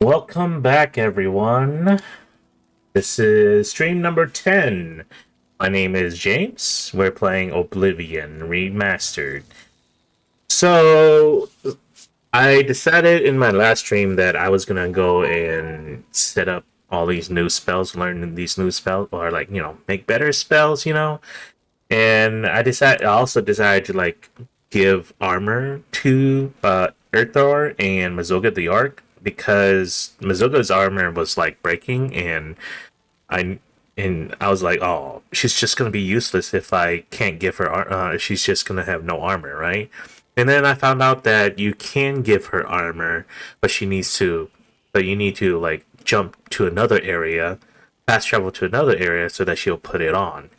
Welcome back, everyone. This is stream number 10. My name is James. We're playing Oblivion Remastered. So, I decided in my last stream that I was gonna go and set up all these new spells, learn these new spells, or make better spells. And I also decided to give armor to Earthor and Mazoga the Ark because Mazoga's armor was like breaking, I and I was like, oh, she's just gonna be useless if I can't give her. She's just gonna have no armor, right? And then I found out that you can give her armor, but she needs to, but you need to like jump to another area, fast travel to another area so that she'll put it on,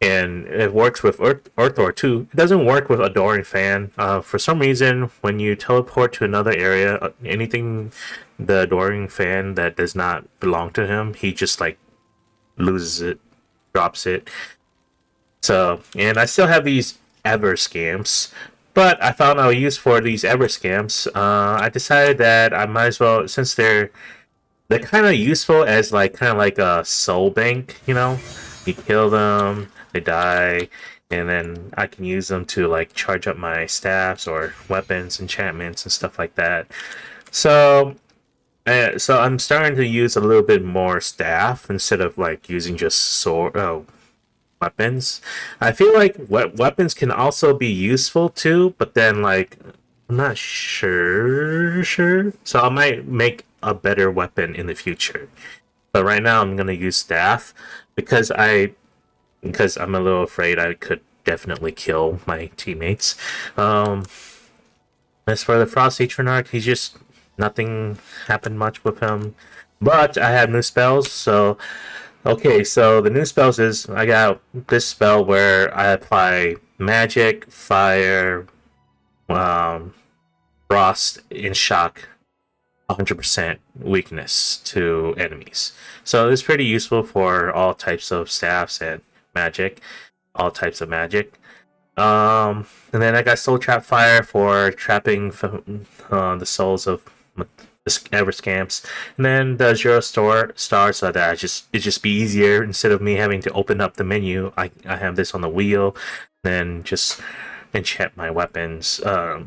and it works with Earthor too. It doesn't work with Adoring Fan. For some reason, when you teleport to another area, anything the Adoring Fan that does not belong to him, he just like loses it, drops it. So, and I still have these Ever scams, but I found a use for these Ever scams. I decided that I might as well, since they're kind of useful as like kind of like a soul bank. You kill them, they die, and then I can use them to like charge up my staffs or weapons, enchantments, and stuff like that. So, so I'm starting to use a little bit more staff instead of like using just weapons. I feel like weapons can also be useful too, but then like I'm not sure. So I might make a better weapon in the future. But right now I'm gonna use staff because I'm a little afraid I could definitely kill my teammates. Um, as for the Frost Atronach, he's just nothing happened much with him. But I have new spells, so okay, so the new spells is I got this spell where I apply magic, fire, um, frost, and shock 100% weakness to enemies. So it's pretty useful for all types of staffs and magic, all types of magic. And then I got Soul Trap Fire for trapping the souls of the ever scamps, and then the Zero Star so that it just be easier instead of me having to open up the menu. I have this on the wheel, then just enchant my weapons,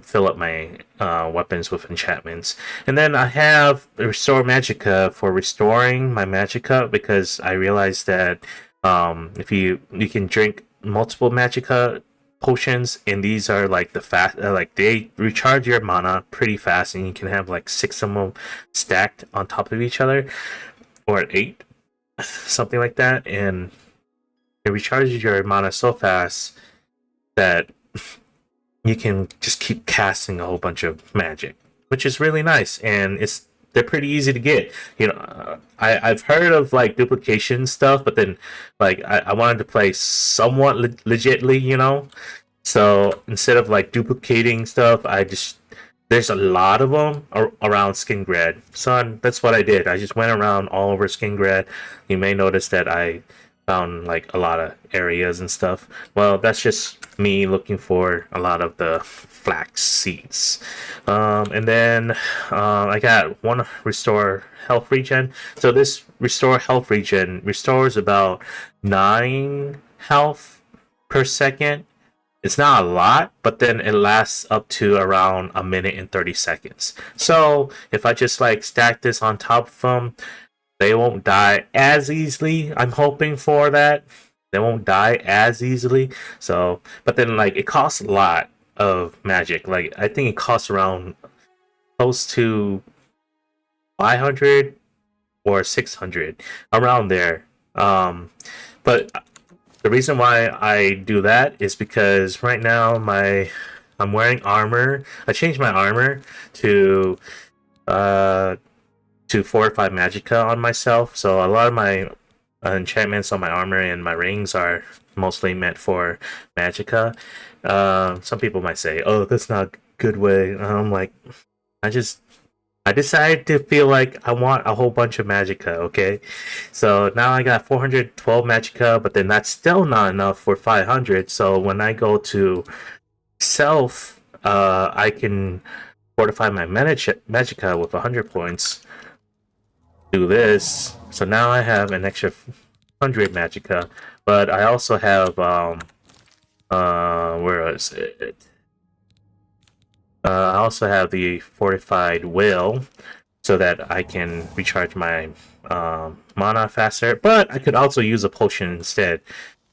fill up my weapons with enchantments, and then I have Restore Magica for restoring my Magica because I realized that if you can drink multiple Magica potions, and these are like the fast, like they recharge your mana pretty fast, and you can have like six of them stacked on top of each other, or eight, something like that, and it recharges your mana so fast that you can just keep casting a whole bunch of magic, which is really nice, and they're pretty easy to get. I've heard of like duplication stuff, but then like I wanted to play somewhat legitly. So instead of like duplicating stuff, there's a lot of them around Skingrad. So that's what I did. I just went around all over Skingrad. You may notice that I found like a lot of areas and stuff. Well, that's just me looking for a lot of the flax seeds. And then I got one restore health regen. So this restore health regen restores about 9 health per second. It's not a lot, but then it lasts up to around a minute and 30 seconds. So if I just like stack this on top of them, they won't die as easily. I'm hoping for that. They won't die as easily. So, but then like it costs a lot of magic. Like I think it costs around close to 500 or 600 around there. But the reason why I do that is because right now I'm wearing armor. I changed my armor to uh to fortify magicka on myself. So a lot of my enchantments on my armor and my rings are mostly meant for magicka. Some people might say, "Oh, that's not a good way." I'm like, I decided to feel like I want a whole bunch of magicka. Okay, so now I got 412 magicka, but then that's still not enough for 500. So when I go to I can fortify my magicka with 100 points. do this. So now I have an extra 100 magicka, but I also have where is it? I also have the fortified will, so that I can recharge my mana faster. But I could also use a potion instead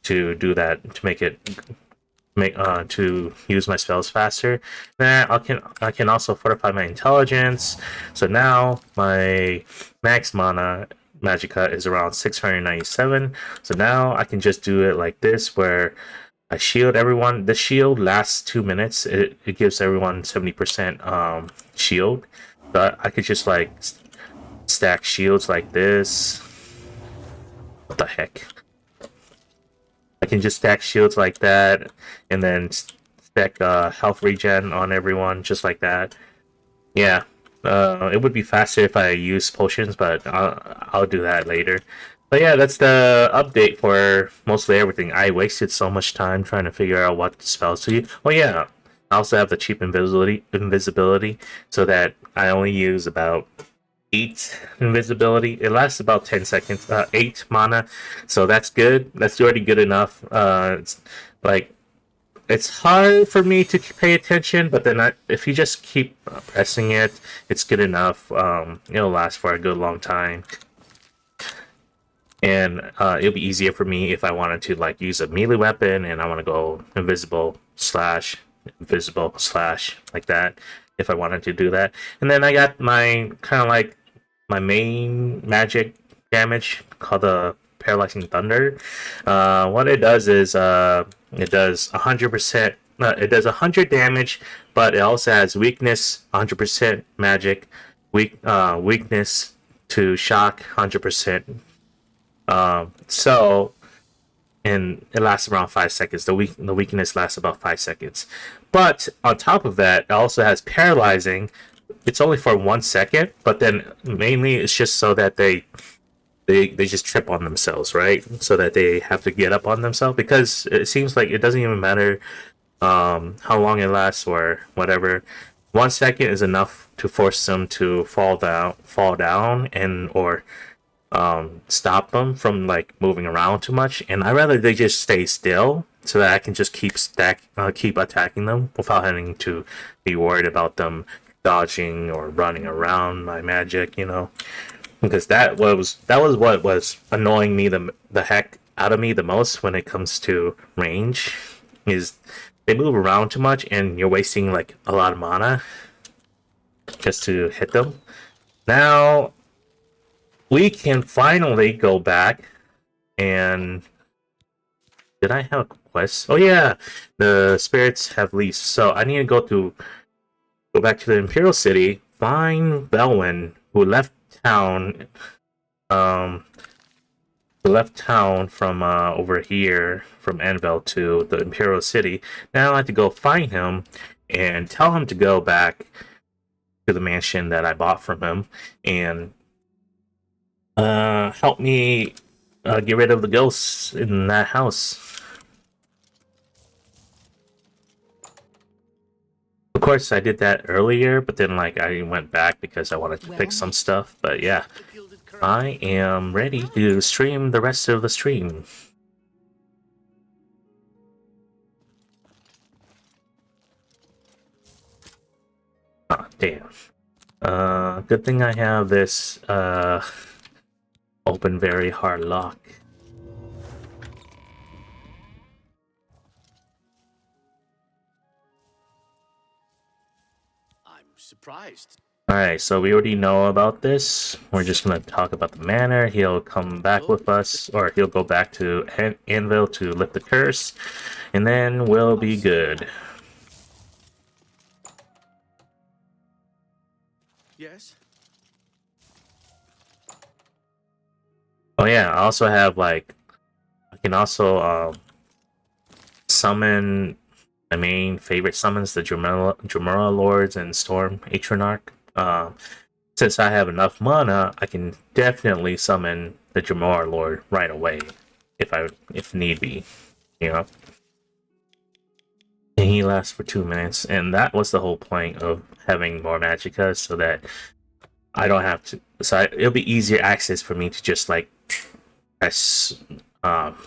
to do that, to make to use my spells faster. Then I can also fortify my intelligence. So now my max mana magicka is around 697. So now I can just do it like this, where I shield everyone. The shield lasts 2 minutes. It gives everyone 70% shield. But I could just like stack shields like this. What the heck? I can just stack shields like that, and then stack health regen on everyone just like that. Yeah, it would be faster if I use potions, but I'll do that later. But yeah, that's the update for mostly everything. I wasted so much time trying to figure out what spells to use. Well, yeah, I also have the cheap invisibility, so that I only use about 8 invisibility. It lasts about 10 seconds. 8 mana, so that's good. That's already good enough. It's like it's hard for me to pay attention, but then if you just keep pressing it, it's good enough. It'll last for a good long time, and it'll be easier for me if I wanted to like use a melee weapon and I want to go invisible slash like that. If I wanted to do that, and then I got my kind of like my main magic damage called the paralyzing thunder. What it does is it does 100%. It does 100 damage, but it also has weakness 100% magic, weakness to shock 100%. So and it lasts around 5 seconds. The weakness lasts about 5 seconds. But on top of that, it also has paralyzing. It's only for 1 second, but then mainly it's just so that they just trip on themselves, right? So that they have to get up on themselves, because it seems like it doesn't even matter how long it lasts or whatever. 1 second is enough to force them to fall down, and or stop them from like moving around too much. And I rather they just stay still so that I can just keep attacking them without having to be worried about them dodging or running around my magic, because that was what was annoying me the heck out of me the most when it comes to range, is they move around too much and you're wasting like a lot of mana just to hit them. Now we can finally go back and did I have a quest? Oh yeah, the spirits have leased, so I need to go back to the Imperial City, find Belwyn, who left town from over here, from Anvil to the Imperial City. Now I have to go find him and tell him to go back to the mansion that I bought from him and help me get rid of the ghosts in that house. Of course, I did that earlier, but then like I went back because I wanted to fix some stuff. But yeah, I am ready to stream the rest of the stream. Ah, damn. Good thing I have this open very hard lock. I'm surprised. Alright, so we already know about this. We're just gonna talk about the manor. He'll come back with us, or he'll go back to Anvil to lift the curse, and then we'll be good. Yes? Oh yeah, I also have like I can also summon my main favorite summons, the Jumura Lords and Storm Atronach. Since I have enough mana, I can definitely summon the Jumura Lord right away if need be, And he lasts for 2 minutes, and that was the whole point of having more magicka, so that I don't have to. So it'll be easier access for me to just like press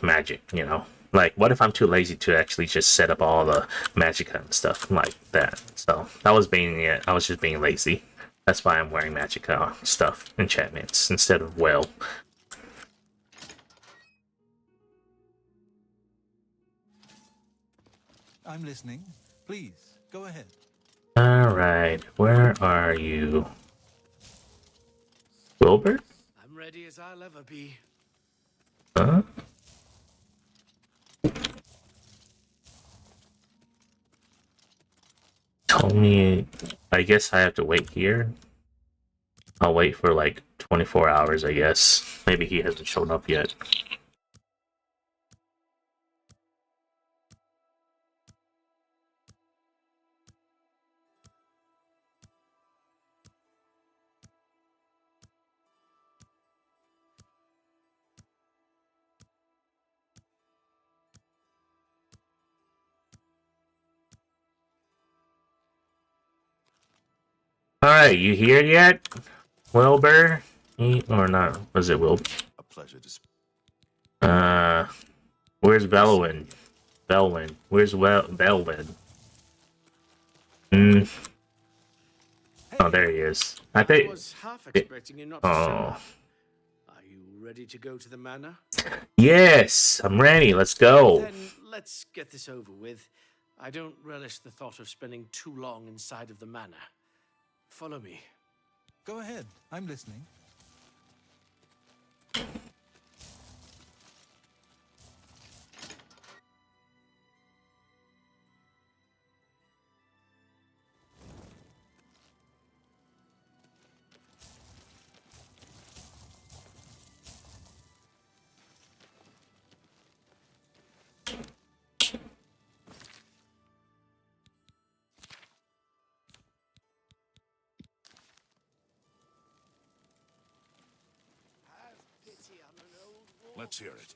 magic. You know, like what if I'm too lazy to actually just set up all the magic and stuff like that? So that was being it. I was just being lazy. That's why I'm wearing magic stuff, enchantments instead of well. I'm listening. Please, go ahead. All right, where are you, Wilbur? I'm ready as I'll ever be. Huh? Told me. I guess I have to wait here. I'll wait for like 24 hours, I guess. Maybe he hasn't shown up yet. Alright, you here yet? Wilbur? Or not? Was it Wilbur? A pleasure to speak. Where's Velwyn? Velwyn. Where's Velwyn? Hmm. Oh, there he is. I I think. was half expecting you not to show Oh. up. Are you ready to go to the manor? Yes, I'm ready. Let's go. Then let's get this over with. I don't relish the thought of spending too long inside of the manor. Follow me. Go ahead. I'm listening. Let's hear it.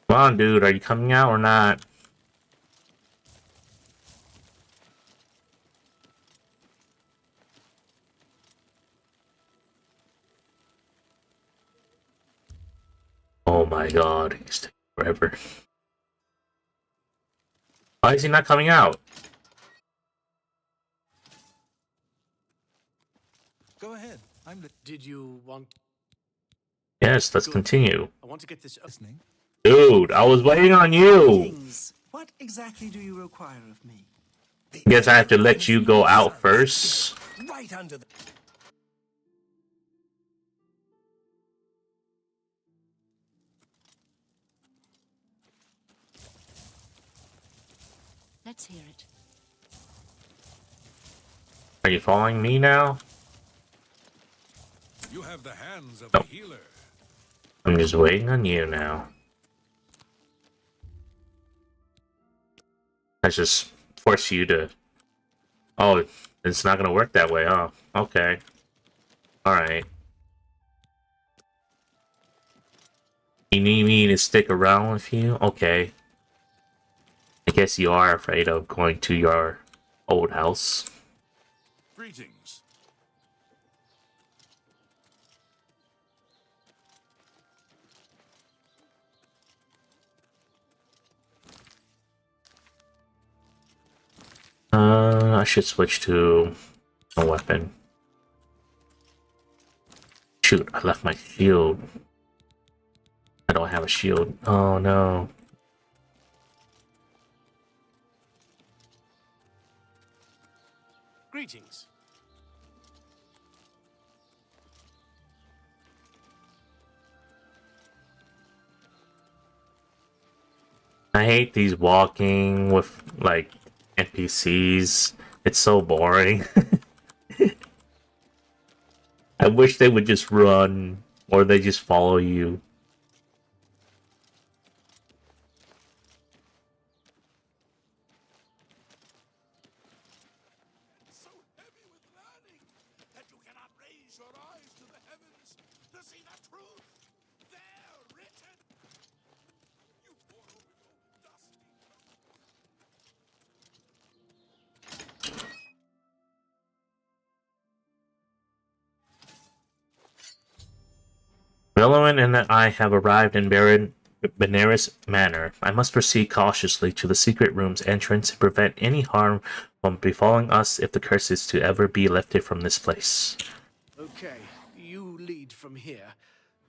Come on, dude. Are you coming out or not? Oh my god. He's taking forever. Why is he not coming out? Go ahead. I'm Did you want... Yes, let's Good. continue. I want to get this... listening. Dude, I was waiting on you. Kings, what exactly do you require of me? Guess I have to let you go out first. Right under the... Let's hear it. Are you following me now? You have the hands of No. a healer. I'm just waiting on you now. I just force you to... Oh, it's not gonna work that way, huh? Okay. Alright. You need me to stick around with you? Okay. I guess you are afraid of going to your old house. Greetings. I should switch to a weapon. Shoot, I left my shield. I don't have a shield. Oh no. Greetings. I hate these walking with like NPCs. It's so boring. I wish they would just run or they just follow you. So heavy with learning that you cannot raise your eyes to the heavens to see the truth there written. You poor dusty. Bellowin and I have arrived in Benares Manor. I must proceed cautiously to the secret room's entrance to prevent any harm from befalling us if the curse is to ever be lifted from this place. Okay, you lead from here.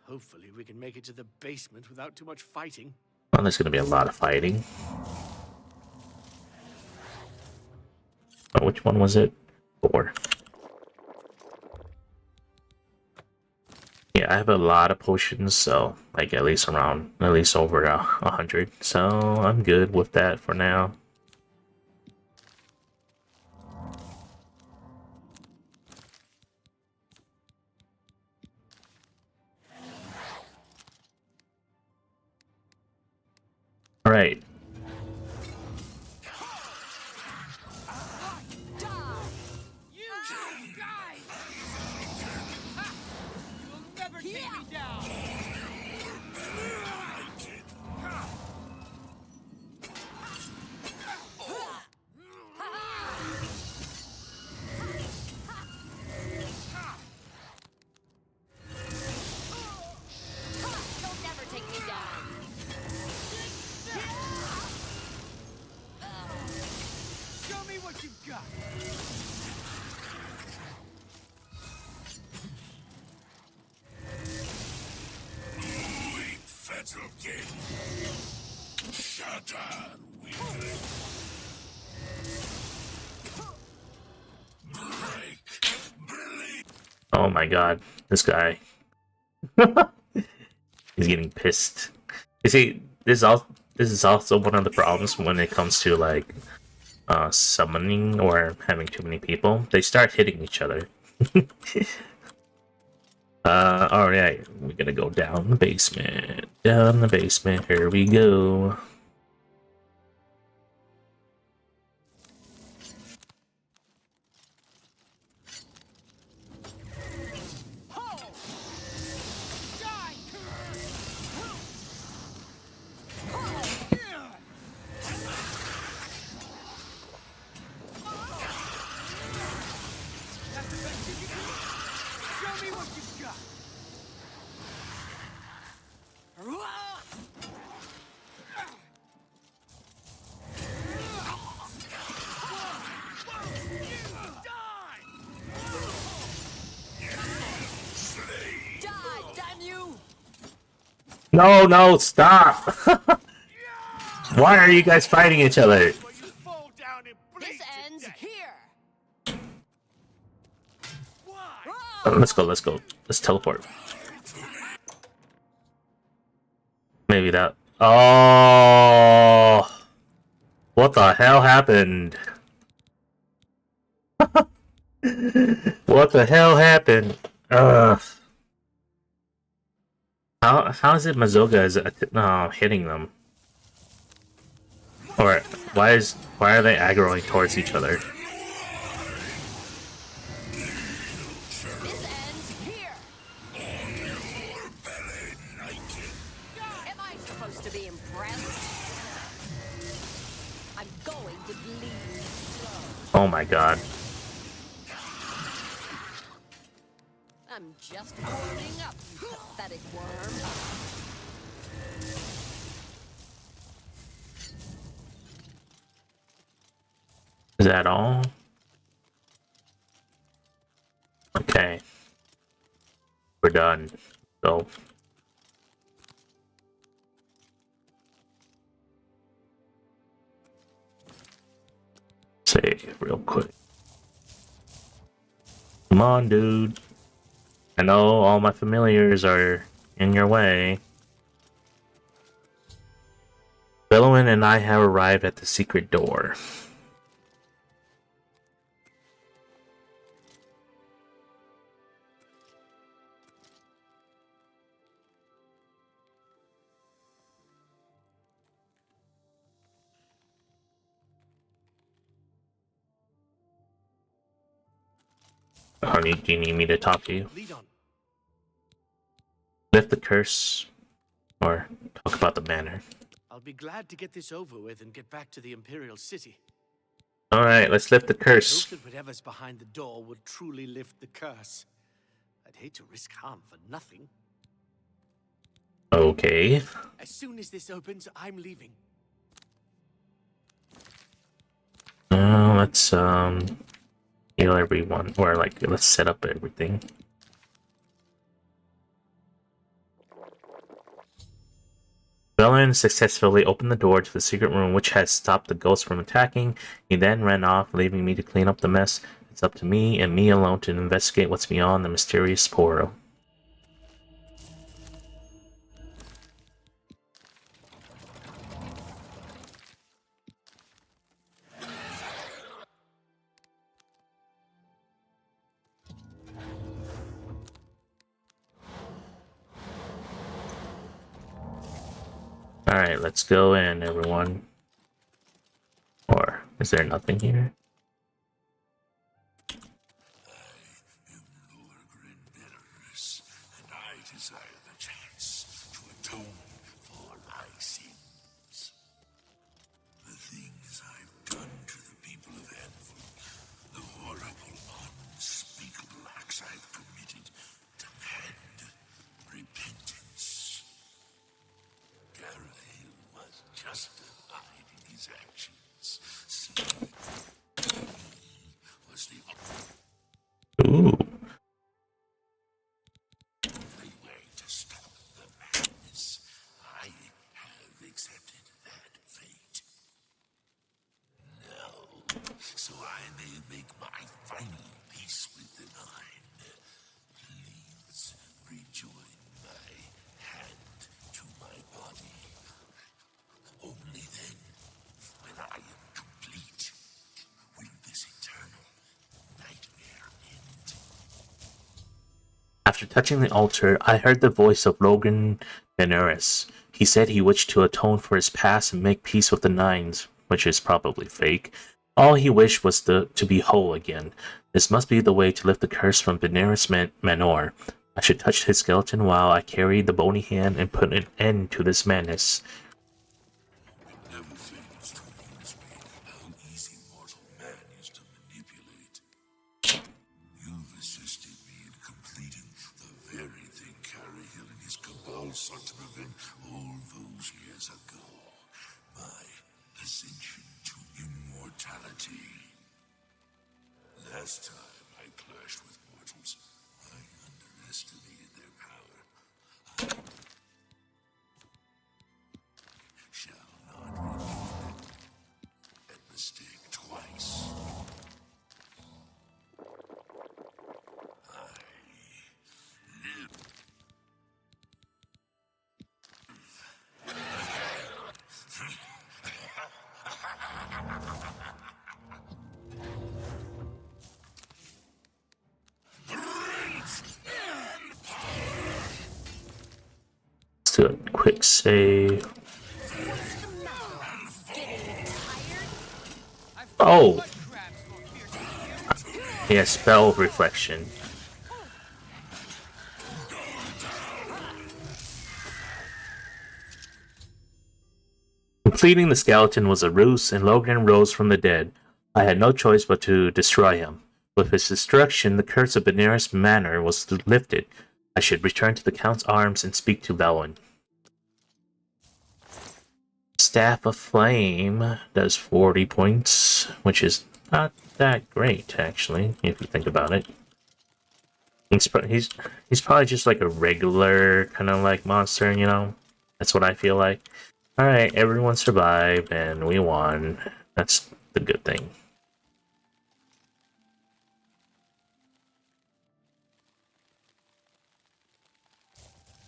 Hopefully we can make it to the basement without too much fighting. Well, there's going to be a lot of fighting. Oh, which one was it? 4. Yeah, I have a lot of potions, so like at least over 100. So I'm good with that for now. All right. Oh my god, this guy. He's getting pissed. You see, this is also one of the problems when it comes to like summoning or having too many people. They start hitting each other. Alright, we're gonna go down the basement. Down the basement, here we go. No, no, stop! Why are you guys fighting each other? This ends here. Let's go. Let's teleport. Maybe that. Oh, what the hell happened? What the hell happened? Ugh. How is it Mazoga is hitting them? Or why are they aggroing towards each other? This ends here. Am I supposed to be impressed? I'm going to bleed slow. Oh my god. I'm just warming up, you pathetic worm. Is that all? Okay. We're done. So. Save real quick. Come on, dude. I know all my familiars are in your way. Bellowin and I have arrived at the secret door. Honey, do you need me to talk to you? Lead on. Lift the curse, or talk about the manor. I'll be glad to get this over with and get back to the Imperial City. Alright, let's lift the I curse. hope that whatever's behind the door will truly lift the curse. I'd hate to risk harm for nothing. Okay. As soon as this opens, I'm leaving. Let's heal everyone, or like let's set up everything. Velen successfully opened the door to the secret room, which has stopped the ghost from attacking. He then ran off, leaving me to clean up the mess. It's up to me and me alone to investigate what's beyond the mysterious portal. Alright, let's go in, everyone. Or is there nothing here? And I desire the chance to atone for my sins. The things I've done to the people of Anvil, the horrible, unspeakable acts I've committed, demand repentance. Garahil was justified in his actions. See, he was the Ooh. only way to stop the madness. I have accepted that fate. Now, so I may make my final peace with the Nine. Please rejoin my hand to my body. Only then, when I am complete, will this eternal nightmare end. After touching the altar, I heard the voice of Logan Daenerys. He said he wished to atone for his past and make peace with the Nines, which is probably fake. All he wished was to be whole again. This must be the way to lift the curse from Daenerys Manor. I should touch his skeleton while I carry the bony hand and put an end to this madness. Never fails to amuse me how easy mortal man is to manipulate. You've assisted me in completing the very thing Carahil and his cabal sought to prevent all those years ago. My ascension to immortality. Last time I clashed with mortals, I underestimated their power. Shall not repeat that mistake twice. Let's do a quick save. Oh! Yeah, spell reflection. Completing the skeleton was a ruse, and Logan rose from the dead. I had no choice but to destroy him. With his destruction, the curse of Daenerys Manor was lifted. I should return to the Count's arms and speak to Velen. Staff of Flame does 40 points, which is not that great, actually, if you think about it. He's probably just like a regular kind of like monster, you know? That's what I feel like. Alright, everyone survived, and we won. That's the good thing.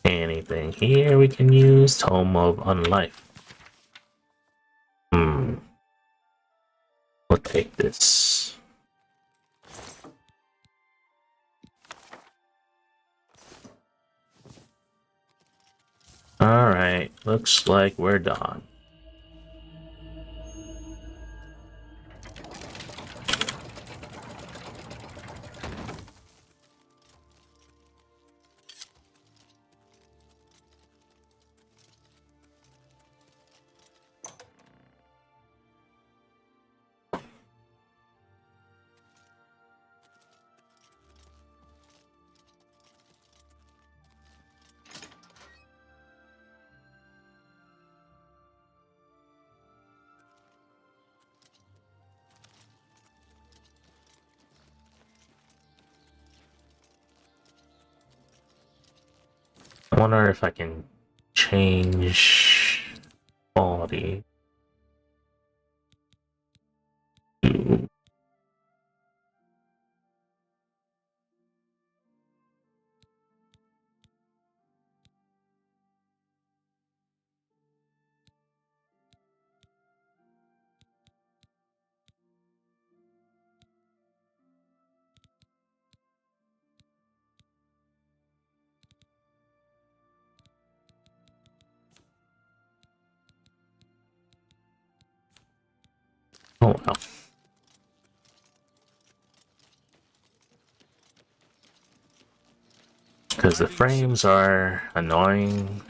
Anything here we can use? Tome of Unlife. We'll take this. Alright, looks like we're done. I wonder if I can change quality. Oh well. Because the frames are annoying.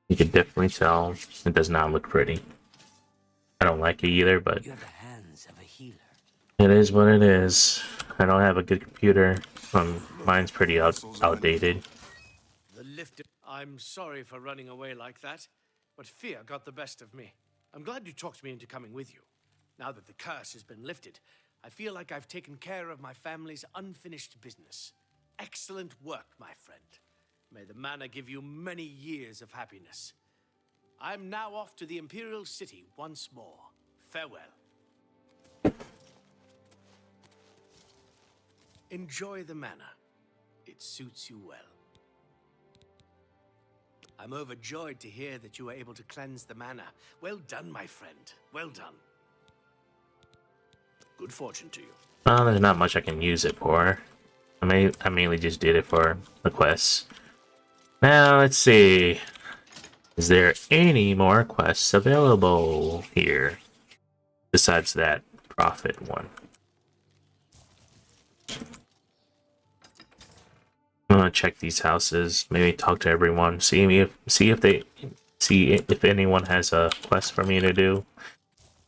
You can definitely tell it does not look pretty. I don't like it either, but You have the hands of a healer. it is what it is. I don't have a good computer. Mine's pretty outdated. The lift. I'm sorry for running away like that, but fear got the best of me. I'm glad you talked me into coming with you. Now that the curse has been lifted, I feel like I've taken care of my family's unfinished business. Excellent work, my friend. May the manor give you many years of happiness. I'm now off to the Imperial City once more. Farewell. Enjoy the manor. It suits you well. I'm overjoyed to hear that you were able to cleanse the manor. Well done, my friend. Well done. Good fortune to you. Well, there's not much I can use it for. I mainly just did it for the quests. Now, let's see. Is there any more quests available here? Besides that profit one. I'm gonna check these houses, maybe talk to everyone, see if anyone has a quest for me to do.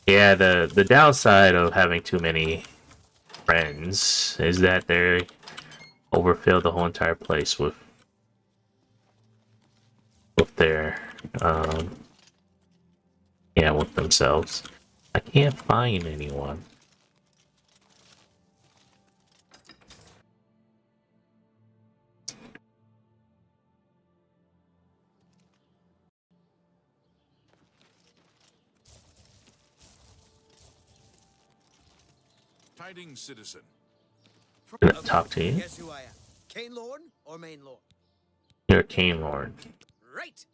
Yeah, the downside of having too many friends is that they overfill the whole entire place with their yeah, with themselves. I can't find anyone. Tidings, citizen. I'm gonna talk to you. Guess who I am? Kane Lord or Main Lord? You're a Cane Lord. Right.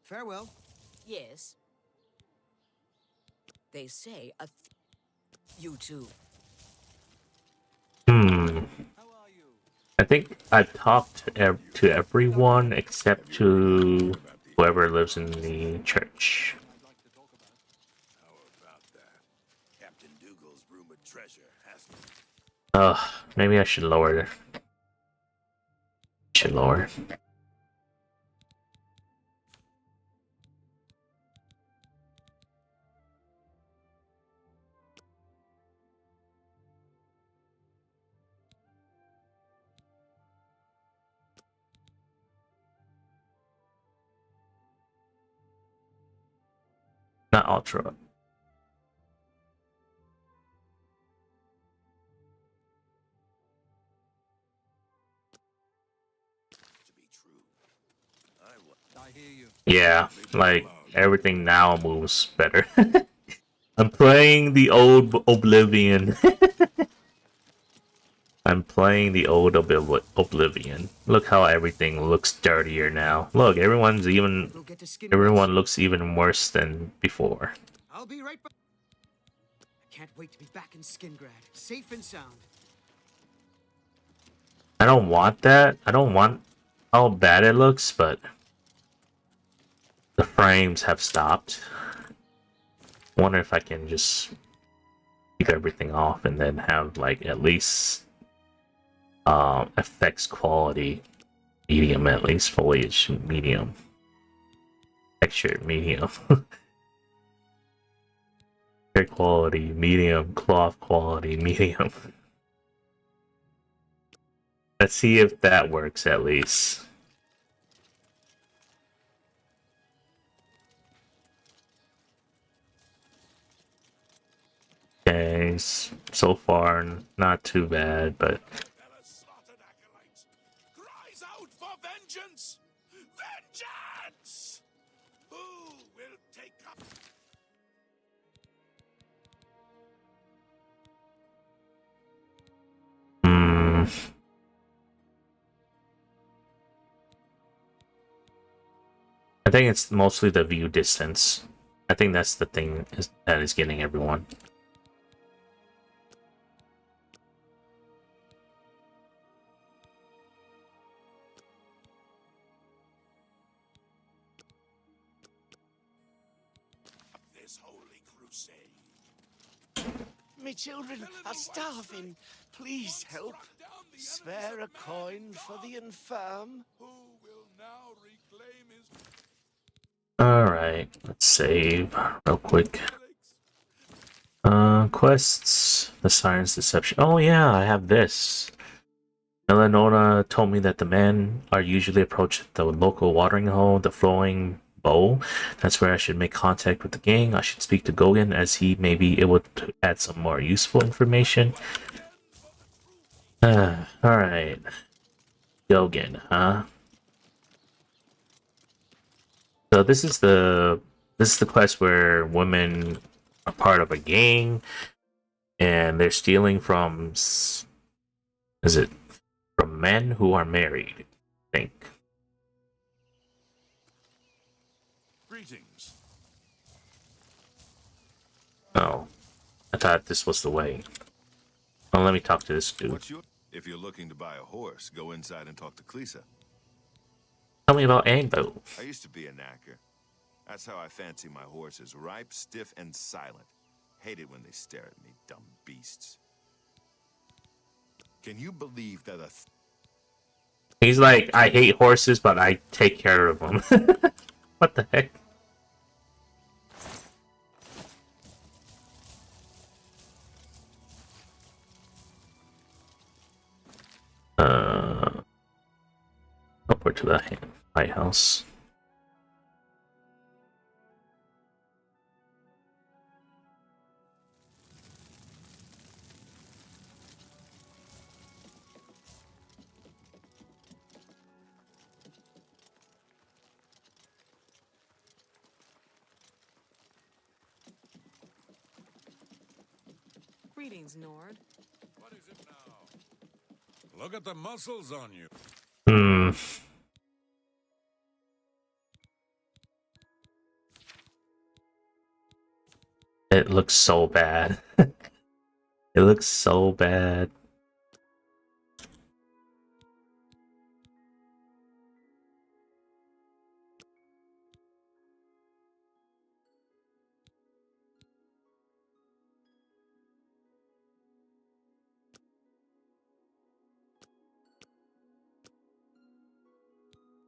Farewell. Yes. They say you too. I think I've talked to everyone except to whoever lives in the church. How about that? Captain Dougal's rumored treasure hasn't. Maybe I should lower. Should lower. Not ultra. To be true. I hear you. Yeah, like everything now moves better. I'm playing the old Oblivion. I'm playing the old Oblivion. Look how everything looks dirtier now. Look, We'll get to Skingrad everyone soon. looks even worse than before. I'll be right back. I can't wait to be back in Skingrad, safe and sound. I don't want that. I don't want how bad it looks, but the frames have stopped. Wonder if I can just keep everything off and then have like at least effects quality medium, at least foliage medium, texture medium, hair quality medium, cloth quality medium. Let's see if that works at least. Okay, so far not too bad, but Bella's slaughtered acolytes cries out for vengeance. vengeance? Vengeance! Who will take up? Hmm. I think it's mostly the view distance. I think that's the thing that is getting everyone. This holy crusade. Me children are starving. Please help. Spare a coin for the infirm. Who will now reclaim his Alright, let's save real quick. Quests. The Science Deception. Oh yeah, I have this. Eleonora told me that the men are usually approached at the local watering hole, the flowing bowl. That's where I should make contact with the gang. I should speak to Gogan as he may be able to add some more useful information. Alright. Gogan, huh? So this is the quest where women are part of a gang and they're stealing from from men who are married, I think. greetings? Oh, I thought this was the way. Oh, let me talk to this dude. If you're looking to buy a horse, go inside and talk to Klisa. Tell me about Anbo. I used to be a knacker. That's how I fancy my horses, ripe, stiff, and silent. Hate it when they stare at me, dumb beasts. Can you believe that He's like, I hate horses, but I take care of them. What the heck? Upward to the White House. Greetings, Nord. What is it now? Look at the muscles on you. Hmm. It looks so bad. It looks so bad.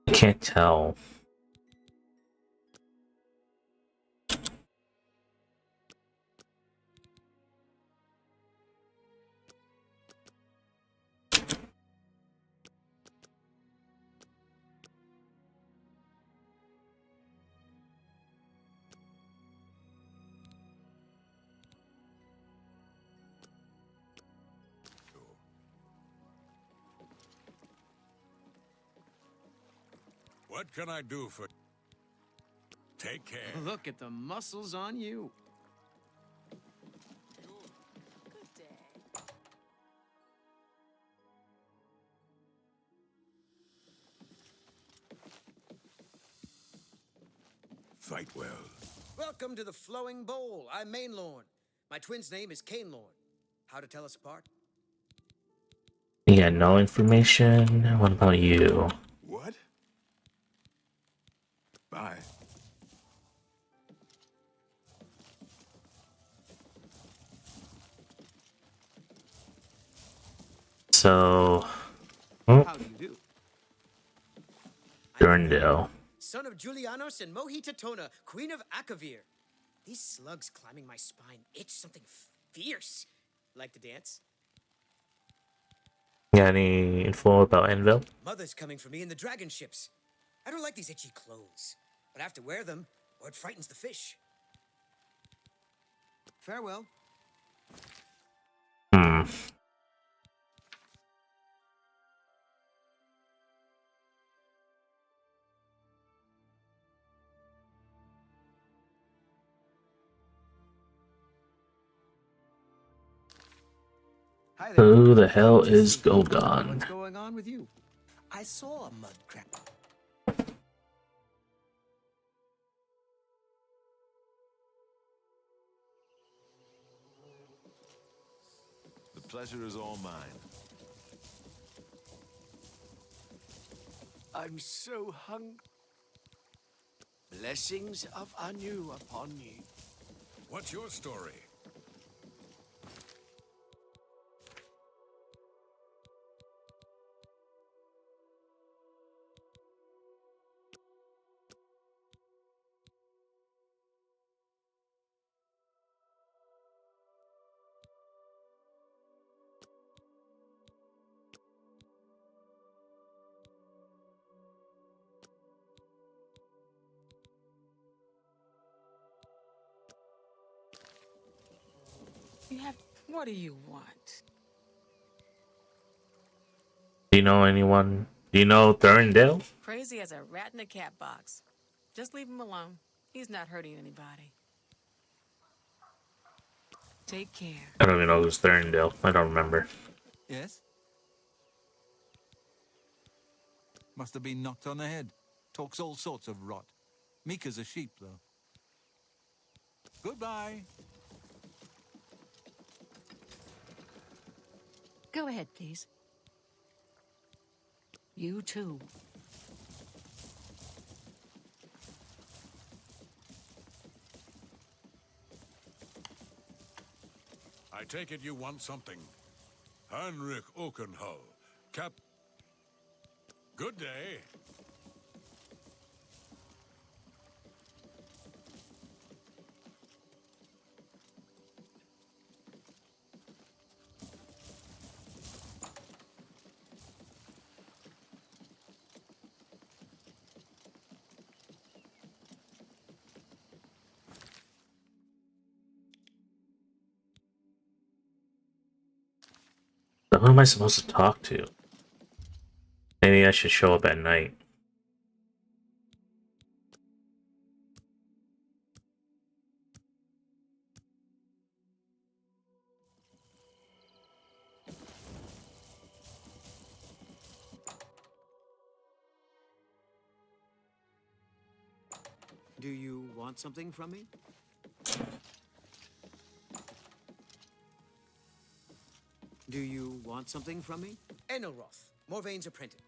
I can't tell. What can I do for... Take care. Look at the muscles on you. Good day. Fight well. Welcome to the Flowing Bowl. I'm Mainlorn. My twin's name is Cainlorn. How to tell us apart? You got no information? What about you? What? Bye. So... How do you do? Durandale. Son of Julianos and Mohita Tona, Queen of Akavir. These slugs climbing my spine itch something fierce. Like to dance? Got any info about Anvil? Mother's coming for me in the dragon ships. I don't like these itchy clothes, but I have to wear them or it frightens the fish. Farewell. Hmm. Hi there. Who the hell Good to is see you. Gogon? What's going on with you? I saw a mud crab. The pleasure is all mine. I'm so hungry. Blessings of Anu upon you. What's your story? You have. What do you want? Do you know anyone? Do you know Thurndale? Crazy as a rat in a cat box. Just leave him alone. He's not hurting anybody. Take care. I don't even know who's Thurndale. I don't remember. Yes? Must have been knocked on the head. Talks all sorts of rot. Meek as a sheep, though. Goodbye. Go ahead, please. You too. I take it you want something. Heinrich Okenhull, Cap. Good day. So who am I supposed to talk to? Maybe I should show up at night. Do you want something from me? Do you want something from me? Enelroth, Morvaine's apprentice.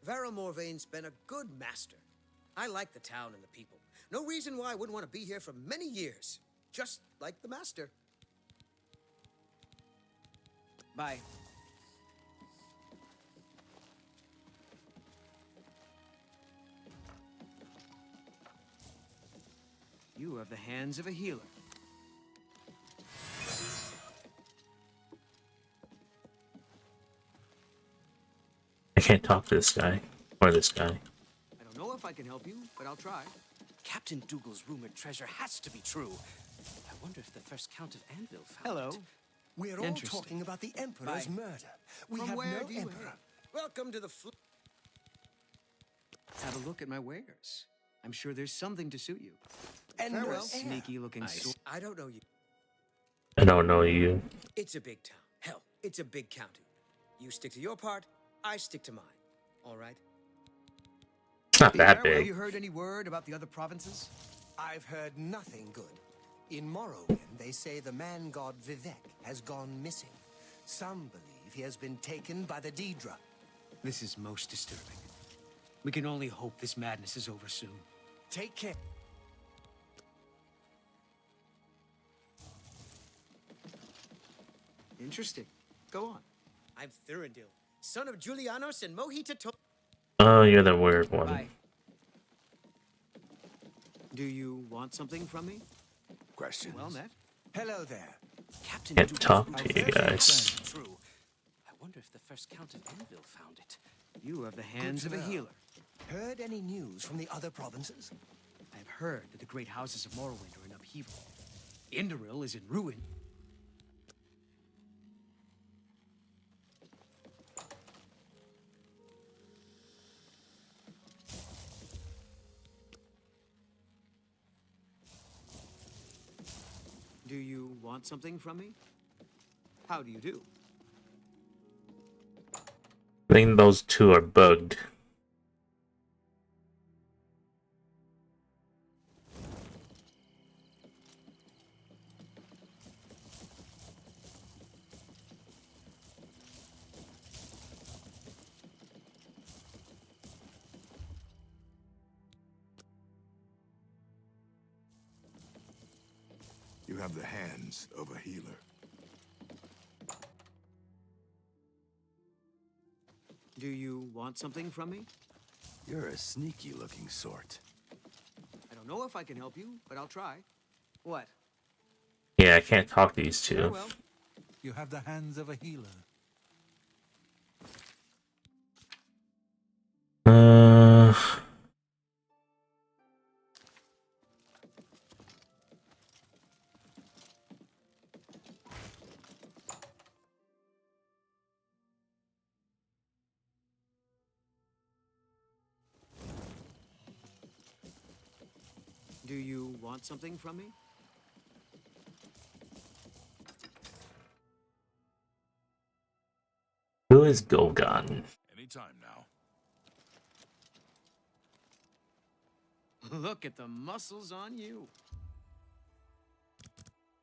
Vera Morvaine's been a good master. I like the town and the people. No reason why I wouldn't want to be here for many years. Just like the master. Bye. You have the hands of a healer. I can't talk to this guy. Or this guy. I don't know if I can help you, but I'll try. Captain Dougal's rumored treasure has to be true. I wonder if the first Count of Anvil found Hello. it. We're all Interesting. talking about the Emperor's Bye. murder. We From have where no do you Emperor. hail? Welcome to the Have a look at my wares. I'm sure there's something to suit you. And Farewell, no heir. sneaky-looking sword. I don't know you. I don't know you. It's a big town. Hell, it's a big county. You stick to your part, I stick to mine. All right? It's not that Farewell. Have big. you heard any word about the other provinces? I've heard nothing good. In Morrowind, they say the man god Vivek has gone missing. Some believe he has been taken by the Daedra. This is most disturbing. We can only hope this madness is over soon. Take care. Interesting. Go on. I'm Thurendil, son of Julianos and Mohita to. Oh, you're the weird one. Bye. Do you want something from me? Questions? Well met. Hello there. Captain Can't Dougal's talk rumored to you treasure guys. is true. I wonder if the first Count of Anvil found it. You have the hands of to a know. healer. Heard any news from the other provinces? I've heard that the great houses of Morrowind are in upheaval. Indoril is in ruin. Do you want something from me? How do you do? I think those two are bugged. You have the hands of a healer. Do you want something from me? You're a sneaky-looking sort. I don't know if I can help you, but I'll try. What? Yeah, I can't talk to these two. Farewell. You have the hands of a healer. Uh, Do you want something from me? who is Gogan? Anytime now. Look at the muscles on you.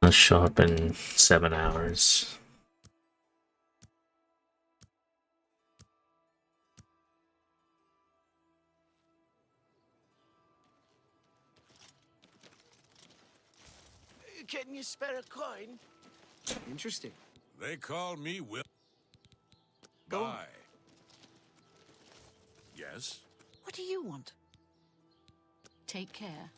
Let's show up in 7 hours. Can you spare a coin? Interesting. They call me Will. Go. Bye. Yes? What do you want? Take care.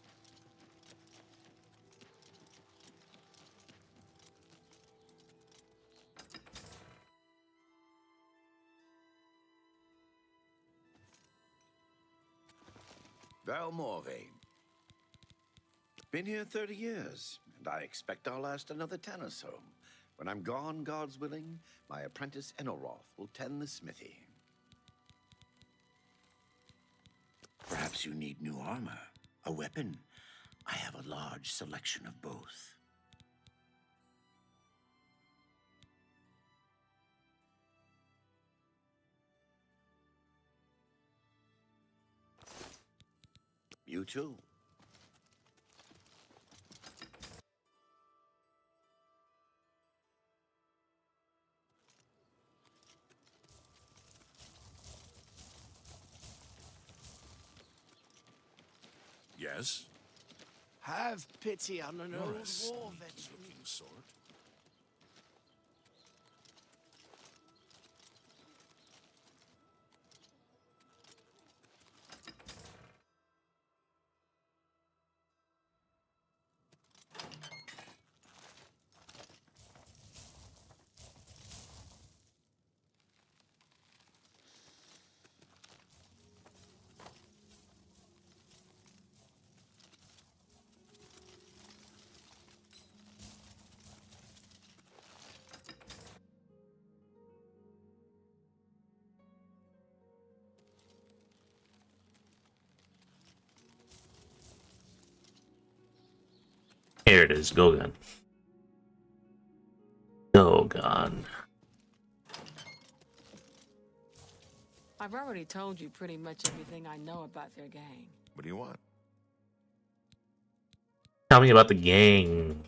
Val Morvain. Been here 30 years, and I expect I'll last another 10 or so. When I'm gone, God's willing, my apprentice Enelroth will tend the smithy. Perhaps you need new armor, a weapon. I have a large selection of both. You too. Yes? Have pity on an You're old a war veteran. sneaky-looking sort. Here it is, Gogan. Gogan. I've already told you pretty much everything I know about their gang. What do you want? Tell me about the gang.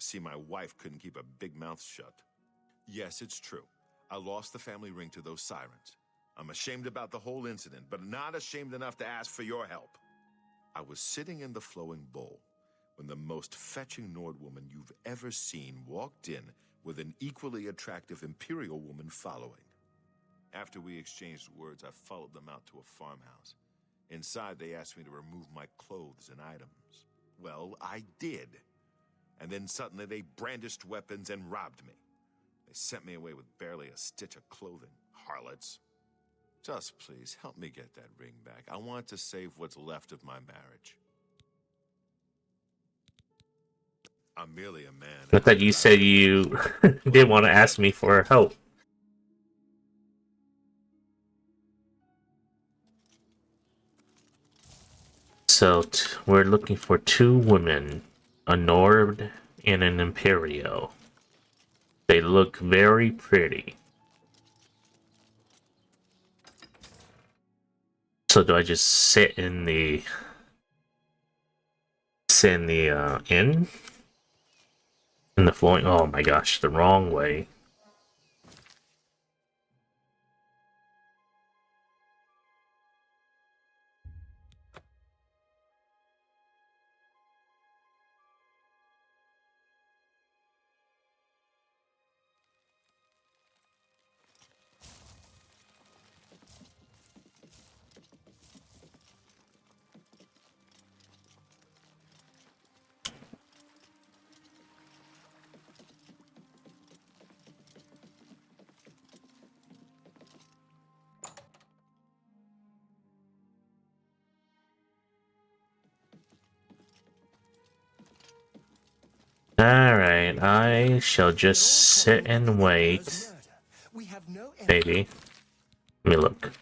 See, my wife couldn't keep a big mouth shut. Yes, it's true. I lost the family ring to those sirens. I'm ashamed about the whole incident, but not ashamed enough to ask for your help. I was sitting in the flowing bowl when the most fetching Nord woman you've ever seen walked in with an equally attractive Imperial woman following. After we exchanged words, I followed them out to a farmhouse. Inside, they asked me to remove my clothes and items. Well, I did. And then suddenly they brandished weapons and robbed me. They sent me away with barely a stitch of clothing. Harlots. Just please, help me get that ring back. I want to save what's left of my marriage. I'm merely a man. I thought you said you didn't want to ask me for help. So we're looking for 2 women, a Nord and an Imperio. They look very pretty. So do I just sit in the inn? In the flowing? Oh my gosh, the wrong way. Alright, I shall just sit and wait. Maybe. Let me look.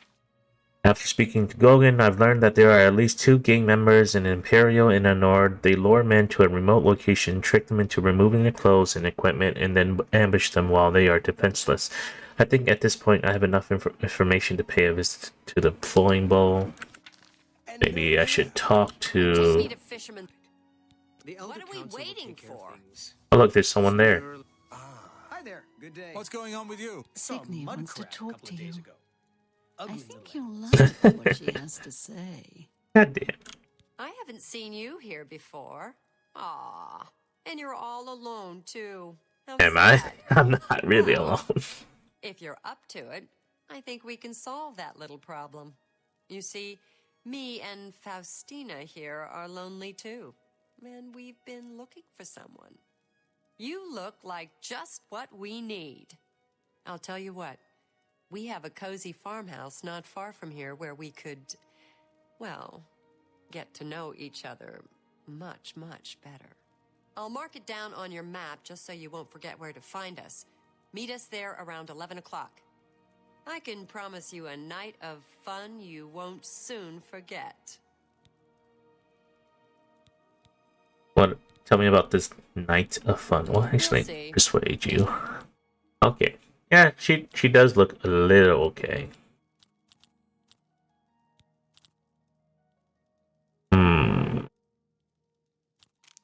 After speaking to Gogan, I've learned that there are at least 2 gang members in Imperial in the Nord. They lure men to a remote location, trick them into removing their clothes and equipment, and then ambush them while they are defenseless. I think at this point I have enough information to pay a visit to the Flowing Bowl. Maybe I should talk to... Need a fisherman. What are we waiting for? Oh look, there's someone there. Hi there. Good day. What's going on with you? Signy wants to talk to you. I think you'll like what she has to say. God damn. I haven't seen you here before. Ah, and you're all alone too. How Am I? sad. I'm not really alone. If you're up to it, I think we can solve that little problem. You see, me and Faustina here are lonely too, and we've been looking for someone. You look like just what we need. I'll tell you what, we have a cozy farmhouse not far from here where we could, well, get to know each other much, much better. I'll mark it down on your map just so you won't forget where to find us. Meet us there around 11 o'clock. I can promise you a night of fun you won't soon forget. What? Tell me about this night of fun. Well, actually, see. persuade you. Okay. Yeah, she does look a little okay.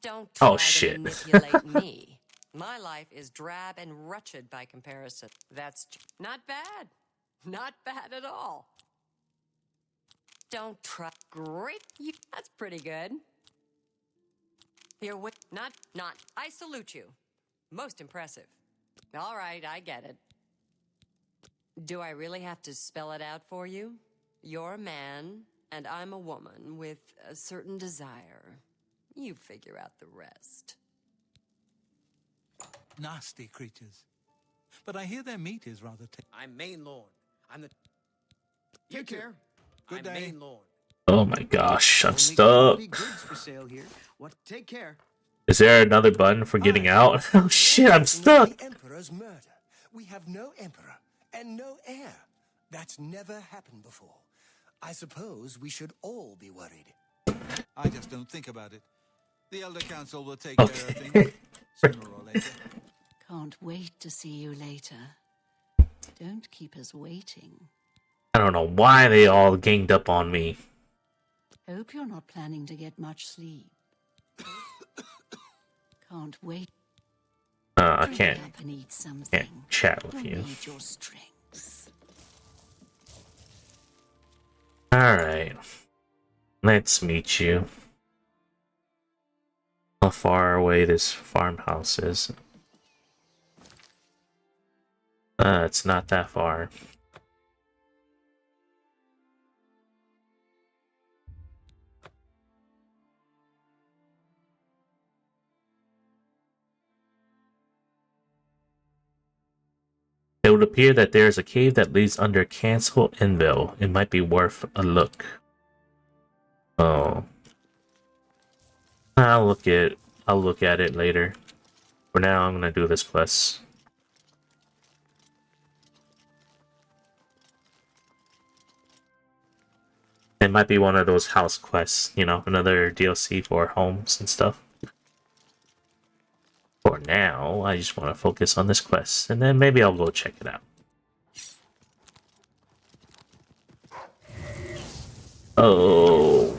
Don't try Oh, to shit. manipulate me. My life is drab and wretched by comparison. That's not bad. Not bad at all. Don't try. Great. That's pretty good. You're not. I salute you. Most impressive. All right, I get it. Do I really have to spell it out for you? You're a man, and I'm a woman with a certain desire. You figure out the rest. Nasty creatures. But I hear their meat is rather I'm Main Lorn. I'm the... Take care. Good I'm day. Main Lorn. Oh my gosh, I'm Only stuck. quality goods for sale here. What? Take care. Is there another button for getting out? Oh shit, I'm stuck. The Emperor's murder. We have no Emperor and no heir. That's never happened before. I suppose we should all be worried. I just don't think about it. The Elder Council will take care of things sooner or later. Can't wait to see you later. Don't keep us waiting. I don't know why they all ganged up on me. Hope you're not planning to get much sleep. Can't wait. I Drink can't up and eat something. chat with You'll you. need your strength. Alright. Let's meet you. How far away this farmhouse is. It's not that far. It would appear that there is a cave that leads under Cancel Envil. It might be worth a look. Oh. I'll look at it later. For now, I'm gonna do this quest. It might be one of those house quests, you know, another DLC for homes and stuff. For now, I just want to focus on this quest, and then maybe I'll go check it out. Oh.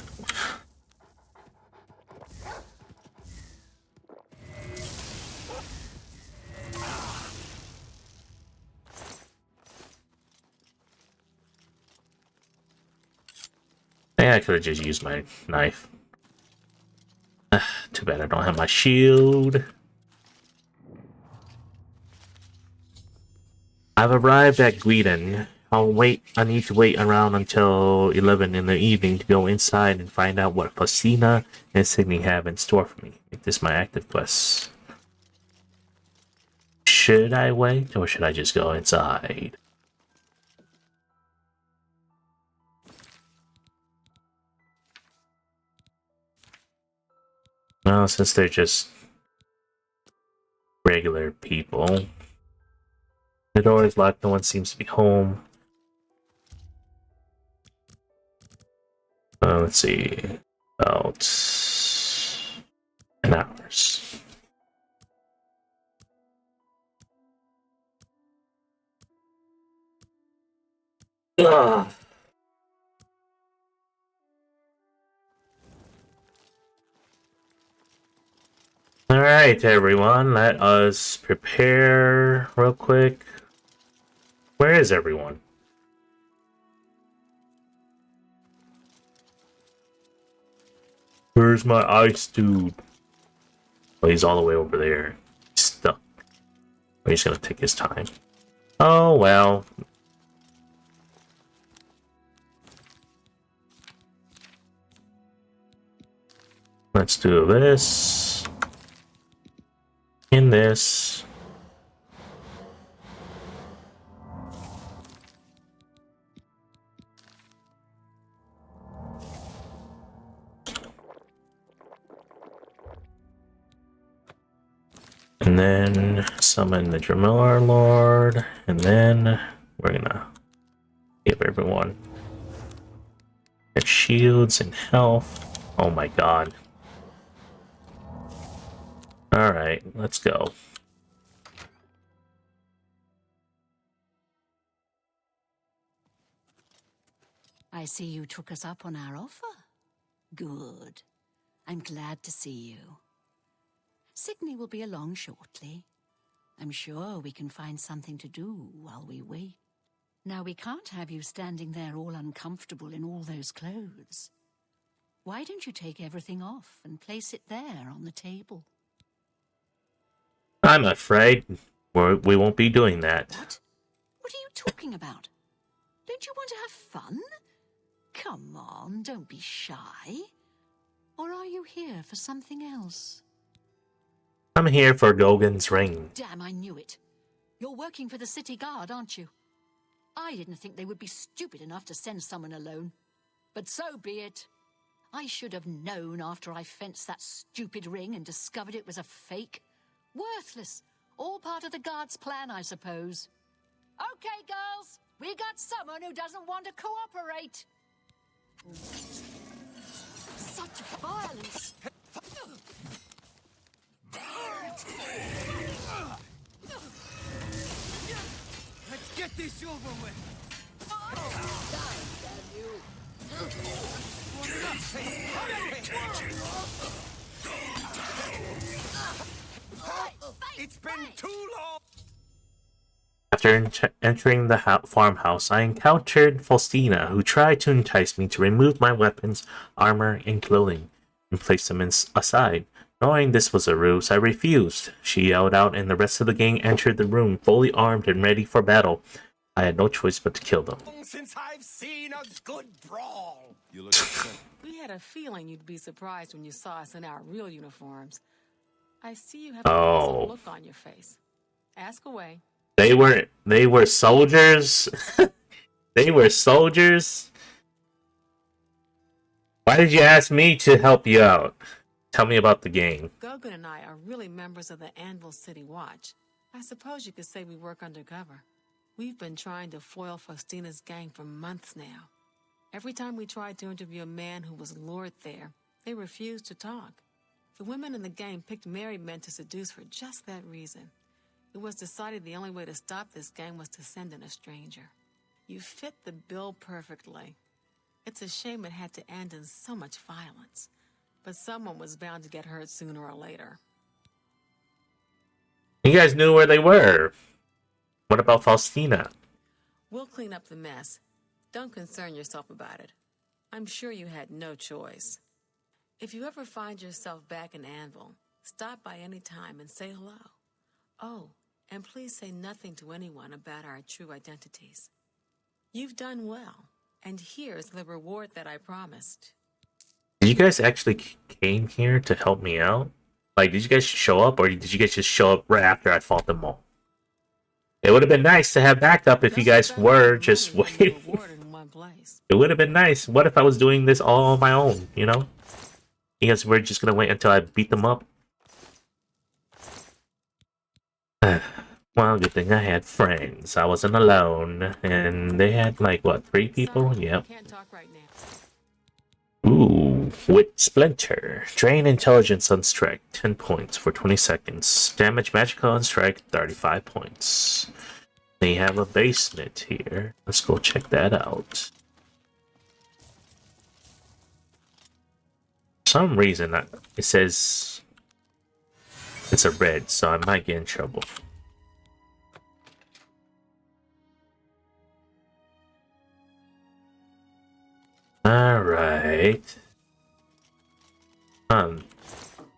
Yeah, I could have just used my knife. Too bad I don't have my shield. I've arrived at Gweden. I need to wait around until 11 in the evening to go inside and find out what Faustina and Sydney have in store for me. Make this my active quest. Should I wait, or should I just go inside? Well, since they're just regular people. The door is locked, no one seems to be home. Let's see. About an hours. Ugh. Alright, everyone, let us prepare real quick. Where is everyone? Where's my ice dude? Oh, he's all the way over there. He's stuck. He's gonna take his time. Oh, well. Let's do this. In this. And then summon the Dremar Lord, and then we're gonna give everyone their shields and health. Oh my god. Alright, let's go. I see you took us up on our offer. Good. I'm glad to see you. Sydney will be along shortly. I'm sure we can find something to do while we wait. Now, we can't have you standing there all uncomfortable in all those clothes. Why don't you take everything off and place it there on the table? I'm afraid we won't be doing that. What? What are you talking about? Don't you want to have fun? Come on, don't be shy. Or are you here for something else? I'm here for Gogan's ring. Damn, I knew it. You're working for the city guard, aren't you? I didn't think they would be stupid enough to send someone alone. But so be it. I should have known after I fenced that stupid ring and discovered it was a fake. Worthless. All part of the guard's plan, I suppose. Okay, girls. We got someone who doesn't want to cooperate. Such violence. Let's get this over with. It's been too long. After entering the farmhouse, I encountered Faustina, who tried to entice me to remove my weapons, armor, and clothing, and place them aside. Knowing this was a ruse, I refused. She yelled out, and the rest of the gang entered the room, fully armed and ready for battle. I had no choice but to kill them. Since I've seen a good brawl. You look upset. We had a feeling you'd be surprised when you saw us in our real uniforms. I see you have a puzzled look on your face. Ask away. They were soldiers. They were soldiers. Why did you ask me to help you out? Tell me about the game. Gogan and I are really members of the Anvil City Watch. I suppose you could say we work undercover. We've been trying to foil Faustina's gang for months now. Every time we tried to interview a man who was lured there, they refused to talk. The women in the gang picked married men to seduce for just that reason. It was decided the only way to stop this gang was to send in a stranger. You fit the bill perfectly. It's a shame it had to end in so much violence. But someone was bound to get hurt sooner or later. You guys knew where they were. What about Faustina? We'll clean up the mess. Don't concern yourself about it. I'm sure you had no choice. If you ever find yourself back in Anvil, stop by any time and say hello. Oh, and please say nothing to anyone about our true identities. You've done well, and here's the reward that I promised. Did you guys actually came here to help me out? Like, did you guys show up, or did you guys just show up right after I fought them all? It would have been nice to have backup if you guys were just waiting. It would have been nice. What if I was doing this all on my own, you know? You guys were just gonna wait until I beat them up? Well, good thing I had friends. I wasn't alone. And they had, like, what, 3 people? Yep. Can't talk right now. Ooh, with Splinter. Drain intelligence on strike, 10 points for 20 seconds. Damage magical on strike, 35 points. They have a basement here. Let's go check that out. For some reason, it says it's a red, so I might get in trouble. Alright.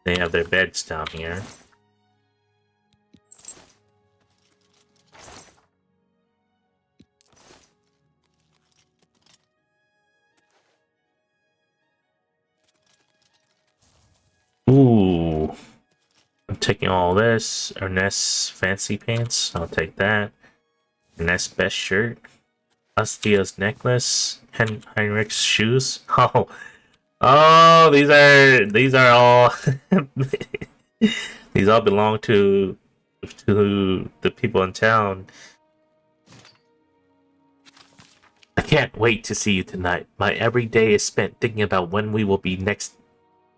They have their beds down here. Ooh. I'm taking all this. Ernest's fancy pants. I'll take that. Ernest's best shirt. Astia's necklace. Heinrich's shoes. Oh. Oh, these are all these all belong to the people in town. I can't wait to see you tonight. My every day is spent thinking about when we will be next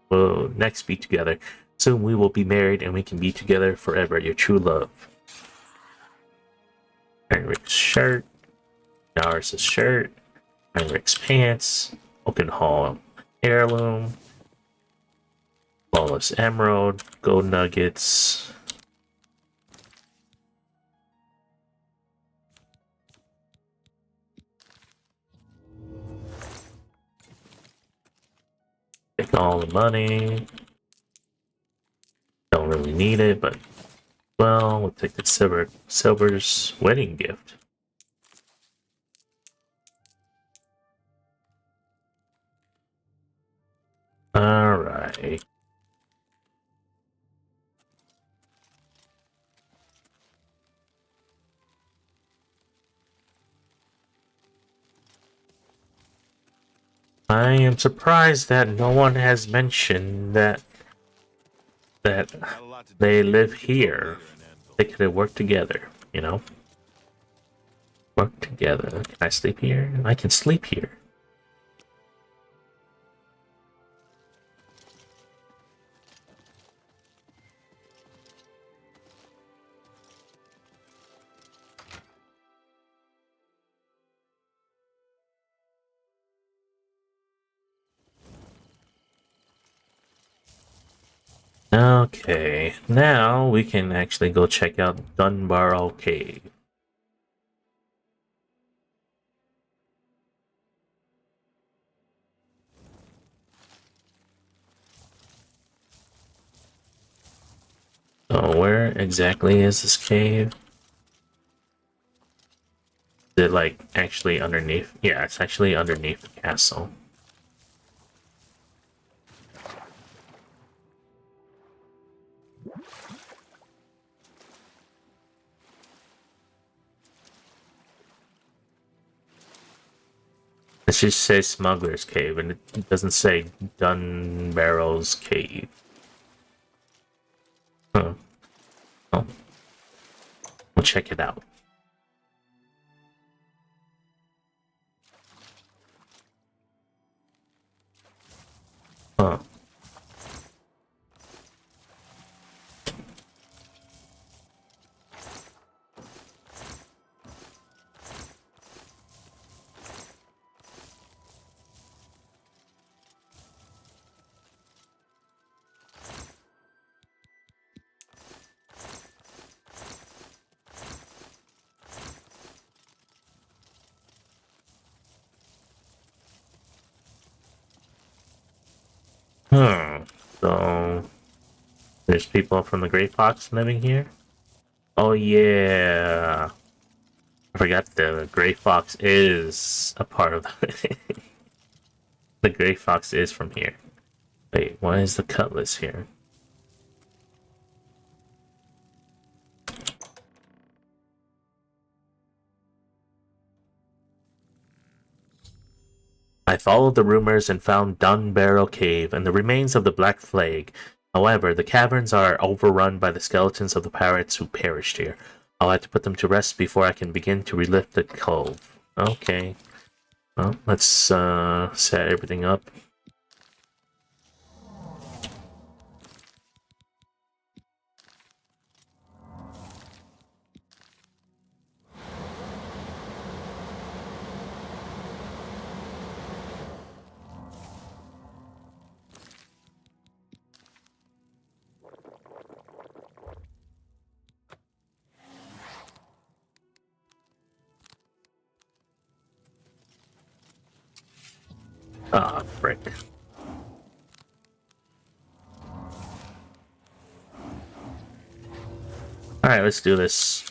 be together. Soon we will be married and we can be together forever. Your true love. Heinrich's shirt. Nars's shirt. Heinrich's pants. Oakenhall heirloom. Flawless emerald. Gold nuggets. Take all the money. Don't really need it, but well, we'll take the Silver's wedding gift. Alright. I am surprised that no one has mentioned that they live here. They could have worked together, you know? Work together. Can I sleep here? I can sleep here. Okay, now we can actually go check out Dunbarrow Cave. So where exactly is this cave? Is it like actually underneath? Yeah, it's actually underneath the castle. It just says Smuggler's Cave, and it doesn't say Dunbarrow's Cave. Huh. Oh. We'll check it out. Huh. So there's people from the Grey Fox living here. Oh yeah, I forgot the Grey Fox is a part of the. The Grey Fox is from here. Wait, why is the Cutlass here? I followed the rumors and found Dun Barrel Cave and the remains of the Black Plague. However, the caverns are overrun by the skeletons of the pirates who perished here. I'll have to put them to rest before I can begin to relift the cove. Okay. Well, let's set everything up. Ah, frick. Alright, let's do this.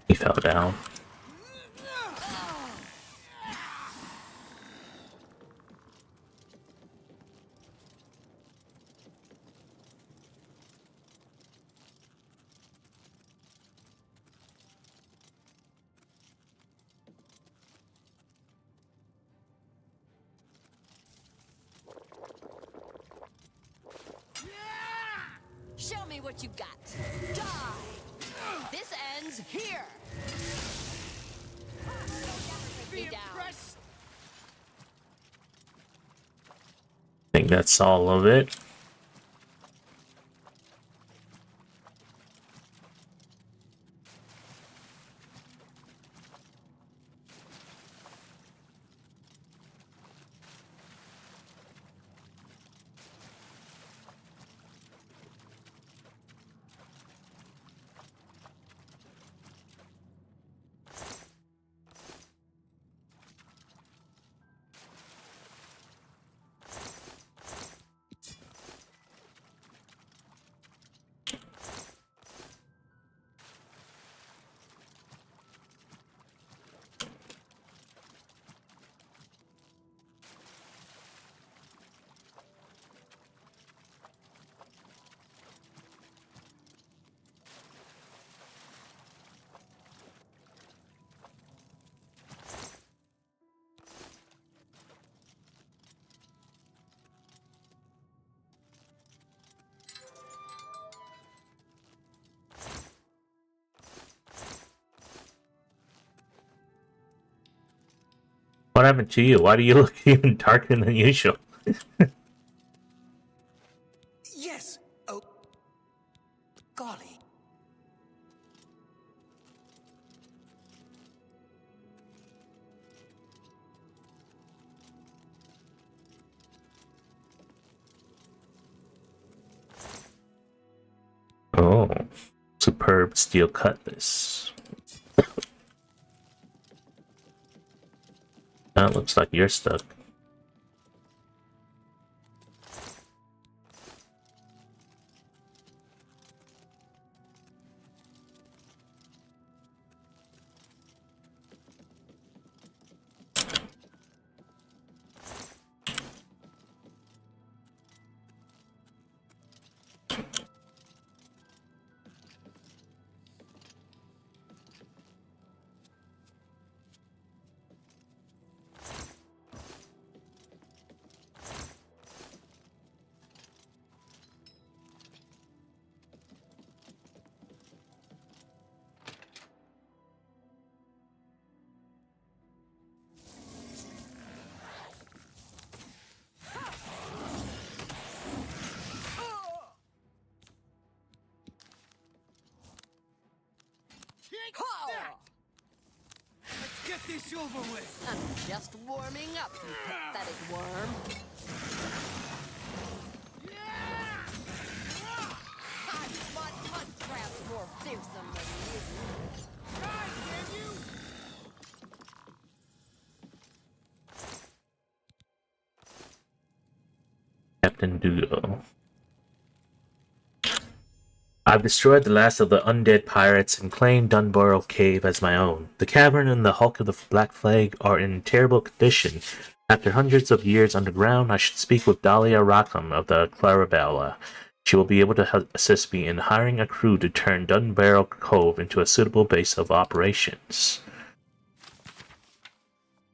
He fell down. Show me what you got. Die! This ends here! Be impressed! I think that's all of it. What happened to you? Why do you look even darker than usual? Yes. Oh, golly. Oh, superb steel cutlass. That looks like you're stuck. this over with. I'm just warming up, you pathetic worm. I fought mud traps more fearsome than you. God damn you! Captain Duo. I've destroyed the last of the undead pirates and claimed Dunborough Cave as my own. The cavern and the hulk of the Black Flag are in terrible condition. After hundreds of years underground, I should speak with Dahlia Rackham of the Clarabella. She will be able to assist me in hiring a crew to turn Dunbarrow Cove into a suitable base of operations.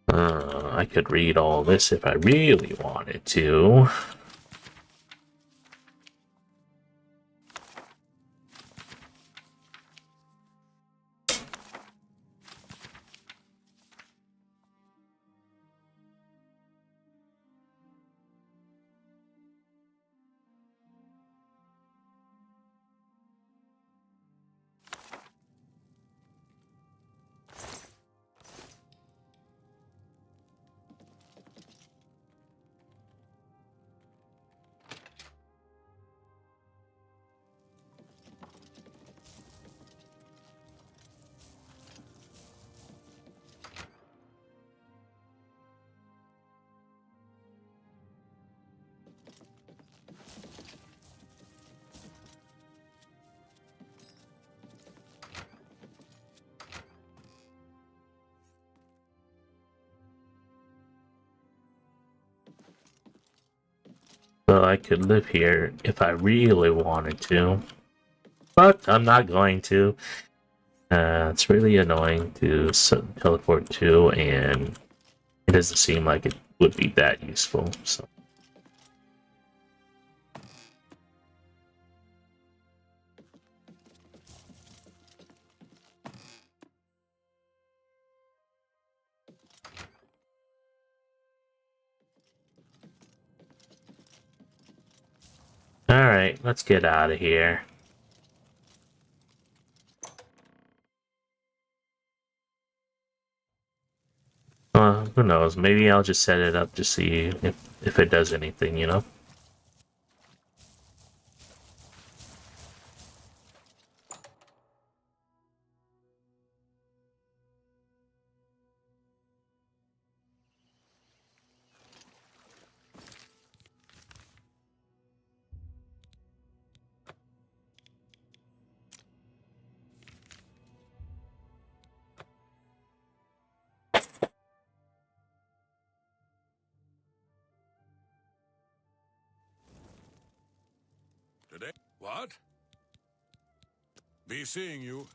I could read all this if I really wanted to. So I could live here if I really wanted to. But I'm not going to. It's really annoying to teleport to, and it doesn't seem like it would be that useful. So. Alright, let's get out of here. Who knows? Maybe I'll just set it up to see if it does anything, you know? Today? What? Be seeing you.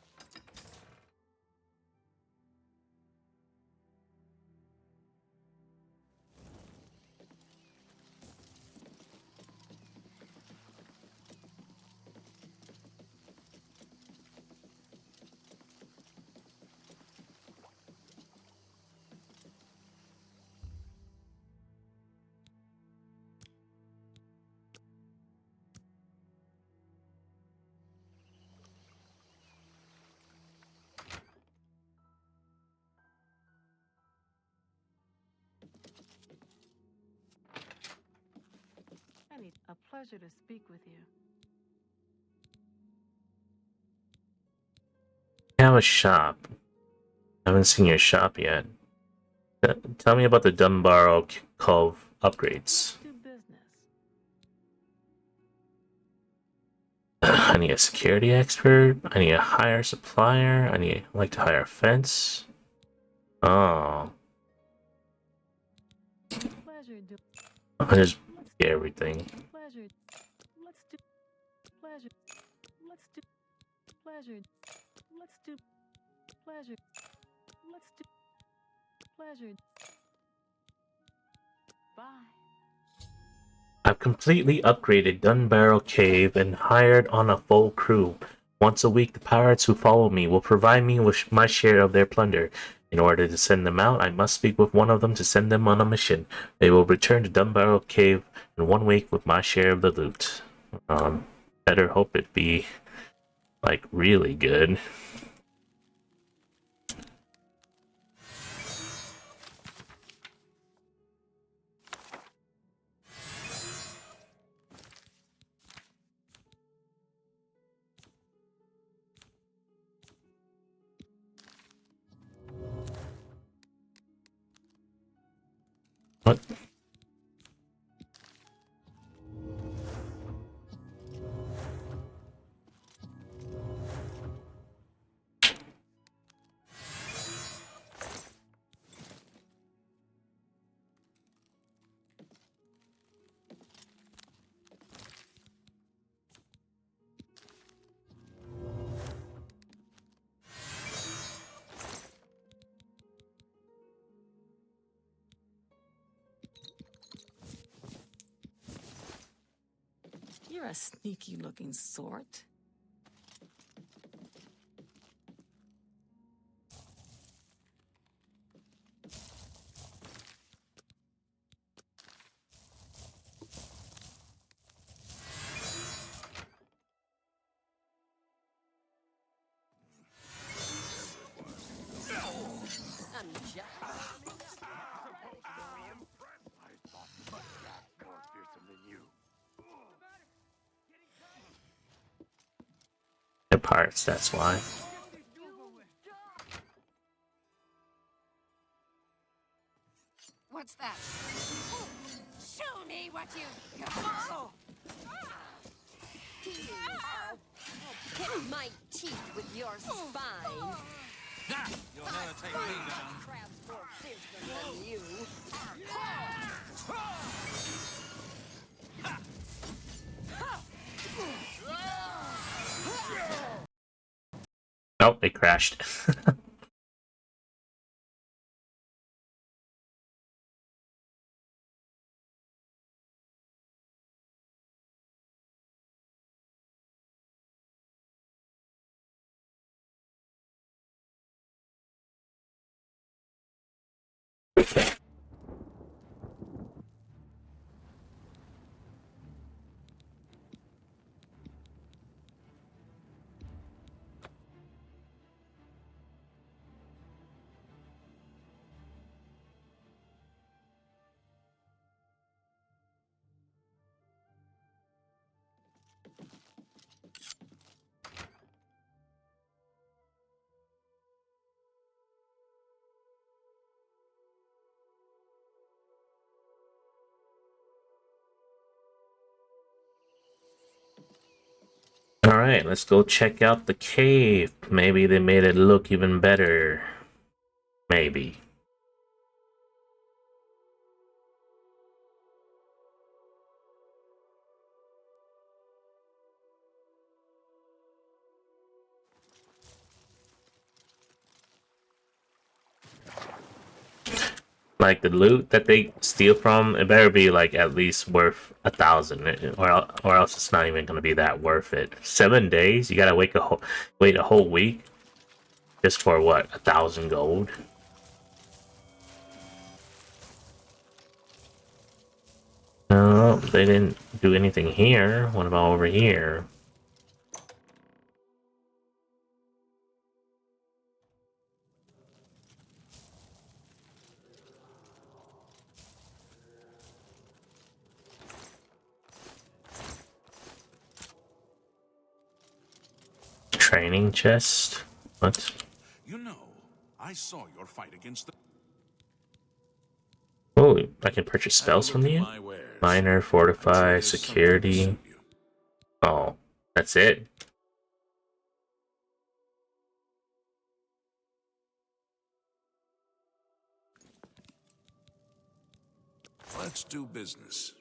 Penny, a pleasure to speak with you. I have a shop. I haven't seen your shop yet. Tell me about the Dunbarrow Cove upgrades. Do business. I need a security expert. I need a hire supplier. I'd like to hire a fence. Oh. Pleasure do. I just get everything. Pleasure. Let's do. Pleasure. Let's do. Pleasure. Let's do. Pleasure. Let's do. Pleasure. Bye. I've completely upgraded Dunbarrow Cave and hired on a full crew. Once a week, the pirates who follow me will provide me with my share of their plunder. In order to send them out, I must speak with one of them to send them on a mission. They will return to Dunbarrow Cave in 1 week with my share of the loot. Better hope it be, like, really good. You're a sneaky-looking sort. The parts, that's why. What's that? Show me what you've got! I'll pick my teeth with your spine. You'll never take me down. Crab's more fearsome than you. Oh, it crashed. Alright, let's go check out the cave. Maybe they made it look even better. Maybe. Like the loot that they steal from, it better be like at least worth 1,000, or else it's not even gonna be that worth it. 7 days, you gotta wait a whole week just for what, 1,000 gold. No, they didn't do anything here. What about over here? Training chest? What? You know, I saw your fight against the... Oh, I can purchase spells from you? Minor, fortify, security. Oh, that's it? Let's do business.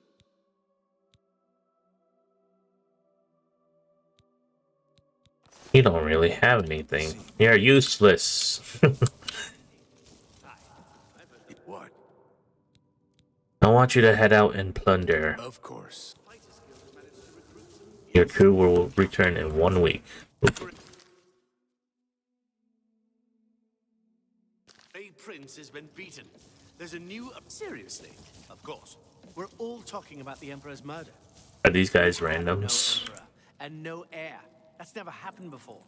You don't really have anything. You're useless. What? I want you to head out and plunder. Of course. Your crew will return in 1 week. Grey Prince has been beaten. There's a new... Seriously? Of course. We're all talking about the Emperor's murder. Are these guys No randoms? Emperor and no heir. That's never happened before.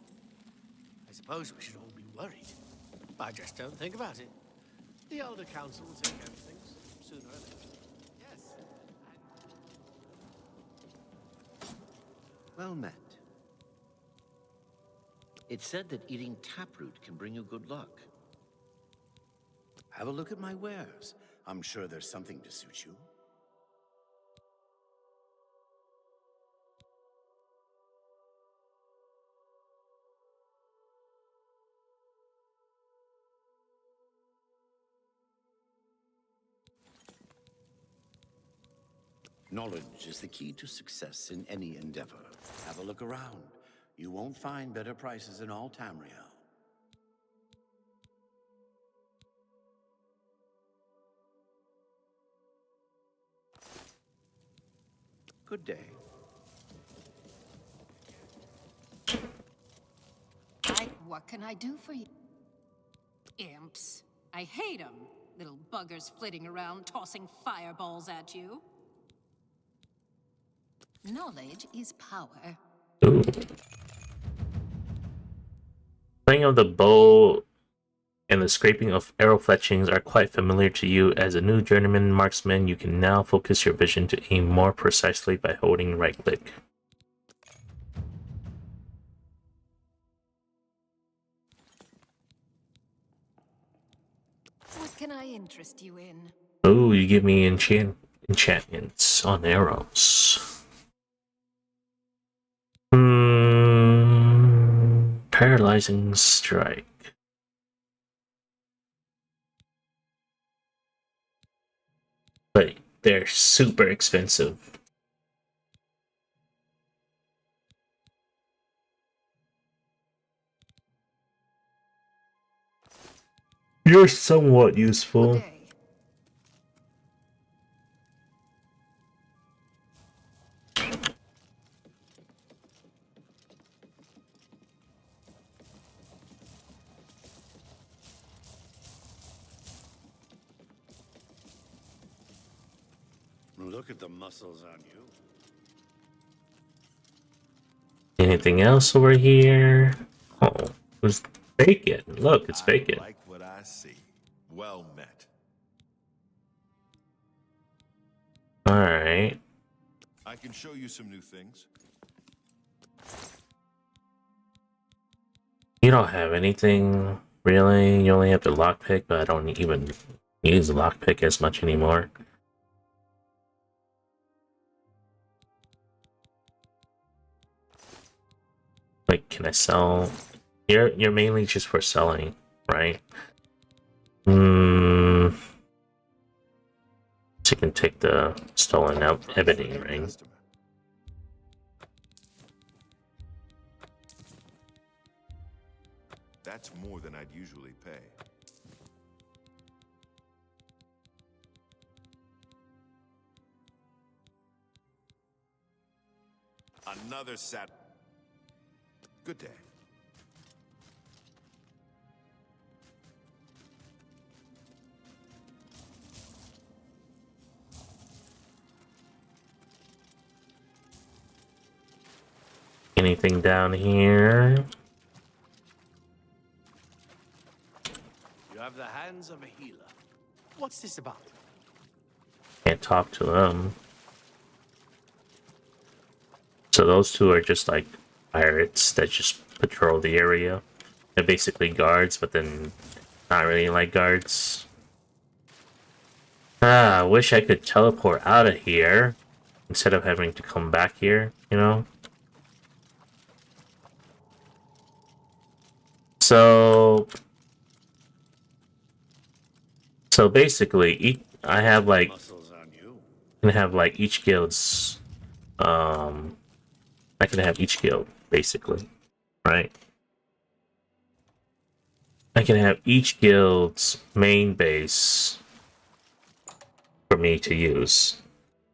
I suppose we should all be worried. I just don't think about it. The Elder Council will take care of things sooner or later. Yes. Well met. It's said that eating taproot can bring you good luck. Have a look at my wares. I'm sure there's something to suit you. Knowledge is the key to success in any endeavor. Have a look around. You won't find better prices in all Tamriel. Good day. What can I do for you? Imps. I hate them. Little buggers flitting around, tossing fireballs at you. Knowledge is power. Ooh. Playing of the bow and the scraping of arrow fletchings are quite familiar to you. As a new journeyman marksman, you can now focus your vision to aim more precisely by holding right click. What can I interest you in? Oh, you give me enchantments on arrows. Paralyzing strike. But they're super expensive. You're somewhat useful. Look at the muscles on you. Anything else over here? Oh, it's bacon. Look, it's bacon. I like what I see. Well met. Alright. I can show you some new things. You don't have anything, really? You only have the lockpick, but I don't even use the lockpick as much anymore. Like, can I sell? You're mainly just for selling, right? So you can take the stolen out ebony ring. That's more than I'd usually pay. Another set. Good day. Anything down here? You have the hands of a healer. What's this about? Can't talk to them. So those two are just like pirates that just patrol the area. They're basically guards, but then not really like guards. I wish I could teleport out of here instead of having to come back here, you know? So basically, I have like, can have like each guild's, I can have each guild, basically, right? I can have each guild's main base for me to use.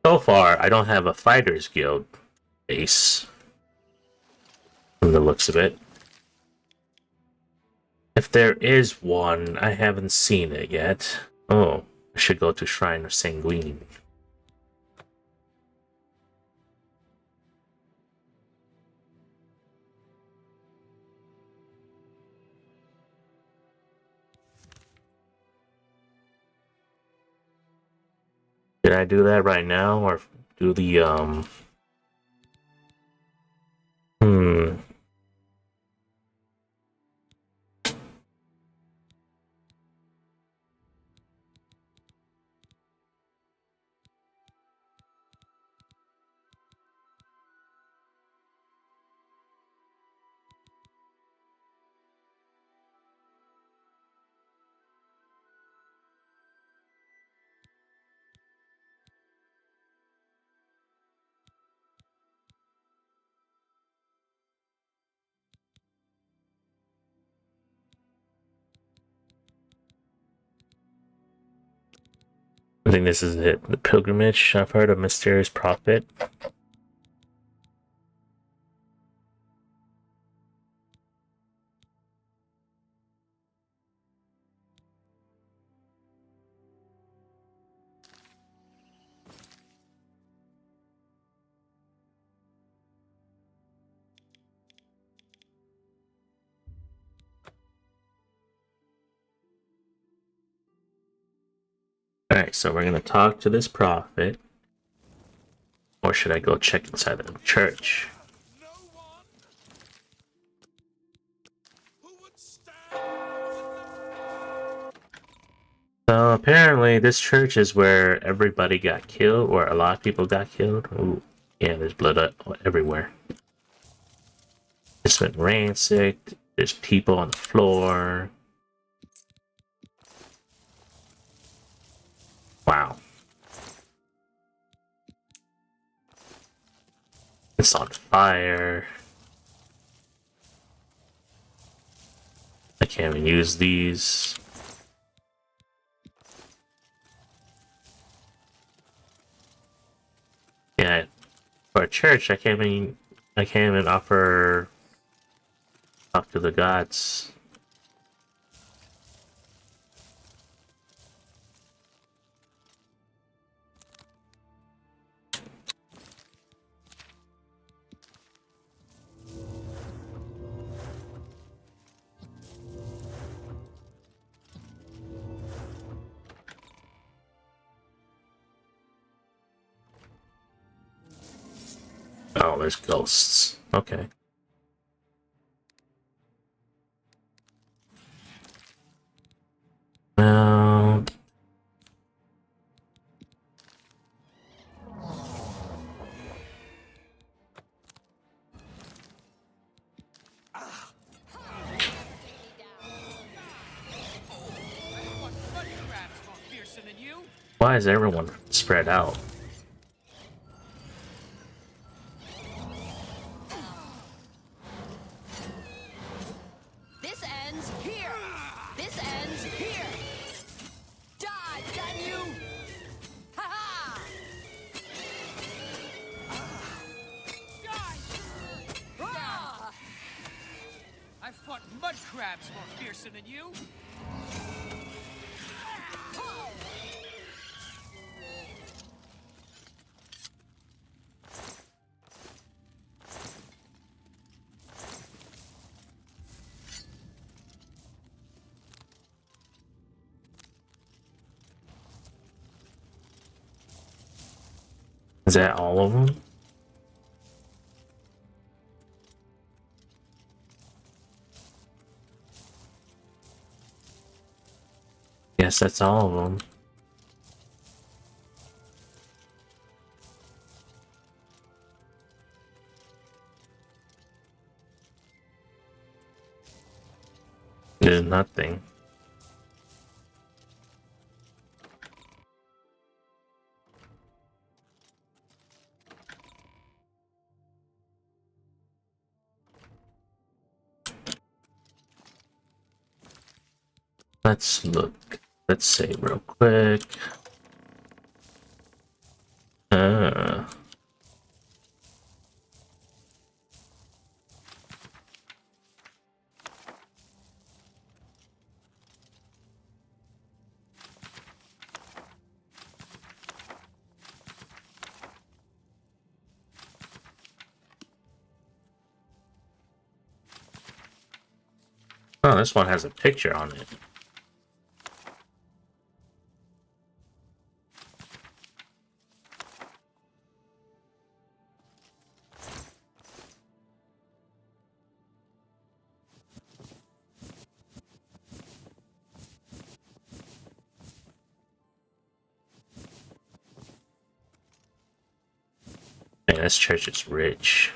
So far, I don't have a fighters guild base, from the looks of it. If there is one, I haven't seen it yet. Oh, I should go to Shrine of Sanguine. Did I do that right now, or do the, I think this is it. The pilgrimage. I've heard of mysterious prophet. Alright, so we're gonna talk to this prophet. Or should I go check inside the church? So apparently this church is where everybody got killed, or a lot of people got killed. Ooh, yeah, there's blood everywhere. It's been ransacked. There's people on the floor. Wow. It's on fire. I can't even use these. Yeah, for a church, I can't even offer talk to the gods. Oh, there's ghosts. Okay. Well, why is everyone spread out? This ends here. This ends here. Die, damn you! Ha ha! Ah! I fought mud crabs more fiercer than you. Is that all of them? Yes, that's all of them. There's nothing. Let's look. Let's say real quick. Oh, this one has a picture on it. Man, this church is rich.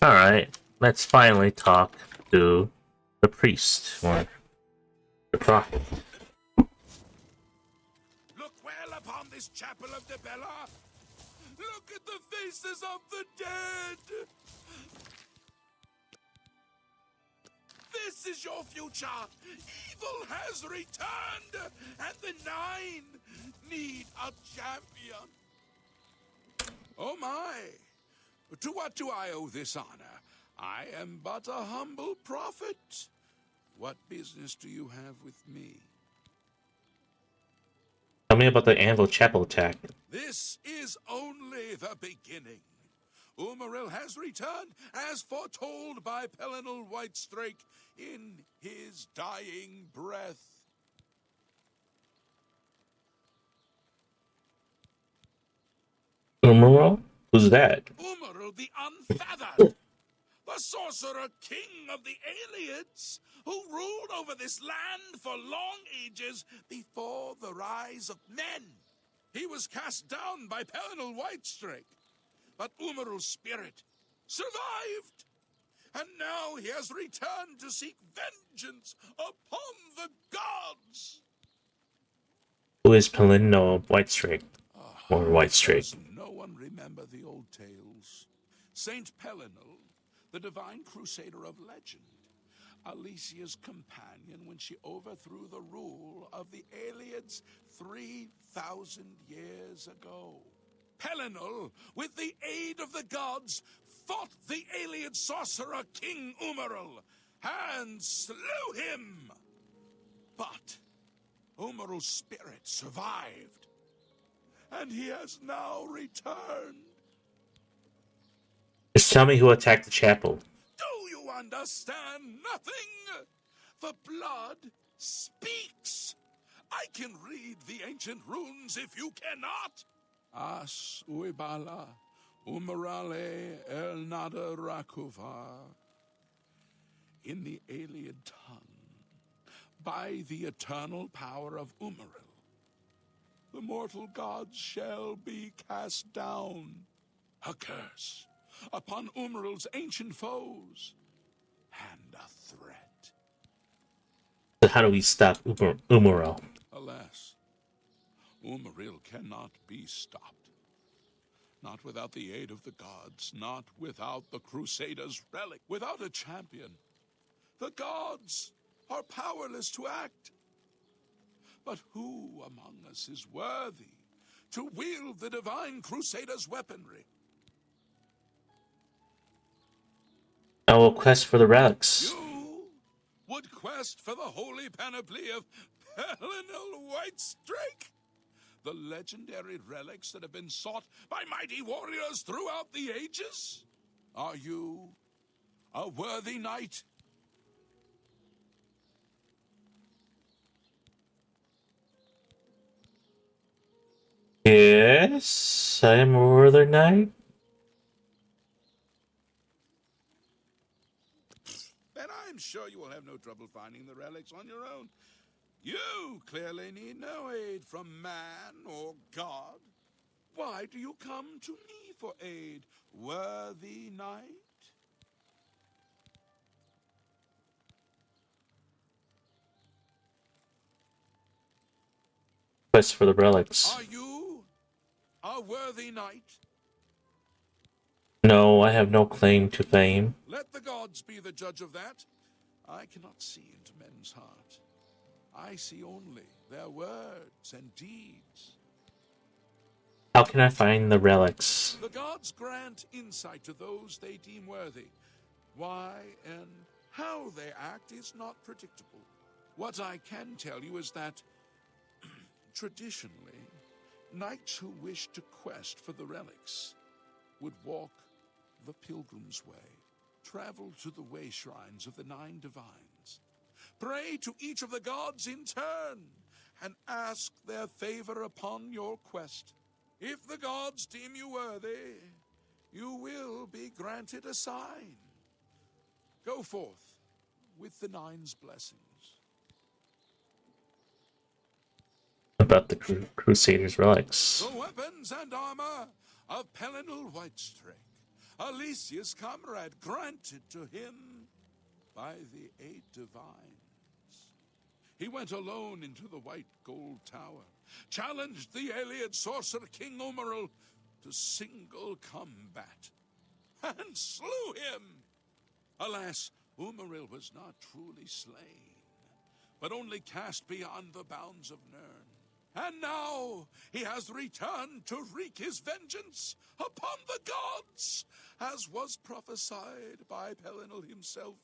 Alright, let's finally talk to the priest, or the prophet. Look well upon this chapel of Debella. Look at the faces of the dead. This is your future. Evil has returned, and the Nine need a champion. Oh my! To what do I owe this honor? I am but a humble prophet. What business do you have with me? Tell me about the Anvil Chapel attack. This is only the beginning. Umaril has returned, as foretold by Pelinal Whitestrake in his dying breath. Umaril? Who's that? Umaril the Unfeathered, the sorcerer king of the Aliens, who ruled over this land for long ages before the rise of men. He was cast down by Pelinal Whitestrake, but Umaril's spirit survived, and now he has returned to seek vengeance upon the gods. Who is Pelino Whitestrake? Or Whitestrake? Does no one remember the old tales? Saint Pelinal, the divine crusader of legend, Alicia's companion when she overthrew the rule of the Aliens 3,000 years ago. Pelinal, with the aid of the gods, fought the alien sorcerer King Umaril and slew him. But Umaril's spirit survived, and he has now returned. Just tell me who attacked the chapel. Do you understand nothing? The blood speaks. I can read the ancient runes if you cannot. As uibala, umarale el nada rakuva. In the alien tongue, by the eternal power of Umaril, the mortal gods shall be cast down. A curse upon Umaril's ancient foes, and a threat. So how do we stop Umaril? Alas, Umaril cannot be stopped. Not without the aid of the gods, not without the Crusaders' relic, without a champion. The gods are powerless to act. But who among us is worthy to wield the divine Crusaders' weaponry? I will quest for the relics. You would quest for the holy panoply of Pelinal Whitestrake? The legendary relics that have been sought by mighty warriors throughout the ages? Are you a worthy knight? Yes, I am a worthy knight. Then I'm sure you will have no trouble finding the relics on your own. You clearly need no aid from man or God. Why do you come to me for aid, worthy knight? Quest for the relics. Are you a worthy knight? No, I have no claim to fame. Let the gods be the judge of that. I cannot see into men's heart. I see only their words and deeds. How can I find the relics? The gods grant insight to those they deem worthy. Why and how they act is not predictable. What I can tell you is that, traditionally, knights who wish to quest for the relics would walk the pilgrim's way, travel to the way shrines of the Nine Divines, pray to each of the gods in turn, and ask their favor upon your quest. If the gods deem you worthy, you will be granted a sign. Go forth with the Nine's blessings. About the Crusaders' relics. The weapons and armor of Pelinal Whitestrake, Alicia's comrade, granted to him by the 8 divines. He went alone into the White Gold Tower, challenged the Iliad sorcerer King Umaril to single combat, and slew him. Alas, Umaril was not truly slain, but only cast beyond the bounds of Nirn. And now he has returned to wreak his vengeance upon the gods, as was prophesied by Pelinal himself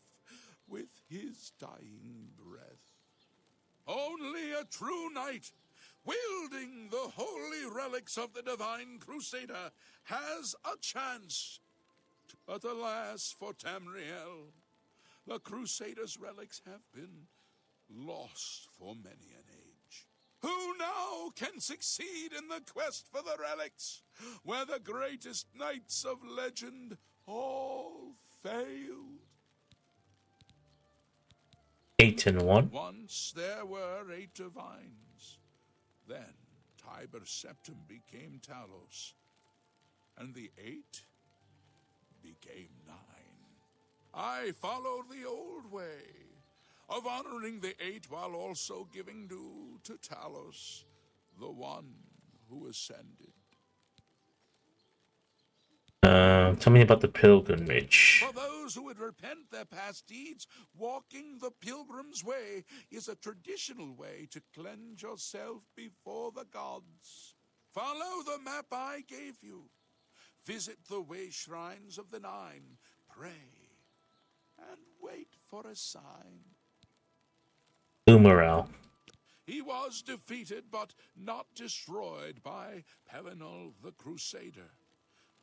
with his dying breath. Only a true knight, wielding the holy relics of the Divine Crusader, has a chance. But alas for Tamriel, the Crusader's relics have been lost for many an age. Who now can succeed in the quest for the relics, where the greatest knights of legend all failed? 8 and 1. Once there were 8 divines. Then Tiber Septim became Talos, and the 8 became 9. I followed the old way of honoring the 8 while also giving due to Talos, the one who ascended. Tell me about the pilgrimage. For those who would repent their past deeds, walking the pilgrim's way is a traditional way to cleanse yourself before the gods. Follow the map I gave you. Visit the way shrines of the 9. Pray and wait for a sign. Umaril. He was defeated but not destroyed by Pelinal the Crusader.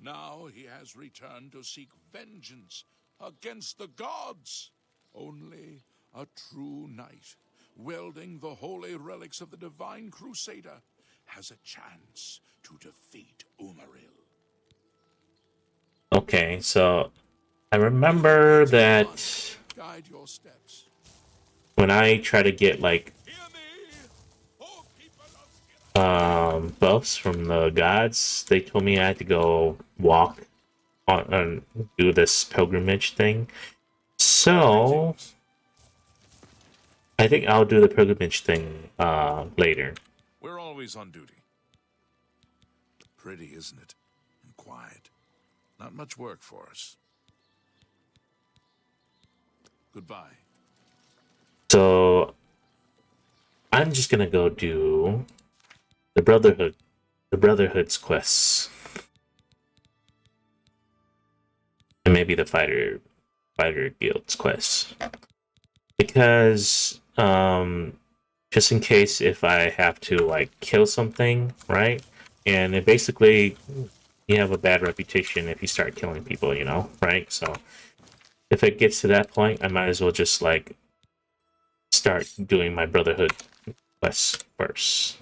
Now he has returned to seek vengeance against the gods. Only a true knight, wielding the holy relics of the Divine Crusader, has a chance to defeat Umaril. Okay, so I remember that Guide your steps. when I try to get like buffs from the gods, they told me I had to go walk on and do this pilgrimage thing. So I think I'll do the pilgrimage thing later. We're always on duty. Pretty, isn't it? And quiet. Not much work for us. Goodbye. So I'm just gonna go do the Brotherhood's quests, and maybe the Fighter Guild's quests, because just in case if I have to like kill something, right? And it basically you have a bad reputation if you start killing people, you know, right? So if it gets to that point, I might as well just like start doing my Brotherhood quests first.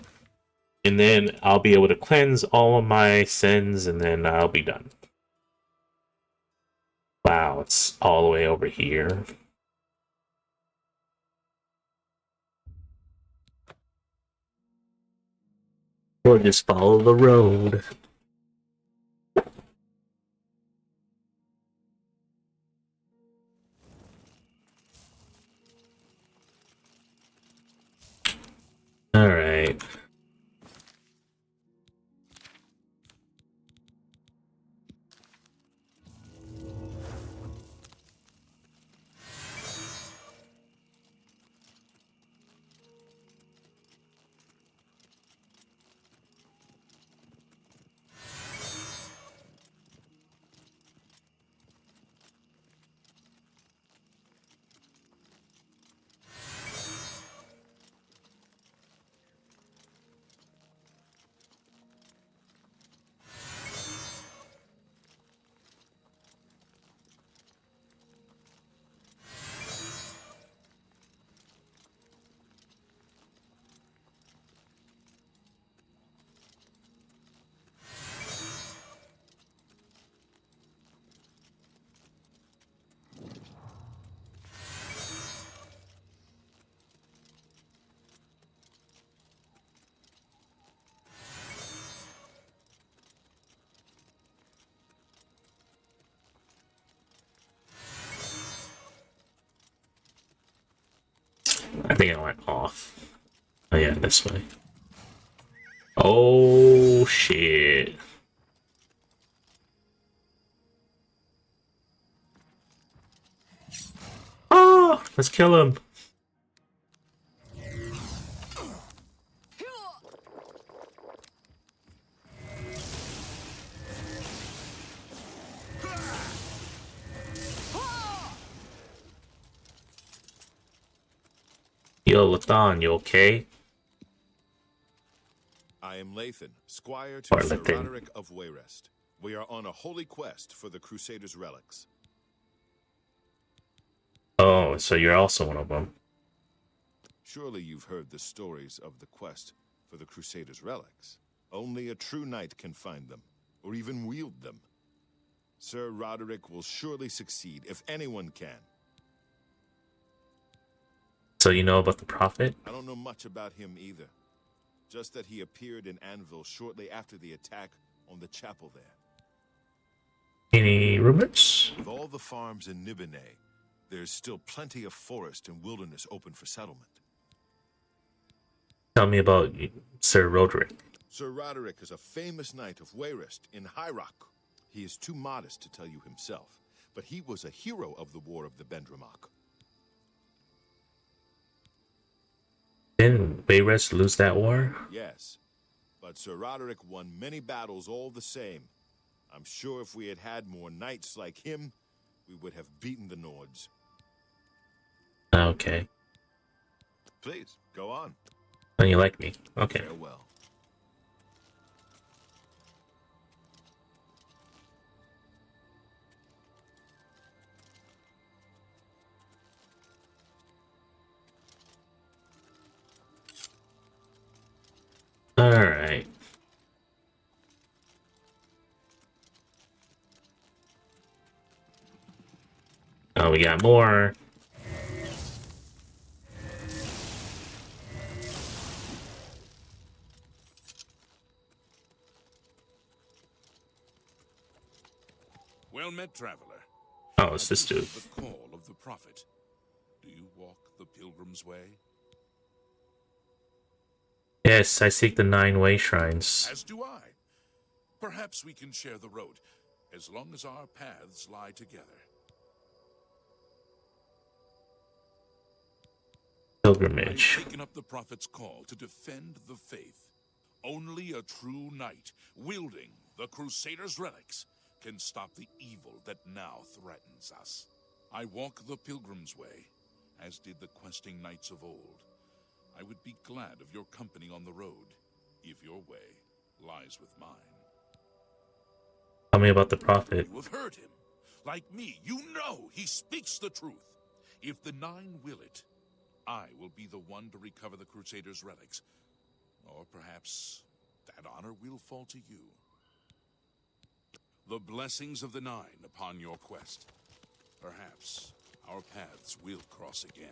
And then I'll be able to cleanse all of my sins, and then I'll be done. Wow, it's all the way over here. We'll just follow the road. Alright. think I went off. Oh yeah, this way. Oh shit. Oh, let's kill him. Yo, Lathan, you okay? I am Lathan, squire Or to Sir Lathan. Roderick of Wayrest. We are on a holy quest for the Crusaders' relics. Oh, so you're also one of them. Surely you've heard the stories of the quest for the Crusaders' relics. Only a true knight can find them, or even wield them. Sir Roderick will surely succeed if anyone can. So you know about the Prophet? I don't know much about him either. Just that he appeared in Anvil shortly after the attack on the chapel there. Any rumors? With all the farms in Nibene, there's still plenty of forest and wilderness open for settlement. Tell me about Sir Roderick. Sir Roderick is a famous knight of Wayrest in High Rock. He is too modest to tell you himself, but he was a hero of the War of the Bendramak. Didn't Wayrest lose that war? Yes, but Sir Roderick won many battles all the same. I'm sure if we had had more knights like him, we would have beaten the Nords. Okay. Please, go on. Oh, you like me. Okay. Farewell. Alright. Oh, we got more. Well met, traveler. Oh, it's this dude. The call of the prophet. Do you walk the pilgrim's way? Yes, I seek the 9-way shrines. As do I. Perhaps we can share the road, as long as our paths lie together. Pilgrimage. I've taken up the prophet's call to defend the faith. Only a true knight, wielding the Crusaders' relics, can stop the evil that now threatens us. I walk the pilgrim's way, as did the questing knights of old. I would be glad of your company on the road, if your way lies with mine. Tell me about the Prophet. You have heard him. Like me, you know he speaks the truth. If the 9 will it, I will be the one to recover the Crusaders' relics. Or perhaps that honor will fall to you. The blessings of the 9 upon your quest. Perhaps our paths will cross again.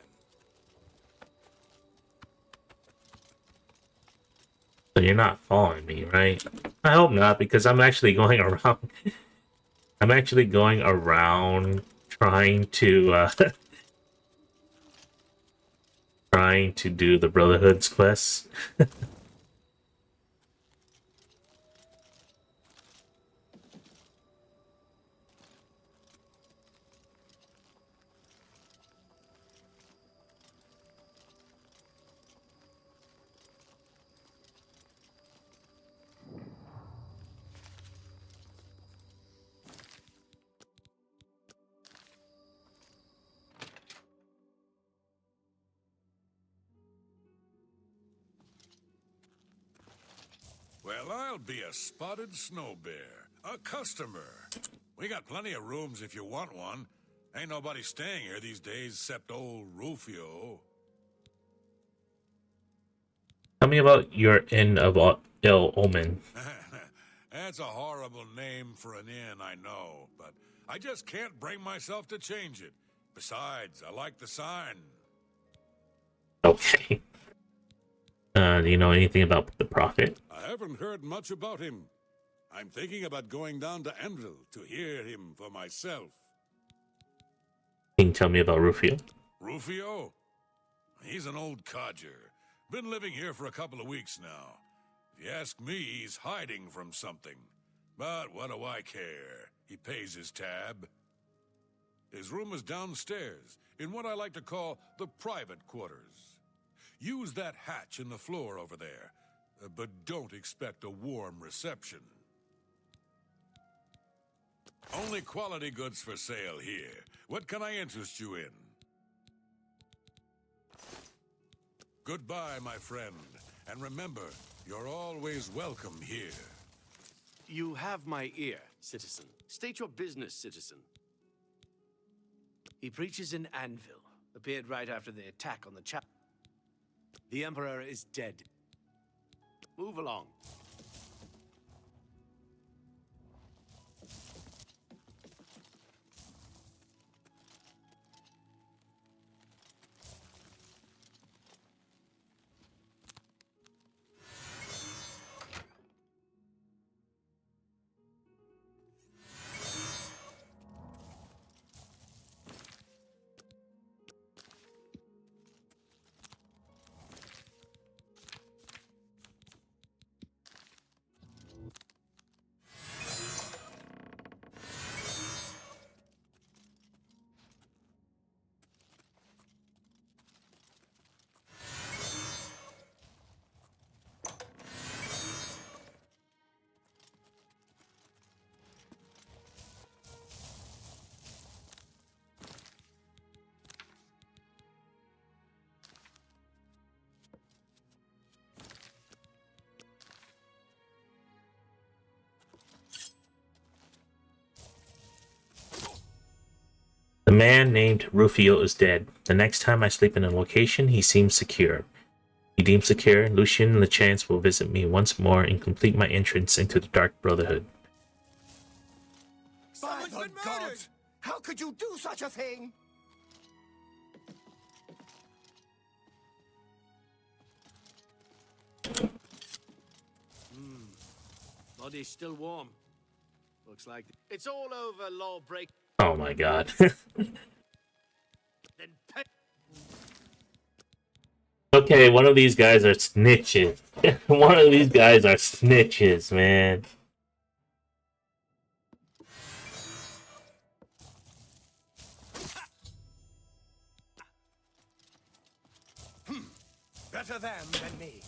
So you're not following me, right? I hope not, because I'm actually going around. I'm actually going around trying to trying to do the Brotherhood's quest. Well, I'll be a spotted snow bear. A customer. We got plenty of rooms if you want one. Ain't nobody staying here these days except old Rufio. Tell me about your Inn of Ill Omen. That's a horrible name for an inn, I know, but I just can't bring myself to change it. Besides, I like the sign. Okay. Do you know anything about the Prophet? I haven't heard much about him. I'm thinking about going down to Anvil to hear him for myself. Can you tell me about Rufio? Rufio? He's an old codger. Been living here for a couple of weeks now. If you ask me, he's hiding from something. But what do I care? He pays his tab. His room is downstairs, in what I like to call the private quarters. Use that hatch in the floor over there, but don't expect a warm reception. Only quality goods for sale here. What can I interest you in? Goodbye, my friend. And remember, you're always welcome here. You have my ear, citizen. State your business, citizen. He preaches in Anvil. Appeared right after the attack on the chapel. The Emperor is dead. Move along. The man named Rufio is dead. The next time I sleep in a location, he seems secure. He deems secure, Lucian and the Chance will visit me once more and complete my entrance into the Dark Brotherhood. Someone's been murdered! How could you do such a thing? Body's still warm. Looks like it's all over, lawbreak. Oh my god. Then pay. Okay, one of these guys are snitches. One of these guys are snitches, man. Better them than me.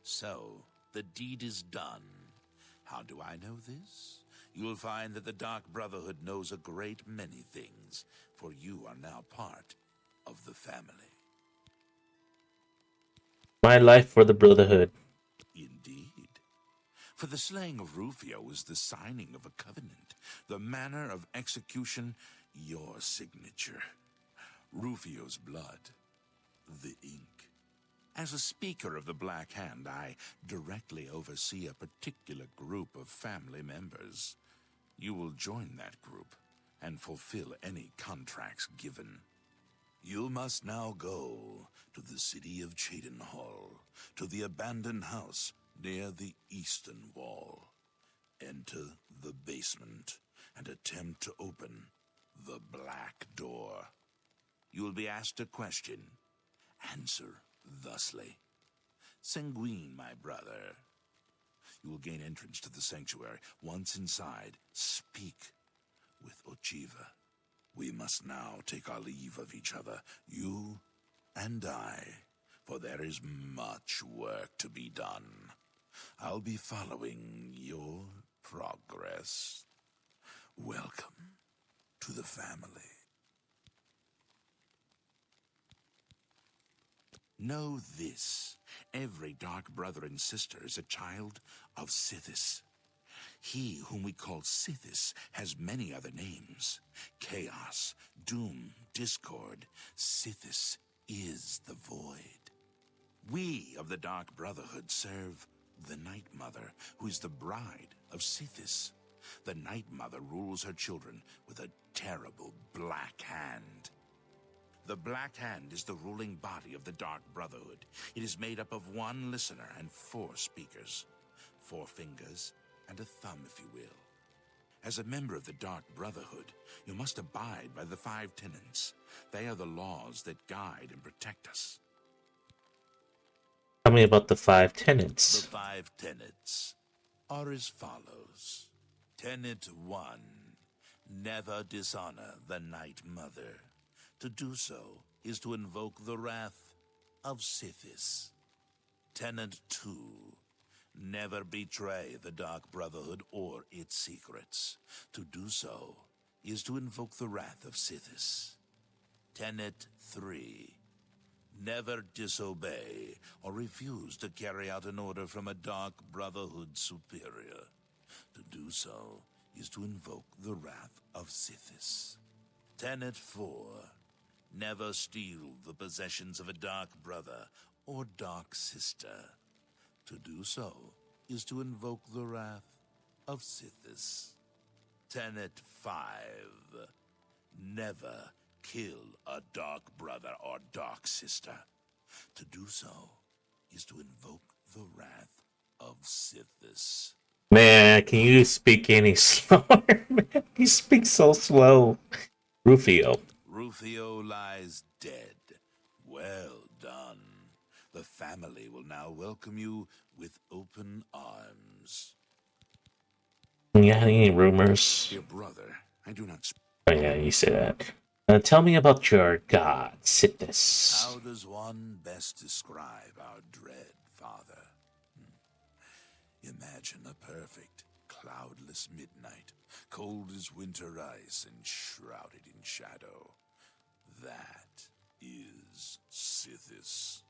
So, the deed is done. How do I know this? You'll find that the Dark Brotherhood knows a great many things, for you are now part of the family. My life for the Brotherhood. Indeed. For the slaying of Rufio was the signing of a covenant. The manner of execution, your signature. Rufio's blood, the ink. As a speaker of the Black Hand, I directly oversee a particular group of family members. You will join that group and fulfill any contracts given. You must now go to the city of Cheydinhal, to the abandoned house near the eastern wall. Enter the basement and attempt to open the black door. You will be asked a question. Answer thusly. Sanguine, my brother. You will gain entrance to the sanctuary. Once inside, speak with Ochiva. We must now take our leave of each other, you and I, for there is much work to be done. I'll be following your progress. Welcome to the family. Know this, every dark brother and sister is a child of Sithis. He whom we call Sithis has many other names. Chaos, Doom, Discord. Sithis is the Void. We of the Dark Brotherhood serve the Night Mother, who is the bride of Sithis. The Night Mother rules her children with a terrible black hand. The Black Hand is the ruling body of the Dark Brotherhood. It is made up of 1 listener and 4 speakers. 4 fingers and a thumb, if you will. As a member of the Dark Brotherhood, you must abide by the 5 tenets. They are the laws that guide and protect us. Tell me about the 5 tenets. The 5 tenets are as follows. Tenet 1. Never dishonor the Night Mother. To do so is to invoke the wrath of Sithis. Tenet 2. Never betray the Dark Brotherhood or its secrets. To do so is to invoke the wrath of Sithis. Tenet 3. Never disobey or refuse to carry out an order from a Dark Brotherhood superior. To do so is to invoke the wrath of Sithis. Tenet 4. Never steal the possessions of a Dark Brother or Dark Sister. To do so is to invoke the wrath of Sithis. Tenet 5. Never kill a Dark Brother or Dark Sister. To do so is to invoke the wrath of Sithis. Man, can you speak any slower? Man, you speak so slow. Rufio. Rufio lies dead. Well done. The family will now welcome you with open arms. You got any rumors? Dear brother, I do not speak. Oh yeah, you say that. Tell me about your god, Sithis. How does one best describe our dread father? Imagine a perfect, cloudless midnight, cold as winter ice and shrouded in shadow. That is Sithis.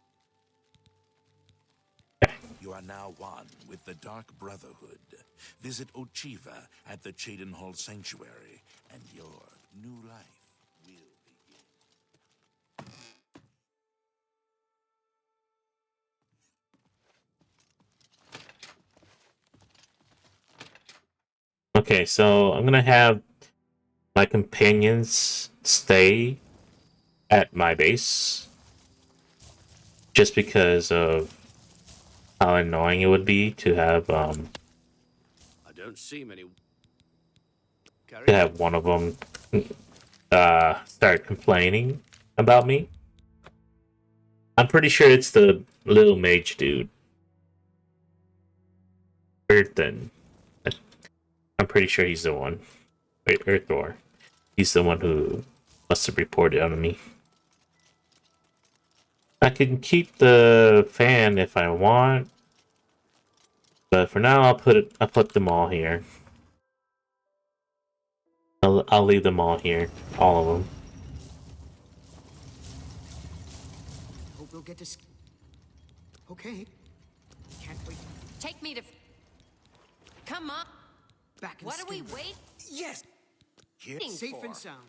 You are now one with the Dark Brotherhood. Visit Ochiva at the Cheydinhal Sanctuary, and your new life will begin. Okay, so I'm gonna have my companions stay at my base just because of how annoying it would be to have I don't see many. to have one of them start complaining about me. I'm pretty sure it's the little mage dude. Earthen. I'm pretty sure he's the one. Wait, Earthor. He's the one who must have reported on me. I can keep the fan if I want, but for now I'll put them all here. I'll leave them all here, all of them. Hope we'll get to. Okay. Can't wait. Take me to. Come on. Back in What do we Skinner. wait? Yes. Here, Waiting safe for? and sound.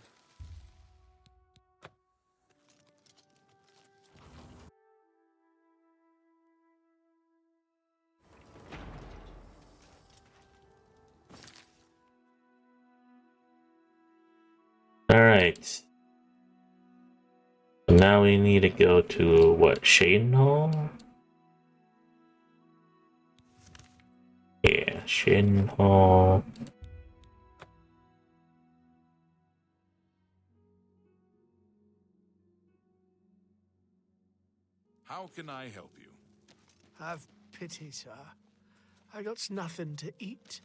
Alright. Now we need to go to, what, Cheydinhal? Yeah, Cheydinhal. How can I help you? Have pity, sir. I got nothing to eat.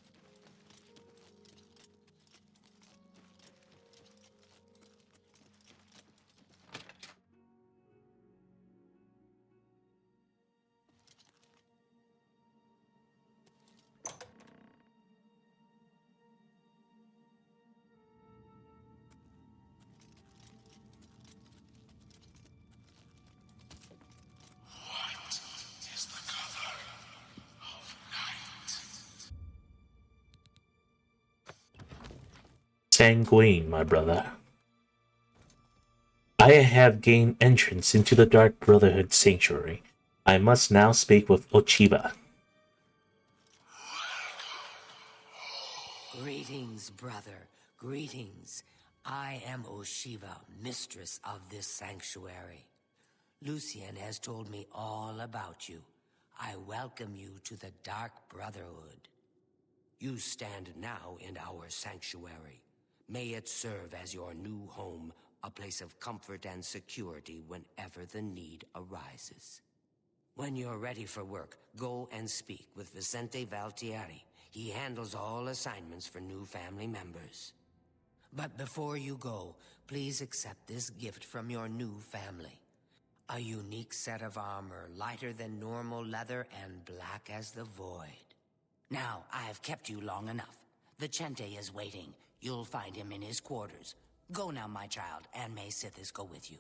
What is the color of night? Sanguine, my brother. I have gained entrance into the Dark Brotherhood Sanctuary. I must now speak with Ochiva. Greetings, brother. Greetings. I am Oshiva, mistress of this sanctuary. Lucian has told me all about you. I welcome you to the Dark Brotherhood. You stand now in our sanctuary. May it serve as your new home, a place of comfort and security whenever the need arises. When you're ready for work, go and speak with Vicente Valtieri. He handles all assignments for new family members. But before you go, please accept this gift from your new family. A unique set of armor, lighter than normal leather and black as the void. Now, I've kept you long enough. Vicente is waiting. You'll find him in his quarters. Go now, my child, and may Sithis go with you.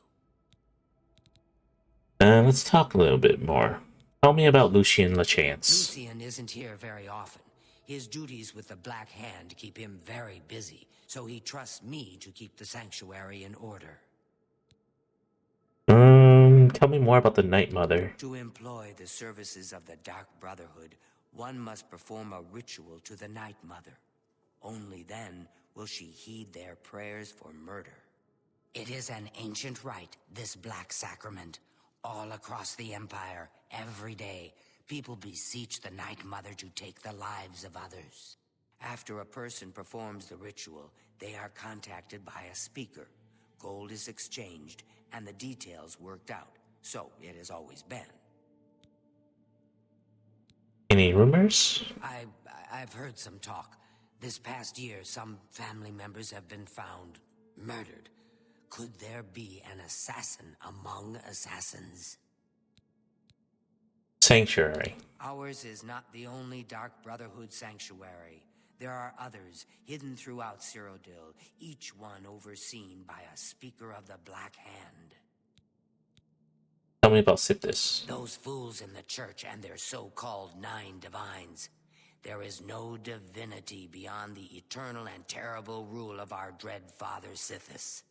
Let's talk a little bit more. Tell me about Lucian LeChance. Lucian isn't here very often. His duties with the Black Hand keep him very busy, so he trusts me to keep the sanctuary in order. Tell me more about the Night Mother. To employ the services of the Dark Brotherhood, one must perform a ritual to the Night Mother. Only then will she heed their prayers for murder. It is an ancient rite, this Black Sacrament. All across the Empire, every day, people beseech the Night Mother to take the lives of others. After a person performs the ritual, they are contacted by a speaker. Gold is exchanged, and the details worked out. So it has always been. Any rumors? I've heard some talk. This past year, some family members have been found murdered. Could there be an assassin among assassins? Sanctuary. Ours is not the only Dark Brotherhood sanctuary. There are others hidden throughout Cyrodiil, each one overseen by a speaker of the Black Hand. Tell me about Sithis. Those fools in the church and their so-called 9 divines. There is no divinity beyond the eternal and terrible rule of our dread father Sithis.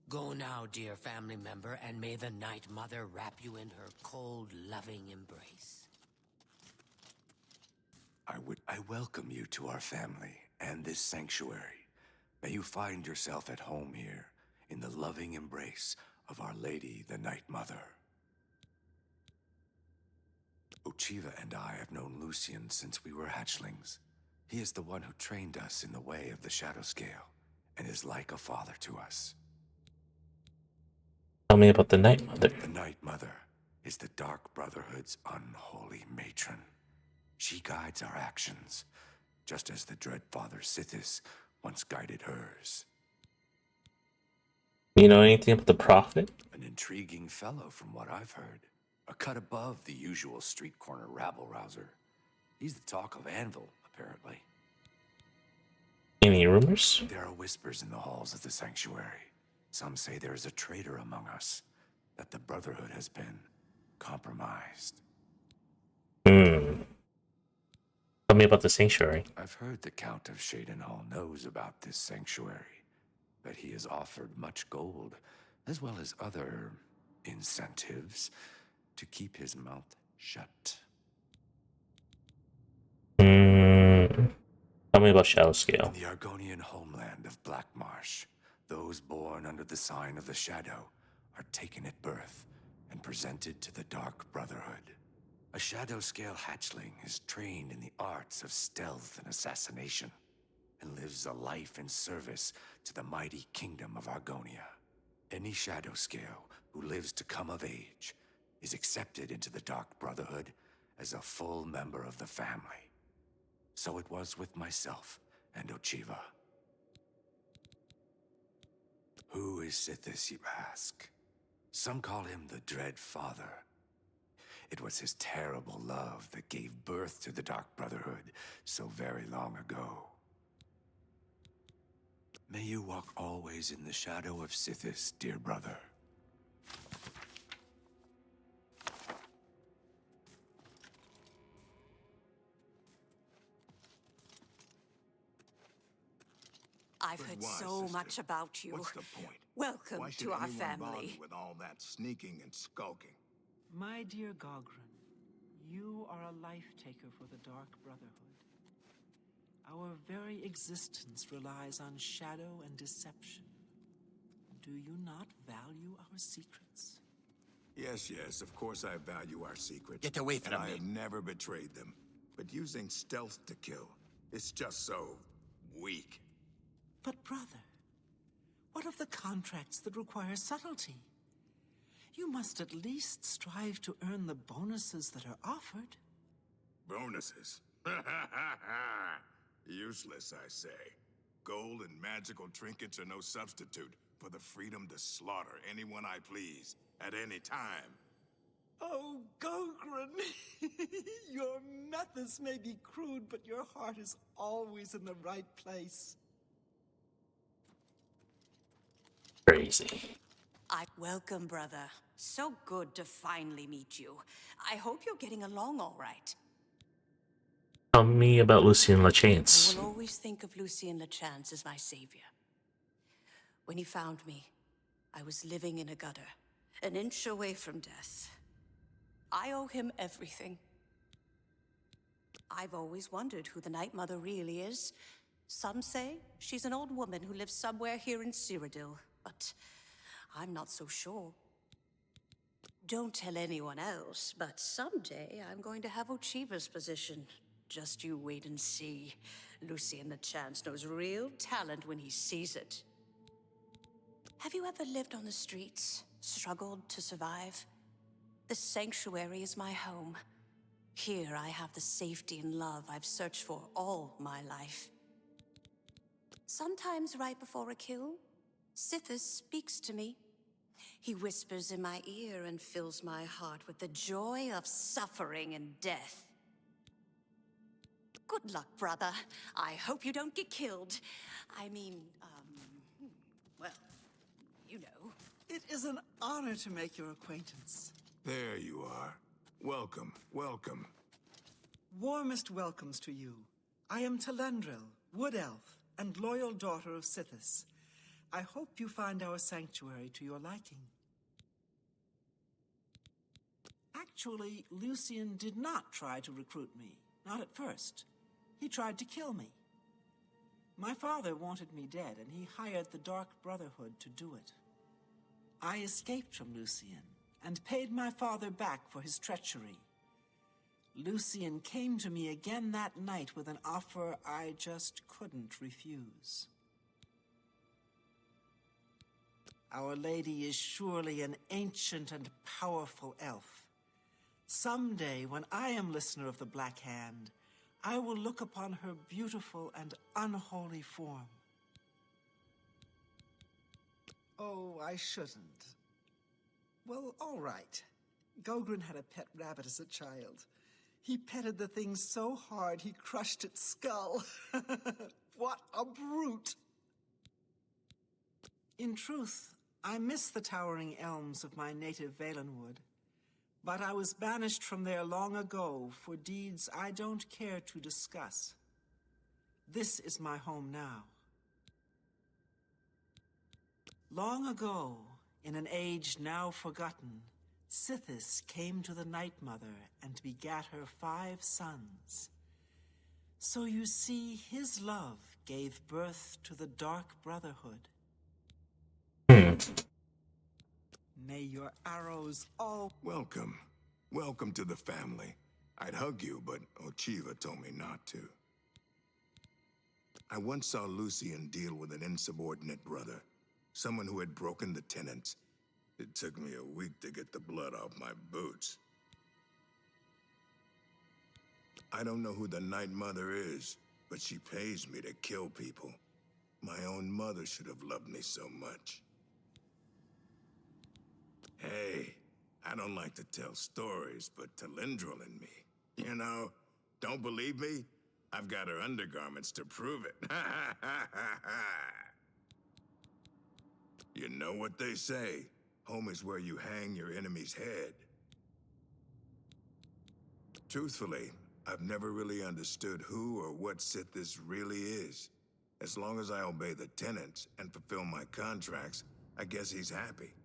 Go now, dear family member, and may the Night Mother wrap you in her cold, loving embrace. I welcome you to our family and this sanctuary. May you find yourself at home here, in the loving embrace of Our Lady, the Night Mother. Ochiva and I have known Lucian since we were hatchlings. He is the one who trained us in the way of the Shadow Scale, and is like a father to us. Tell me about the Night Mother. The Night Mother is the Dark Brotherhood's unholy matron. She guides our actions, just as the dread Father Sithis once guided hers. You know anything about the Prophet? An intriguing fellow from what I've heard. A cut above the usual street corner rabble-rouser. He's the talk of Anvil, apparently. Any rumors? There are whispers in the halls of the sanctuary. Some say there is a traitor among us, that the Brotherhood has been compromised. Tell me about the Sanctuary. I've heard the Count of Shadenhall knows about this sanctuary, that he has offered much gold, as well as other incentives, to keep his mouth shut. Tell me about Shadow Scale. In the Argonian homeland of Black Marsh, those born under the sign of the Shadow are taken at birth and presented to the Dark Brotherhood. A Shadow Scale hatchling is trained in the arts of stealth and assassination, and lives a life in service to the mighty kingdom of Argonia. Any Shadow Scale who lives to come of age is accepted into the Dark Brotherhood as a full member of the family. So it was with myself and Ochiva. Who is Sithis, you ask? Some call him the Dread Father. It was his terrible love that gave birth to the Dark Brotherhood so very long ago. May you walk always in the shadow of Sithis, dear brother. I've heard so much about you. What's the point? Welcome Why should to our anyone bother family. with all that sneaking and skulking? My dear Gogren, you are a life taker for the Dark Brotherhood. Our very existence relies on shadow and deception. Do you not value our secrets? Yes, of course I value our secrets. Get away from and me. I have never betrayed them. But using stealth to kill, it's just so weak. But brother, what of the contracts that require subtlety? You must at least strive to earn the bonuses that are offered. Bonuses? Useless, I say. Gold and magical trinkets are no substitute for the freedom to slaughter anyone I please, at any time. Oh, Gogren! Your methods may be crude, but your heart is always in the right place. Crazy. Welcome, brother. So good to finally meet you. I hope you're getting along all right. Tell me about Lucien Lachance. I will always think of Lucien Lachance as my savior. When he found me, I was living in a gutter, an inch away from death. I owe him everything. I've always wondered who the Night Mother really is. Some say she's an old woman who lives somewhere here in Cyrodiil, but I'm not so sure. Don't tell anyone else, but someday I'm going to have Ochiva's position. Just you wait and see. Lucien Lachance knows real talent when he sees it. Have you ever lived on the streets, struggled to survive? The sanctuary is my home. Here I have the safety and love I've searched for all my life. Sometimes right before a kill, Sithis speaks to me. He whispers in my ear and fills my heart with the joy of suffering and death. Good luck, brother. I hope you don't get killed. I mean, well, you know. It is an honor to make your acquaintance. There you are. Welcome, welcome. Warmest welcomes to you. I am Telendril, Wood Elf, and loyal daughter of Sithis. I hope you find our sanctuary to your liking. Actually, Lucien did not try to recruit me. Not at first. He tried to kill me. My father wanted me dead, and he hired the Dark Brotherhood to do it. I escaped from Lucien, and paid my father back for his treachery. Lucien came to me again that night with an offer I just couldn't refuse. Our Lady is surely an ancient and powerful elf. Someday, when I am listener of the Black Hand, I will look upon her beautiful and unholy form. Oh, I shouldn't. Well, all right. Gogren had a pet rabbit as a child. He petted the thing so hard he crushed its skull. What a brute! In truth, I miss the towering elms of my native Valenwood. But I was banished from there long ago for deeds I don't care to discuss. This is my home now. Long ago, in an age now forgotten, Sithis came to the Night Mother and begat her 5 sons. So you see, his love gave birth to the Dark Brotherhood. May your arrows all... Welcome. Welcome to the family. I'd hug you, but Ochiva told me not to. I once saw Lucien deal with an insubordinate brother. Someone who had broken the tenets. It took me a week to get the blood off my boots. I don't know who the Night Mother is, but she pays me to kill people. My own mother should have loved me so much. Hey, I don't like to tell stories, but Telendril and me, you know, don't believe me? I've got her undergarments to prove it. You know what they say? Home is where you hang your enemy's head. Truthfully, I've never really understood who or what Sithis really is. As long as I obey the tenets and fulfill my contracts, I guess he's happy.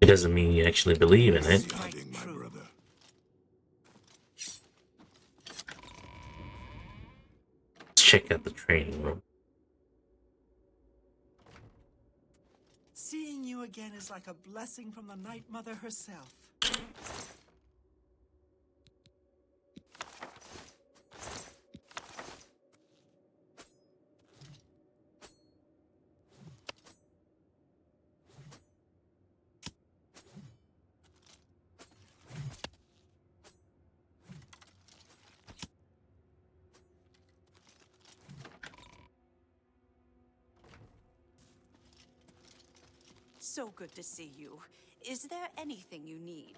It doesn't mean you actually believe in it. Hiding, my brother. check out the training room. Seeing you again is like a blessing from the Night Mother herself. So good to see you. Is there anything you need?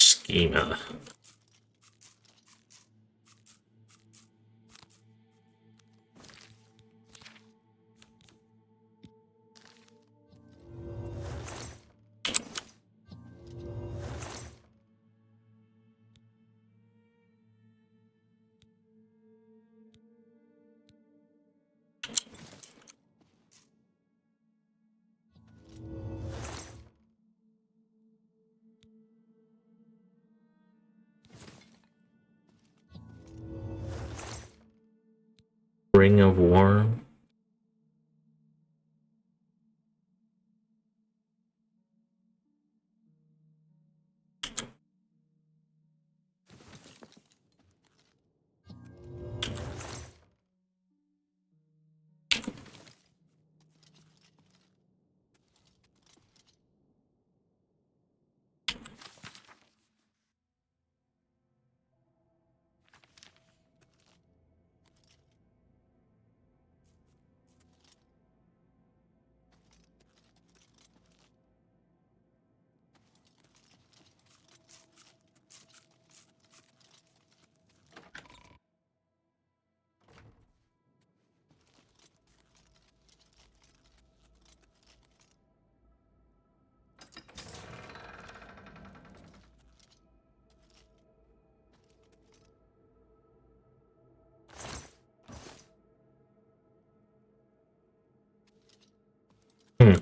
Schema. Ring of Warm.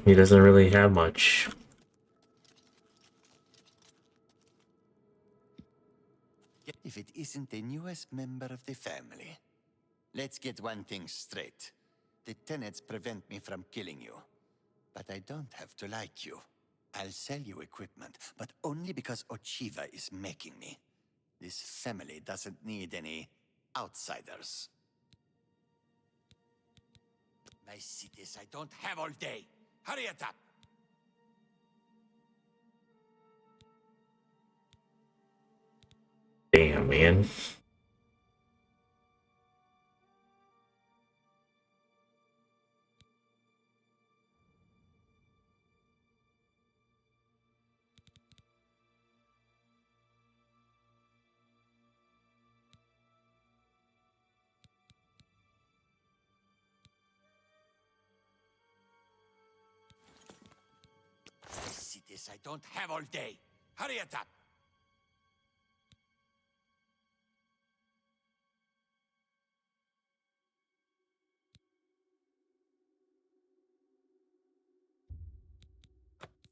He doesn't really have much. If it isn't the newest member of the family. Let's get one thing straight. The tenets prevent me from killing you. But I don't have to like you. I'll sell you equipment, but only because Ochiva is making me. This family doesn't need any outsiders. My cities I don't have all day. Hurry it up! Damn, man. My cities I don't have all day. Hurry it up!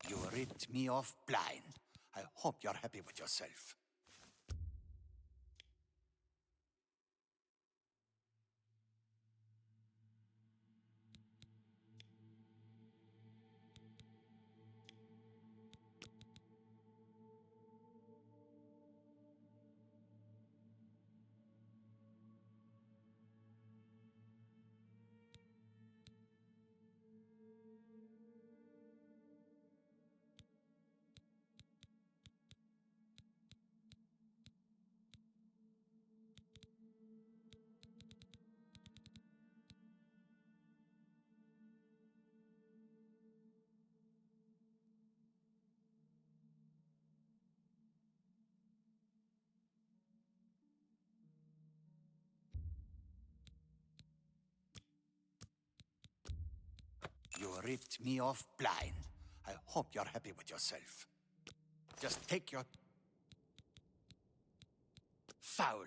You ripped me off blind. I hope you're happy with yourself. You ripped me off blind. I hope you're happy with yourself. Just take your... foul.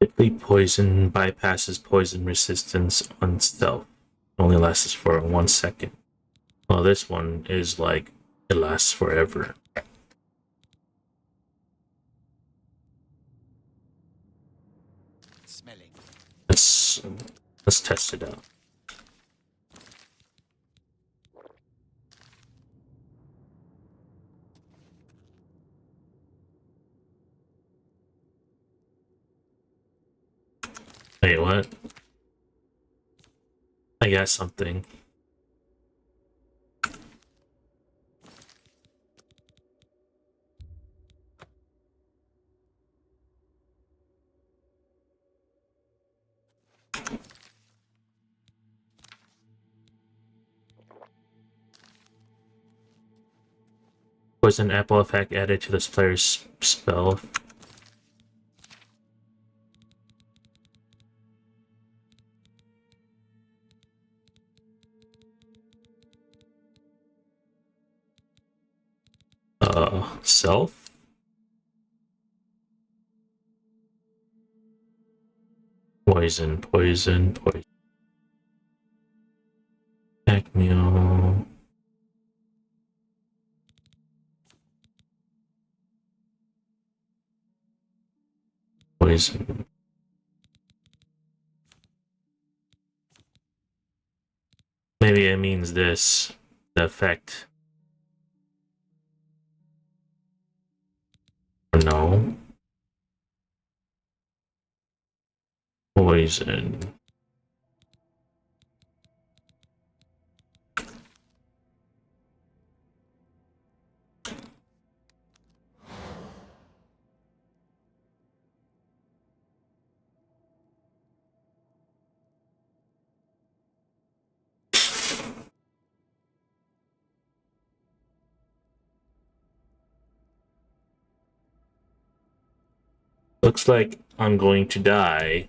Deadly poison bypasses poison resistance on stealth. Only lasts for 1 second. Well, this one is like it lasts forever. Smelling. Let's test it out. Wait, what? I got something. Poison apple effect added to this player's spell. Self? Poison. Poison. Acmeal. Poison. Maybe it means this. The effect. No. Poison. Looks like I'm going to die.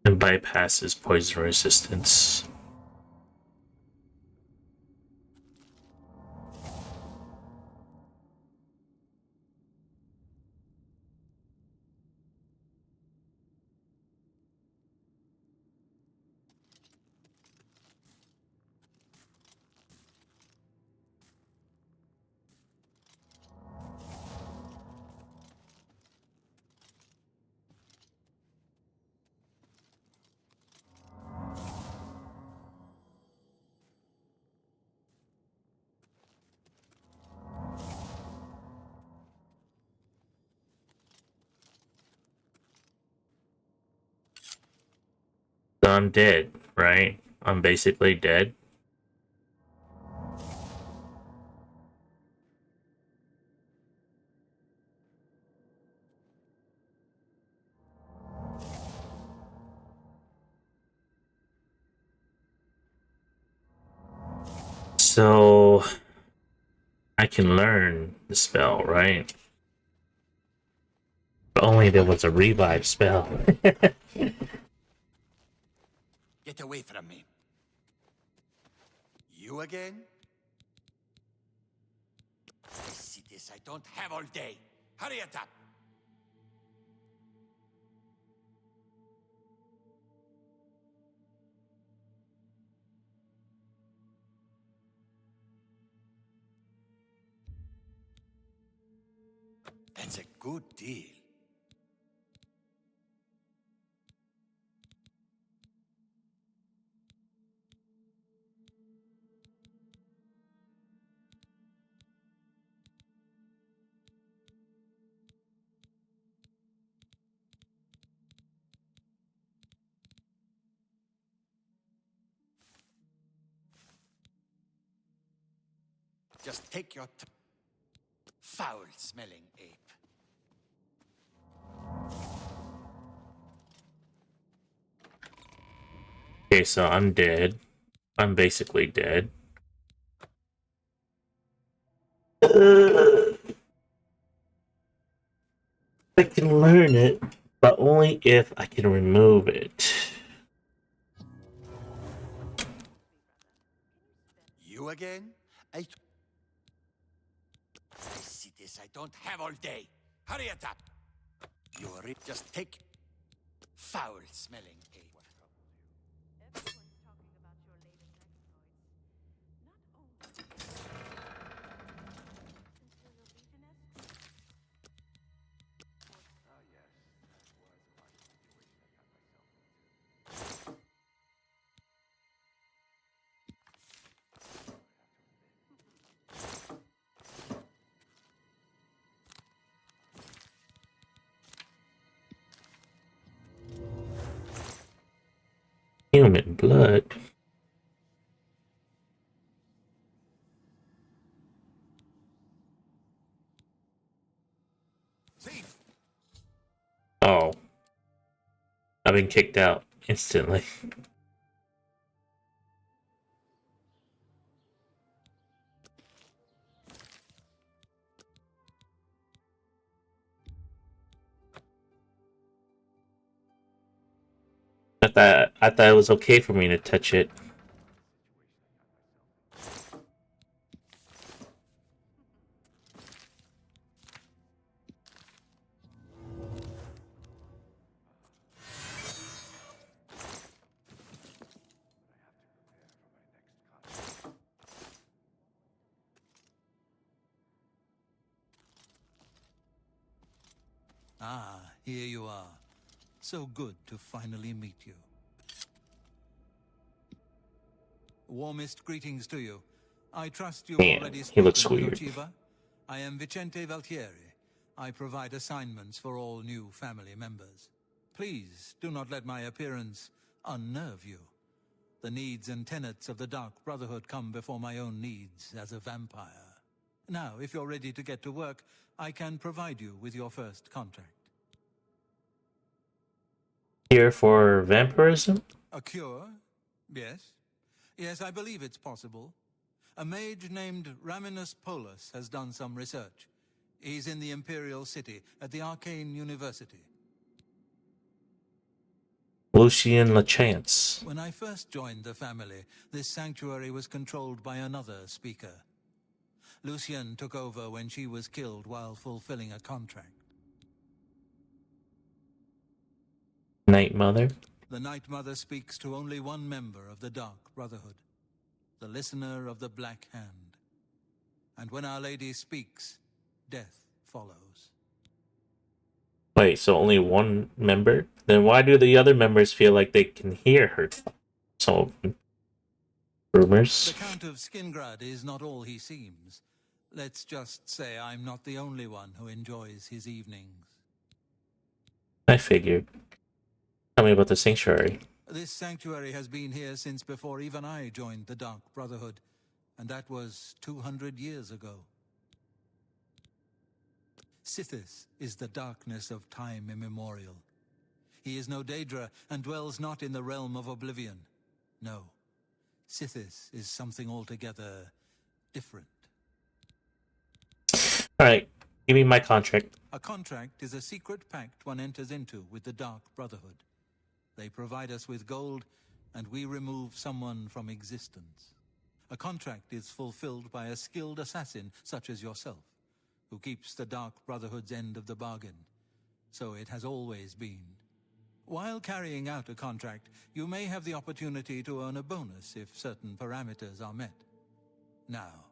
And bypasses poison resistance. So I'm dead, right? I'm basically dead. So I can learn the spell, right? If only there was a revive spell. Get away from me. You again? I see this. I don't have all day. Hurry it up. That's a good deal. Just take your foul-smelling ape. Okay, so I'm dead. I'm basically dead. I can learn it, but only if I can remove it. You again? I see this. I don't have all day. Hurry it up. You're just take foul-smelling ape. Human blood. Oh. I've been kicked out instantly. I thought it was okay for me to touch it. Ah, here you are. So good to finally meet you. Warmest greetings to you. I trust you've Man, already he looks spoken with weird. Ochiva. I am Vicente Valtieri. I provide assignments for all new family members. Please do not let my appearance unnerve you. The needs and tenets of the Dark Brotherhood come before my own needs as a vampire. Now, if you're ready to get to work, I can provide you with your first contract. Here for vampirism? A cure? Yes. Yes, I believe it's possible. A mage named Raminus Polus has done some research. He's in the Imperial City at the Arcane University. Lucian LeChance. When I first joined the family, this sanctuary was controlled by another speaker. Lucian took over when she was killed while fulfilling a contract. Night Mother. The Night Mother speaks to only one member of the Dark Brotherhood, the Listener of the Black Hand. And when Our Lady speaks, death follows. Wait, so only one member? Then why do the other members feel like they can hear her? So, rumors? The Count of Skingrad is not all he seems. Let's just say I'm not the only one who enjoys his evenings. I figured. Tell me about the sanctuary. This sanctuary has been here since before even I joined the Dark Brotherhood, and that was 200 years ago. Sithis is the darkness of time immemorial. He is no Daedra and dwells not in the realm of Oblivion. No, Sithis is something altogether different. Alright, give me my contract. A contract is a secret pact one enters into with the Dark Brotherhood. They provide us with gold, and we remove someone from existence. A contract is fulfilled by a skilled assassin such as yourself, who keeps the Dark Brotherhood's end of the bargain. So it has always been. While carrying out a contract, you may have the opportunity to earn a bonus if certain parameters are met. Now,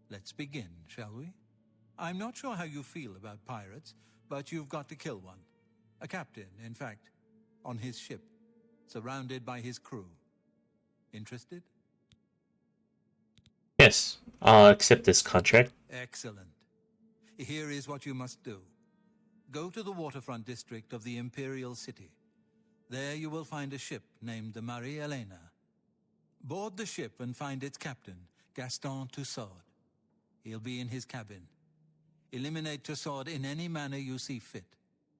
let's begin, shall we? I'm not sure how you feel about pirates, but you've got to kill one. A captain, in fact, on his ship, surrounded by his crew. Interested? Yes, I'll accept this contract. Excellent. Here is what you must do. Go to the waterfront district of the Imperial City. There you will find a ship named the Marie Elena. Board the ship and find its captain, Gaston Tussaud. He'll be in his cabin. Eliminate Tussaud in any manner you see fit.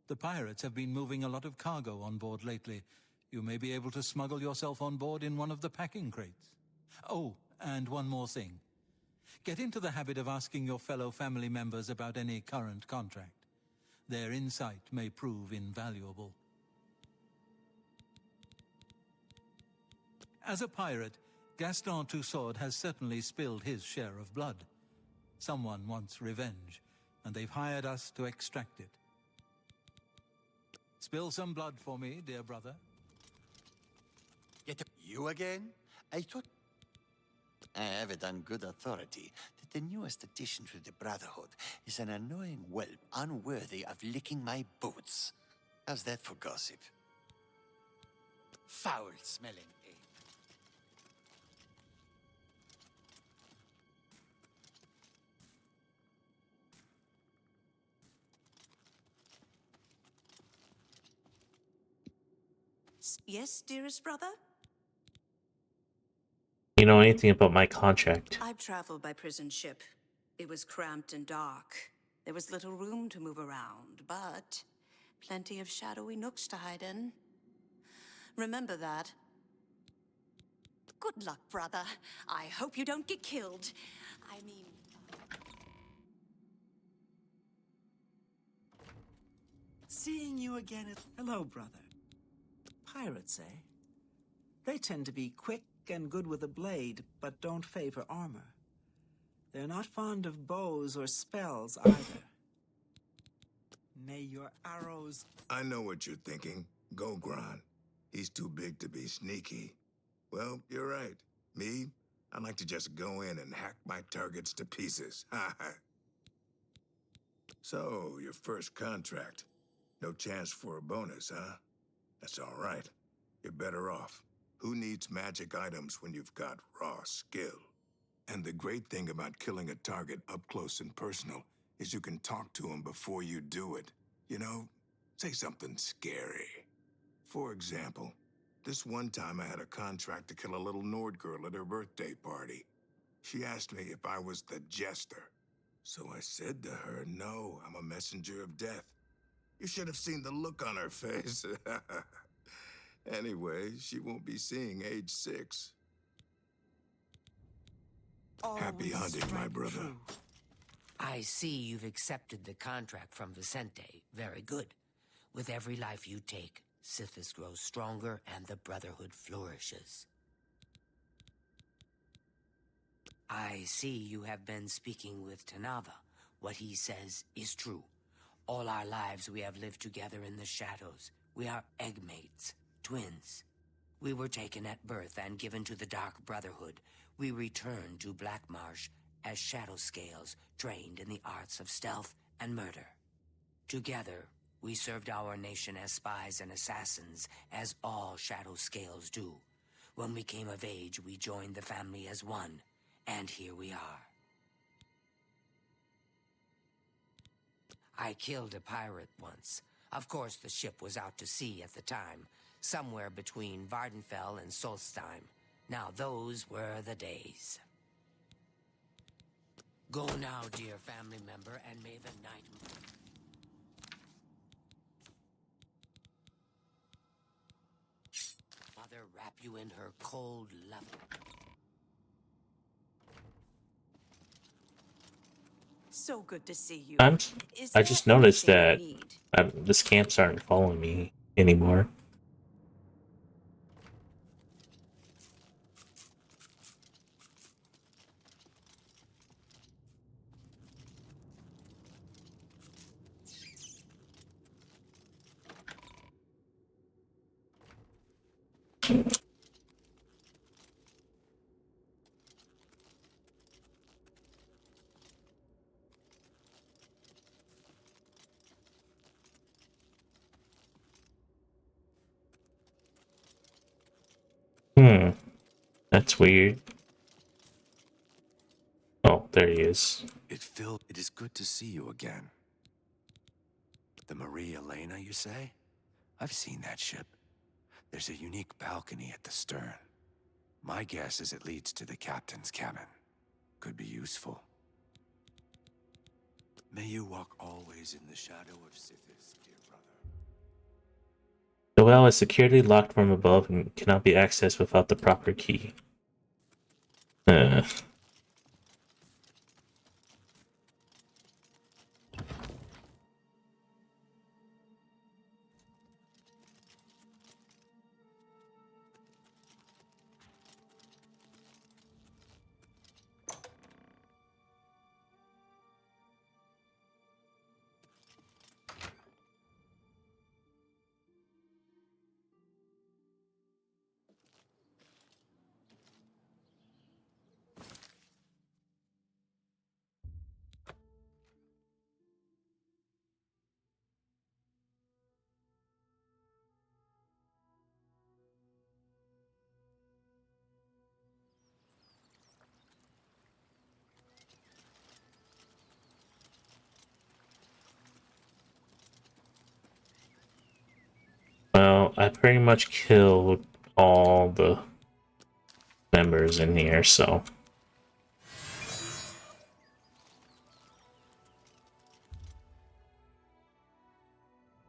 The pirates have been moving a lot of cargo on board lately. You may be able to smuggle yourself on board in one of the packing crates. Oh, and one more thing. Get into the habit of asking your fellow family members about any current contract. Their insight may prove invaluable. As a pirate, Gaston Tussaud has certainly spilled his share of blood. Someone wants revenge, and they've hired us to extract it. Spill some blood for me, dear brother. You again? I thought... I have it on good authority that the newest addition to the Brotherhood is an annoying whelp unworthy of licking my boots. How's that for gossip? Foul-smelling ape. Yes, dearest brother? You know anything about my contract? I've traveled by prison ship. It was cramped and dark. There was little room to move around, but plenty of shadowy nooks to hide in. Remember that. Good luck, brother. I hope you don't get killed. I mean... Seeing you again is... Hello, brother. Pirates, eh? They tend to be quick and good with a blade, but don't favor armor. They're not fond of bows or spells either. May your arrows... I know what you're thinking. Go, Gron. He's too big to be sneaky. Well, you're right. Me, I like to just go in and hack my targets to pieces. So, your first contract. No chance for a bonus, huh? That's all right. You're better off. Who needs magic items when you've got raw skill? And the great thing about killing a target up close and personal is you can talk to him before you do it. You know, say something scary. For example, this one time I had a contract to kill a little Nord girl at her birthday party. She asked me if I was the jester. So I said to her, no, I'm a messenger of death. You should have seen the look on her face. Anyway, she won't be seeing age 6. Happy hunting, my brother. I see you've accepted the contract from Vicente. Very good. With every life you take, Sithis grows stronger and the Brotherhood flourishes. I see you have been speaking with Tanava. What he says is true. All our lives we have lived together in the shadows. We are eggmates, twins. We were taken at birth and given to the Dark Brotherhood. We returned to Black Marsh as shadow scales trained in the arts of stealth and murder. Together, we served our nation as spies and assassins, as all shadow scales do. When we came of age, we joined the family as one, and here we are. I killed a pirate once. Of course, the ship was out to sea at the time, somewhere between Vardenfell and Solstheim. Now, those were the days. Go now, dear family member, and may the night... Mother wrap you in her cold love. So good to see you. I just noticed that the scamps aren't following me anymore. That's weird. Oh, there he is. It is good to see you again. The Maria Elena, you say? I've seen that ship. There's a unique balcony at the stern. My guess is it leads to the captain's cabin. Could be useful. May you walk always in the shadow of Sithis, dear brother. The well is securely locked from above and cannot be accessed without the proper key. Well, I pretty much killed all the members in here, so.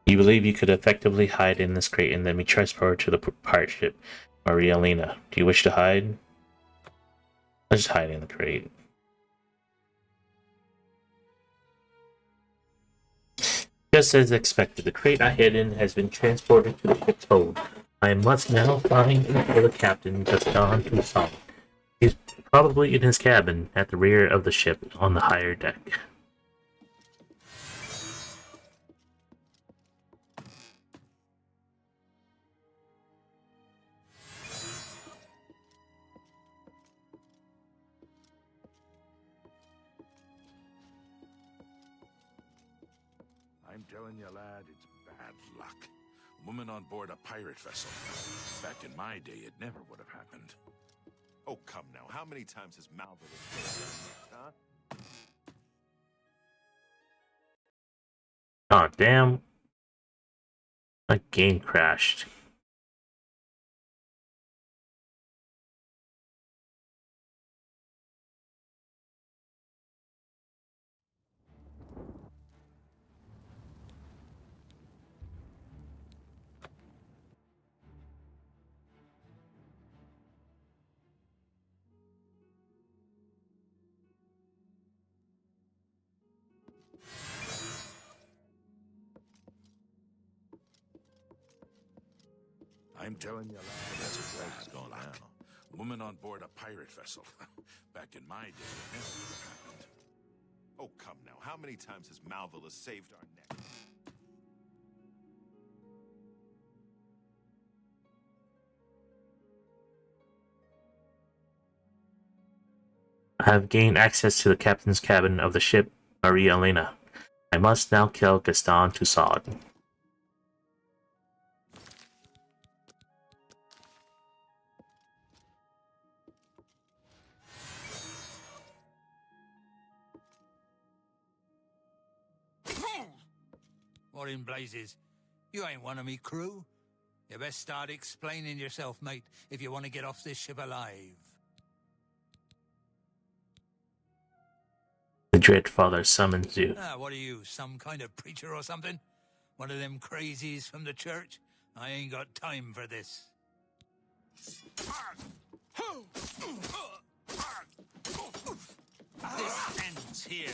You believe you could effectively hide in this crate and then be transported to the pirate ship, Maria Lena. Do you wish to hide? Let's just hide in the crate. Just as expected, the crate I hid in has been transported to the ship's hold. I must now find and kill the captain, Gaston Toussaint. He's probably in his cabin at the rear of the ship on the higher deck. I'm telling you, lad, it's bad luck. Woman on board a pirate vessel. Back in my day, it never would have happened. Oh, come now. How many times has Malva huh? Oh, damn. My game crashed. I'm telling you, lad, that's bad luck. Now. Woman on board a pirate vessel. Back in my day, it never would have happened. Oh, come now. How many times has Malva saved our neck? I have gained access to the captain's cabin of the ship Maria Elena. I must now kill Gaston Toussaint. What in blazes? You ain't one of me crew. You best start explaining yourself, mate, if you want to get off this ship alive. The Dread Father summons you. What are you, some kind of preacher or something? One of them crazies from the church? I ain't got time for this. This ends here.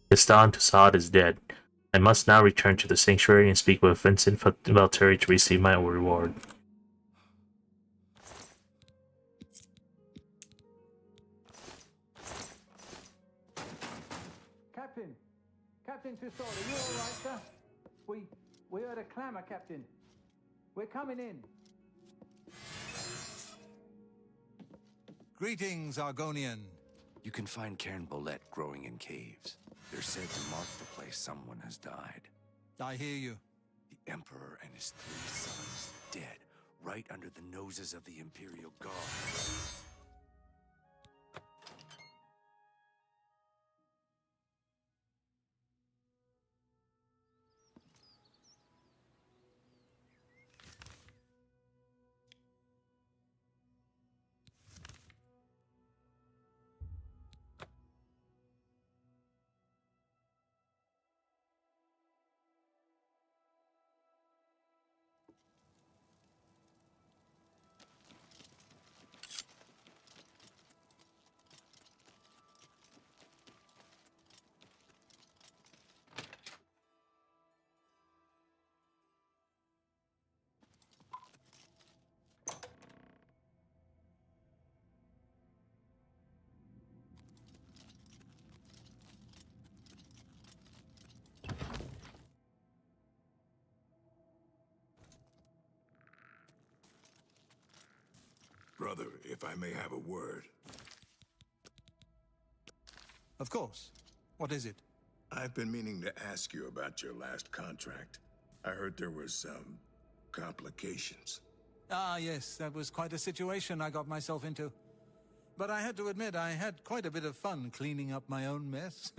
Gaston Toussaint is dead. I must now return to the sanctuary and speak with Vincent Valtteri to receive my reward. Captain Toussaint, are you all right, sir? We heard a clamor, Captain. We're coming in. Greetings, Argonian. You can find Cairn Bolette growing in caves. They're said to mark the place someone has died. I hear you. The Emperor and his 3 sons dead, right under the noses of the Imperial Guard. Brother, if I may have a word. Of course. What is it? I've been meaning to ask you about your last contract. I heard there were some complications. Ah, yes, that was quite a situation I got myself into. But I had to admit, I had quite a bit of fun cleaning up my own mess.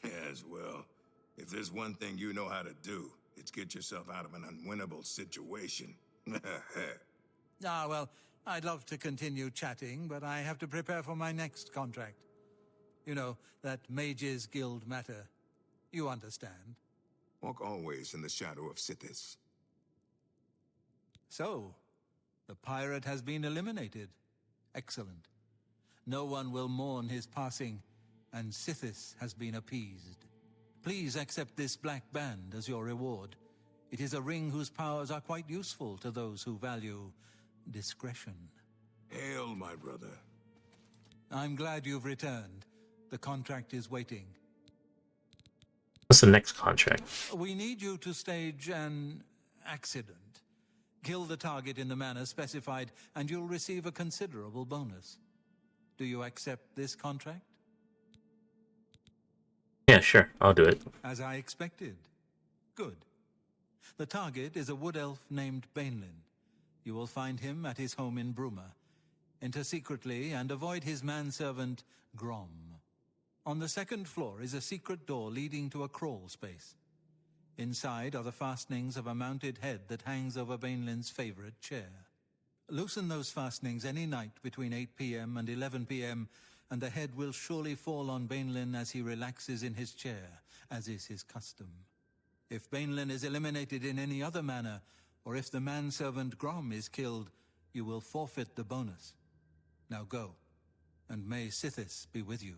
Yes, well, if there's one thing you know how to do, it's get yourself out of an unwinnable situation. Ah, well, I'd love to continue chatting, but I have to prepare for my next contract. You know, that Mages Guild matter. You understand. Walk always in the shadow of Sithis. So, the pirate has been eliminated. Excellent. No one will mourn his passing, and Sithis has been appeased. Please accept this black band as your reward. It is a ring whose powers are quite useful to those who value discretion. Hail, my brother. I'm glad you've returned. The contract is waiting. What's the next contract? We need you to stage an accident. Kill the target in the manner specified, and you'll receive a considerable bonus. Do you accept this contract? Yeah, sure. I'll do it. As I expected. Good. The target is a wood elf named Bainlin. You will find him at his home in Bruma. Enter secretly and avoid his manservant, Grom. On the second floor is a secret door leading to a crawl space. Inside are the fastenings of a mounted head that hangs over Bainlin's favorite chair. Loosen those fastenings any night between 8 p.m. and 11 p.m., and the head will surely fall on Bainlin as he relaxes in his chair, as is his custom. If Bainlin is eliminated in any other manner, or if the manservant Grom is killed, you will forfeit the bonus. Now go, and may Sithis be with you.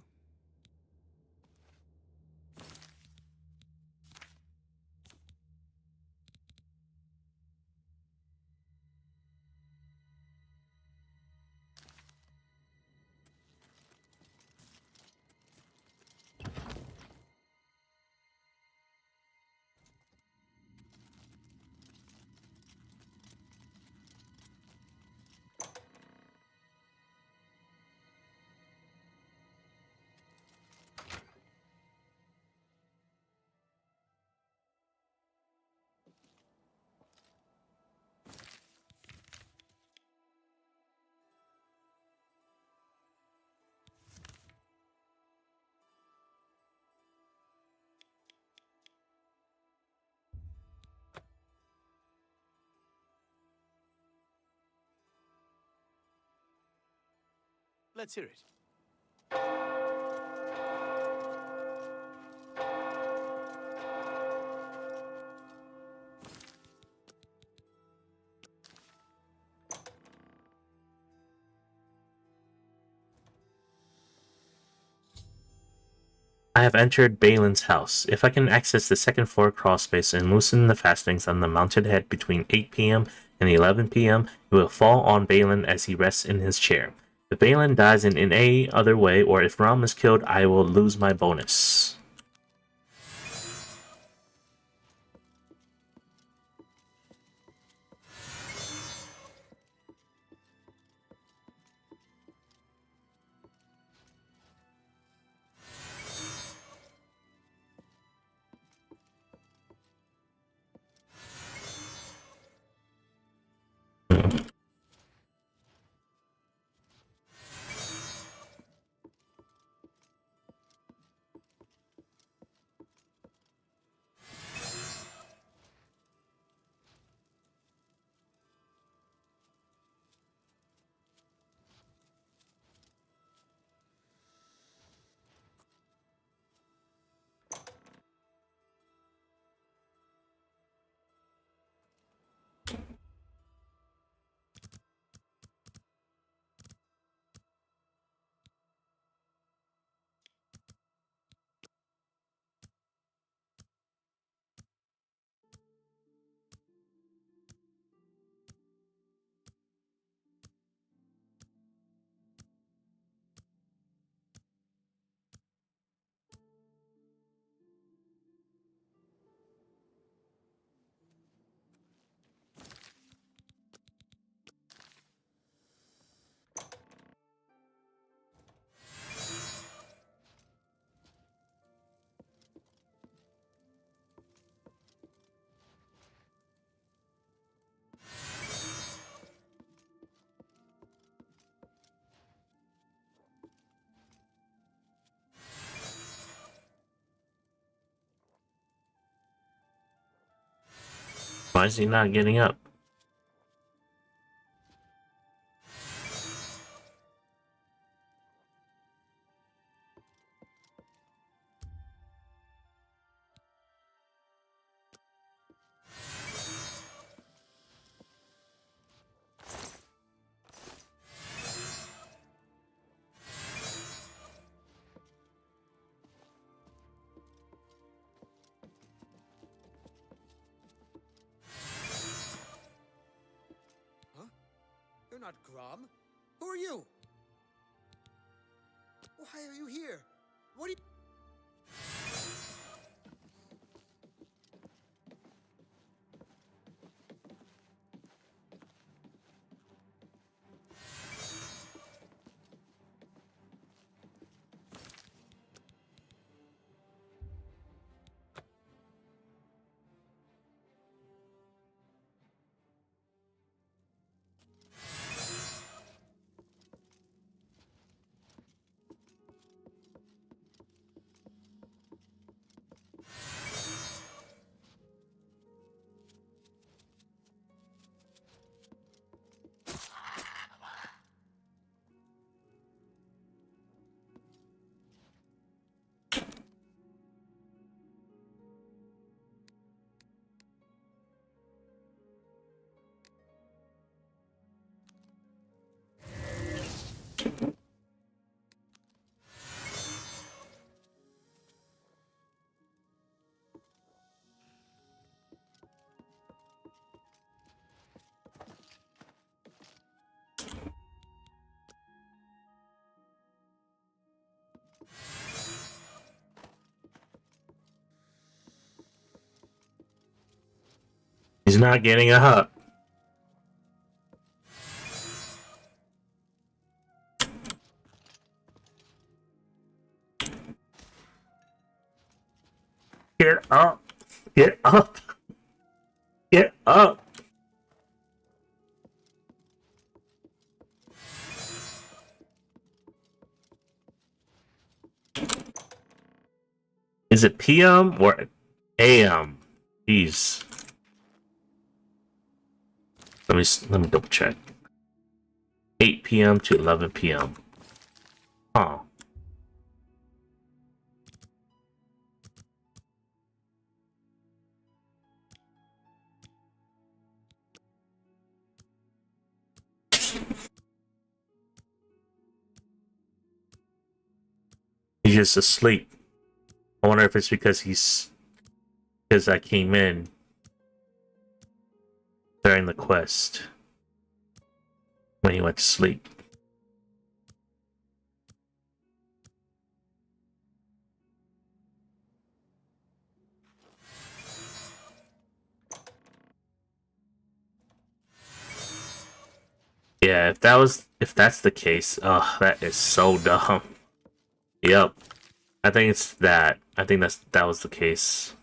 Let's hear it. I have entered Balin's house. If I can access the second floor crawl space and loosen the fastenings on the mounted head between 8 p.m. and 11 p.m., it will fall on Balin as he rests in his chair. If Balin dies in any other way, or if Rom is killed, I will lose my bonus. Why is he not getting up? You're not Grom. Who are you? Why are you here? What do you... He's not getting a hug. Get up. Get up. Get up. Is it PM or AM? Jeez. Let me double check. 8 PM to 11 PM. Huh. He's just asleep. I wonder if it's because I came in during the quest when he went to sleep. Yeah, if that's the case, that is so dumb. Yep. I think it's that. I think that was the case.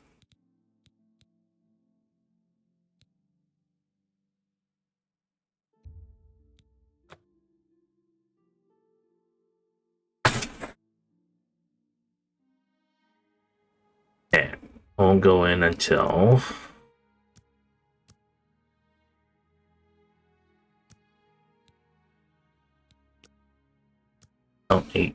Okay. Won't go in until 8.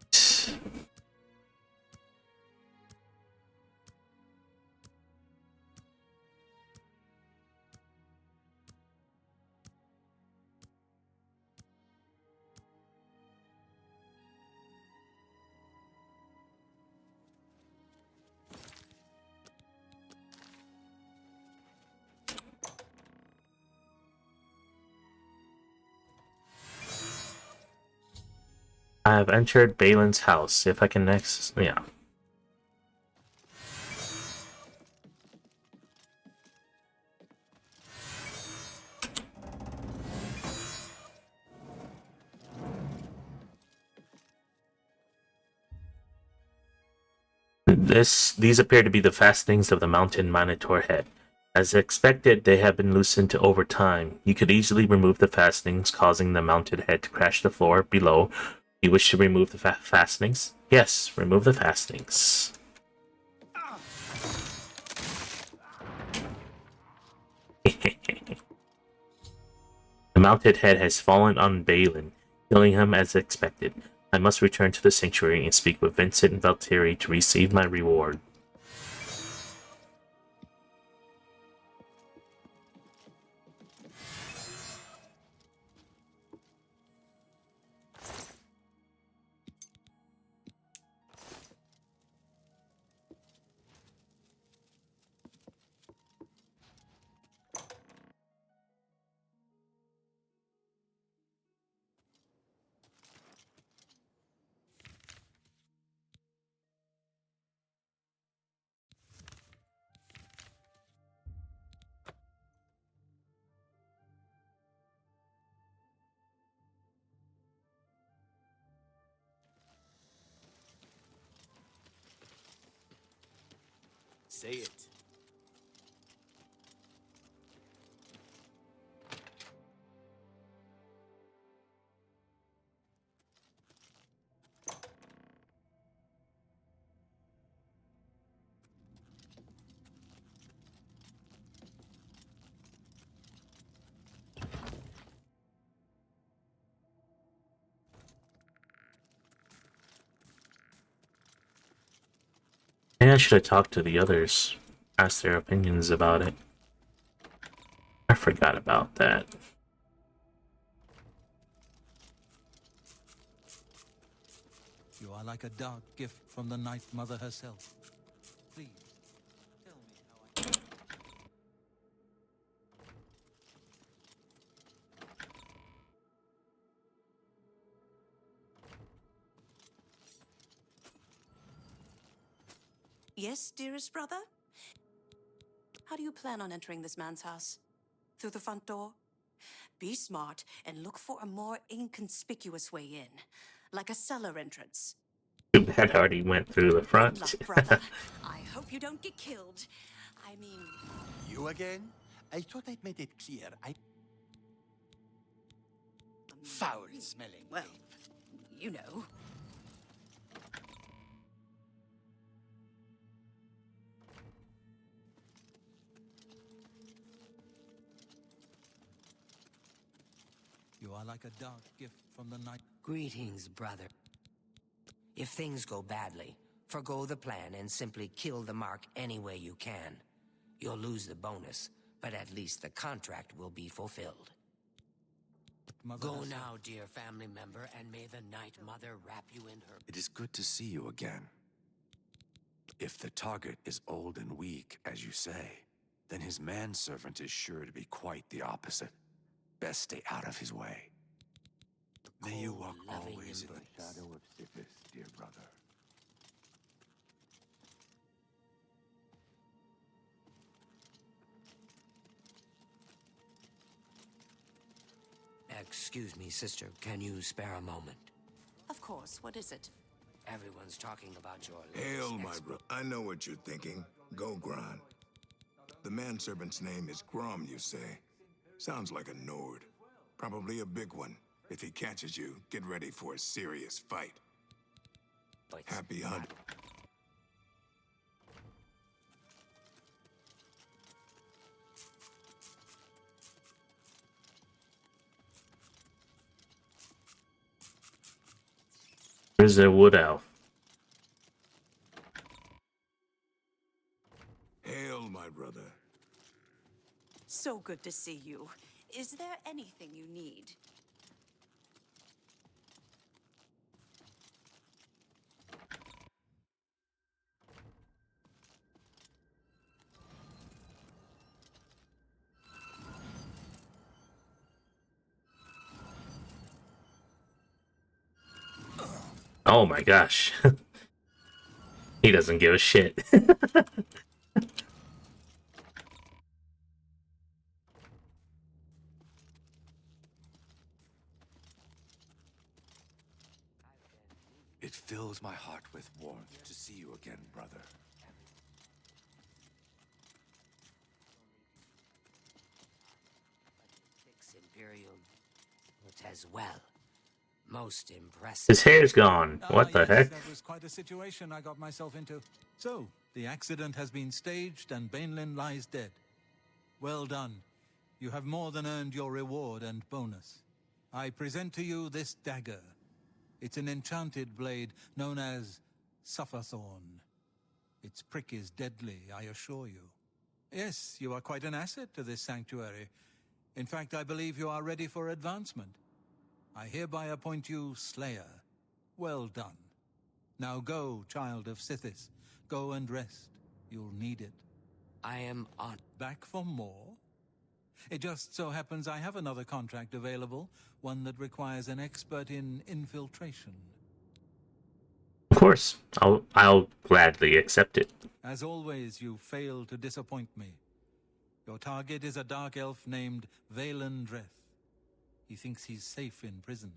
I have entered Balin's house. See if I can next. Yeah. These appear to be the fastenings of the mountain minotaur head. As expected, they have been loosened over time. You could easily remove the fastenings, causing the mounted head to crash the floor below. You wish to remove the fastenings? Yes, remove the fastenings. mounted head has fallen on Balin, killing him as expected. I must return to the sanctuary and speak with Vincent and Valtteri to receive my reward. Say it. Maybe I should have talked to the others, asked their opinions about it. I forgot about that. You are like a dark gift from the Night Mother herself. Please, tell me how I... Yes, dearest brother? How do you plan on entering this man's house? Through the front door? Be smart and look for a more inconspicuous way in, like a cellar entrance. Too bad I already went through the front. Good luck, brother. I hope you don't get killed. I mean... You again? I thought I'd made it clear. Foul-smelling. Well, you know. You are like a dark gift from the night. Greetings, brother. If things go badly, forgo the plan and simply kill the mark any way you can. You'll lose the bonus, but at least the contract will be fulfilled. Go now, dear family member, and may the Night Mother wrap you in her... It is good to see you again. If the target is old and weak, as you say, then his manservant is sure to be quite the opposite. Best stay out of his way. May you walk always in the shadow of Sisyphus, dear brother. Excuse me, sister. Can you spare a moment? Of course. What is it? Everyone's talking about your... Hail, my brother. I know what you're thinking. Go, Gron. The manservant's name is Grom, you say? Sounds like a Nord. Probably a big one. If he catches you, get ready for a serious fight. Happy hunt. Where's the wood elf? Hail, my brother. So good to see you. Is there anything you need? Oh my gosh. He doesn't give a shit. It fills my heart with warmth to see you again, brother. Imperial as well. Most impressive. His hair's gone. What the yes, heck? That was quite a situation I got myself into. So, the accident has been staged and Bainlin lies dead. Well done. You have more than earned your reward and bonus. I present to you this dagger. It's an enchanted blade known as Sufferthorn. Its prick is deadly, I assure you. Yes, you are quite an asset to this sanctuary. In fact, I believe you are ready for advancement. I hereby appoint you Slayer. Well done. Now go, child of Sithis. Go and rest. You'll need it. I am on. Back for more? It just so happens I have another contract available, one that requires an expert in infiltration. Of course, I'll gladly accept it. As always, you fail to disappoint me. Your target is a dark elf named Valen Dreth. He thinks he's safe in prison.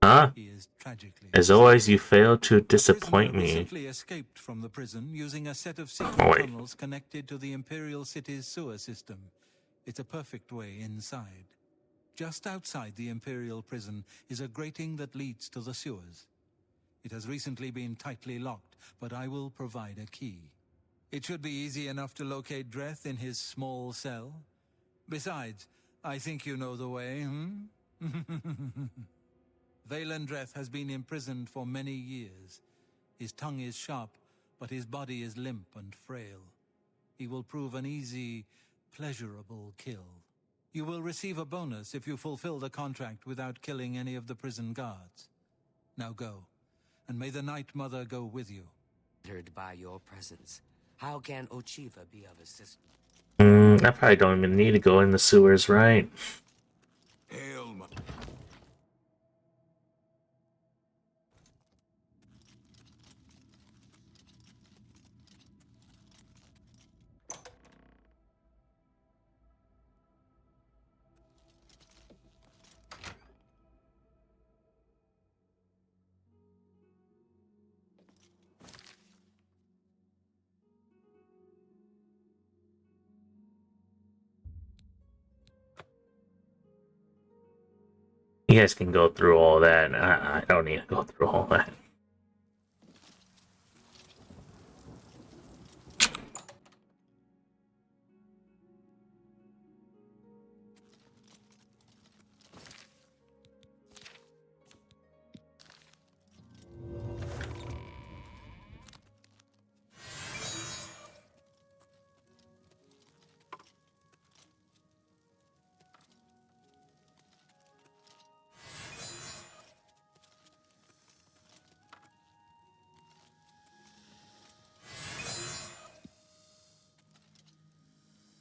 Huh? He is tragically. As always, you fail to disappoint The prisoner me. recently escaped from the prison using a set of secret tunnels connected to the Imperial City's sewer system. It's a perfect way inside. Just outside the Imperial prison is a grating that leads to the sewers. It has recently been tightly locked, but I will provide a key. It should be easy enough to locate Dreth in his small cell. Besides, I think you know the way, Valen Dreth has been imprisoned for many years. His tongue is sharp, but his body is limp and frail. He will prove an easy, pleasurable kill. You will receive a bonus if you fulfill the contract without killing any of the prison guards. Now go, and may the Night Mother go with you. Honored by your presence. How can Ochiva be of assistance? I probably don't even need to go in the sewers, right? Hail, my... You guys can go through all that. I don't need to go through all that.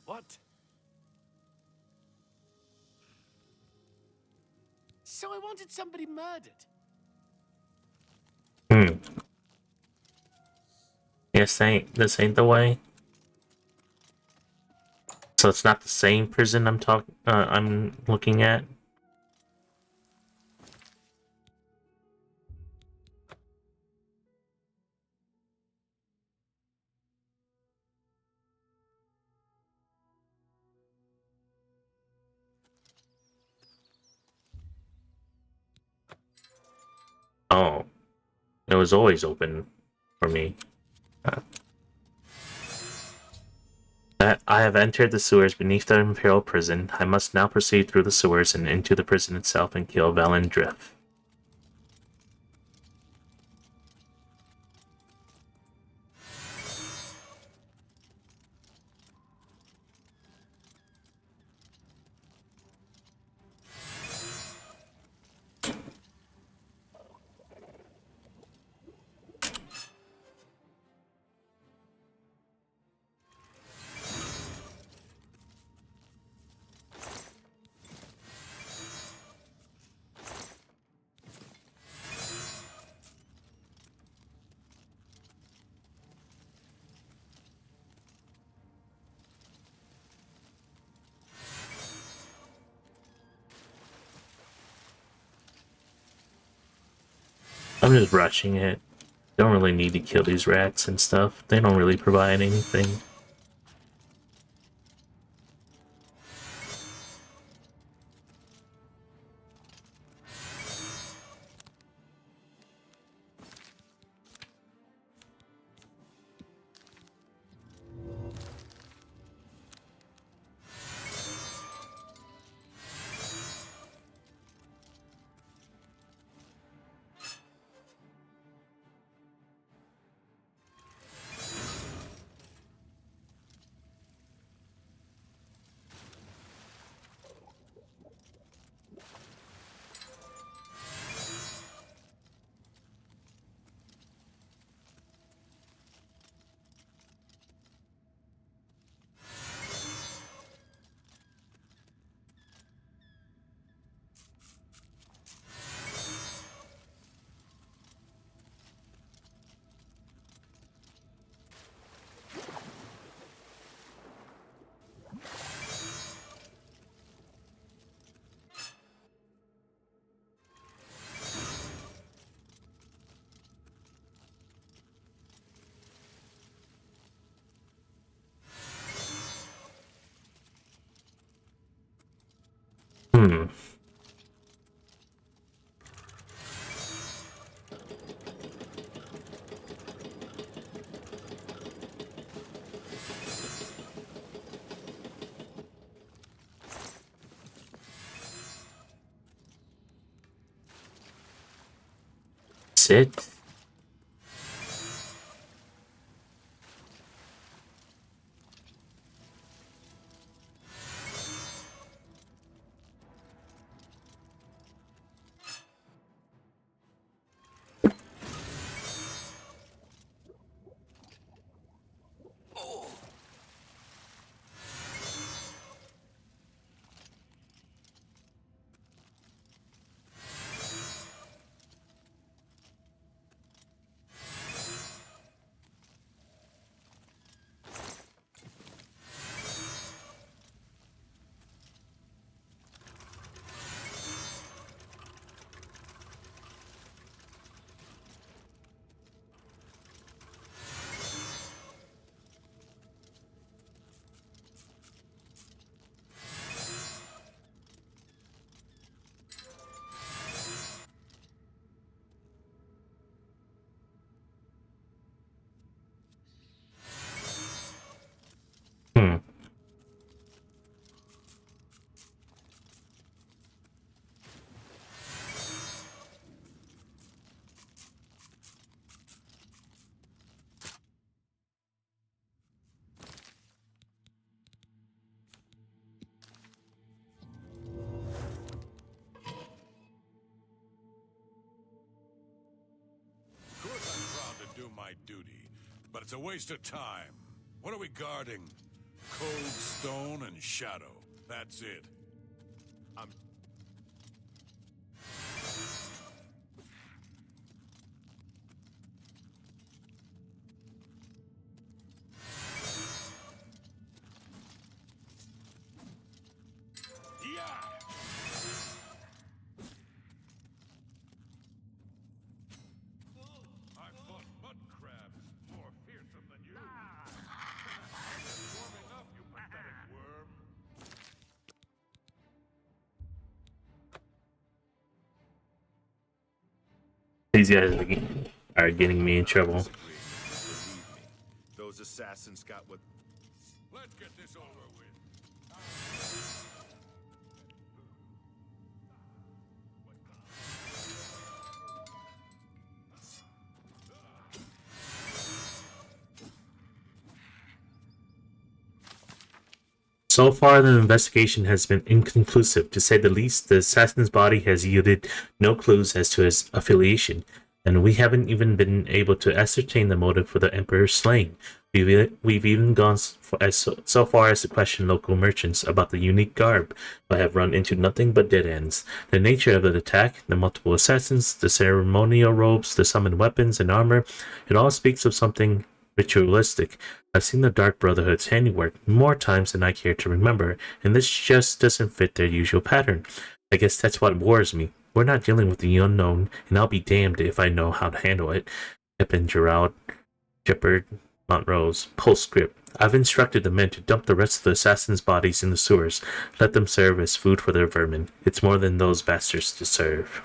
What? So I wanted somebody murdered. Yes, this ain't the way. So it's not the same prison I'm looking at. Oh, it was always open for me. I have entered the sewers beneath the Imperial prison. I must now proceed through the sewers and into the prison itself and kill Valen Dreth. I'm just rushing it. Don't really need to kill these rats and stuff. They don't really provide anything. Hmm. Sit. Hmm. Of course I'm proud to do my duty, but it's a waste of time. What are we guarding? Cold stone and shadow. That's it. I'm... I fought mud crabs more fearsome than you. I'm just warming up, you pathetic worm. These guys are getting me in trouble. Believe me, those assassins got what... Let's get this over with. So far, the investigation has been inconclusive. To say the least, the assassin's body has yielded no clues as to his affiliation, and we haven't even been able to ascertain the motive for the Emperor's slaying. We've even gone so far as to question local merchants about the unique garb, but have run into nothing but dead ends. The nature of the attack, the multiple assassins, the ceremonial robes, the summoned weapons and armor, it all speaks of something ritualistic. I've seen the Dark Brotherhood's handiwork more times than I care to remember, and this just doesn't fit their usual pattern. I guess that's what worries me. We're not dealing with the unknown, and I'll be damned if I know how to handle it. Captain Gerald Shepard Montrose. Postscript. I've instructed the men to dump the rest of the assassins' bodies in the sewers. Let them serve as food for their vermin. It's more than those bastards deserve.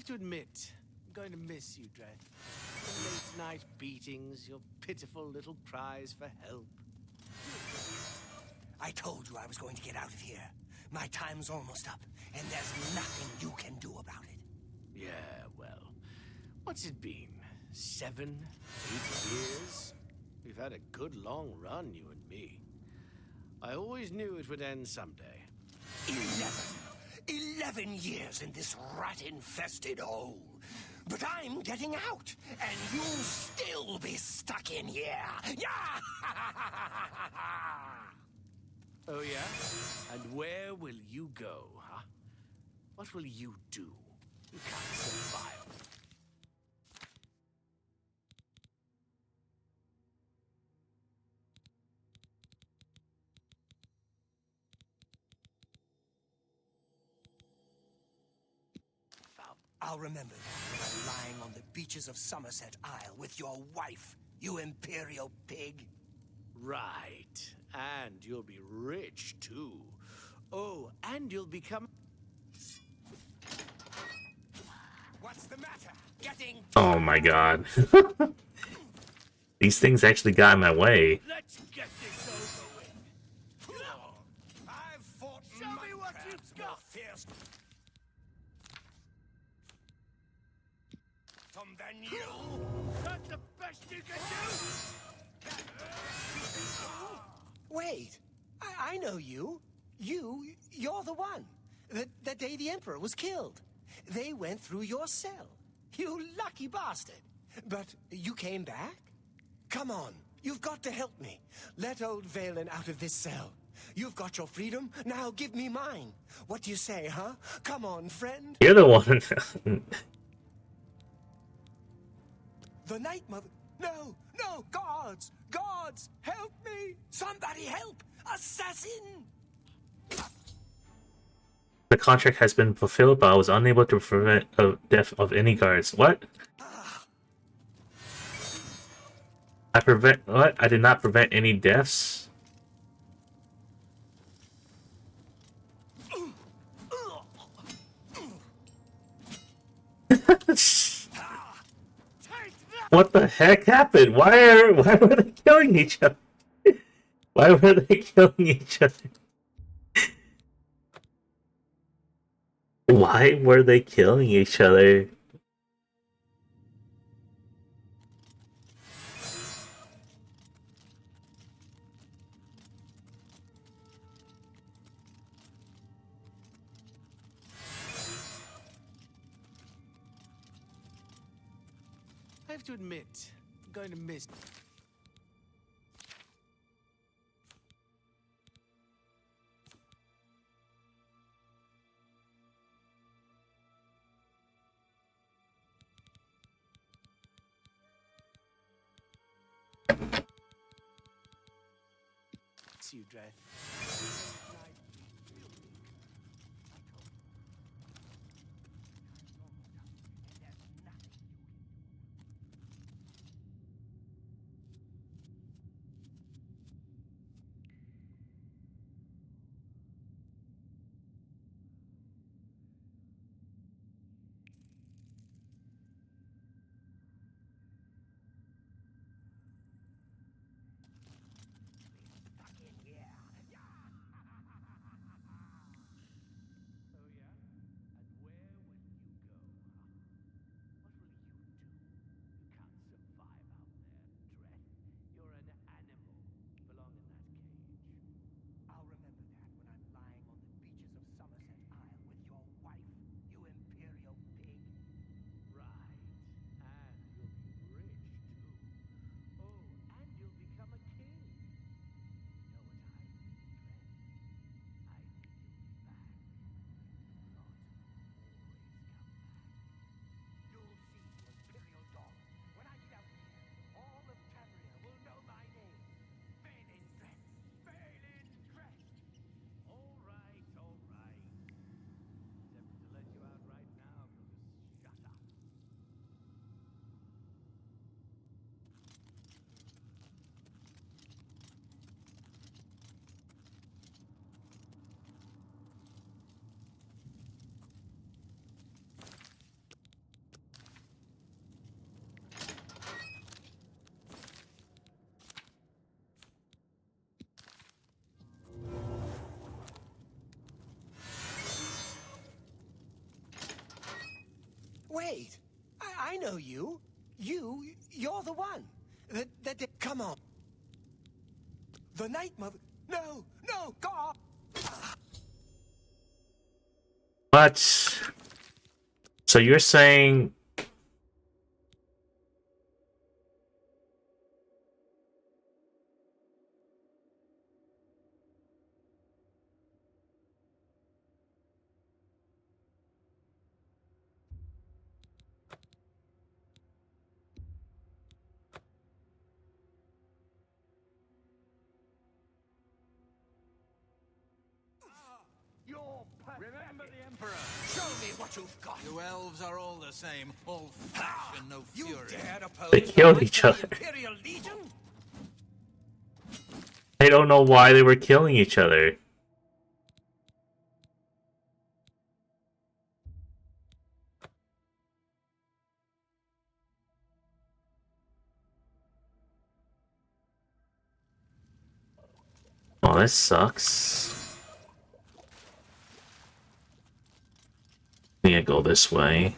have to admit, I'm going to miss you, Dreth. Your late-night beatings, your pitiful little cries for help. I told you I was going to get out of here. My time's almost up, and there's nothing you can do about it. Yeah, well, what's it been? 7, 8 years? We've had a good long run, you and me. I always knew it would end someday. 11 years in this rat-infested hole. But I'm getting out, and you'll still be stuck in here. Yeah! Oh, yeah? And where will you go, huh? What will you do? You can't survive. I'll remember that when I'm lying on the beaches of Somerset Isle with your wife, you imperial pig. Right. And you'll be rich, too. Oh, and you'll become... What's the matter? Getting... Oh my god. These things actually got in my way. Let's get this over with. I've fought Show me what you've got. fierce than you. That the best you can do? Wait, I know you. You're the one. The day the Emperor was killed. They went through your cell. You lucky bastard. But you came back? Come on, you've got to help me. Let old Valen out of this cell. You've got your freedom, now give me mine. What do you say, huh? Come on, friend. You're the one. The Night Mother... No, guards! Guards, help me! Somebody help! Assassin! The contract has been fulfilled, but I was unable to prevent the death of any guards. What? What? I did not prevent any deaths? What the heck happened? Why were they killing each other? Why were they killing each other? Why were they killing each other? I have to admit, I'm going to miss... you, Dreth. I know you. You're the one. Come on. The Night Mother. No, God. What? So you're saying Remember the Emperor. Show me what you've got. You elves are all the same. All flash and no fury. You dare oppose they killed each the other? Imperial Legion? I don't know why they were killing each other. Oh, that sucks. I think I go this way.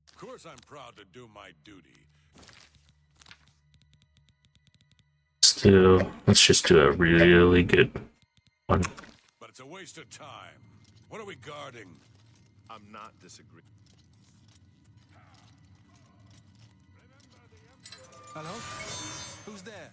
Of course I'm proud to do my duty. Let's just do a really good one. But it's a waste of time. What are we guarding? I'm not disagreeing. Hello? Who's there?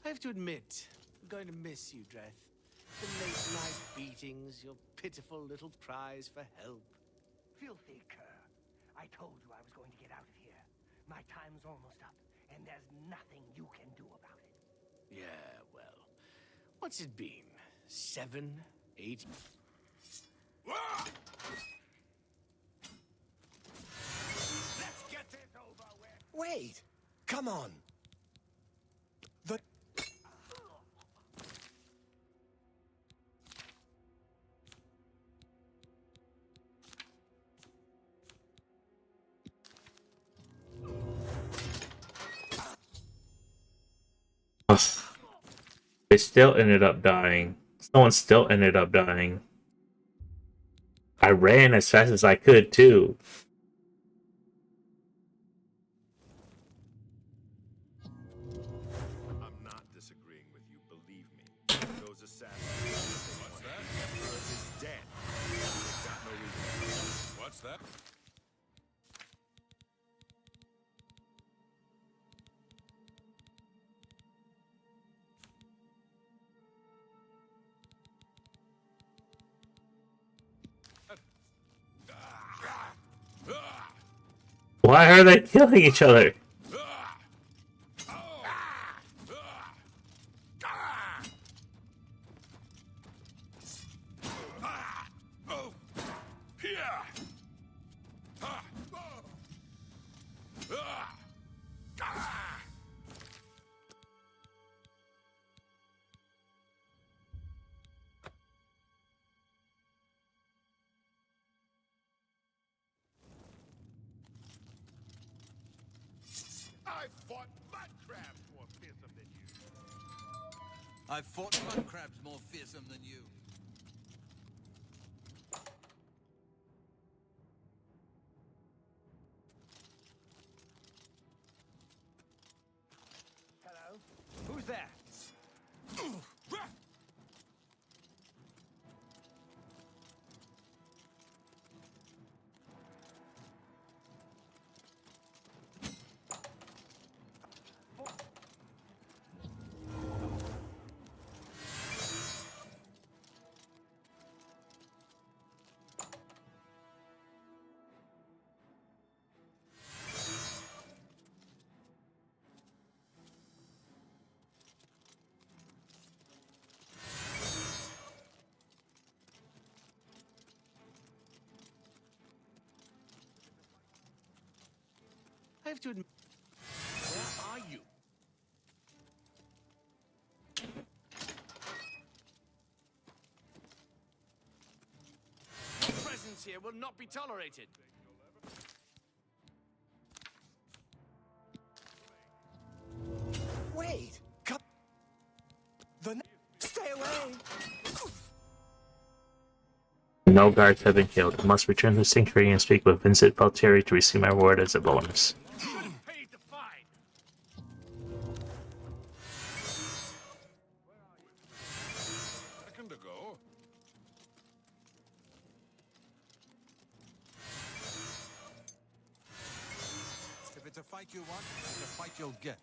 I have to admit, I'm going to miss you, Dreth. The late-night beatings, your pitiful little cries for help. Filthy cur. I told you I was going to get out of here. My time's almost up, and there's nothing you can do about it. Yeah, well, what's it been? 7, 8? Let's get this over with. Wait! Come on! They still ended up dying. Someone still ended up dying. I ran as fast as I could, too. I'm not disagreeing with you, believe me. Those assassins. What's that? The Emperor is dead. They've got no reason. What's that? Why are they killing each other? I fought mud crabs more fearsome than you. I've fought mud crabs more fearsome than you. Hello? Who's there? have to admit... Where are you? Your presence here will not be tolerated. Wait! Come... Stay away! No guards have been killed. I must return to the sanctuary and speak with Vincent Valtieri to receive my reward as a bonus. Paid the fine. Second ago. If it's a fight you want, it's a fight you'll get.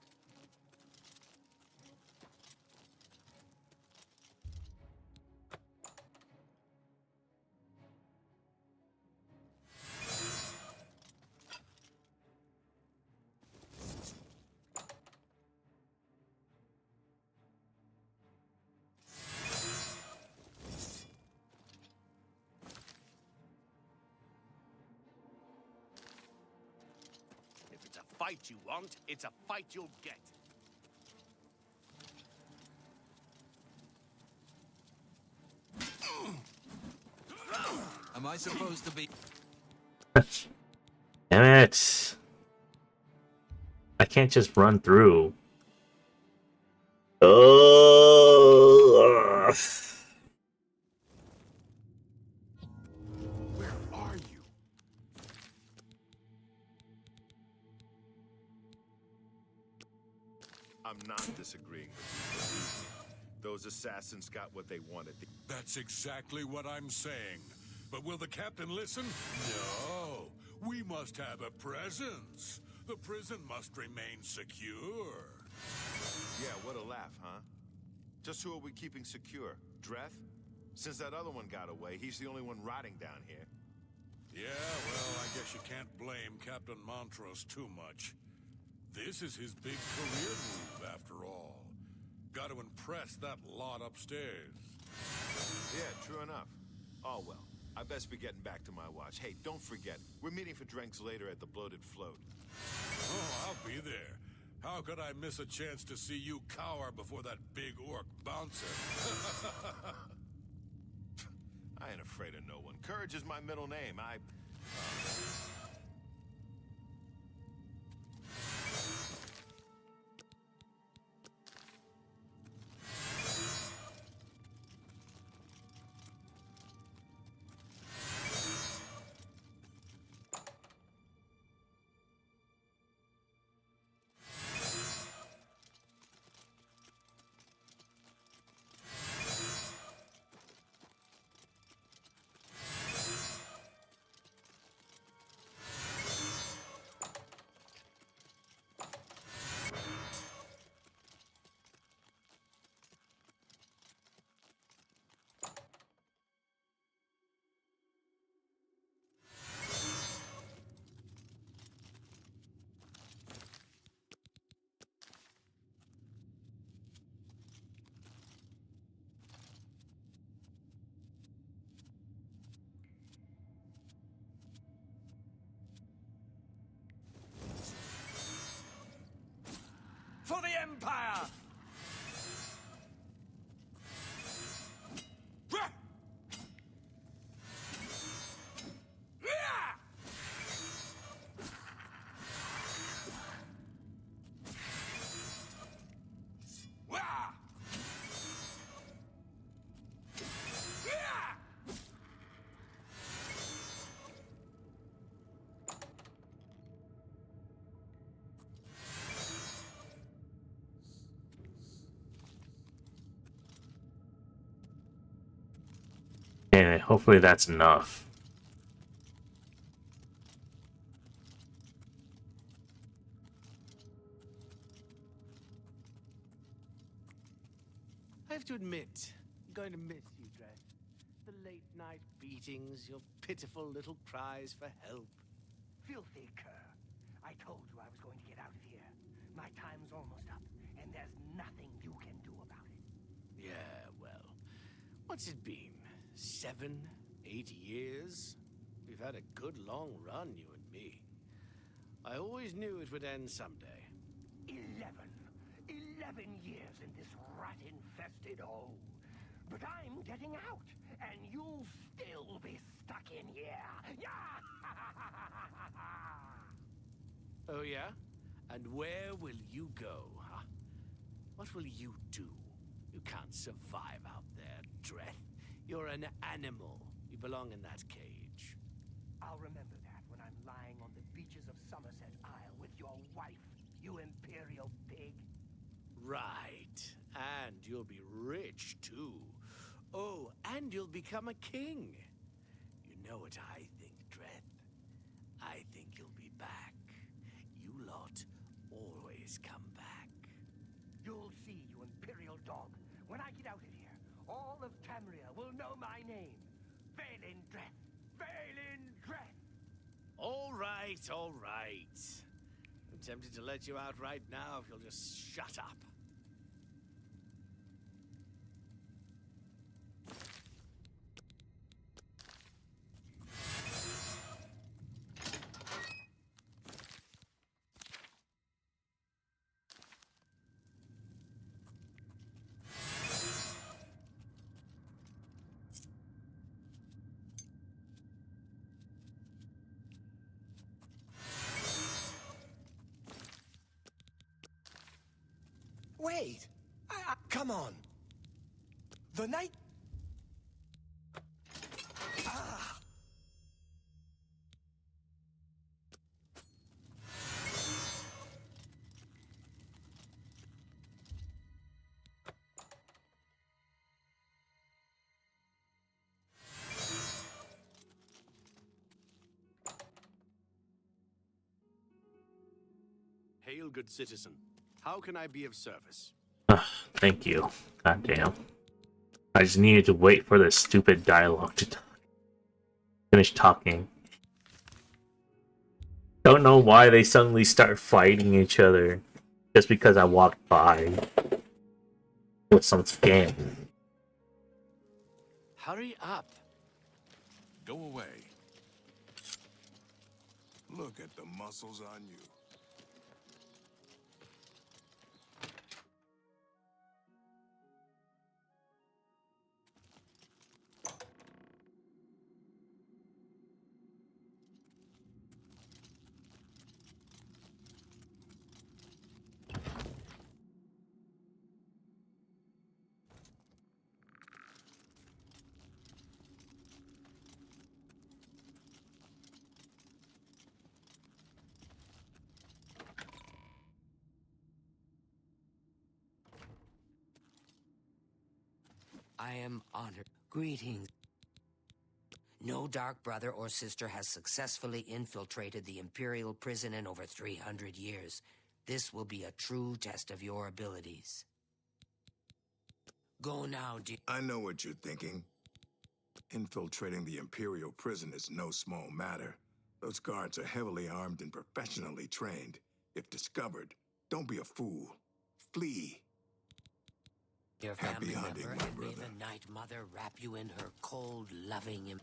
If it's a fight you want, it's a fight you'll get. Am I supposed to be... Damn it! I can't just run through. Oh! Where are you? I'm not disagreeing with you. Those assassins got what they wanted. That's exactly what I'm saying. But will the captain listen? No. We must have a presence. The prison must remain secure. Yeah, what a laugh, huh? Just who are we keeping secure? Dreth? Since that other one got away, he's the only one rotting down here. Yeah, well, I guess you can't blame Captain Montrose too much. This is his big career move, after all. Got to impress that lot upstairs. Yeah, true enough. Oh, well. I best be getting back to my watch. Hey, don't forget, we're meeting for drinks later at the Bloated Float. Oh, I'll be there. How could I miss a chance to see you cower before that big orc bouncer? I ain't afraid of no one. Courage is my middle name. For the Empire! And hopefully that's enough. I have to admit, I'm going to miss you, Dredd. The late-night beatings, your pitiful little cries for help. Filthy cur. I told you I was going to get out of here. My time's almost up, and there's nothing you can do about it. Yeah, well, what's it been? 7, 8 years? We've had a good long run, you and me. I always knew it would end someday. 11 years in this rat-infested hole. But I'm getting out, and you'll still be stuck in here. Oh, yeah? And where will you go, huh? What will you do? You can't survive out there, Dreth. You're an animal. You belong in that cage. I'll remember that when I'm lying on the beaches of Somerset Isle with your wife, you imperial pig. Right. And you'll be rich, too. Oh, and you'll become a king. You know what I think, Dreth? I think you'll be back. You lot always come back. You'll see, you imperial dog. When I get out of here, all of Tamriel will know my name. Valen Dreth. Valen Dreth. All right, all right. I'm tempted to let you out right now if you'll just shut up. Wait! Come on! The night... Ah! Hail, good citizen. How can I be of service? Thank you. God damn. I just needed to wait for this stupid dialogue to finish talking. Don't know why they suddenly start fighting each other just because I walked by with some scam. Hurry up. Go away. Look at the muscles on you. I am honored. Greetings. No dark brother or sister has successfully infiltrated the Imperial prison in over 300 years. This will be a true test of your abilities. Go now, dear. I know what you're thinking. Infiltrating the Imperial prison is no small matter. Those guards are heavily armed and professionally trained. If discovered, don't be a fool. Flee. Your Happy family hunting, member, my and may brother. the Night Mother wrap you in her cold, loving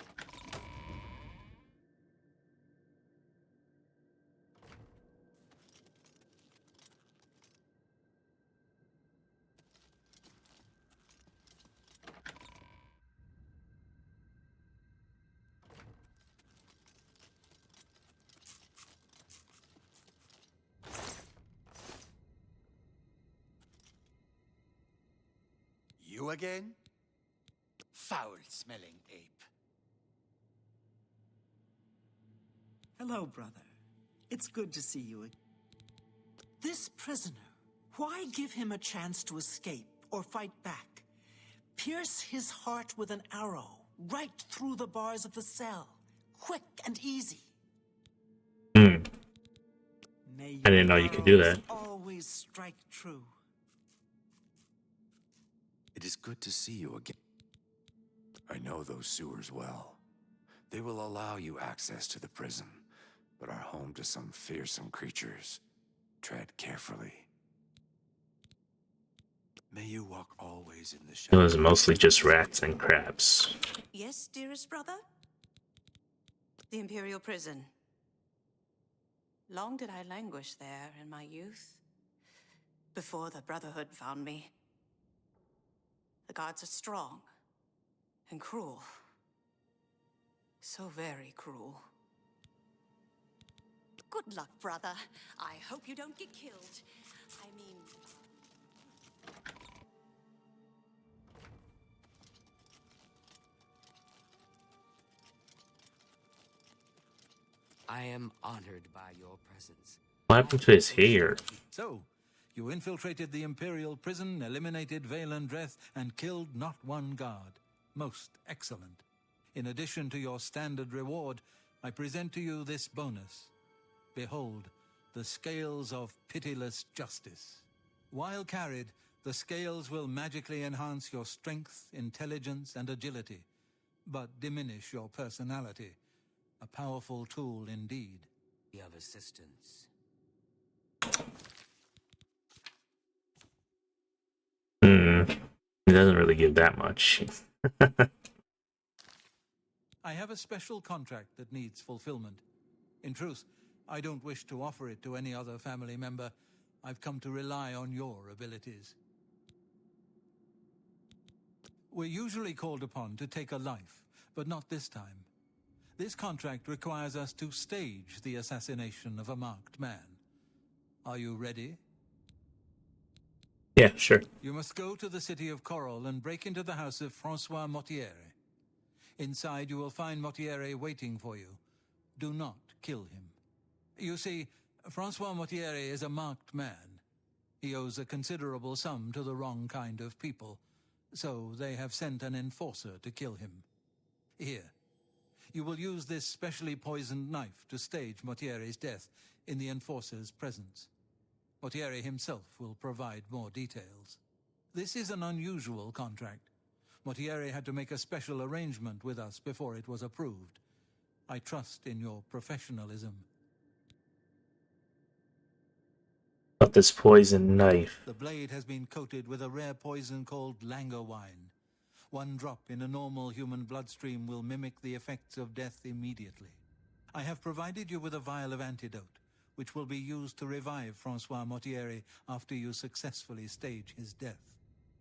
You again? Foul-smelling ape. Hello, brother. It's good to see you again. This prisoner, why give him a chance to escape or fight back? Pierce his heart with an arrow right through the bars of the cell. Quick and easy. I May didn't know you could do that. always strike true. It is good to see you again. I know those sewers well. They will allow you access to the prison, but are home to some fearsome creatures. Tread carefully. May you walk always in the It shadow. was mostly just rats and crabs. Yes, dearest brother? The Imperial prison. Long did I languish there in my youth, before the Brotherhood found me. The gods are strong and cruel. So very cruel. Good luck, brother. I hope you don't get killed. I mean... I am honored by your presence. What happened to his hair? So, you infiltrated the Imperial prison, eliminated Valen Dreth, and killed not one guard. Most excellent. In addition to your standard reward, I present to you this bonus. Behold, the scales of pitiless justice. While carried, the scales will magically enhance your strength, intelligence, and agility, but diminish your personality. A powerful tool indeed. Of assistance. It doesn't really give that much. I have a special contract that needs fulfillment. In truth, I don't wish to offer it to any other family member. I've come to rely on your abilities. We're usually called upon to take a life, but not this time. This contract requires us to stage the assassination of a marked man. Are you ready? Yeah, sure. You must go to the city of Coral and break into the house of Francois Mortiere. Inside you will find Mortiere waiting for you. Do not kill him. You see, Francois Mortiere is a marked man. He owes a considerable sum to the wrong kind of people, so they have sent an enforcer to kill him. Here. You will use this specially poisoned knife to stage Mortiere's death in the enforcer's presence. Mortiere himself will provide more details. This is an unusual contract. Mortiere had to make a special arrangement with us before it was approved. I trust in your professionalism. Got this poison knife. The blade has been coated with a rare poison called langowine. One drop in a normal human bloodstream will mimic the effects of death immediately. I have provided you with a vial of antidote, which will be used to revive Francois Mortiere after you successfully stage his death.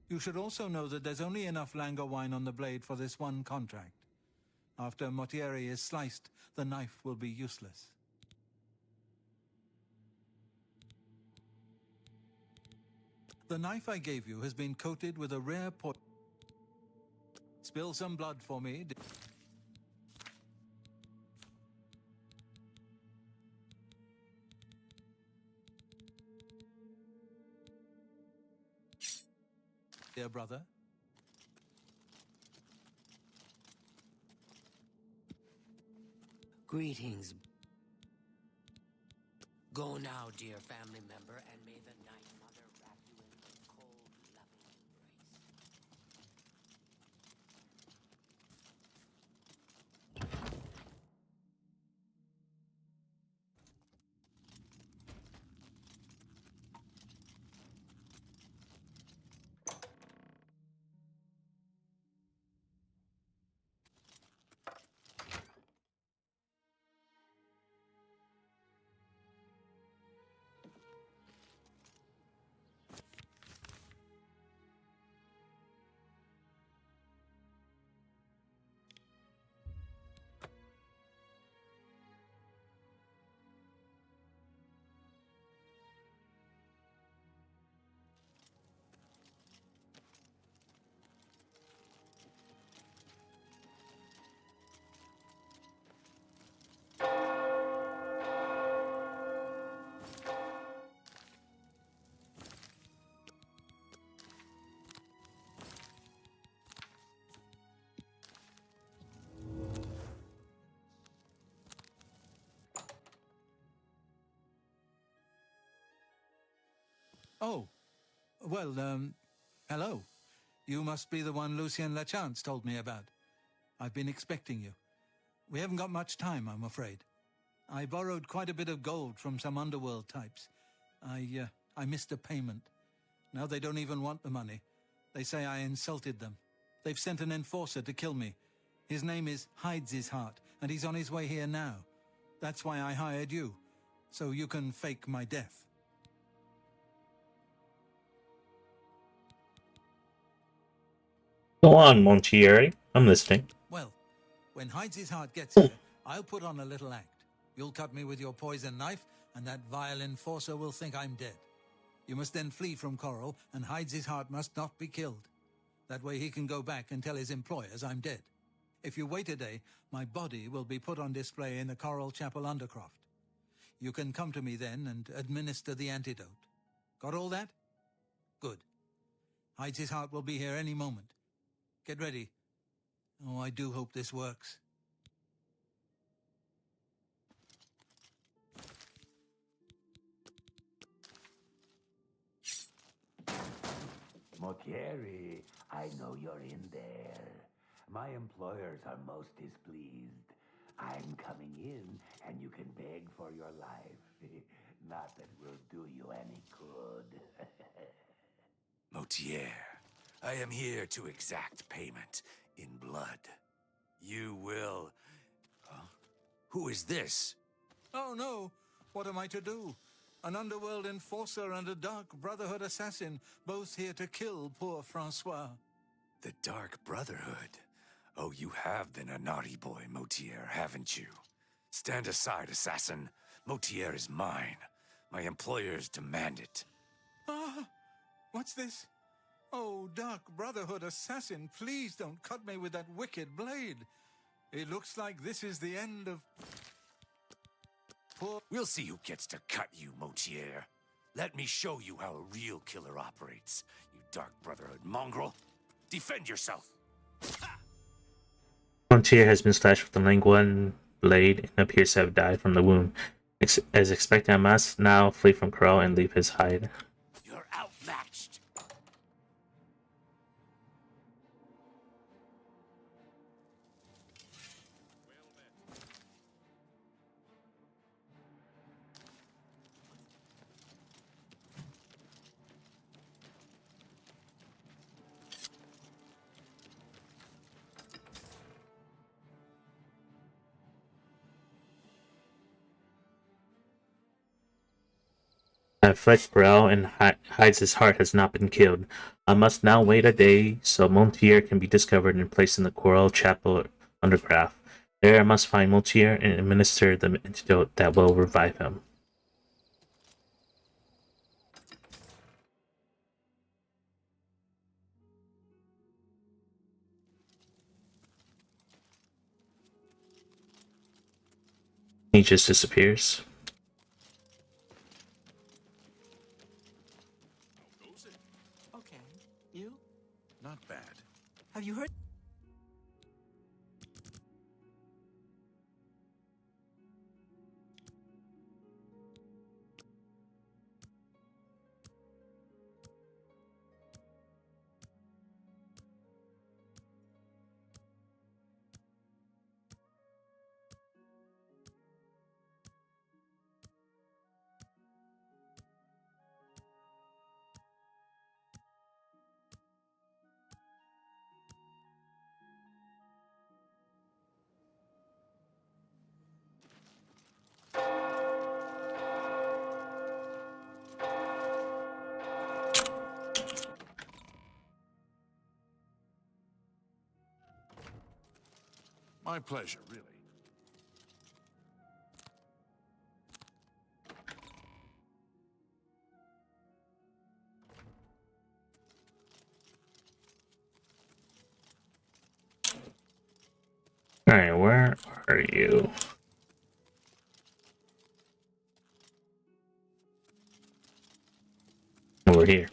You should also know that there's only enough langowine on the blade for this one contract. After Mortiere is sliced, the knife will be useless. The knife I gave you has been coated with a rare poison. Spill some blood for me. Dear brother. Greetings. Go now, dear family member, and may the Night Mother wrap you in her cold, loving Oh, well, hello. You must be the one Lucien Lachance told me about. I've been expecting you. We haven't got much time, I'm afraid. I borrowed quite a bit of gold from some underworld types. I missed a payment. Now they don't even want the money. They say I insulted them. They've sent an enforcer to kill me. His name is Hides His Heart, and he's on his way here now. That's why I hired you. so you can fake my death. Go on, Montieri. I'm listening. Well, when Hides' Heart gets here, I'll put on a little act. You'll cut me with your poison knife, and that vile enforcer will think I'm dead. You must then flee from Coral, and Hides' Heart must not be killed. That way he can go back and tell his employers I'm dead. If you wait a day, my body will be put on display in the Coral Chapel Undercroft. You can come to me then and administer the antidote. Got all that? Good. Hides' Heart will be here any moment. Get ready. Oh, I do hope this works. Montieri, I know you're in there. My employers are most displeased. I'm coming in, and you can beg for your life. Not that we'll do you any good. Motier, I am here to exact payment in blood. You will... Huh? Who is this? Oh no! What am I to do? An underworld enforcer and a Dark Brotherhood assassin, both here to kill poor Francois. The Dark Brotherhood? Oh, you have been a naughty boy, Motier, haven't you? Stand aside, assassin. Motier is mine. My employers demand it. Ah! What's this? Oh, Dark Brotherhood assassin, please don't cut me with that wicked blade. It looks like this is the end of... We'll see who gets to cut you, Motier. Let me show you how a real killer operates, you Dark Brotherhood mongrel. Defend yourself! Montier has been slashed with the Languan blade and appears to have died from the wound. As expected, I must now flee from Crow and leave his hide. You're outmatched! Flesh growl and hides his heart has not been killed. I must now wait a day so Montier can be discovered and placed in the Coral Chapel Undercraft. There I must find Montier and administer the antidote that will revive him. He just disappears. Okay. You? Not bad. Have you heard? My pleasure, really. Alright, where are you? Over here.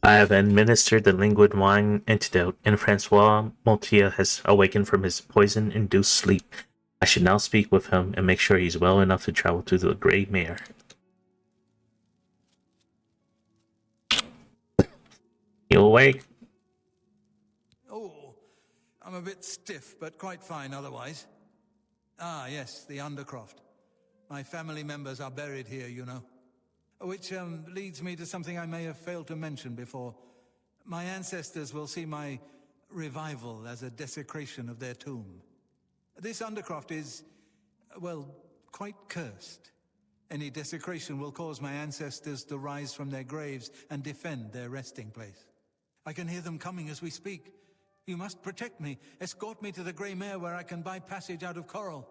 I have administered the linguid wine antidote, and Francois Montier has awakened from his poison-induced sleep. I should now speak with him and make sure he's well enough to travel to the Grey Mare. You awake? Oh, I'm a bit stiff, but quite fine otherwise. Ah, yes, the Undercroft. My family members are buried here, you know. Which leads me to something I may have failed to mention before. My ancestors will see my revival as a desecration of their tomb. This undercroft is, well, quite cursed. Any desecration will cause my ancestors to rise from their graves and defend their resting place. I can hear them coming as we speak. You must protect me. Escort me to the Grey Mare where I can buy passage out of Coral.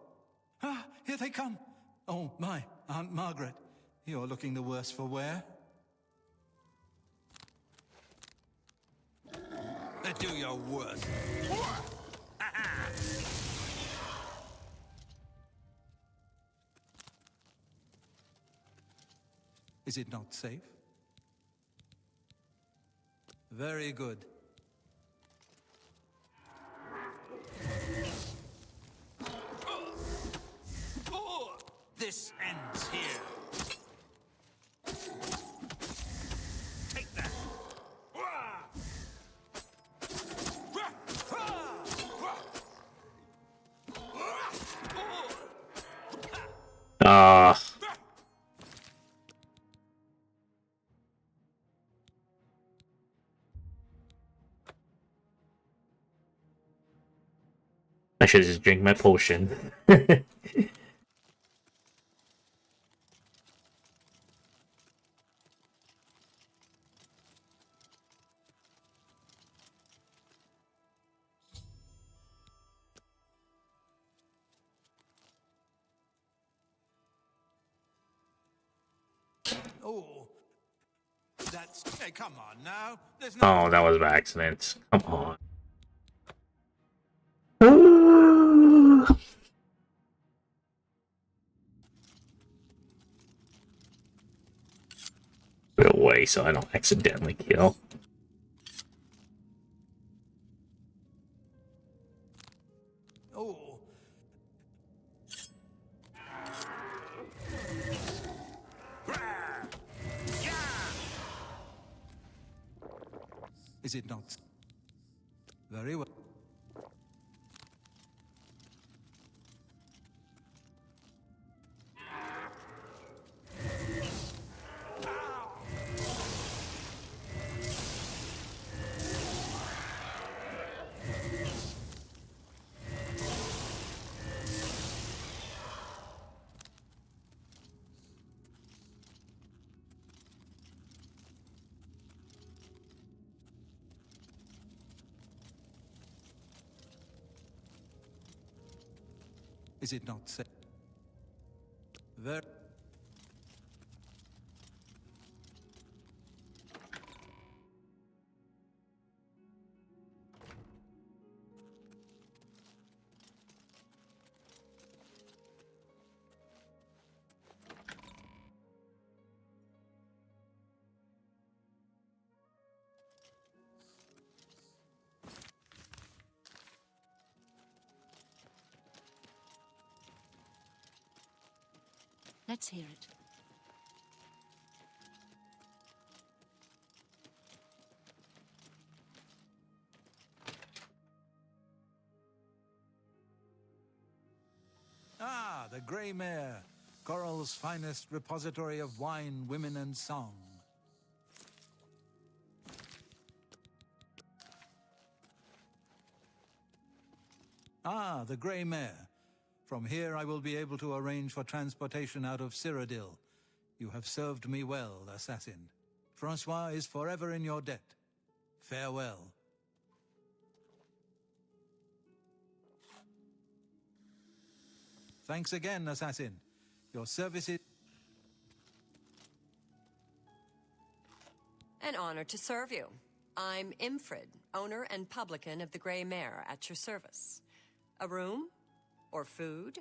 Ah, here they come. Oh, my, Aunt Margaret. You're looking the worse for wear. Do your worst. Is it not safe? Very good. This ends here. Take that. I should just drink my potion. Oh, that's... Hey, come on now. There's no... Oh, that was by accident. Come on. Put it away so I don't accidentally kill. Oh. Is it not? Very well. Is it not safe? Very... Let's hear it. Ah, the Grey Mare, Coral's finest repository of wine, women, and song. Ah, the Grey Mare. From here I will be able to arrange for transportation out of Cyrodiil. You have served me well, assassin. Francois is forever in your debt. Farewell. Thanks again, assassin. Your services... An honor to serve you. I'm Imfrid, owner and publican of the Grey Mare, at your service. A room? Or food?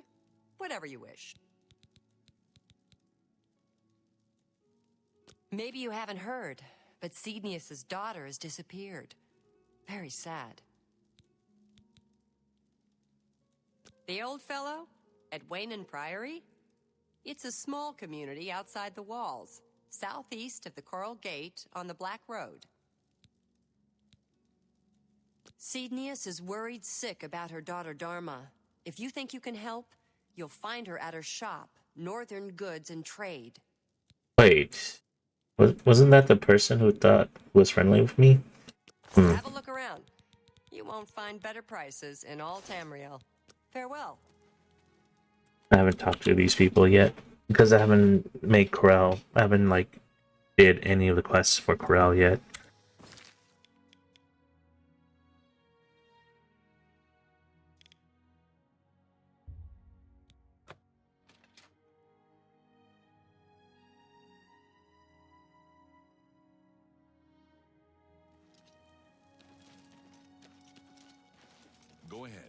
Whatever you wish. Maybe you haven't heard, but Cydnius' daughter has disappeared. Very sad. The old fellow? At Waynon Priory? It's a small community outside the walls, southeast of the Coral Gate on the Black Road. Cydnius is worried sick about her daughter Dharma. If you think you can help, you'll find her at her shop, Northern Goods and Trade. Wait, wasn't that the person who thought was friendly with me? Have a look around. You won't find better prices in all Tamriel. Farewell. I haven't talked to these people yet because I haven't made Corel. I haven't like did any of the quests for Corel yet. Go ahead.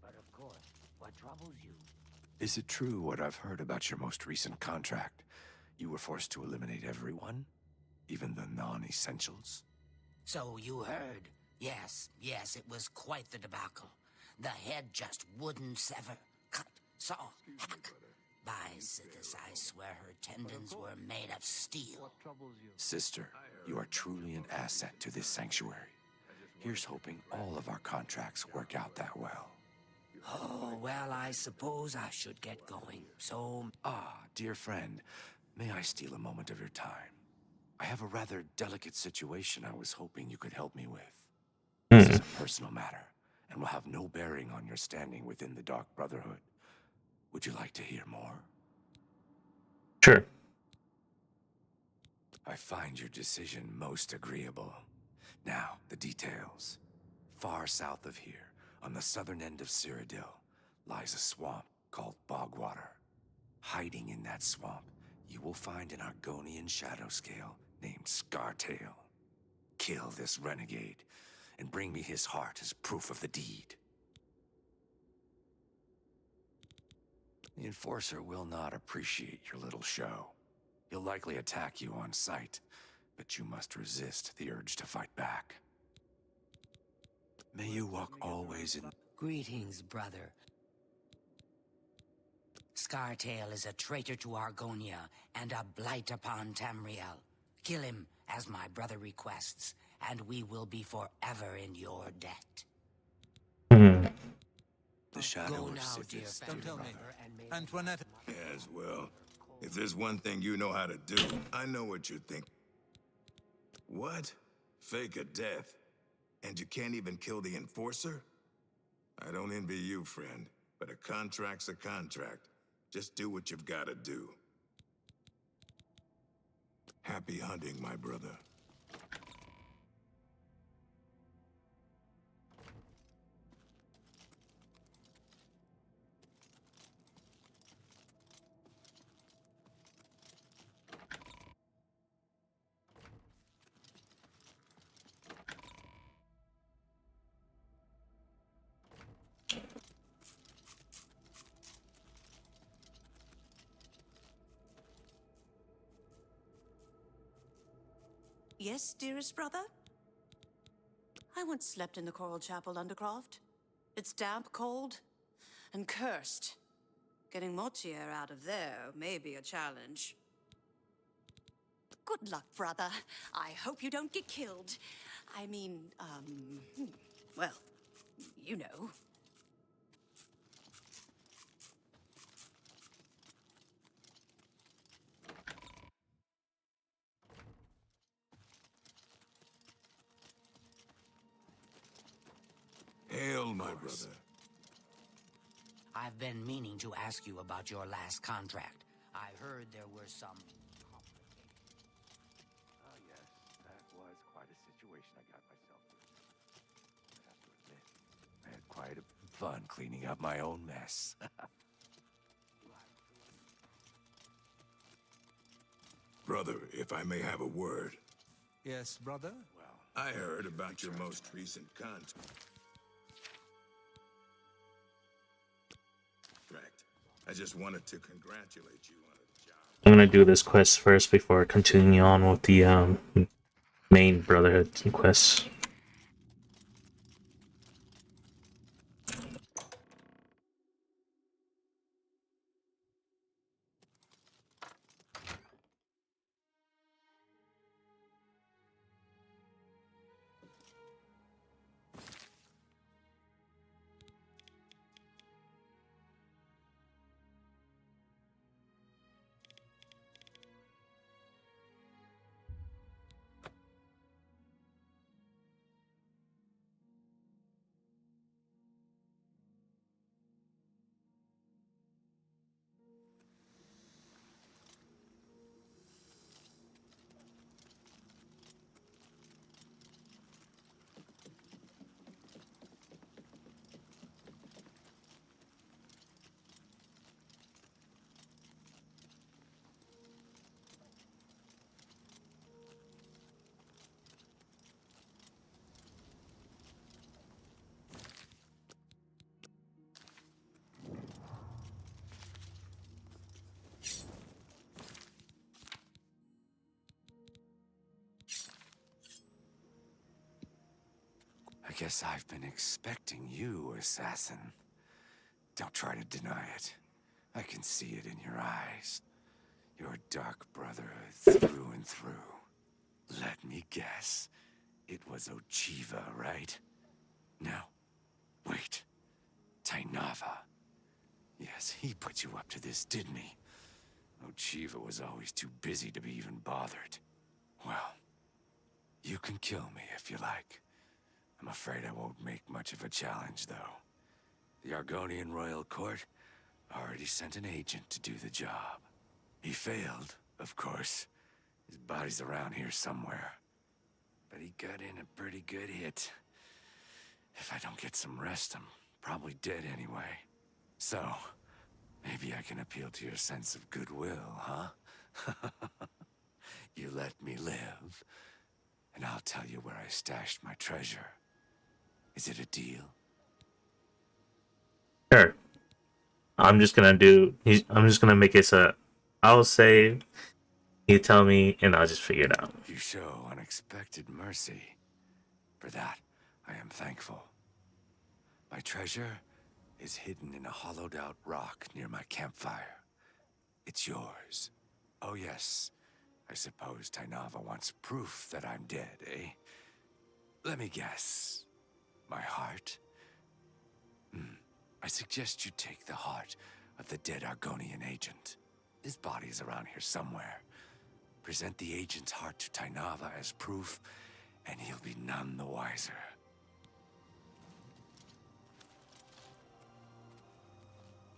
But of course, what troubles you? Is it true what I've heard about your most recent contract? You were forced to eliminate everyone? Even the non-essentials? So you heard. Yes, it was quite the debacle. The head just wouldn't sever, cut, saw, hack. By Sithis, I swear her tendons were made of steel. Sister, you are truly an asset to this sanctuary. Here's hoping all of our contracts work out that well. Oh, well, I suppose I should get going. So... Dear friend, may I steal a moment of your time? I have a rather delicate situation I was hoping you could help me with. This is a personal matter, and will have no bearing on your standing within the Dark Brotherhood. Would you like to hear more? Sure. I find your decision most agreeable. Now, the details. Far south of here, on the southern end of Cyrodiil, lies a swamp called Bogwater. Hiding in that swamp, you will find an Argonian shadow scale named Scartail. Kill this renegade, and bring me his heart as proof of the deed. The Enforcer will not appreciate your little show. He'll likely attack you on sight, but you must resist the urge to fight back. May you walk always in... Greetings, brother. Scartail is a traitor to Argonia and a blight upon Tamriel. Kill him, as my brother requests, and we will be forever in your debt. The shadow Go of now, dear Sithis, Don't tell me. brother. Antoinette. Yes, well, if there's one thing you know how to do, I know what you think. What? Fake a death? And you can't even kill the Enforcer? I don't envy you, friend, but a contract's a contract. Just do what you've got to do. Happy hunting, my brother. Yes, dearest brother? I once slept in the Coral Chapel, Undercroft. It's damp, cold, and cursed. Getting Mortier out of there may be a challenge. Good luck, brother. I hope you don't get killed. I mean, well, you know. Hail, my brother. I've been meaning to ask you about your last contract. I heard there were some... Yes, that was quite a situation I got myself in. I have to admit, I had quite a fun cleaning up my own mess. Brother, if I may have a word. Yes, brother? I heard about your most recent contract. I just wanted to congratulate you on a job. I'm gonna do this quest first before continuing on with the main Brotherhood quests. guess I've been expecting you, assassin. Don't try to deny it. I can see it in your eyes. Your dark brotherhood through and through. Let me guess. It was Ochiva, right? No. Wait. Tainava. Yes, he put you up to this, didn't he? Ochiva was always too busy to be even bothered. Well, you can kill me if you like. I'm afraid I won't make much of a challenge, though. The Argonian Royal Court already sent an agent to do the job. He failed, of course. His body's around here somewhere. But he got in a pretty good hit. If I don't get some rest, I'm probably dead anyway. So, maybe I can appeal to your sense of goodwill, huh? You let me live, and I'll tell you where I stashed my treasure. Is it a deal? Sure. I'm just gonna make it so I'll say, you tell me, and I'll just figure it out. You show unexpected mercy. For that, I am thankful. My treasure is hidden in a hollowed-out rock near my campfire. It's yours. Oh yes, I suppose Tainava wants proof that I'm dead, eh? Let me guess. My heart? I suggest you take the heart of the dead Argonian agent. His body is around here somewhere. Present the agent's heart to Tainava as proof, and he'll be none the wiser.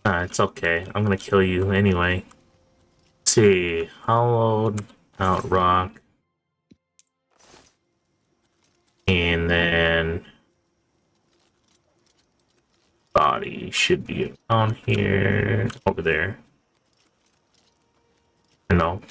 It's okay. I'm gonna kill you anyway. Let's see, hollowed out rock. And then body should be on here, over there. No.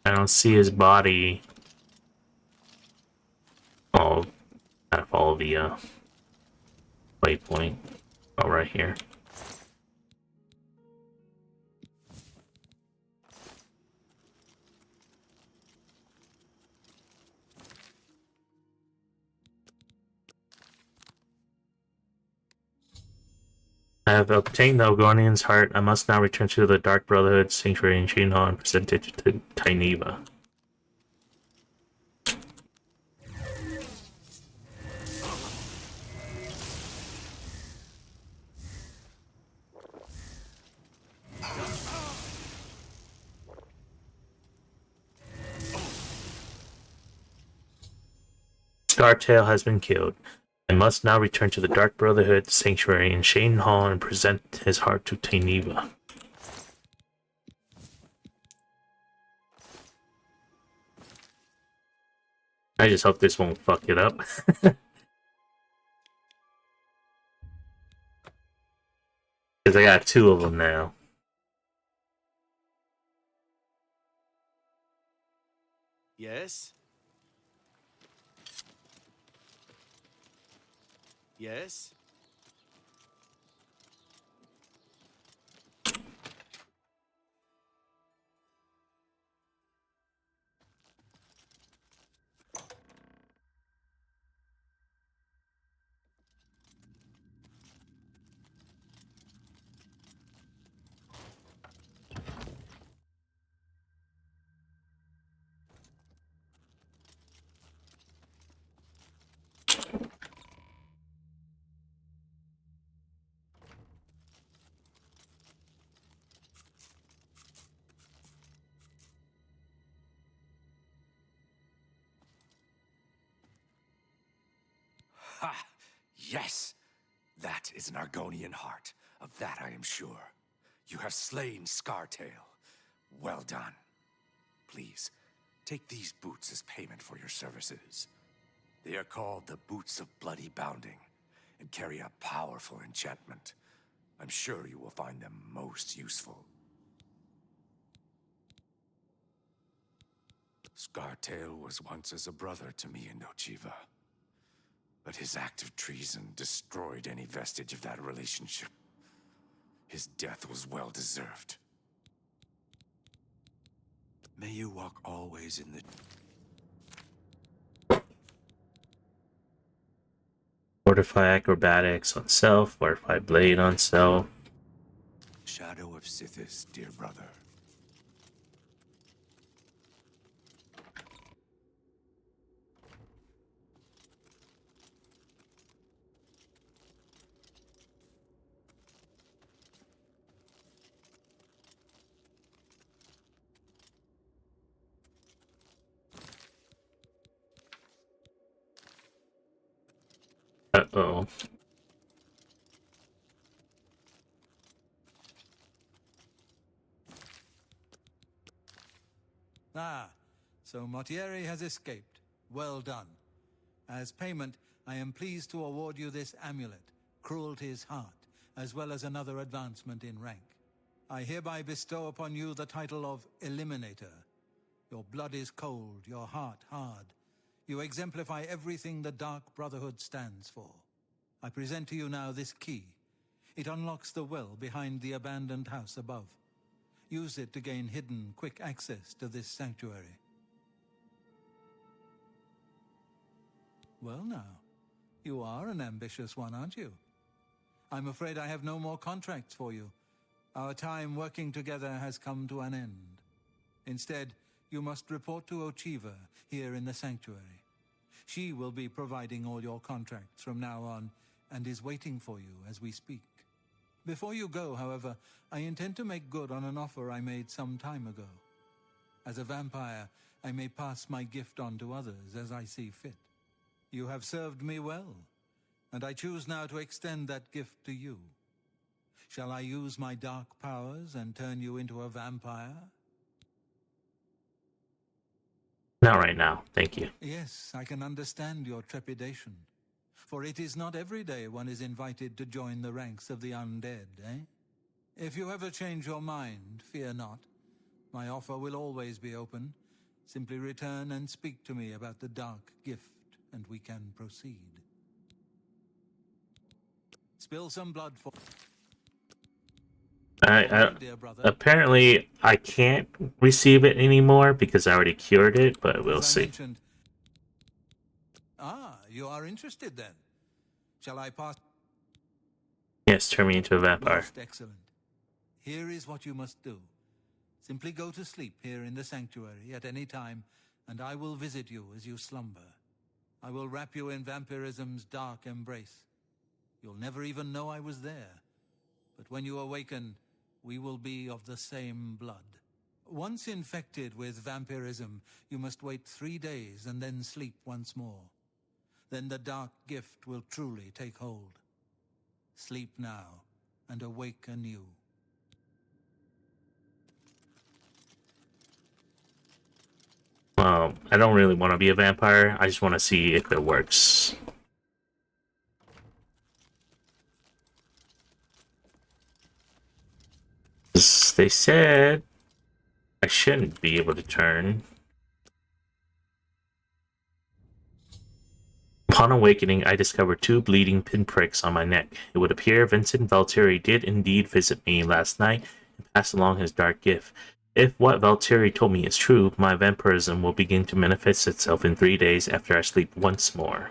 I don't see his body. Oh, gotta follow the waypoint. Oh, right here. I have obtained the Ogonian's heart. I must now return to the Dark Brotherhood Sanctuary in Shinhal and present it to Taineva. Scartail has been killed. I must now return to the Dark Brotherhood Sanctuary in Shane Hall and present his heart to Taineva. I just hope this won't fuck it up. Because I got two of them now. Yes? Yes? Ha! Yes! That is an Argonian heart. Of that I am sure. You have slain Scartail. Well done. Please, Take these boots as payment for your services. They are called the Boots of Bloody Bounding and carry a powerful enchantment. I'm sure you will find them most useful. Scartail was once as a brother to me and Ochiva. But his act of treason destroyed any vestige of that relationship. His death was well deserved. May you walk always in the... Fortify acrobatics on self, fortify blade on self. shadow of Sithis, dear brother. Uh-oh. Ah, so Mortieri has escaped. Well done. As payment, I am pleased to award you this amulet, Cruelty's Heart, as well as another advancement in rank. I hereby bestow upon you the title of Eliminator. Your blood is cold, your heart hard. You exemplify everything the Dark Brotherhood stands for. I present to you now this key. It unlocks the well behind the abandoned house above. Use it to gain hidden, quick access to this sanctuary. Well now, you are an ambitious one, aren't you? I'm afraid I have no more contracts for you. Our time working together has come to an end. Instead, you must report to Ochiva here in the sanctuary. She will be providing all your contracts from now on and is waiting for you as we speak. Before you go, however, I intend to make good on an offer I made some time ago. As a vampire, I may pass my gift on to others as I see fit. You have served me well, and I choose now to extend that gift to you. Shall I use my dark powers and turn you into a vampire? Not right now, thank you. Yes, I can understand your trepidation. For it is not every day one is invited to join the ranks of the undead, eh? If you ever change your mind, fear not. My offer will always be open. Simply return and speak to me about the dark gift, and we can proceed. Spill some blood for... Apparently, I can't receive it anymore because I already cured it, but we'll see. Ah, you are interested then. Shall I pass? Yes, turn me into a vampire. Most excellent. Here is what you must do. Simply go to sleep here in the sanctuary at any time, and I will visit you as you slumber. I will wrap you in vampirism's dark embrace. You'll never even know I was there. But when you awaken, we will be of the same blood. Once infected with vampirism, you must wait 3 days and then sleep once more. Then the dark gift will truly take hold. Sleep now and awake anew. I don't really want to be a vampire. I just want to see if it works. They said I shouldn't be able to turn. Upon awakening, I discovered 2 bleeding pinpricks on my neck. It would appear Vincent Valtieri did indeed visit me last night and pass along his dark gift. If what Valtieri told me is true, my vampirism will begin to manifest itself in 3 days after I sleep once more.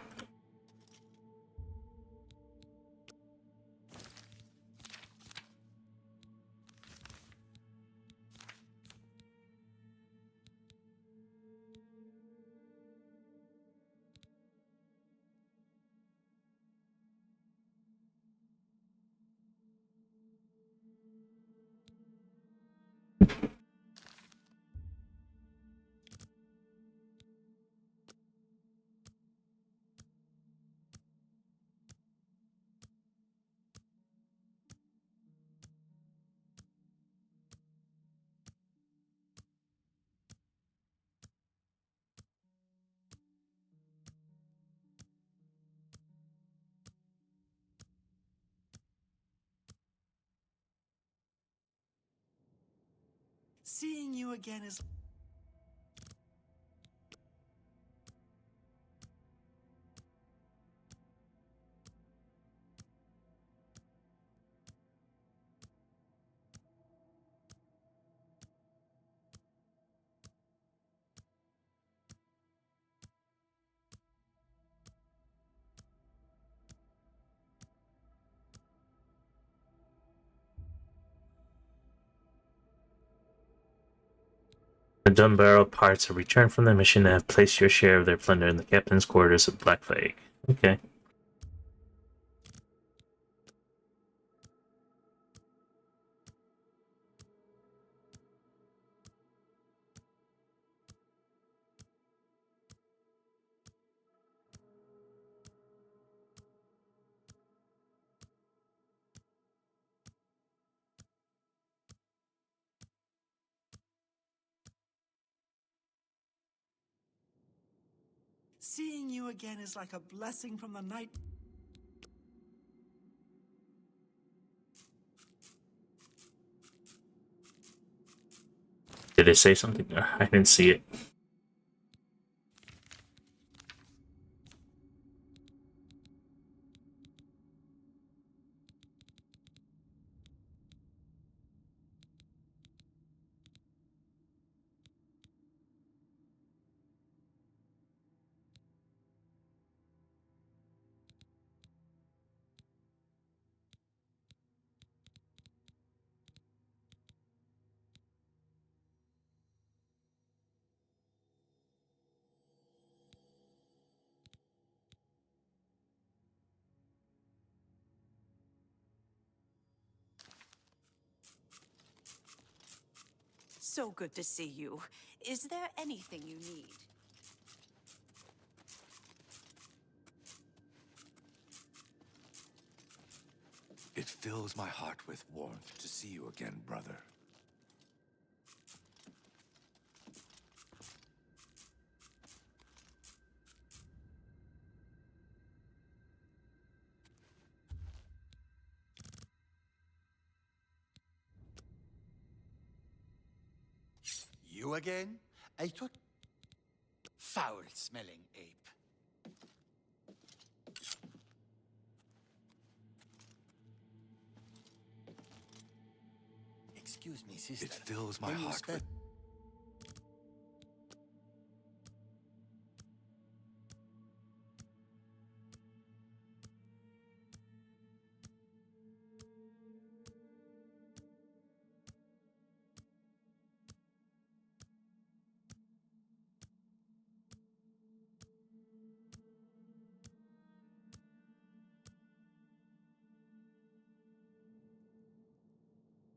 again is... The dumb barrel parts have returned from the mission and have placed your share of their plunder in the captain's quarters of Black Flag. Okay. Seeing you again is like a blessing from the night... Did it say something? I didn't see it. So good to see you. Is there anything you need? It fills my heart with warmth to see you again, brother. You again? I thought... Foul-smelling ape. Excuse me, sister. It fills my Can you heart spare- with...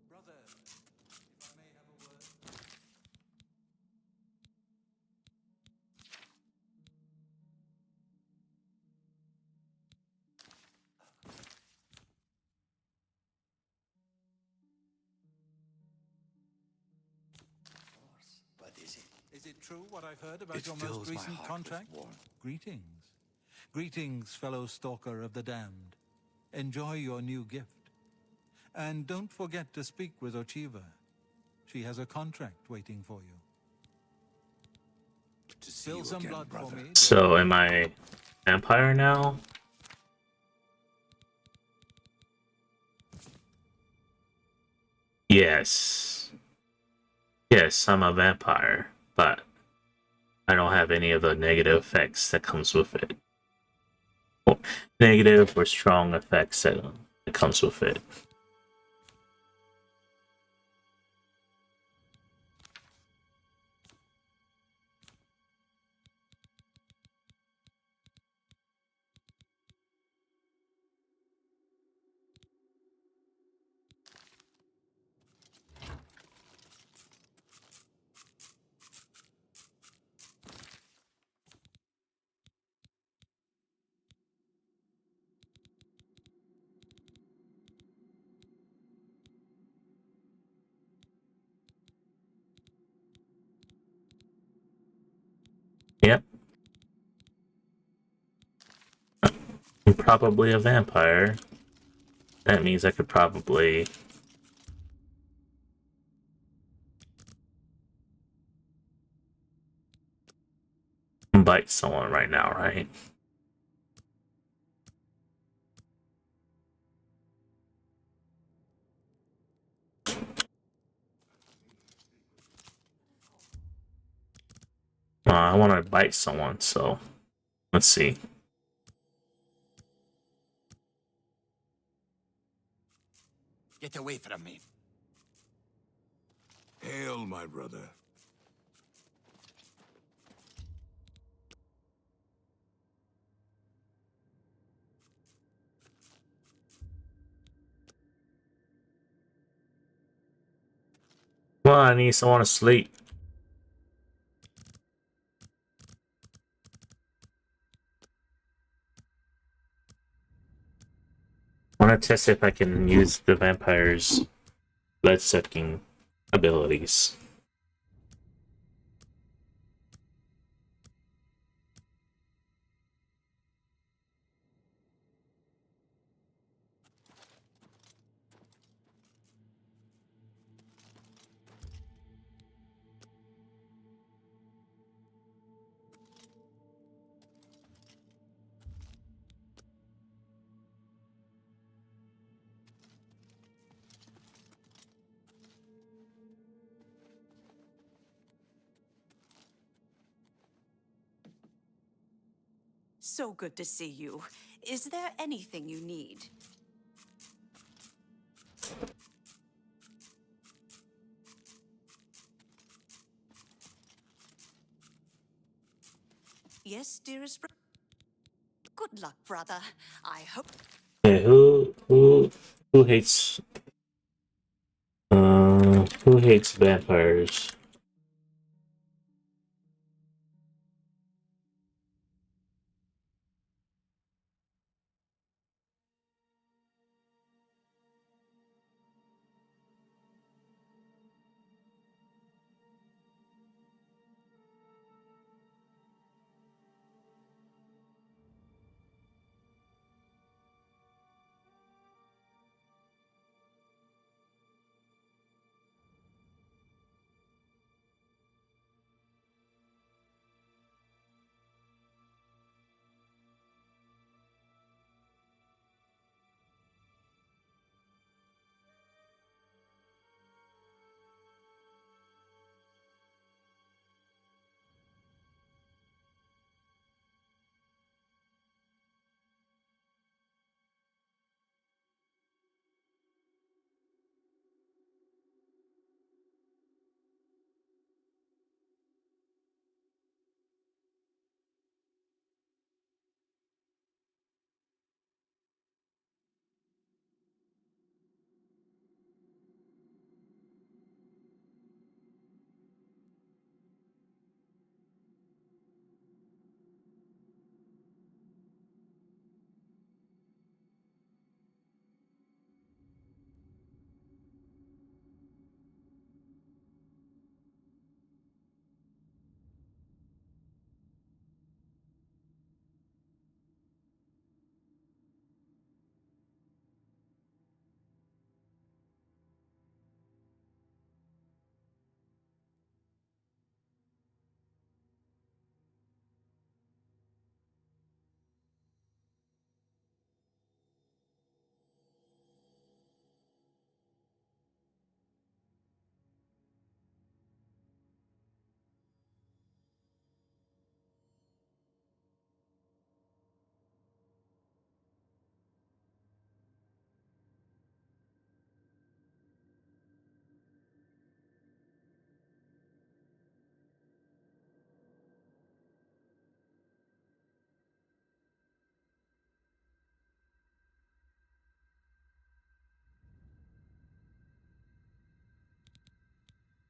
Brother, if I may have a word. What is it? Is it true what I've heard about It your fills most my recent heart contract? with warmth. Greetings. Greetings, fellow stalker of the damned. Enjoy your new gift. And don't forget to speak with Ochiva. She has a contract waiting for you. To see Spill you some again, blood brother. for me. So, am I vampire now? Yes. Yes, I'm a vampire, but I don't have any of the negative effects that comes with it. Well, negative or strong effects that comes with it. Yep. I'm probably a vampire. That means I could probably bite someone right now, right? I want to bite someone, so let's see. Get away from me. Hail, my brother. Come on, I need someone to sleep. I want to test if I can use the vampire's blood-sucking abilities. So good to see you. Is there anything you need? Yes, dearest bro. Good luck, brother. I hope. Okay, who hates who hates vampires?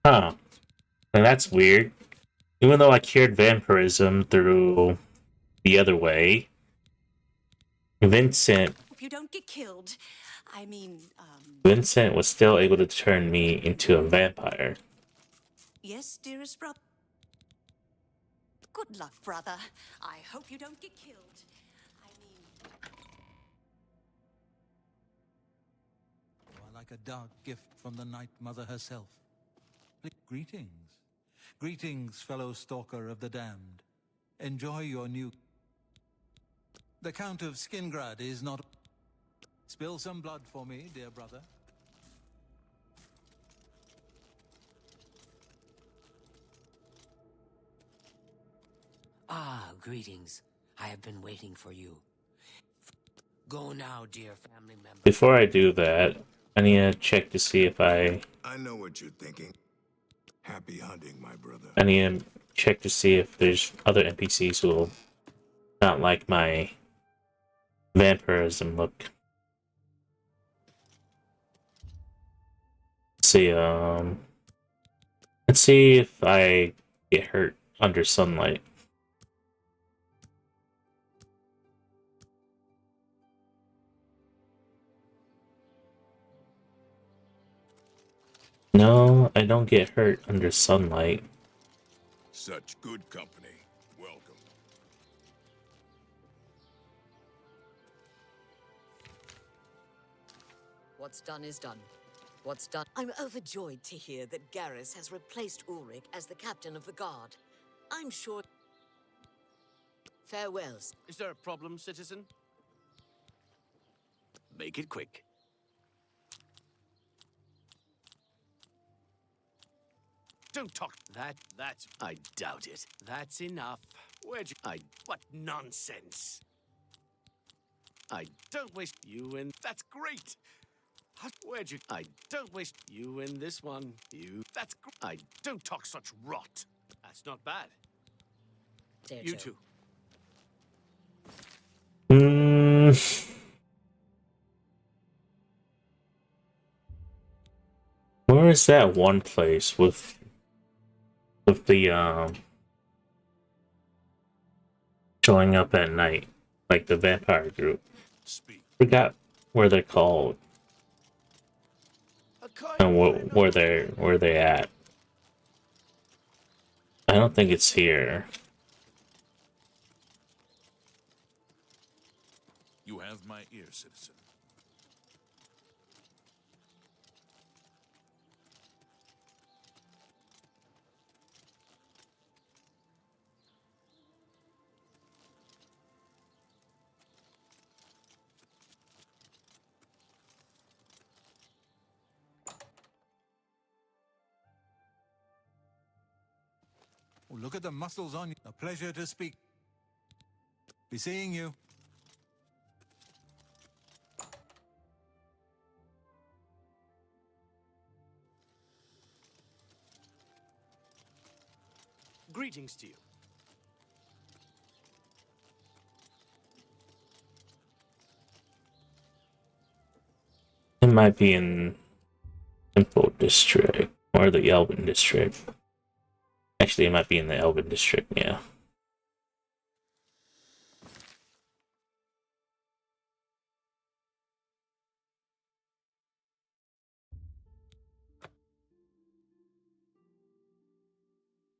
Huh. Now that's weird. Even though I cured vampirism through the other way, Vincent Hope you don't get killed. I mean, Vincent was still able to turn me into a vampire. yes, dearest brother. Good luck, brother. I hope you don't get killed. You are like a dark gift from the Night Mother herself. Greetings. Greetings, fellow stalker of the damned. Enjoy your new... The Count of Skingrad is not... Spill some blood for me, dear brother. Ah, greetings. I have been waiting for you. Go now, dear family member. Before I do that, I need to check to see if I know what you're thinking. Happy hunting, my brother. I need to check to see if there's other NPCs who will not like my vampirism look. Let's see if I get hurt under sunlight. No, I don't get hurt under sunlight. Such good company. Welcome. What's done is done. What's done? I'm overjoyed to hear that Garrus has replaced Ulrich as the captain of the guard. I'm sure... Farewells. Is there a problem, citizen? Make it quick. Don't talk. That's... I doubt it. That's enough. Where'd you... What nonsense. I don't waste you in... That's great. Where'd you... I don't waste you in this one. That's... I don't talk such rot. That's not bad. You too. Where is that one place with the showing up at night, like the vampire group? Forgot where they're called and where they at. I don't think it's here. You have my ear, citizen. Oh, look at the muscles on you. A pleasure to speak. Be seeing you. Greetings to you. It might be in Temple District or the Elven District. Actually, it might be in the Elven District, yeah.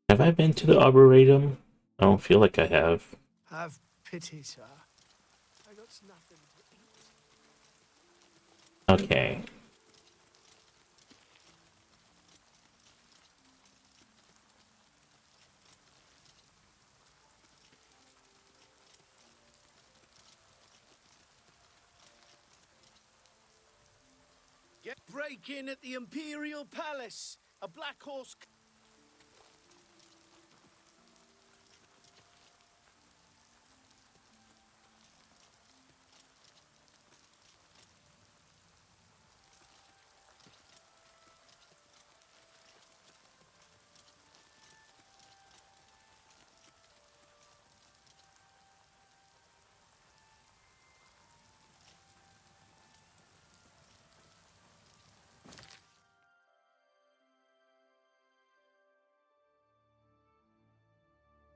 Have I been to the Arboretum? I don't feel like I have. Have pity, sir. I got nothing to eat. Okay. Break in at the Imperial Palace. A black horse...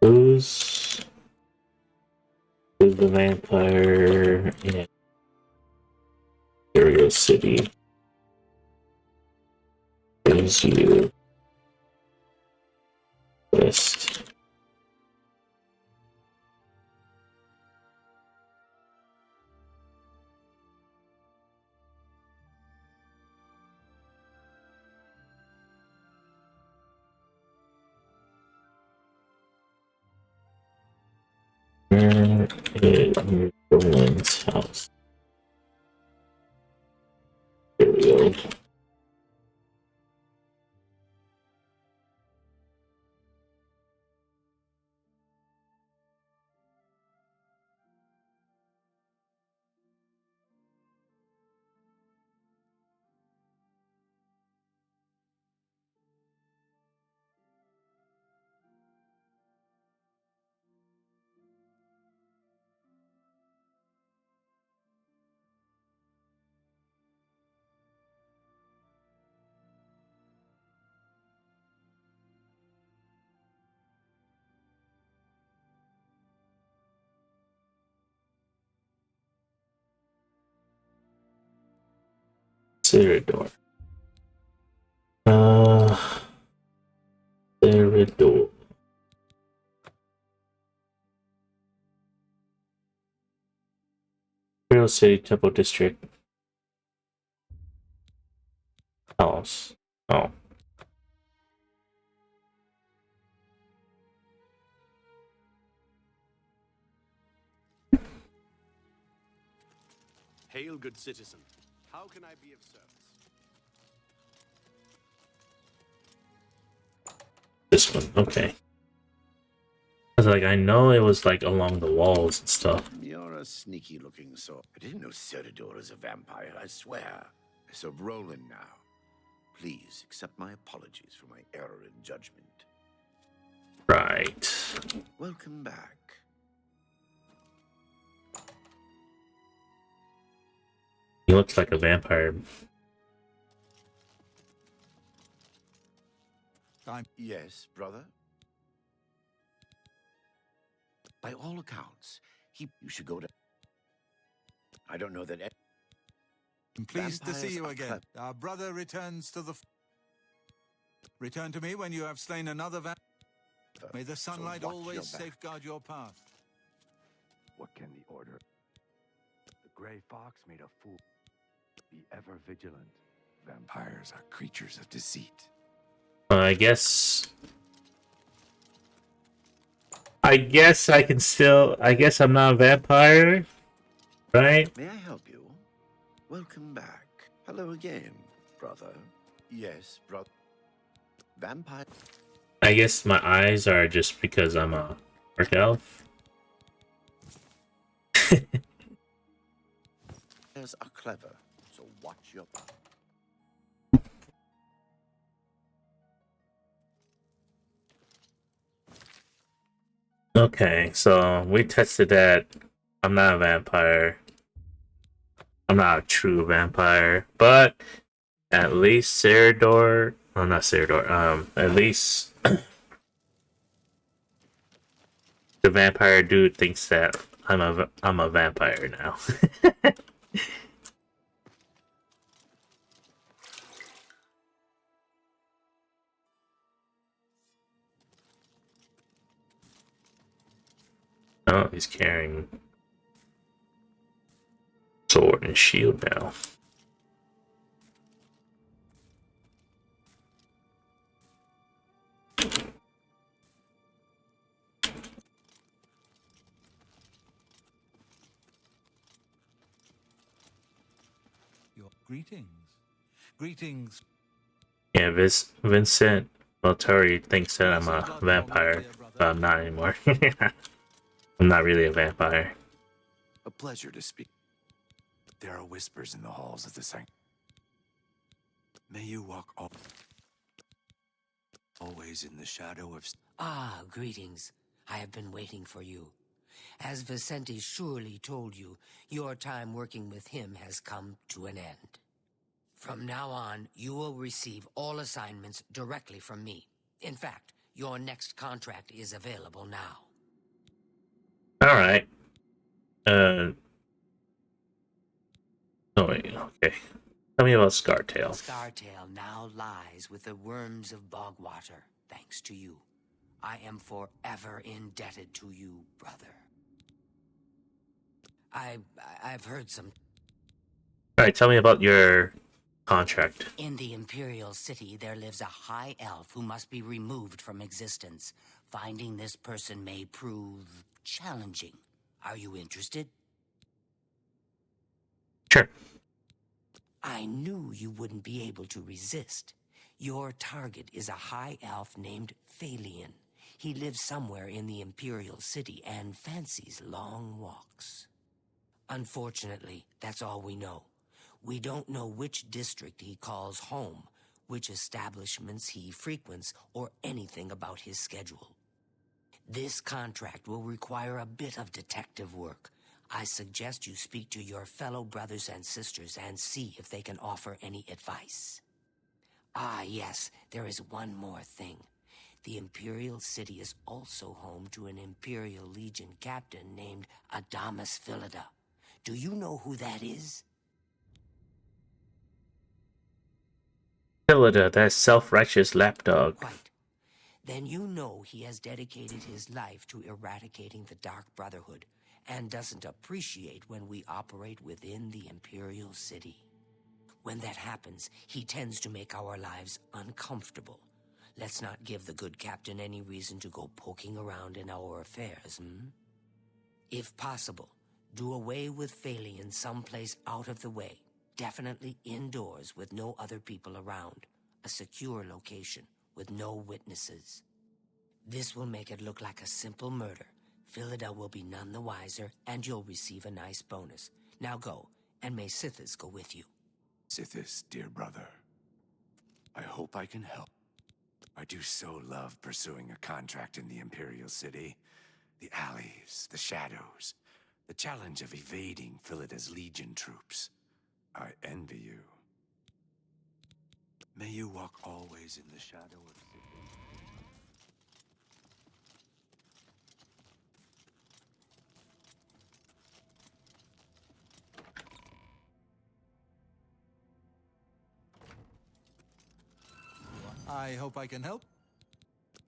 Who's the vampire in Imperial City? Is you list. Where is Roland's house? There we go. Ceridor. Ceridor. Imperial City Temple District. House. Oh. Hail, good citizen. How can I be of service? This one, okay. I was like, I know it was like along the walls and stuff. You're a sneaky-looking sort. I didn't know Ceridor is a vampire, I swear. So Roland now. Please accept my apologies for my error in judgment. Right. Welcome back. He looks like a vampire. Yes, brother? By all accounts, you should go to... I don't know that... I'm pleased to see Vampires you are again. Our brother returns to the... Return to me when you have slain another May the sunlight watch your always back. safeguard your path. What can the order? The gray fox made a fool. Be ever vigilant. Vampires are creatures of deceit. I guess I can still. I guess I'm not a vampire, right? May I help you? Welcome back. Hello again, brother. Yes, brother. Vampire. I guess my eyes are just because I'm a orc elf. Vampires are clever, so watch your... Okay, so we tested that. I'm not a vampire. I'm not a true vampire, but at least Ceridor. Oh, not Ceridor. At least the vampire dude thinks that I'm a vampire now. Oh, he's carrying sword and shield now. Your greetings. Greetings. Yeah, Vincent Motori thinks that I'm a vampire, but I'm not anymore. I'm not really a vampire. A pleasure to speak. There are whispers in the halls of the sanctuary. May you walk always in the shadow of... Ah, greetings. I have been waiting for you. As Vicente surely told you, your time working with him has come to an end. From now on, you will receive all assignments directly from me. In fact, your next contract is available now. Alright. Oh wait, okay. Tell me about Scartail. Scartail now lies with the worms of Bogwater, thanks to you. I am forever indebted to you, brother. I've heard some... Alright, tell me about your contract. In the Imperial City, there lives a high elf who must be removed from existence. Finding this person may prove challenging. Are you interested? Sure. I knew you wouldn't be able to resist. Your target is a high elf named Phalion. He lives somewhere in the Imperial City and fancies long walks. Unfortunately, that's all we know. We don't know which district he calls home, which establishments he frequents, or anything about his schedule. This contract will require a bit of detective work. I suggest you speak to your fellow brothers and sisters and see if they can offer any advice. Ah, yes, there is one more thing. The Imperial City is also home to an Imperial Legion captain named Adamus Philida. Do you know who that is? Philida, that self-righteous lapdog. Quite. Then you know he has dedicated his life to eradicating the Dark Brotherhood and doesn't appreciate when we operate within the Imperial City. When that happens, he tends to make our lives uncomfortable. Let's not give the good captain any reason to go poking around in our affairs, If possible, do away with Phalion someplace out of the way. Definitely indoors with no other people around. A secure location with no witnesses. This will make it look like a simple murder. Philida will be none the wiser, and you'll receive a nice bonus. Now go, and may Sithis go with you. Sithis, dear brother, I hope I can help. I do so love pursuing a contract in the Imperial City. The alleys, the shadows, the challenge of evading Philida's Legion troops. I envy you. May you walk always in the shadow of Sithis. I hope I can help.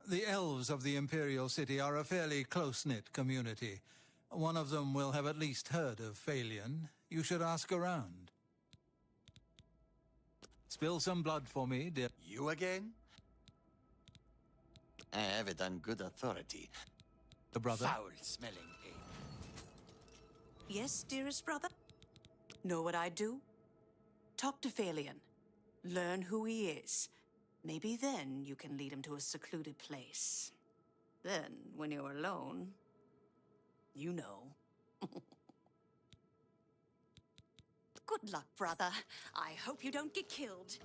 The elves of the Imperial City are a fairly close-knit community. One of them will have at least heard of Phalion. You should ask around. Spill some blood for me, dear. You again? I have it on good authority. The brother? Foul-smelling ape. Yes, dearest brother? Know what I'd do? Talk to Phalion. Learn who he is. Maybe then you can lead him to a secluded place. Then, when you're alone, you know. Good luck, brother. I hope you don't get killed.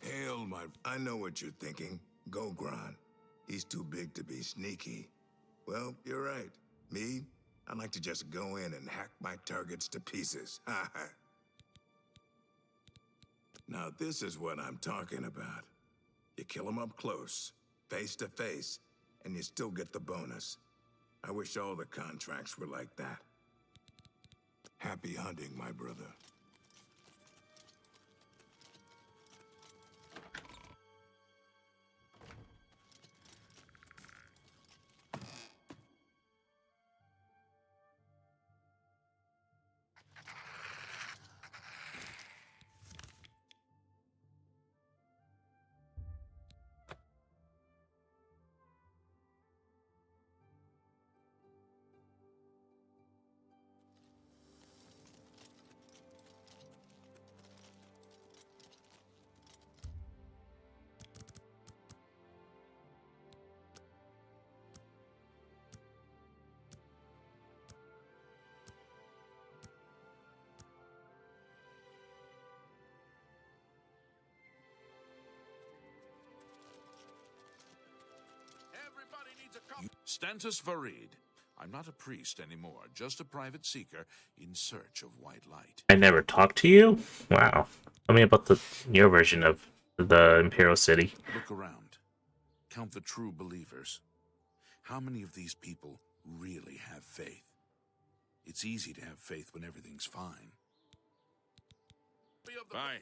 Hail, I know what you're thinking. Go, Gron. He's too big to be sneaky. Well, you're right. Me, I like to just go in and hack my targets to pieces. Now, this is what I'm talking about. You kill him up close, face to face, and you still get the bonus. I wish all the contracts were like that. Happy hunting, my brother. Stantis Varid. I'm not a priest anymore, just a private seeker in search of white light. I never talked to you? Wow. Tell me about your version of the Imperial City. Look around. Count the true believers. How many of these people really have faith? It's easy to have faith when everything's fine. Bye.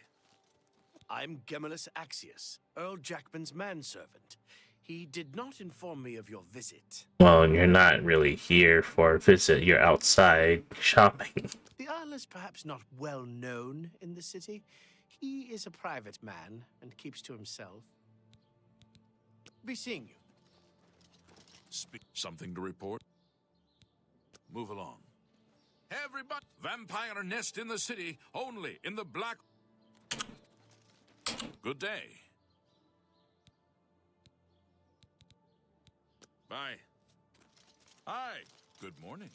I'm Gemellus Axius, Earl Jackman's manservant. He did not inform me of your visit. Well, you're not really here for a visit. You're outside shopping. The Earl is perhaps not well known in the city. He is a private man and keeps to himself. Be seeing you. Something to report? Move along. Everybody! Vampire nest in the city, only in the black... Good day. Bye. Hi. Good morning.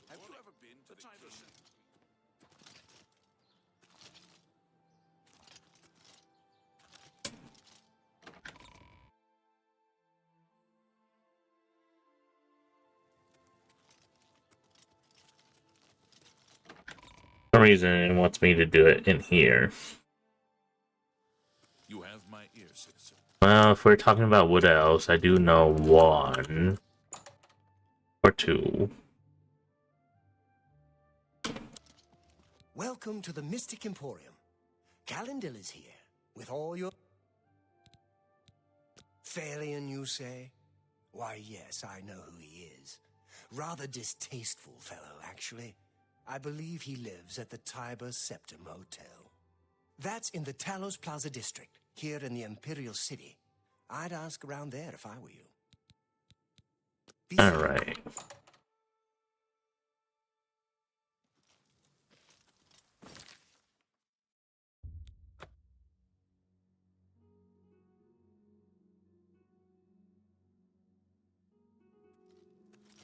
Have you ever been to the title center? For some reason, it wants me to do it in here. You have my ear, citizen. Well, if we're talking about what else, I do know one or two. Welcome to the Mystic Emporium. Calendil is here, with all your... Phalion, you say? Why, yes, I know who he is. Rather distasteful fellow, actually. I believe he lives at the Tiber Septim Hotel. That's in the Talos Plaza district, here in the Imperial City. I'd ask around there if I were you. All right.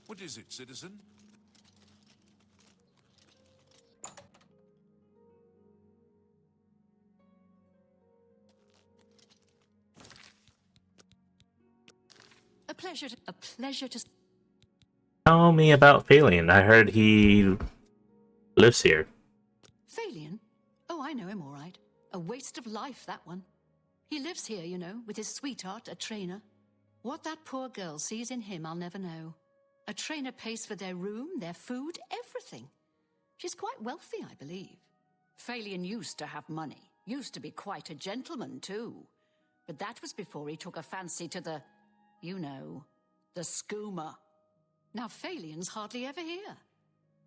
What is it, citizen? A pleasure to... Tell me about Phalion. I heard he lives here. Phalion? Oh, I know him all right. A waste of life, that one. He lives here, you know, with his sweetheart, a trainer. What that poor girl sees in him, I'll never know. A trainer pays for their room, their food, everything. She's quite wealthy, I believe. Phalion used to have money. Used to be quite a gentleman, too. But that was before he took a fancy to the, you know, the skooma. Now Phalion's hardly ever here.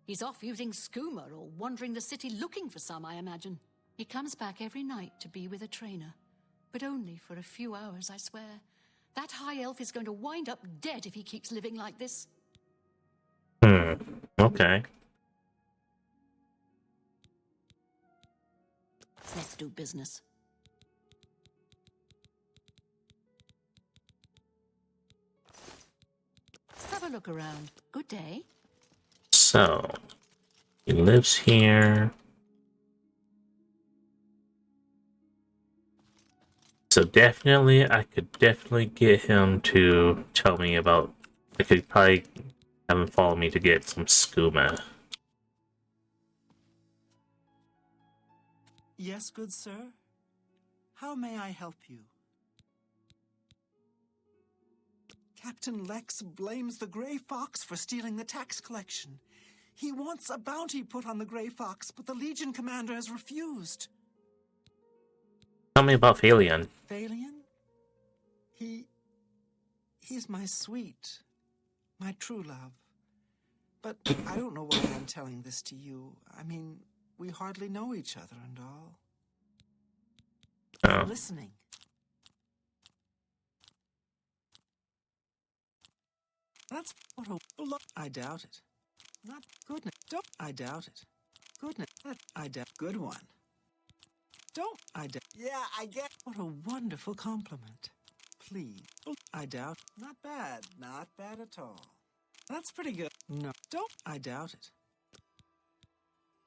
He's off using skooma or wandering the city looking for some, I imagine. He comes back every night to be with a trainer. But only for a few hours, I swear. That high elf is going to wind up dead if he keeps living like this. Okay. Let's do business. Have a look around. Good day. So, he lives here. So definitely, I could definitely get him to tell me about... I could probably have him follow me to get some skooma. Yes, good sir? How may I help you? Captain Lex blames the Grey Fox for stealing the tax collection. He wants a bounty put on the Grey Fox, but the Legion commander has refused. Tell me about Phalion. Phalion? He's my sweet, my true love. But I don't know why I'm telling this to you. I mean, we hardly know each other and all. I'm listening. That's what I doubt it. Not goodness. Don't I doubt it. Goodness. I doubt. Good one. Don't I doubt. Yeah, I get. What a wonderful compliment. Please. I doubt. Not bad. Not bad at all. That's pretty good. No. Don't I doubt it.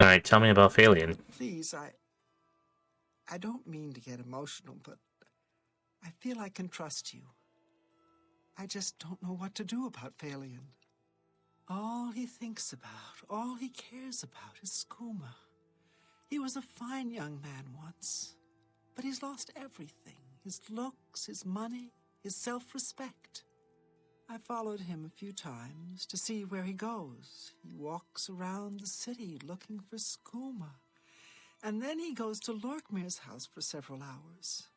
Alright, tell me about Phalion. Please, I don't mean to get emotional, but I feel I can trust you. I just don't know what to do about Phalion. All he thinks about, all he cares about is skooma. He was a fine young man once, but he's lost everything. His looks, his money, his self-respect. I followed him a few times to see where he goes. He walks around the city looking for skooma. And then he goes to Lorkmir's house for several hours.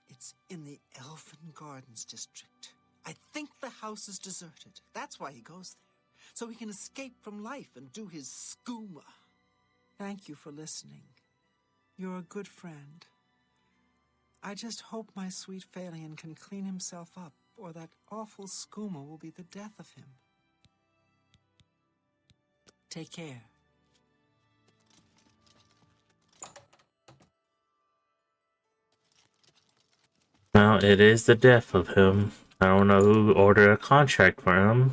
It's in the Elfin Gardens district. I think the house is deserted. That's why he goes there. So he can escape from life and do his skooma. Thank you for listening. You're a good friend. I just hope my sweet Phalion can clean himself up, or that awful skooma will be the death of him. Take care. Now, it is the death of him. I don't know who ordered a contract for him.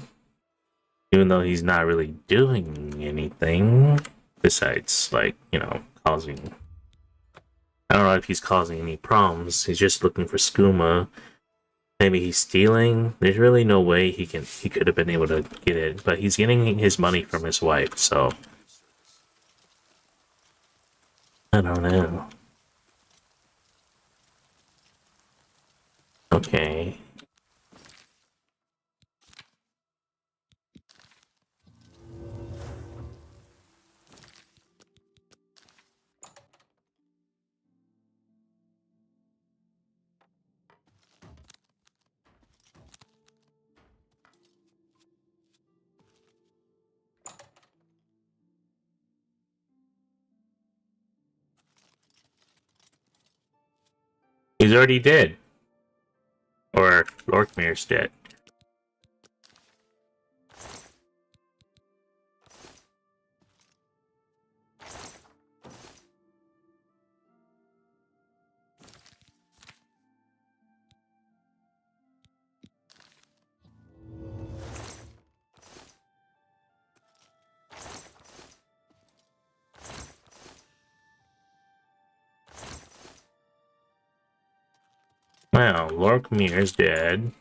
Even though he's not really doing anything. Besides, like, causing... I don't know if he's causing any problems. He's just looking for skooma. Maybe he's stealing. There's really no way he could have been able to get it. But he's getting his money from his wife, so... I don't know. Okay. He's already dead. Or Lorkmir's dead. Well, Lorkmir's dead.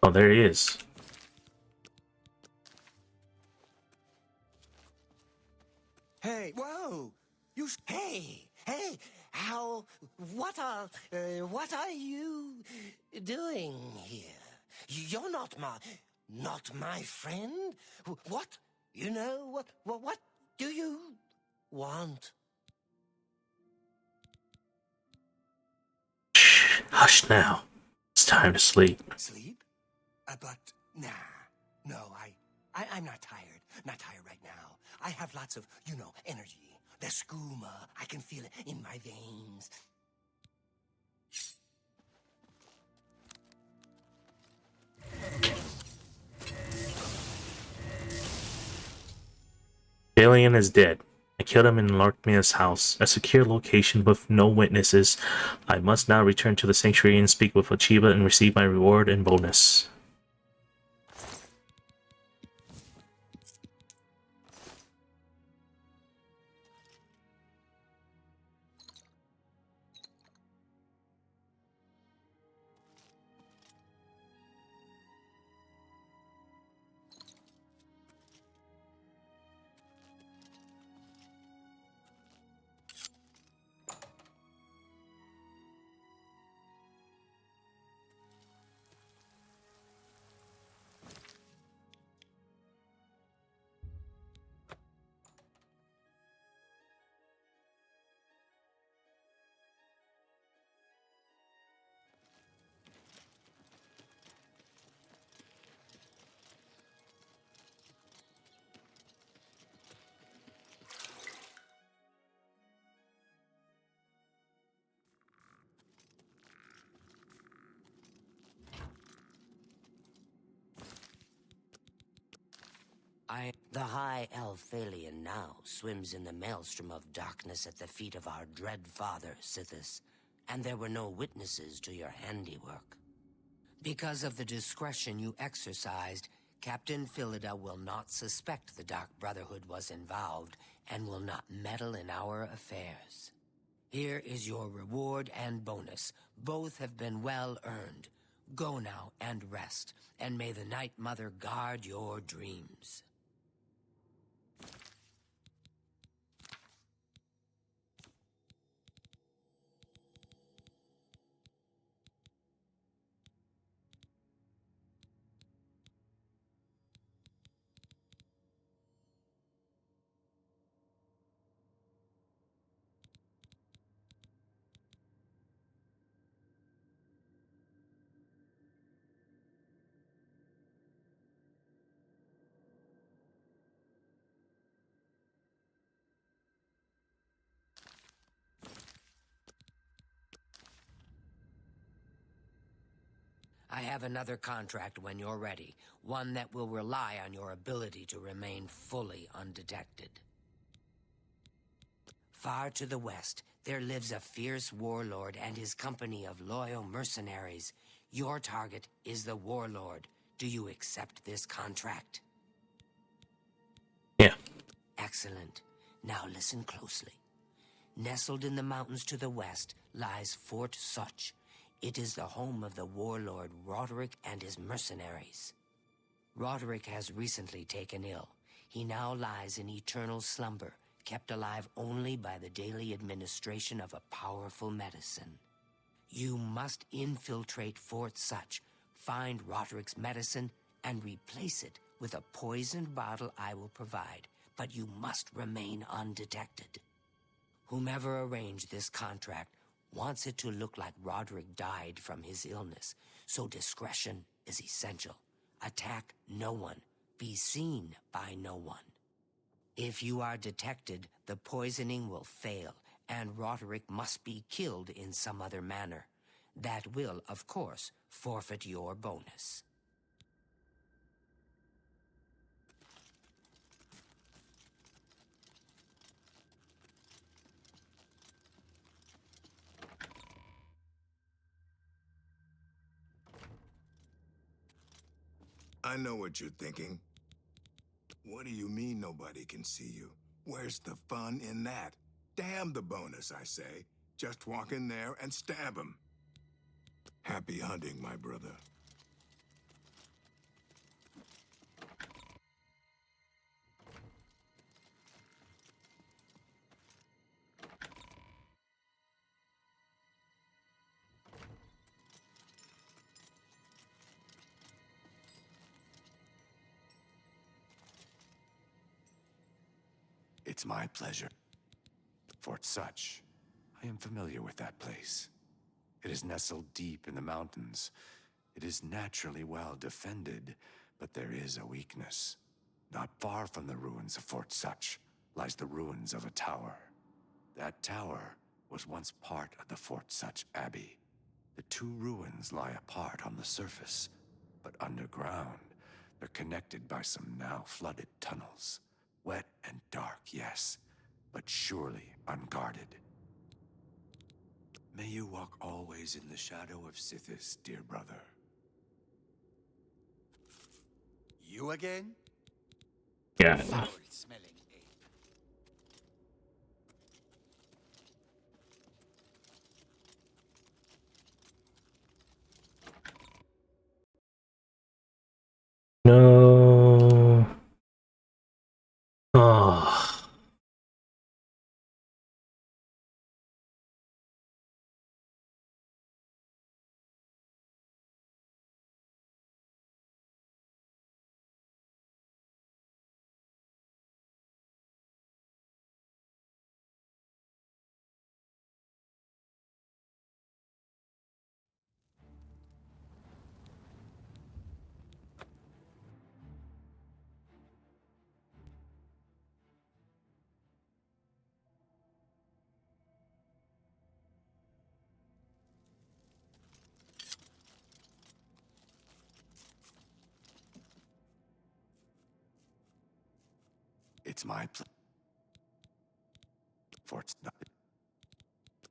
Oh, there he is. Hey, whoa! Hey, what are you doing here? You're not my friend. What? What do you want? Shh, hush now. It's time to sleep. Sleep? But nah, no, I'm not tired. Not tired right now. I have lots of, energy. The skooma, I can feel it in my veins. Alien is dead. I killed him in Lorkmir's house, a secure location with no witnesses. I must now return to the sanctuary and speak with Ochiba and receive my reward and bonus. The High Elfalion now swims in the maelstrom of darkness at the feet of our dread father, Sithis, and there were no witnesses to your handiwork. Because of the discretion you exercised, Captain Philida will not suspect the Dark Brotherhood was involved and will not meddle in our affairs. Here is your reward and bonus. Both have been well earned. Go now and rest, and may the Night Mother guard your dreams. I have another contract when you're ready, one that will rely on your ability to remain fully undetected. Far to the west, there lives a fierce warlord and his company of loyal mercenaries. Your target is the warlord. Do you accept this contract? Yeah. Excellent. Now listen closely. Nestled in the mountains to the west lies Fort Such. It is the home of the warlord Roderick and his mercenaries. Roderick has recently taken ill. He now lies in eternal slumber, kept alive only by the daily administration of a powerful medicine. You must infiltrate Fort Such, find Roderick's medicine, and replace it with a poisoned bottle I will provide, but you must remain undetected. Whomever arranged this contract wants it to look like Roderick died from his illness, so discretion is essential. Attack no one. Be seen by no one. If you are detected, the poisoning will fail, and Roderick must be killed in some other manner. That will, of course, forfeit your bonus. I know what you're thinking. What do you mean nobody can see you? Where's the fun in that? Damn the bonus, I say. Just walk in there and stab him. Happy hunting, my brother. It's my pleasure. Fort Such. I am familiar with that place. It is nestled deep in the mountains. It is naturally well defended, but there is a weakness. Not far from the ruins of Fort Such lies the ruins of a tower. That tower was once part of the Fort Such Abbey. The two ruins lie apart on the surface, but underground, they're connected by some now flooded tunnels. Wet and dark, yes, but surely unguarded. May you walk always in the shadow of Sithis, dear brother. You again? Yeah. Foul-smelling ape. No. Oh. It's my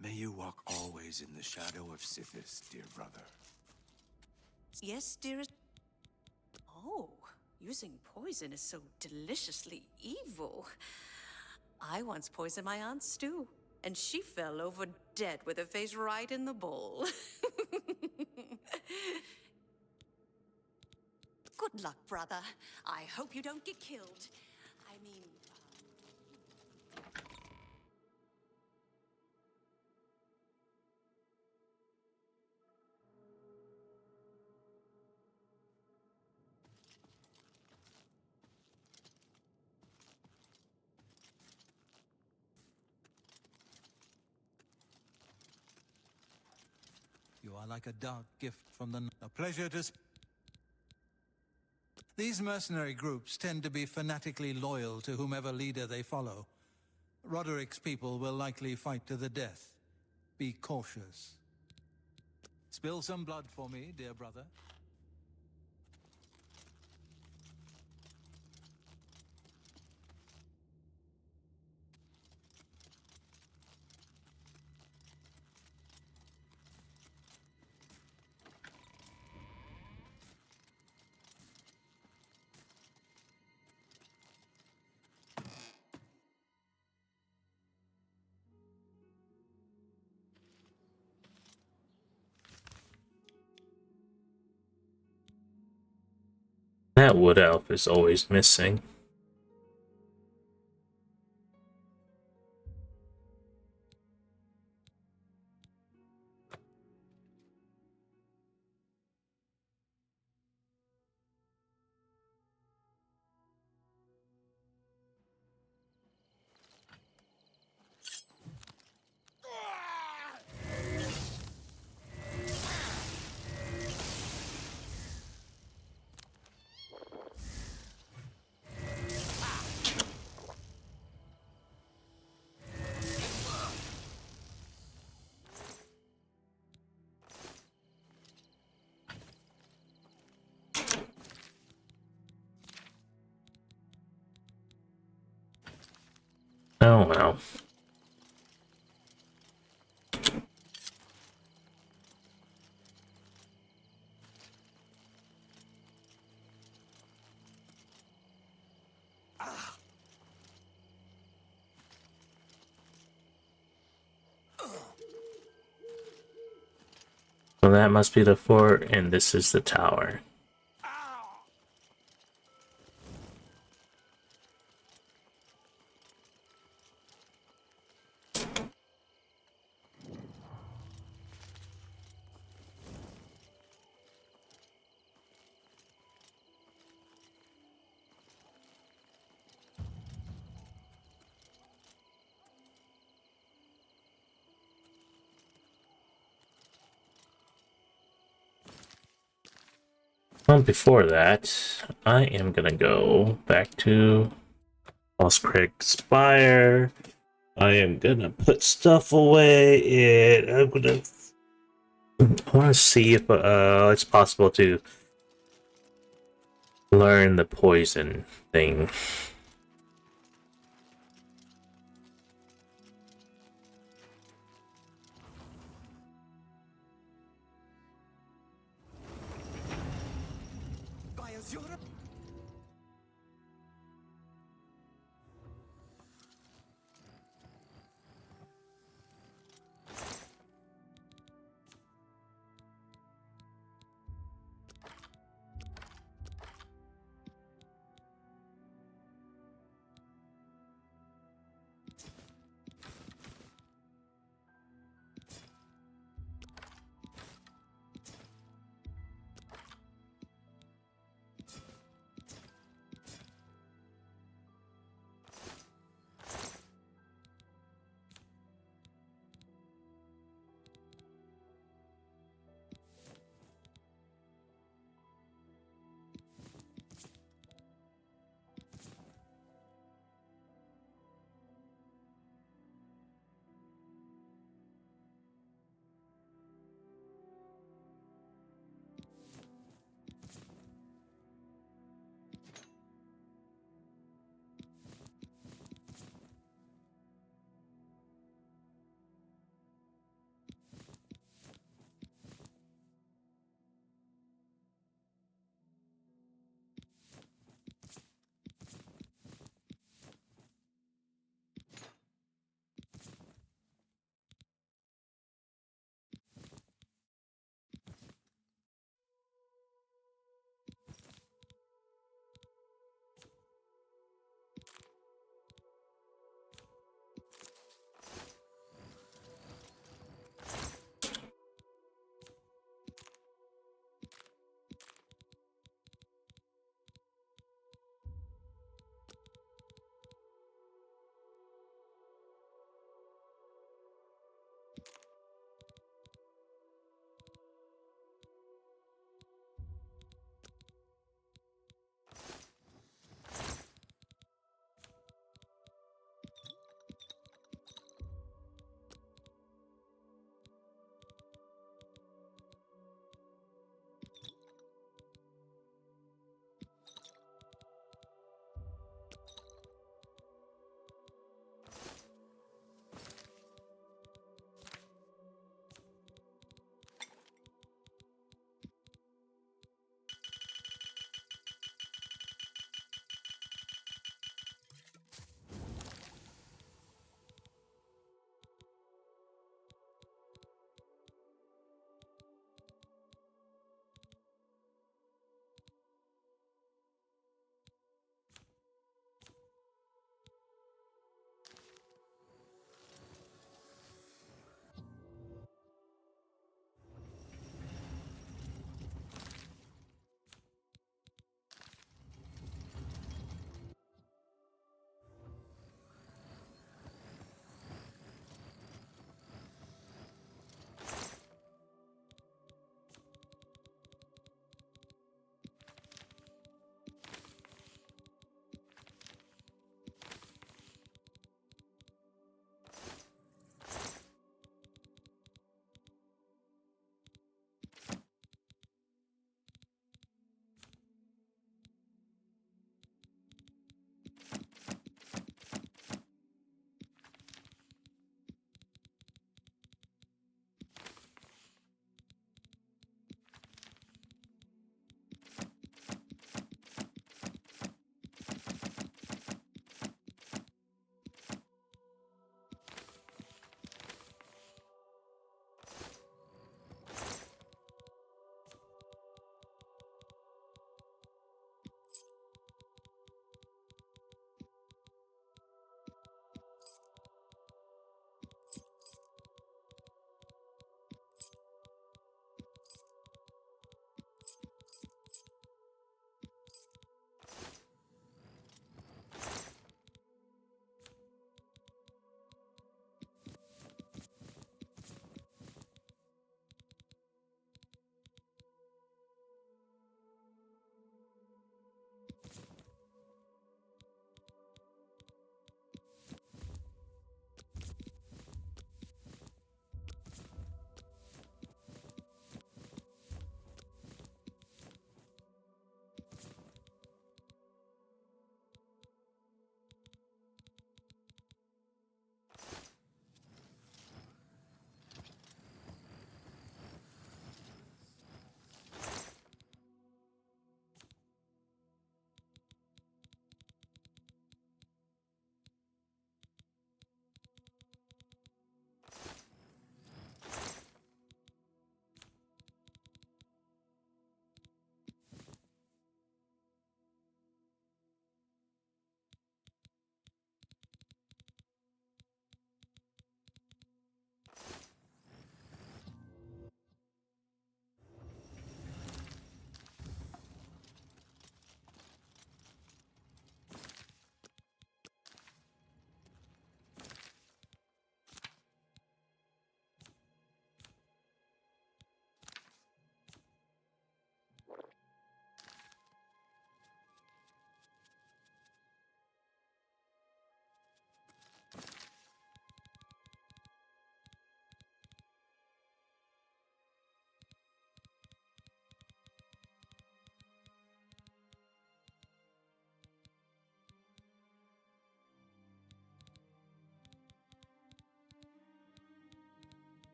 May you walk always in the shadow of Sithis, dear brother. Yes, dearest. Oh, using poison is so deliciously evil. I once poisoned my Aunt Stew, and she fell over dead with her face right in the bowl. Good luck, brother. I hope you don't get killed. I mean... You are like a dark gift from the... A pleasure to... These mercenary groups tend to be fanatically loyal to whomever leader they follow. Roderick's people will likely fight to the death. Be cautious. Spill some blood for me, dear brother. That wood elf is always missing. Oh well. So that must be the fort, and this is the tower. Well, before that, I am gonna go back to Lost Craig Spire. I am gonna put stuff away, and I'm gonna... I want to see if it's possible to learn the poison thing.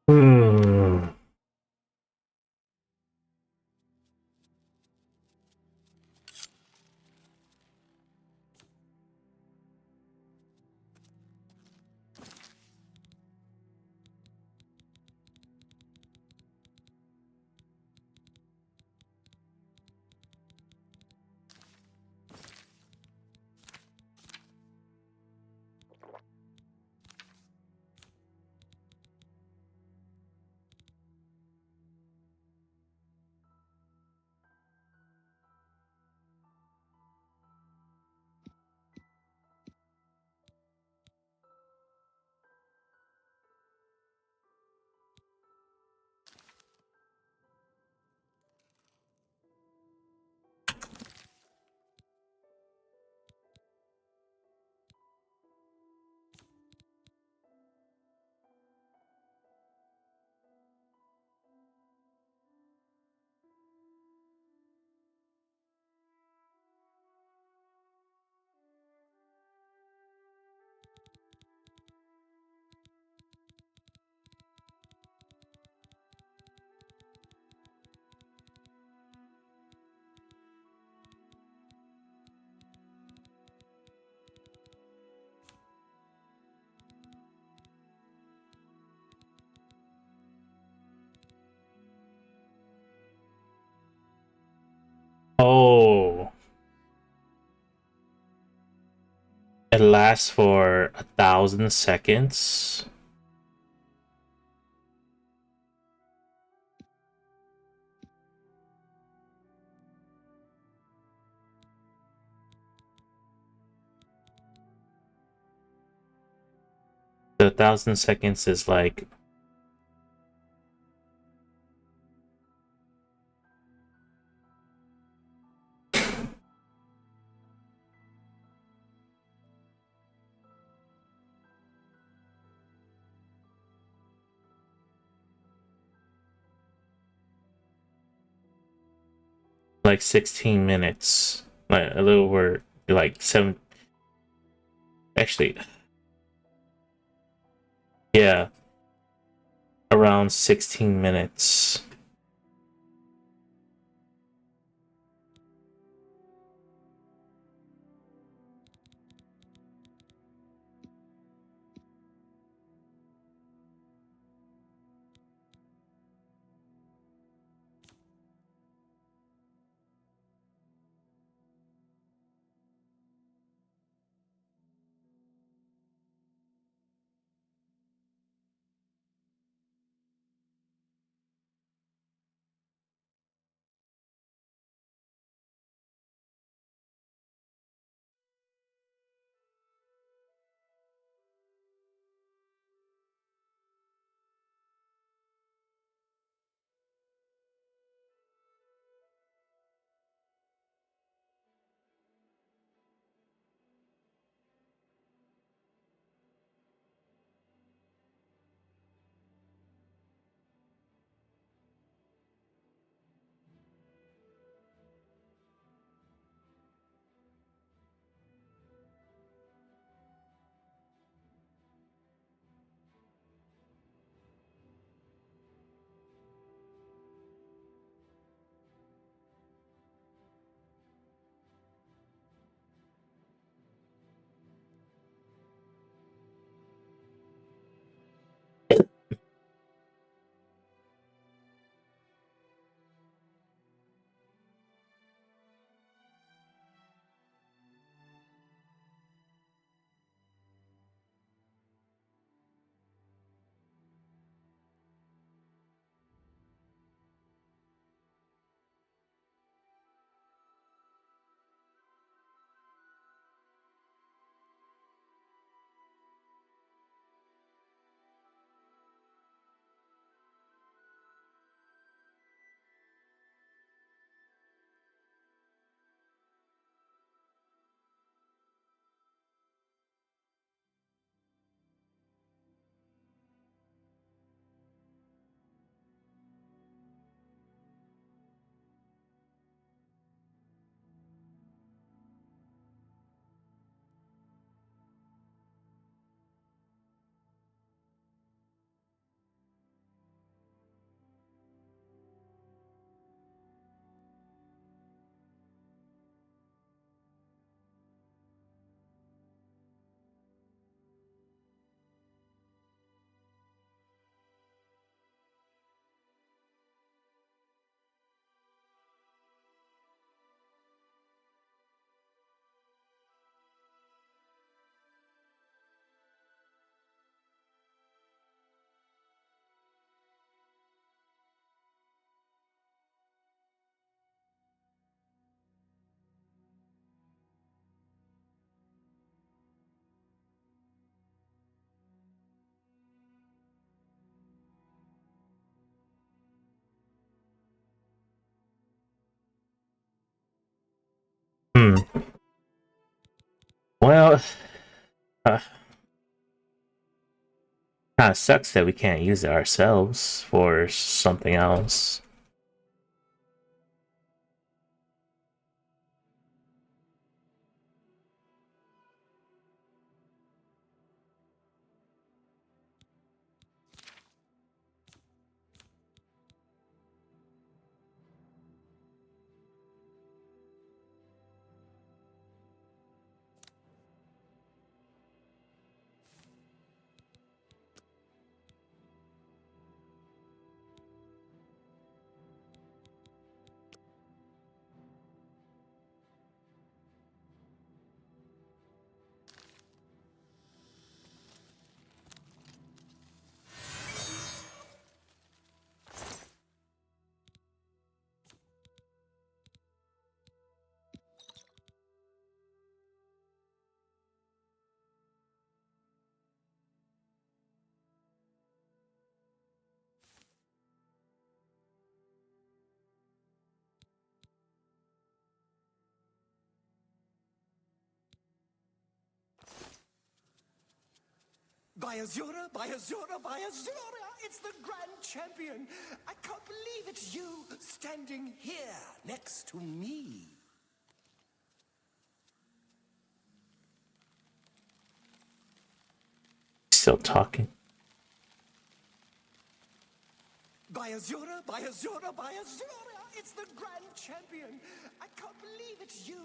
Hmm. Oh. It lasts for 1,000 seconds. The 1,000 seconds is like 16 minutes. Like a little over like 7. Actually, yeah, around 16 minutes. Well, kind of sucks that we can't use it ourselves for something else. By Azura, by Azura, by Azura! It's the Grand Champion! I can't believe it's you standing here next to me. Still talking. By Azura, by Azura, by Azura! It's the Grand Champion! I can't believe it's you!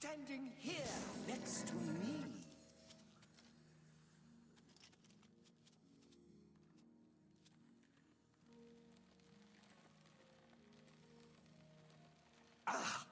Standing here next to me. Ah!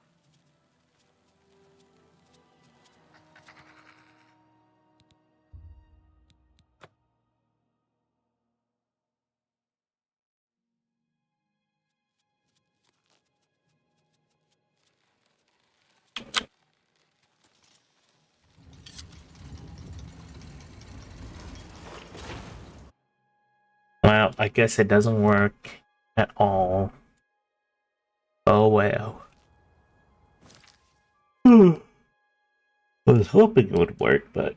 Well, I guess it doesn't work at all. Oh well. I was hoping it would work, but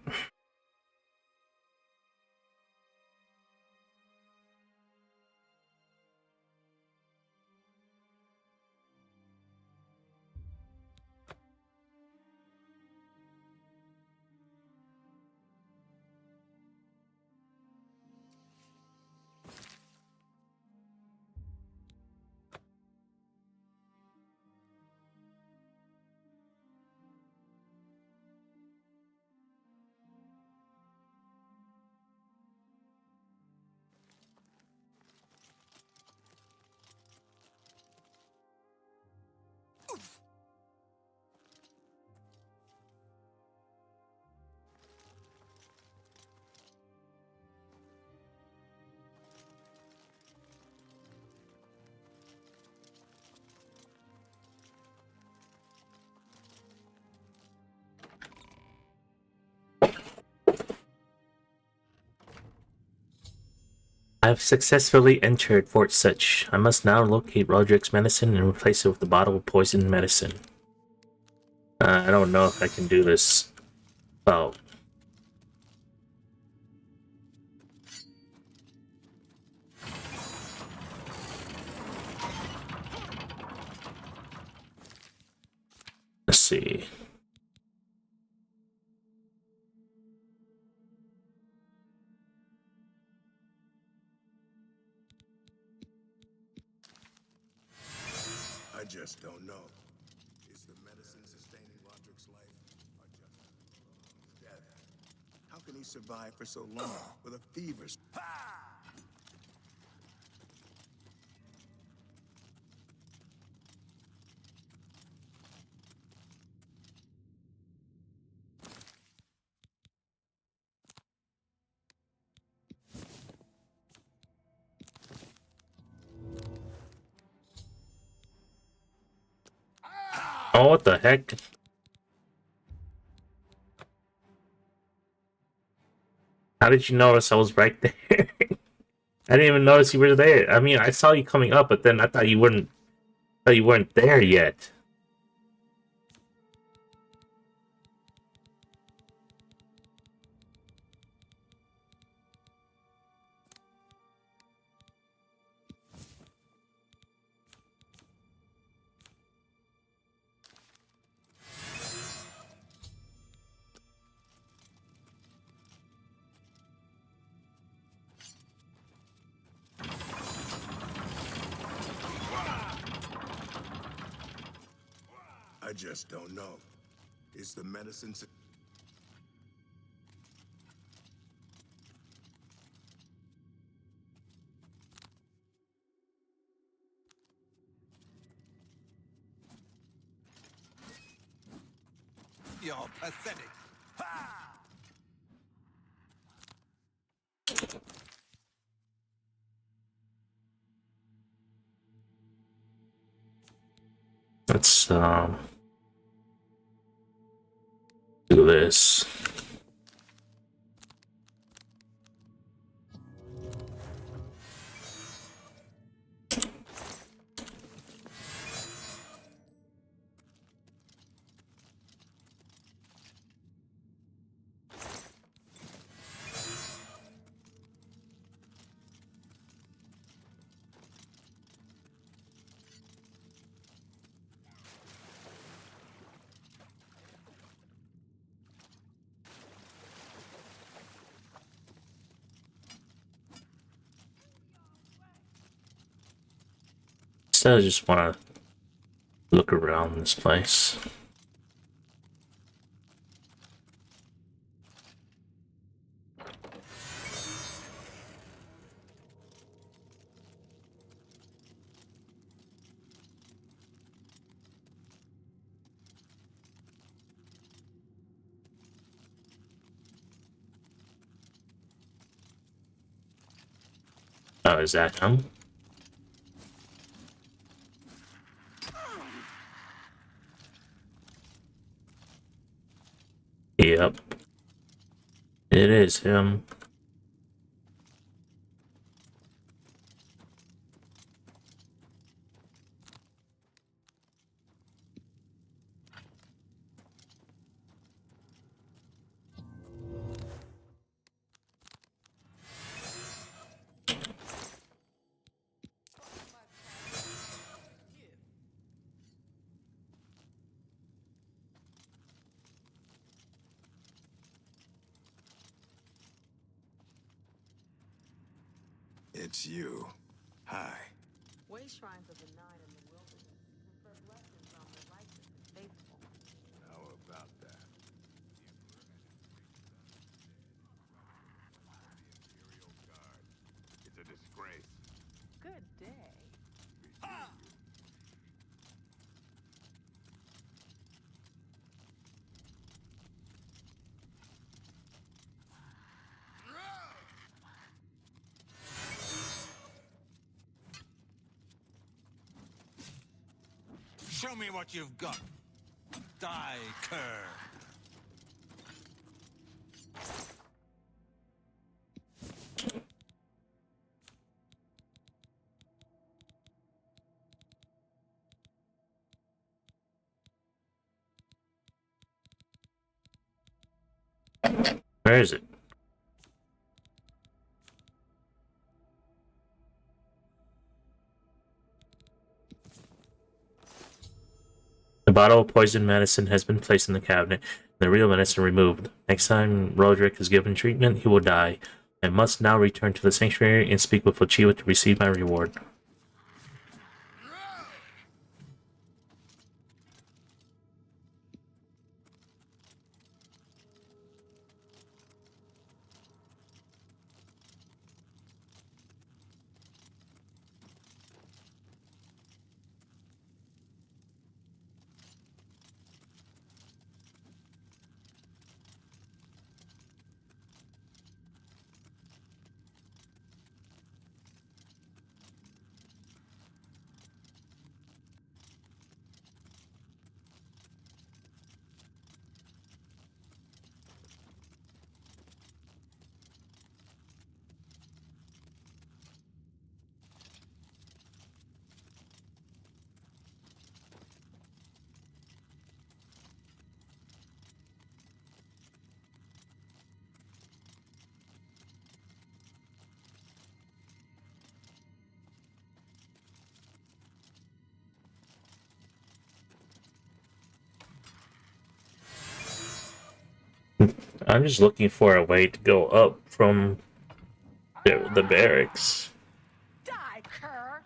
I've successfully entered Fort Such. I must now locate Roderick's medicine and replace it with a bottle of poisoned medicine. I don't know if I can do this. Oh. Let's see. I just don't know. Is the medicine sustaining Roderick's life, or just death? How can he survive for so long with a fever? Oh, what the heck? How did you notice I was right there? I didn't even notice you were there. I mean, I saw you coming up, but then I thought you weren't there yet. I just don't know. Is the medicine... You're pathetic. Let's do this. So I just want to look around this place. Oh, is that him? Yep. It is him. It's you. Hi. Way shrines of the night in the wilderness confer blessings on the righteous and faithful. How about that? It's a disgrace. Good day. Show me what you've got. Die, cur. Where is it? The bottle of poison medicine has been placed in the cabinet, and the real medicine removed. Next time Roderick is given treatment, he will die. I must now return to the sanctuary and speak with Ochiwa to receive my reward. I'm just looking for a way to go up from the barracks. Die, cur!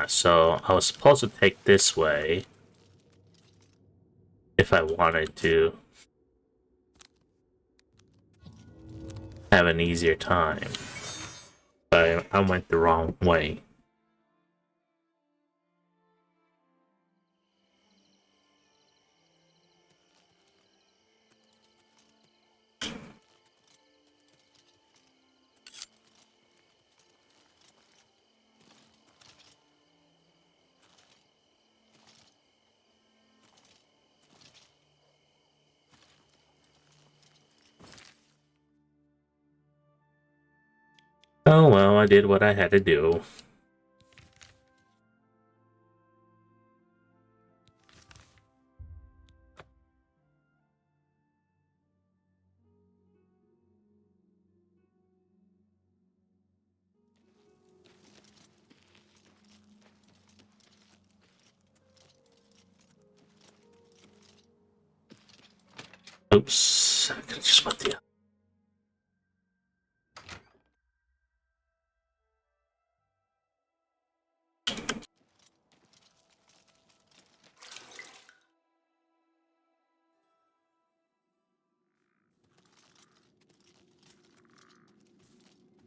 So I was supposed to take this way if I wanted to have an easier time. But I went the wrong way. Oh well, I did what I had to do. Oops, I could just went the.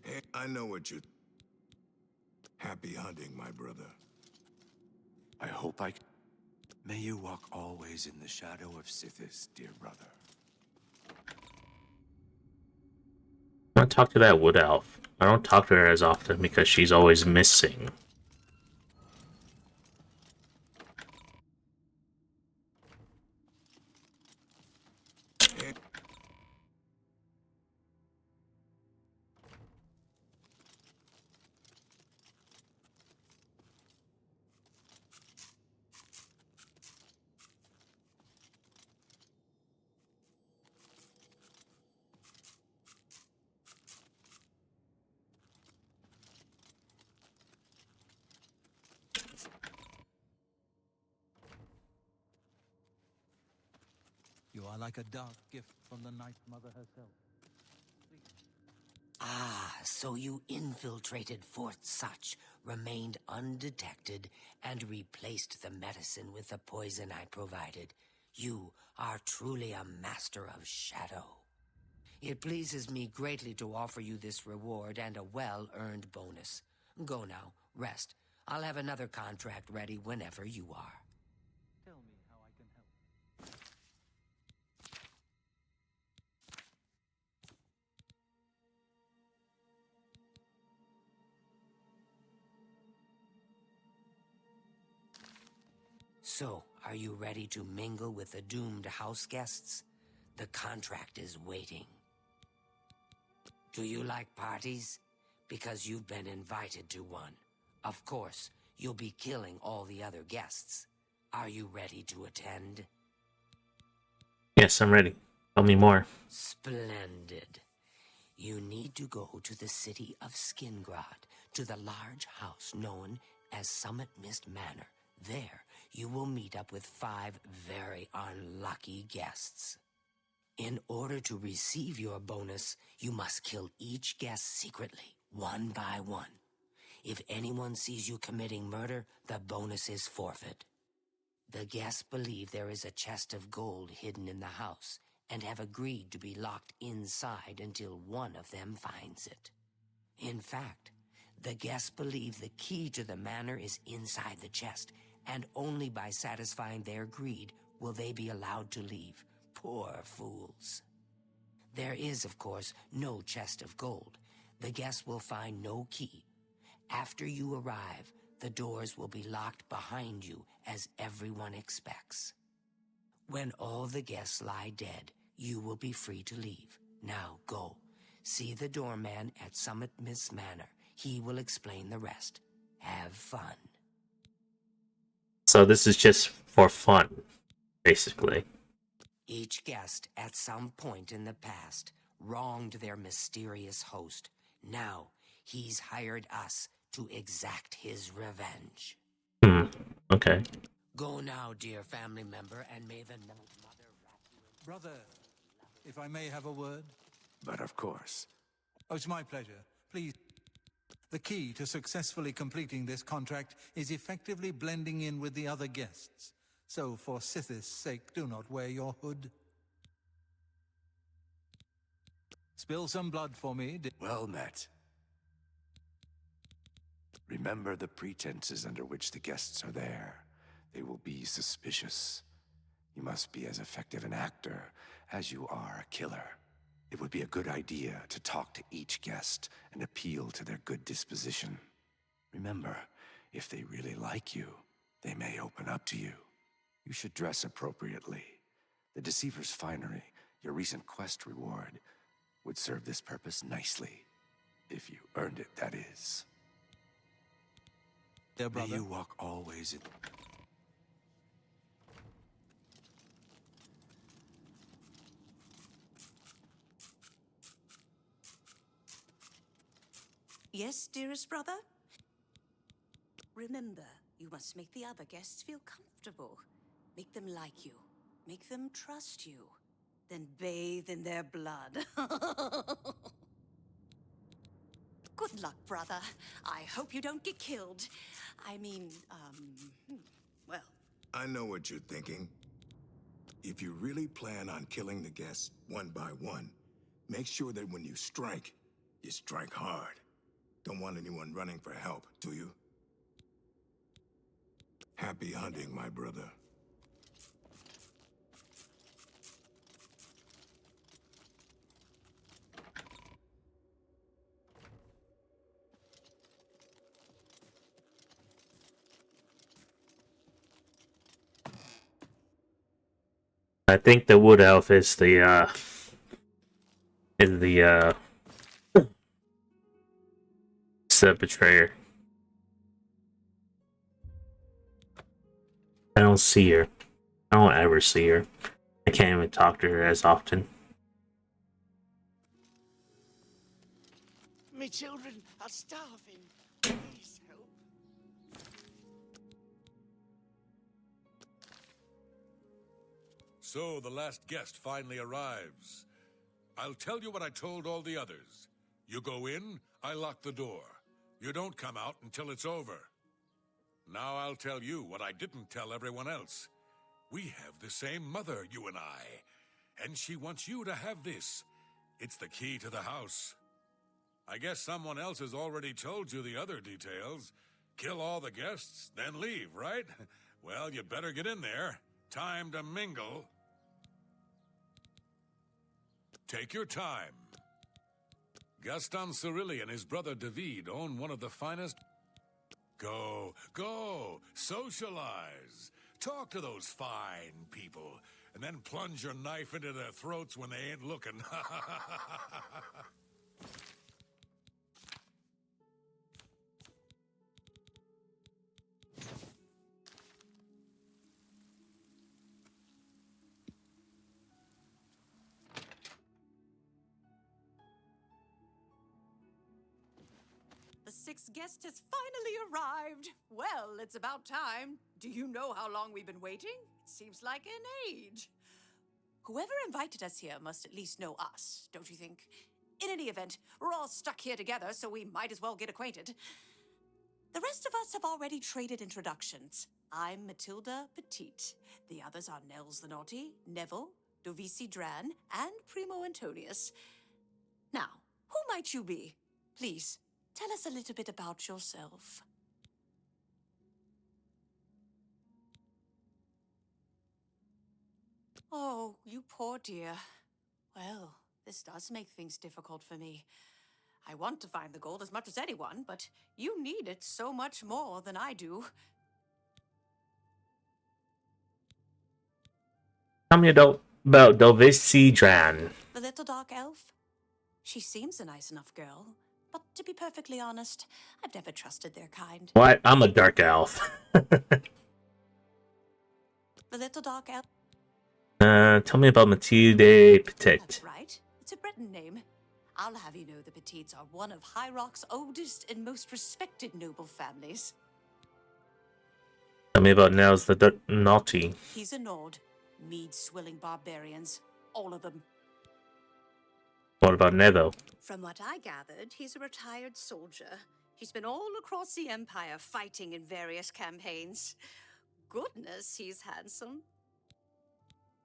Hey, I know what you... Happy hunting, my brother. I hope I... May you walk always in the shadow of Sithis, dear brother. I want to talk to that wood elf. I don't talk to her as often because she's always missing. You are like a dark gift from the Night Mother herself. Ah, so you infiltrated Fort Such, remained undetected, and replaced the medicine with the poison I provided. You are truly a master of shadow. It pleases me greatly to offer you this reward and a well-earned bonus. Go now, rest. I'll have another contract ready whenever you are. Tell me how I can help. So, are you ready to mingle with the doomed house guests? The contract is waiting. Do you like parties? Because you've been invited to one. Of course, you'll be killing all the other guests. Are you ready to attend? Yes, I'm ready. Tell me more. Splendid. You need to go to the city of Skingrad, to the large house known as Summit Mist Manor. There, you will meet up with 5 very unlucky guests. In order to receive your bonus, you must kill each guest secretly, one by one. If anyone sees you committing murder, the bonus is forfeit. The guests believe there is a chest of gold hidden in the house and have agreed to be locked inside until one of them finds it. In fact, the guests believe the key to the manor is inside the chest, and only by satisfying their greed will they be allowed to leave. Poor fools. There is, of course, no chest of gold. The guests will find no key. After you arrive, the doors will be locked behind you, as everyone expects. When all the guests lie dead, you will be free to leave. Now go. See the doorman at Summit Miss Manor. He will explain the rest. Have fun. So this is just for fun, basically. Each guest, at some point in the past, wronged their mysterious host. Now, he's hired us to exact his revenge. Okay. Go now, dear family member, and may the Night Mother wrap you in... Brother, if I may have a word? But of course. Oh, it's my pleasure. Please. The key to successfully completing this contract is effectively blending in with the other guests. So, for Sithis' sake, do not wear your hood. Spill some blood for me. Well met. Remember the pretenses under which the guests are there. They will be suspicious. You must be as effective an actor as you are a killer. It would be a good idea to talk to each guest and appeal to their good disposition. Remember, if they really like you, they may open up to you. You should dress appropriately. The Deceiver's finery, your recent quest reward, would serve this purpose nicely. If you earned it, that is. Dear brother. May you walk always in... Yes, dearest brother? Remember, you must make the other guests feel comfortable. Make them like you. Make them trust you. Then bathe in their blood. Good luck, brother. I hope you don't get killed. I mean, well... I know what you're thinking. If you really plan on killing the guests one by one, make sure that when you strike hard. Don't want anyone running for help, do you? Happy hunting, my brother. I think the wood elf is the betrayer. I don't see her. I don't ever see her. I can't even talk to her as often. Me children are starving. Please help. So the last guest finally arrives. I'll tell you what I told all the others. You go in, I lock the door. You don't come out until it's over. Now I'll tell you what I didn't tell everyone else. We have the same mother, you and I. And she wants you to have this. It's the key to the house. I guess someone else has already told you the other details. Kill all the guests, then leave, right? Well, you better get in there. Time to mingle. Take your time. Gaston Cirilli and his brother David own one of the finest... Go, socialize. Talk to those fine people, and then plunge your knife into their throats when they ain't looking. The sixth guest has finally arrived. Well, it's about time. Do you know how long we've been waiting? It seems like an age. Whoever invited us here must at least know us, don't you think? In any event, we're all stuck here together, so we might as well get acquainted. The rest of us have already traded introductions. I'm Matilda Petite. The others are Nels the Naughty, Neville, Dovisi Dran, and Primo Antonius. Now, who might you be? Please, tell us a little bit about yourself. Oh, you poor dear. Well, this does make things difficult for me. I want to find the gold as much as anyone, but you need it so much more than I do. Tell me about Dovisi Dran. The little dark elf? She seems a nice enough girl, but to be perfectly honest, I've never trusted their kind. What? I'm a dark elf. The little dark elf? Tell me about Matilde Petit. That's right. It's a Breton name. I'll have you know the Petits are one of High Rock's oldest and most respected noble families. Tell me about Nels the Naughty. He's a Nord. Mead-swilling barbarians. All of them. What about Nevo? From what I gathered, he's a retired soldier. He's been all across the Empire fighting in various campaigns. Goodness, he's handsome.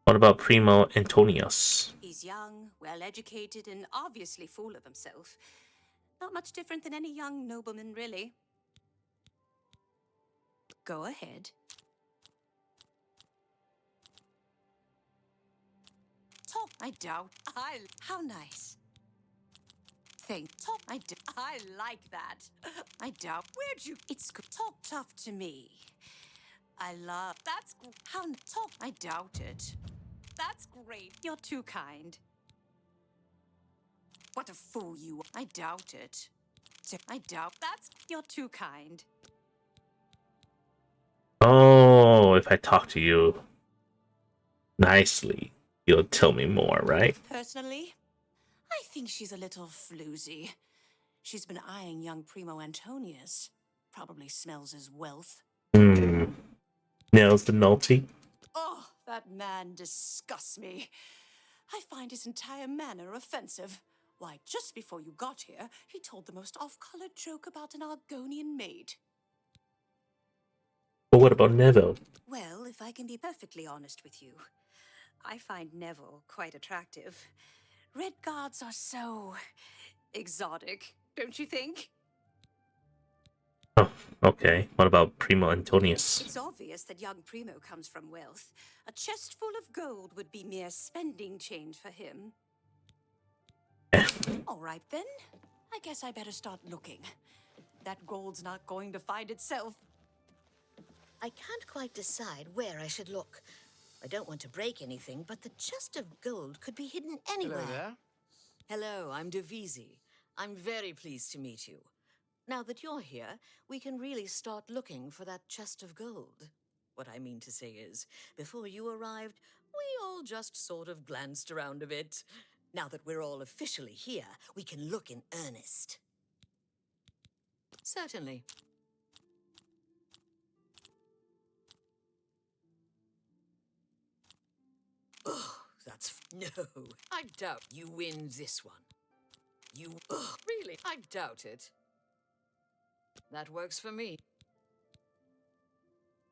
What about Primo Antonius? He's young, well-educated, and obviously full of himself. Not much different than any young nobleman, really. Go ahead. Top, I doubt. How nice. Top, I like that. I doubt. Where'd you? It's top tough to me. I love. That's how top. I doubt it. That's great. You're too kind. What a fool you are. I doubt it. I doubt. You're too kind. Oh, if I talk to you nicely, you'll tell me more, right? Personally, I think she's a little floozy. She's been eyeing young Primo Antonius. Probably smells his wealth. Nels the Naughty? Oh, that man disgusts me. I find his entire manner offensive. Why, just before you got here, he told the most off-colored joke about an Argonian maid. But what about Nevo? Well, if I can be perfectly honest with you, I find Neville quite attractive. Red guards are so exotic, don't you think? Oh, okay. What about Primo Antonius? It's obvious that young Primo comes from wealth. A chest full of gold would be mere spending change for him. All right, then. I guess I better start looking. That gold's not going to find itself. I can't quite decide where I should look. I don't want to break anything, but the chest of gold could be hidden anywhere. Hello there. Hello, I'm Devisi. I'm very pleased to meet you. Now that you're here, we can really start looking for that chest of gold. What I mean to say is, before you arrived, we all just sort of glanced around a bit. Now that we're all officially here, we can look in earnest. Certainly. Oh, no, I doubt you win this one. Really? I doubt it. That works for me.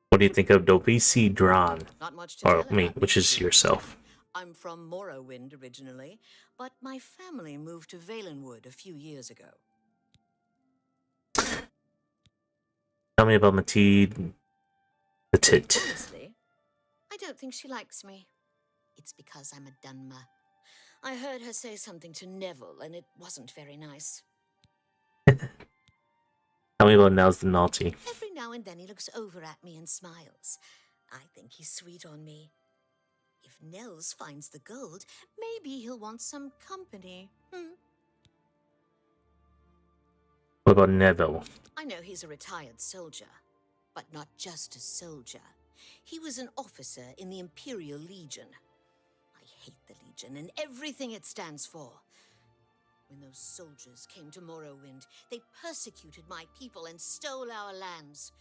What do you think of Dovisi Dran? Not much to Or tell me, about which is yourself. I'm from Morrowind originally, but my family moved to Valenwood a few years ago. Tell me about Matilde Petit. Honestly, I don't think she likes me. It's because I'm a Dunmer. I heard her say something to Neville, and it wasn't very nice. Tell me about Nels the Naughty. Every now and then he looks over at me and smiles. I think he's sweet on me. If Nels finds the gold, maybe he'll want some company. What about Neville? I know he's a retired soldier, but not just a soldier. He was an officer in the Imperial Legion. I hate the Legion and everything it stands for. When those soldiers came to Morrowind, they persecuted my people and stole our lands.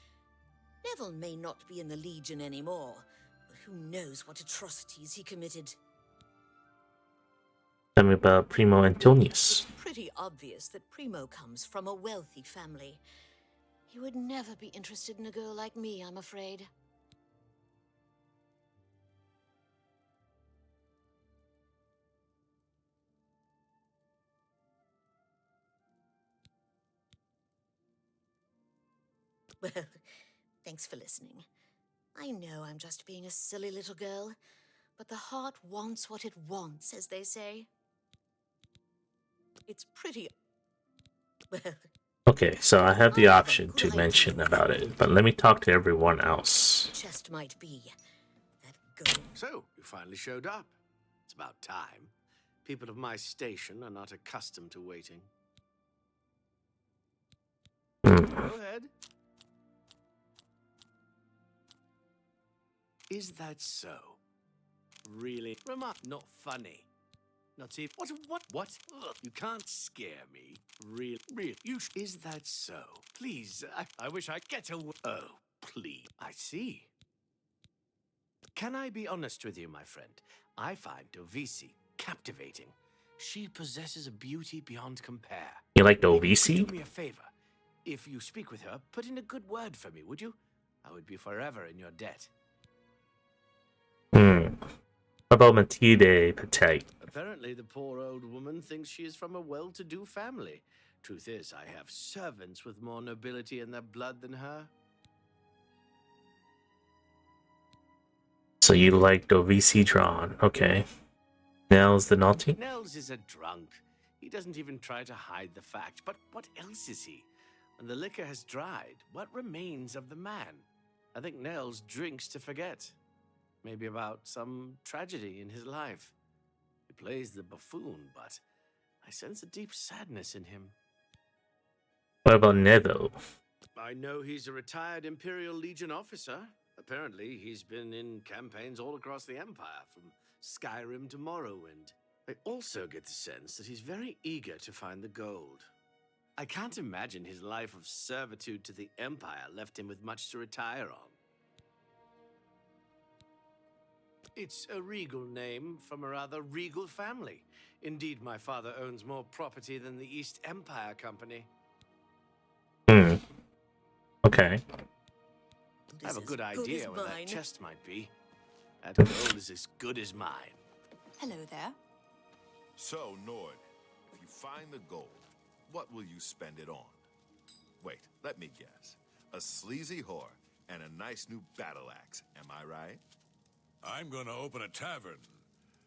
Neville may not be in the Legion anymore, but who knows what atrocities he committed. Tell me about Primo Antonius. Pretty obvious that Primo comes from a wealthy family. He would never be interested in a girl like me, I'm afraid. Well, thanks for listening. I know I'm just being a silly little girl, but the heart wants what it wants, as they say. It's pretty... Well... Okay, so I have the option to mention about it, but let me talk to everyone else. Chest might be. That So, you finally showed up. It's about time. People of my station are not accustomed to waiting. Go ahead. Is that so? Really? Not funny. Not even. What? Ugh, you can't scare me. Real. Is that so? Please, I wish I'd get away. Oh, please. I see. Can I be honest with you, my friend? I find Dovisi captivating. She possesses a beauty beyond compare. You like Maybe you could Dovisi? do me a favor. If you speak with her, put in a good word for me, would you? I would be forever in your debt. How about Matilde Petite? Apparently, the poor old woman thinks she is from a well-to-do family. Truth is, I have servants with more nobility in their blood than her. So you like Dovisi drawn. Okay. Nels the naughty? Nels is a drunk. He doesn't even try to hide the fact. But what else is he? When the liquor has dried, what remains of the man? I think Nels drinks to forget. Maybe about some tragedy in his life. He plays the buffoon, but I sense a deep sadness in him. What about Nevo? I know he's a retired Imperial Legion officer. Apparently, he's been in campaigns all across the Empire, from Skyrim to Morrowind. I also get the sense that he's very eager to find the gold. I can't imagine his life of servitude to the Empire left him with much to retire on. It's a regal name from a rather regal family. Indeed, my father owns more property than the East Empire Company. Okay. I have a good idea where that chest might be. That gold is as good as mine. Hello there. So, Nord, if you find the gold, what will you spend it on? Wait, let me guess. A sleazy whore and a nice new battle axe, am I right? I'm gonna open a tavern.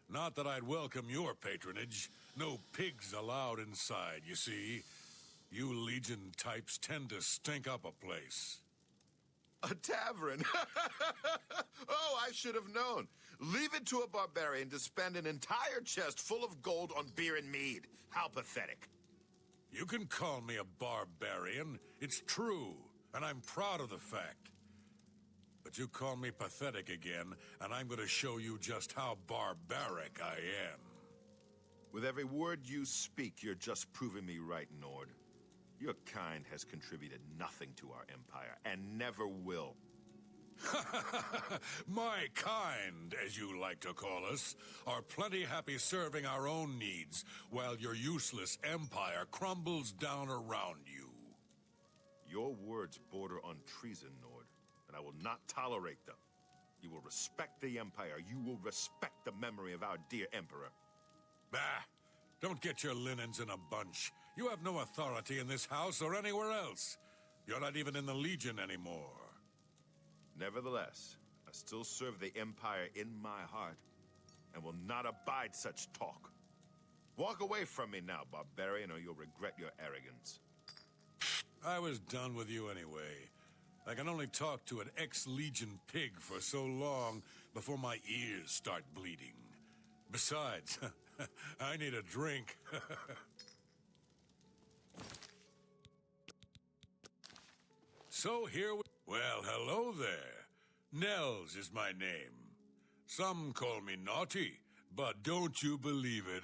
Not that I'd welcome your patronage. No pigs allowed inside, you see. You Legion types tend to stink up a place. A tavern? Oh, I should have known. Leave it to a barbarian to spend an entire chest full of gold on beer and mead. How pathetic. You can call me a barbarian. It's true, and I'm proud of the fact. But you call me pathetic again, and I'm going to show you just how barbaric I am. With every word you speak, you're just proving me right, Nord. Your kind has contributed nothing to our empire, and never will. My kind, as you like to call us, are plenty happy serving our own needs, while your useless empire crumbles down around you. Your words border on treason, Nord, and I will not tolerate them. You will respect the empire. You will respect the memory of our dear emperor. Bah! Don't get your linens in a bunch. You have no authority in this house or anywhere else. You're not even in the Legion anymore. Nevertheless, I still serve the Empire in my heart, and will not abide such talk. Walk away from me now, barbarian, or you'll regret your arrogance. I was done with you anyway. I can only talk to an ex-Legion pig for so long before my ears start bleeding. Besides, I need a drink. So here we... Well, hello there. Nels is my name. Some call me naughty, but don't you believe it.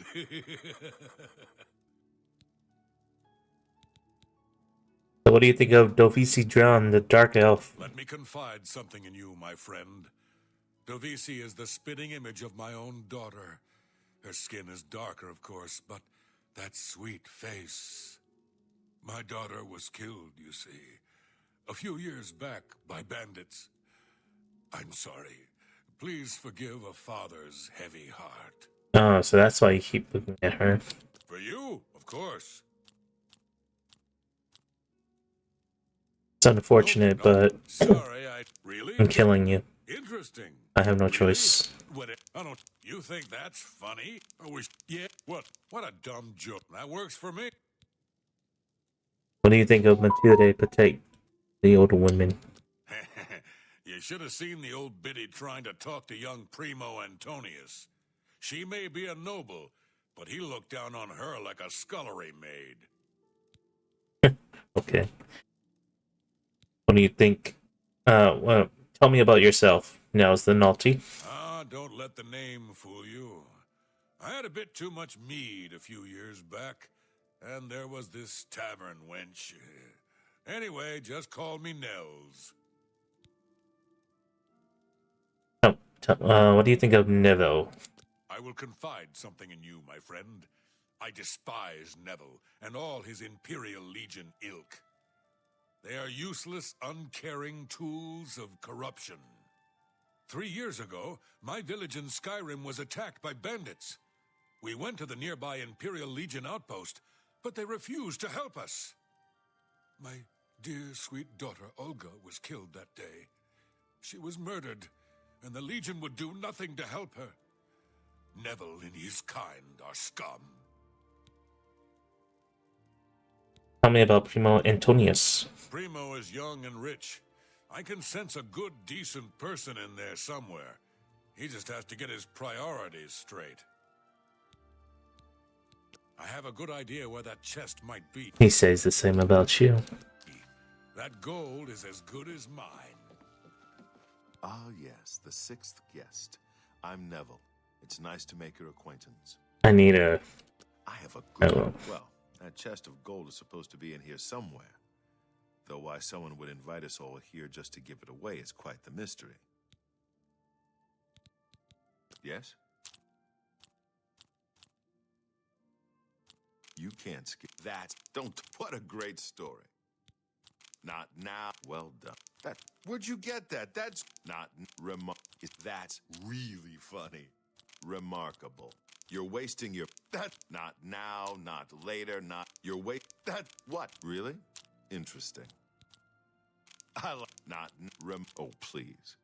So what do you think of Dovisi Dran, the Dark Elf? Let me confide something in you, my friend. Dovisi is the spitting image of my own daughter. Her skin is darker, of course, but that sweet face. My daughter was killed, you see, a few years back by bandits. I'm sorry. Please forgive a father's heavy heart. Oh, so that's why you keep looking at her. For you, of course. It's unfortunate, but Sorry, really? I'm killing you. Interesting. I have no choice. I don't. You think that's funny? I wish. Yeah. What? What a dumb joke. That works for me. What do you think of Matilde Petite, the older woman? You should have seen the old biddy trying to talk to young Primo Antonius. She may be a noble, but he looked down on her like a scullery maid. Okay. What do you think? Well, tell me about yourself. Now's the naughty. Ah, don't let the name fool you. I had a bit too much mead a few years back, and there was this tavern wench. Anyway, just call me Nels. What do you think of Neville? I will confide something in you, my friend. I despise Neville and all his Imperial Legion ilk. They are useless, uncaring tools of corruption. 3 years ago, my village in Skyrim was attacked by bandits. We went to the nearby Imperial Legion outpost, but they refused to help us. My dear, sweet daughter Olga was killed that day. She was murdered, and the Legion would do nothing to help her. Neville and his kind are scum. Tell me about Primo Antonius. Primo is young and rich. I can sense a good, decent person in there somewhere. He just has to get his priorities straight. I have a good idea where that chest might be. He says the same about you. That gold is as good as mine. Ah, yes, the sixth guest. I'm Neville. It's nice to make your acquaintance. I need a... I have a good... Well, that chest of gold is supposed to be in here somewhere. Though why someone would invite us all here just to give it away is quite the mystery. Yes? You can't skip that. Don't... What a great story. Not now. Well done. That... Where'd you get that? That's not... That's really funny. Remarkable. You're wasting your... That... Not now, not later, not... You're That... What? Really? Interesting. I like... Not... Oh, please.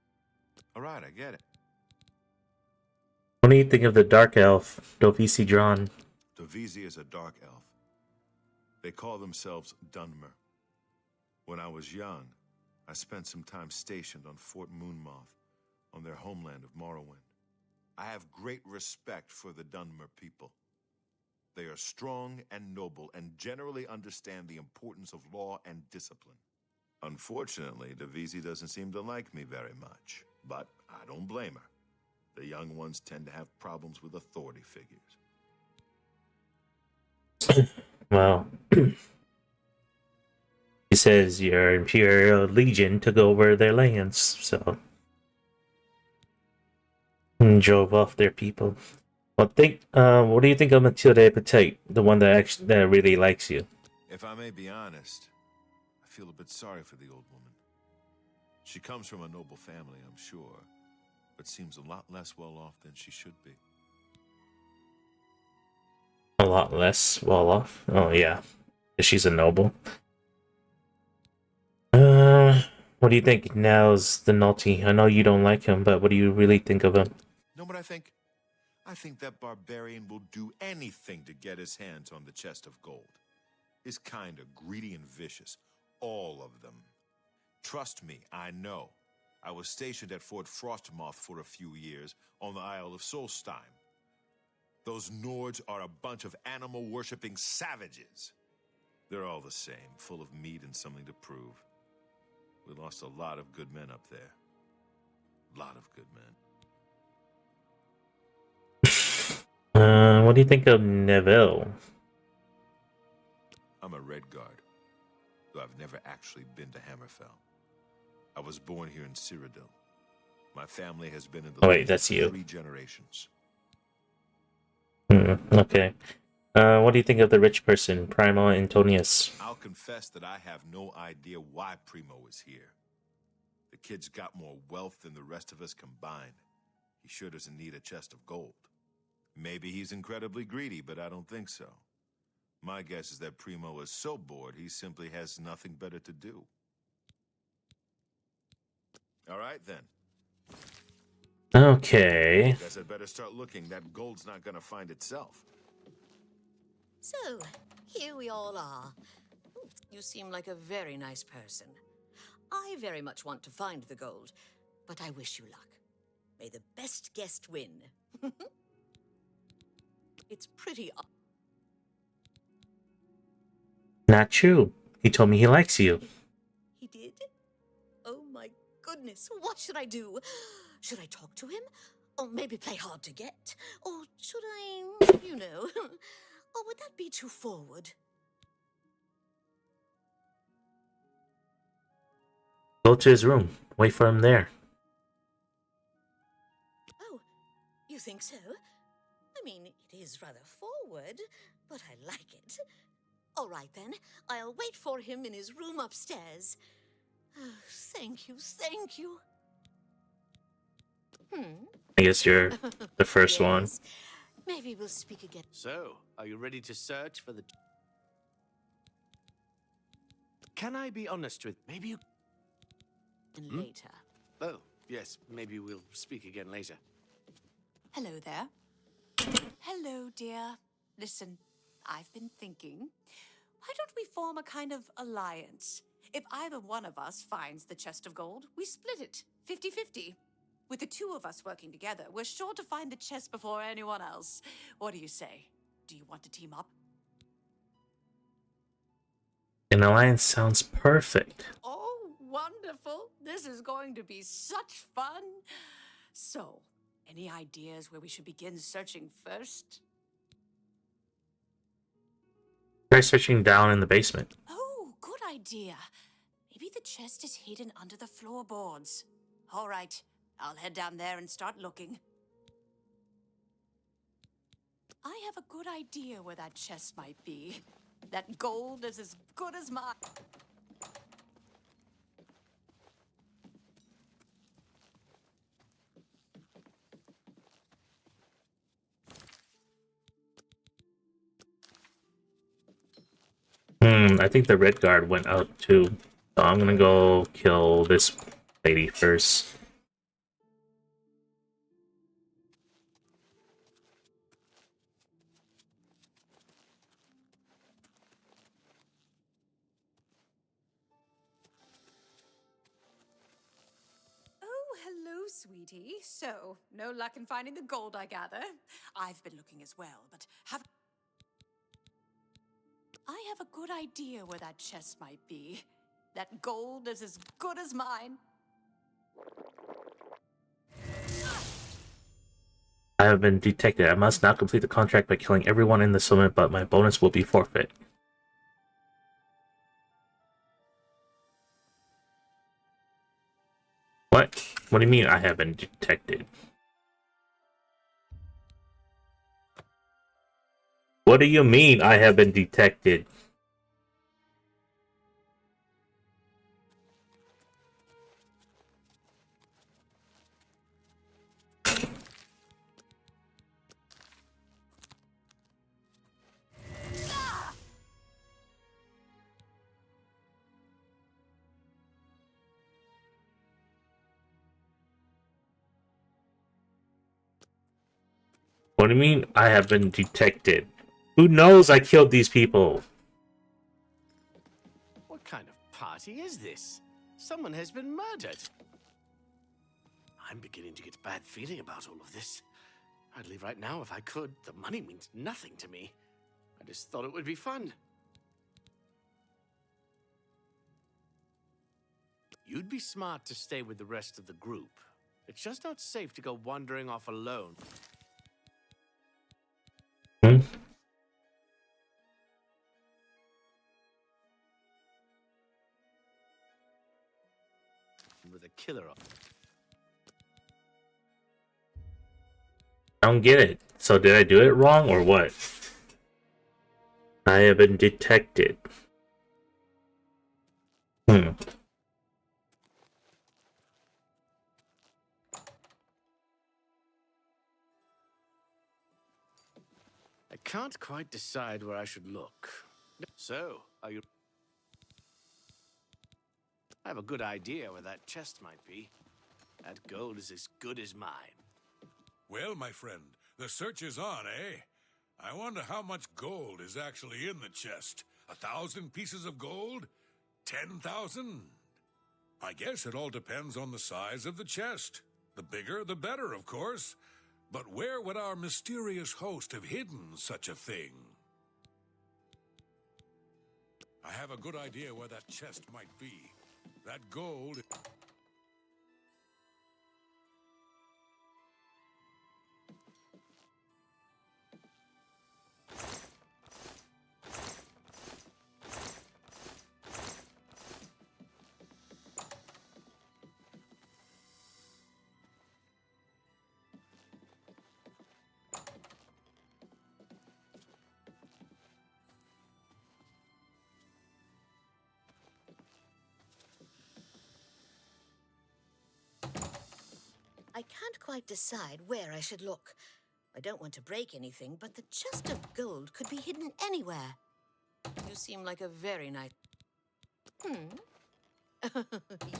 All right, I get it. What do you think of the Dark Elf, Dovisi Dran? Dovisi is a dark elf. They call themselves Dunmer. When I was young, I spent some time stationed on Fort Moonmoth, on their homeland of Morrowind. I have great respect for the Dunmer people. They are strong and noble and generally understand the importance of law and discipline. Unfortunately, Dovisi doesn't seem to like me very much, but I don't blame her. The young ones tend to have problems with authority figures. Well, he says your Imperial Legion took over their lands, so... and drove off their people. What do you think of Matilda Petite, the one that really likes you? If I may be honest, I feel a bit sorry for the old woman. She comes from a noble family, I'm sure, but seems a lot less well off than she should be. A lot less well off? Oh yeah, she's a noble. What do you think? Now's the naughty. I know you don't like him, but what do you really think of him? Know what I think? I think that barbarian will do anything to get his hands on the chest of gold. His kind are greedy and vicious, all of them. Trust me, I know. I was stationed at Fort Frostmoth for a few years on the Isle of Solstheim. Those Nords are a bunch of animal-worshipping savages. They're all the same, full of meat and something to prove. We lost a lot of good men up there. A lot of good men. What do you think of Neville? I'm a Red Guard, though I've never actually been to Hammerfell. I was born here in Cyrodiil. My family has been in the Wait, that's you. 3 generations. Okay. What do you think of the rich person, Primo Antonius? I'll confess that I have no idea why Primo is here. The kid's got more wealth than the rest of us combined. He sure doesn't need a chest of gold. Maybe he's incredibly greedy, but I don't think so. My guess is that Primo is so bored he simply has nothing better to do. All right, then. Okay. Guess I'd better start looking. That gold's not gonna find itself. So, here we all are. You seem like a very nice person. I very much want to find the gold, but I wish you luck. May the best guest win. It's pretty... Not true. He told me he likes you. He did? Oh my goodness, what should I do? Should I talk to him? Or maybe play hard to get? Or should I, you know... Or would that be too forward? Go to his room. Wait for him there. Oh, you think so? I mean, it is rather forward, but I like it. All right, then. I'll wait for him in his room upstairs. Oh, thank you, thank you. I guess you're the first one. Yes. Maybe we'll speak again. So, are you ready to search for the... Can I be honest with... Maybe you... Later. Oh, yes, maybe we'll speak again later. Hello there. Hello, dear. Listen, I've been thinking, why don't we form a kind of alliance? If either one of us finds the chest of gold, we split it, 50-50. With the two of us working together, we're sure to find the chest before anyone else. What do you say? Do you want to team up? An alliance sounds perfect. Oh, wonderful. This is going to be such fun. So, any ideas where we should begin searching first? Try searching down in the basement. Oh, good idea. Maybe the chest is hidden under the floorboards. All right, I'll head down there and start looking. I have a good idea where that chest might be. That gold is as good as mine. I think the red guard went out too. So I'm gonna go kill this lady first. Oh, hello, sweetie. So, no luck in finding the gold, I gather. I've been looking as well, but I have a good idea where that chest might be. That gold is as good as mine. I have been detected. I must now complete the contract by killing everyone in the settlement, but my bonus will be forfeit. What? What do you mean I have been detected? What do you mean I have been detected? What do you mean I have been detected? Who knows I killed these people? What kind of party is this? Someone has been murdered. I'm beginning to get a bad feeling about all of this. I'd leave right now if I could. The money means nothing to me. I just thought it would be fun. You'd be smart to stay with the rest of the group. It's just not safe to go wandering off alone. With a killer on. I don't get it. So did I do it wrong or what? I have been detected. I can't quite decide where I should look. So, are you... I have a good idea where that chest might be. That gold is as good as mine. Well, my friend, the search is on, eh? I wonder how much gold is actually in the chest. 1,000 pieces of gold? 10,000? I guess it all depends on the size of the chest. The bigger, the better, of course. But where would our mysterious host have hidden such a thing? I have a good idea where that chest might be. That gold... I can't quite decide where I should look. I don't want to break anything, but the chest of gold could be hidden anywhere. You seem like a very nice...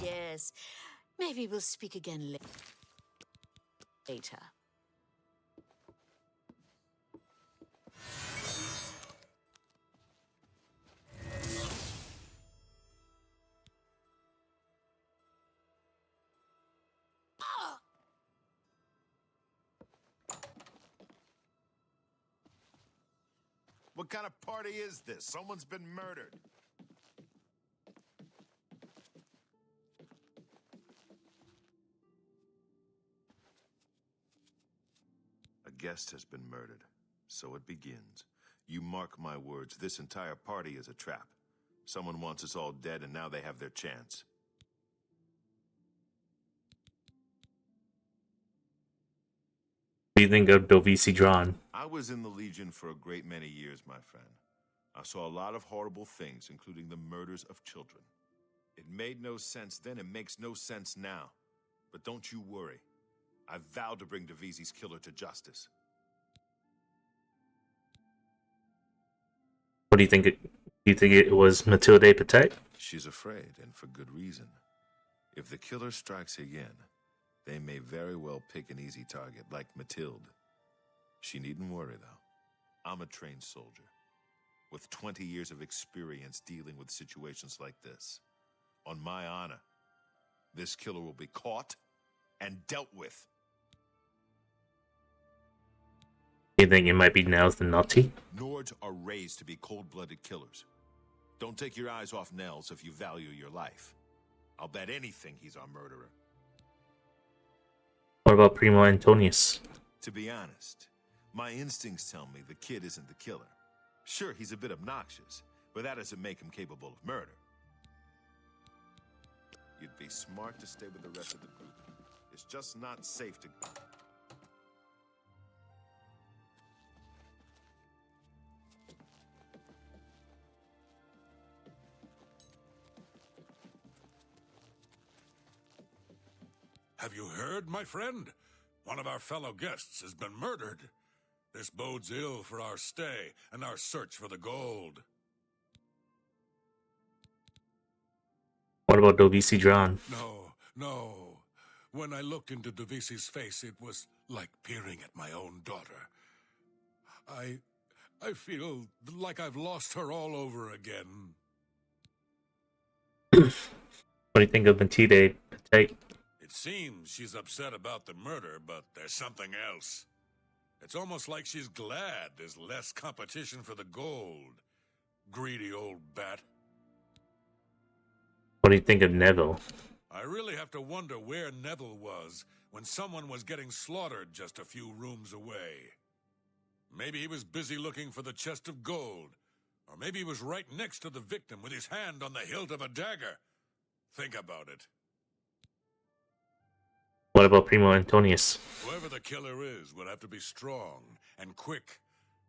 Yes. Maybe we'll speak again later. What kind of party is this? Someone's been murdered. A guest has been murdered. So it begins. You mark my words, this entire party is a trap. Someone wants us all dead, and now they have their chance. What do you think of Dovisi Drawn? I was in the Legion for a great many years, my friend. I saw a lot of horrible things, including the murders of children. It made no sense then, it makes no sense now. But don't you worry. I vowed to bring Dovisi's killer to justice. What do you think? Do you think it was Matilde Patek? She's afraid, and for good reason. If the killer strikes again, they may very well pick an easy target, like Matilde. She needn't worry, though. I'm a trained soldier, with 20 years of experience dealing with situations like this. On my honor, this killer will be caught and dealt with. You think it might be Nels the Naughty? Nords are raised to be cold-blooded killers. Don't take your eyes off Nels if you value your life. I'll bet anything he's our murderer. What about Primo Antonius? To be honest, my instincts tell me the kid isn't the killer. Sure, he's a bit obnoxious, but that doesn't make him capable of murder. You'd be smart to stay with the rest of the group. It's just not safe to... Have you heard, my friend? One of our fellow guests has been murdered. This bodes ill for our stay and our search for the gold. What about Dovisi Drawn? No. When I looked into Dovisi's face, it was like peering at my own daughter. I feel like I've lost her all over again. What do you think of Matilde Patek? It seems she's upset about the murder, but there's something else. It's almost like she's glad there's less competition for the gold. Greedy old bat. What do you think of Neville? I really have to wonder where Neville was when someone was getting slaughtered just a few rooms away. Maybe he was busy looking for the chest of gold. Or maybe he was right next to the victim with his hand on the hilt of a dagger. Think about it. What about Primo Antonius? Whoever the killer is will have to be strong and quick.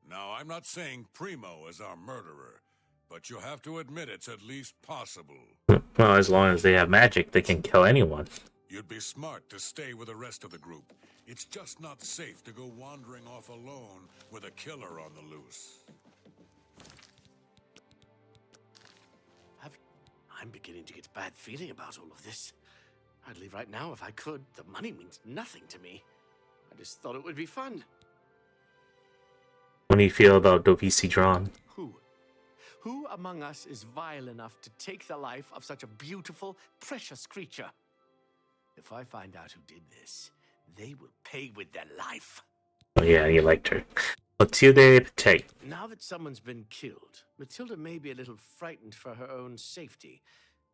Now, I'm not saying Primo is our murderer, but you have to admit it's at least possible. Well, as long as they have magic, they can kill anyone. You'd be smart to stay with the rest of the group. It's just not safe to go wandering off alone with a killer on the loose. I'm beginning to get a bad feeling about all of this. I'd leave right now if I could. The money means nothing to me. I just thought it would be fun. What do you feel about Dovisi Drawn? Who among us is vile enough to take the life of such a beautiful, precious creature? If I find out who did this, they will pay with their life. Oh yeah, you liked her. Matilde Petite. Now that someone's been killed, Matilda may be a little frightened for her own safety,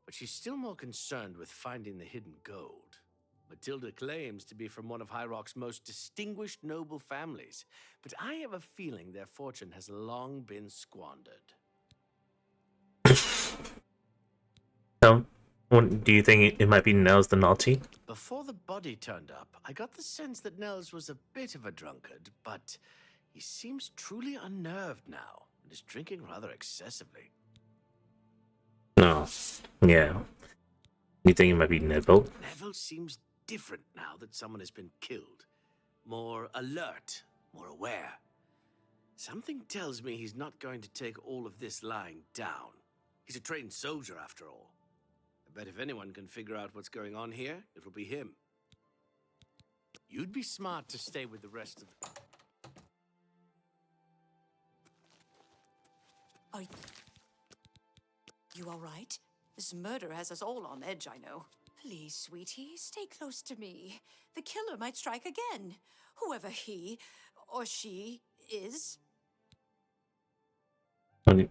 but she's still more concerned with finding the hidden gold. Matilda claims to be from one of High Rock's most distinguished noble families, but I have a feeling their fortune has long been squandered. So, do you think it might be Nels the Naughty? Before the body turned up, I got the sense that Nels was a bit of a drunkard, but he seems truly unnerved now and is drinking rather excessively. No. Yeah. You think it might be Neville? Neville seems different now that someone has been killed. More alert, more aware. Something tells me he's not going to take all of this lying down. He's a trained soldier after all. I bet if anyone can figure out what's going on here, it will be him. You'd be smart to stay with the rest of the... Are you all right? This murder has us all on edge, I know. Please, sweetie, stay close to me. The killer might strike again. Whoever he or she is. So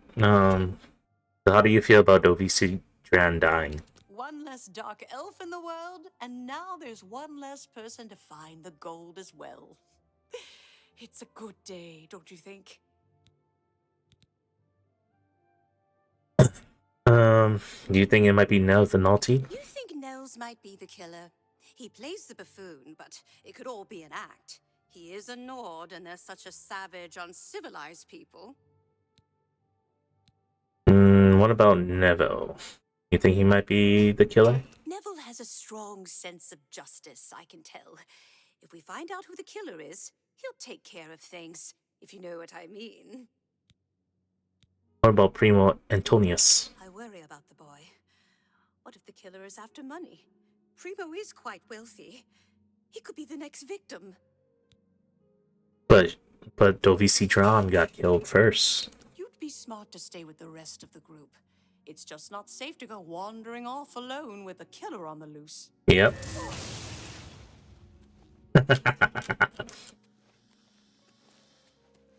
how do you feel about Dovisi Dran dying? One less dark elf in the world, and now there's one less person to find the gold as well. It's a good day, don't you think? Do you think it might be Nels the Naughty? You think Nels might be the killer? He plays the buffoon, but it could all be an act. He is a Nord, and they're such a savage, uncivilized people. What about Neville? You think he might be the killer? Neville has a strong sense of justice, I can tell. If we find out who the killer is, he'll take care of things, if you know what I mean. What about Primo Antonius? I worry about the boy. What if the killer is after money? Primo is quite wealthy. He could be the next victim. But Dovisi Dran got killed first. You'd be smart to stay with the rest of the group. It's just not safe to go wandering off alone with a killer on the loose. Yep.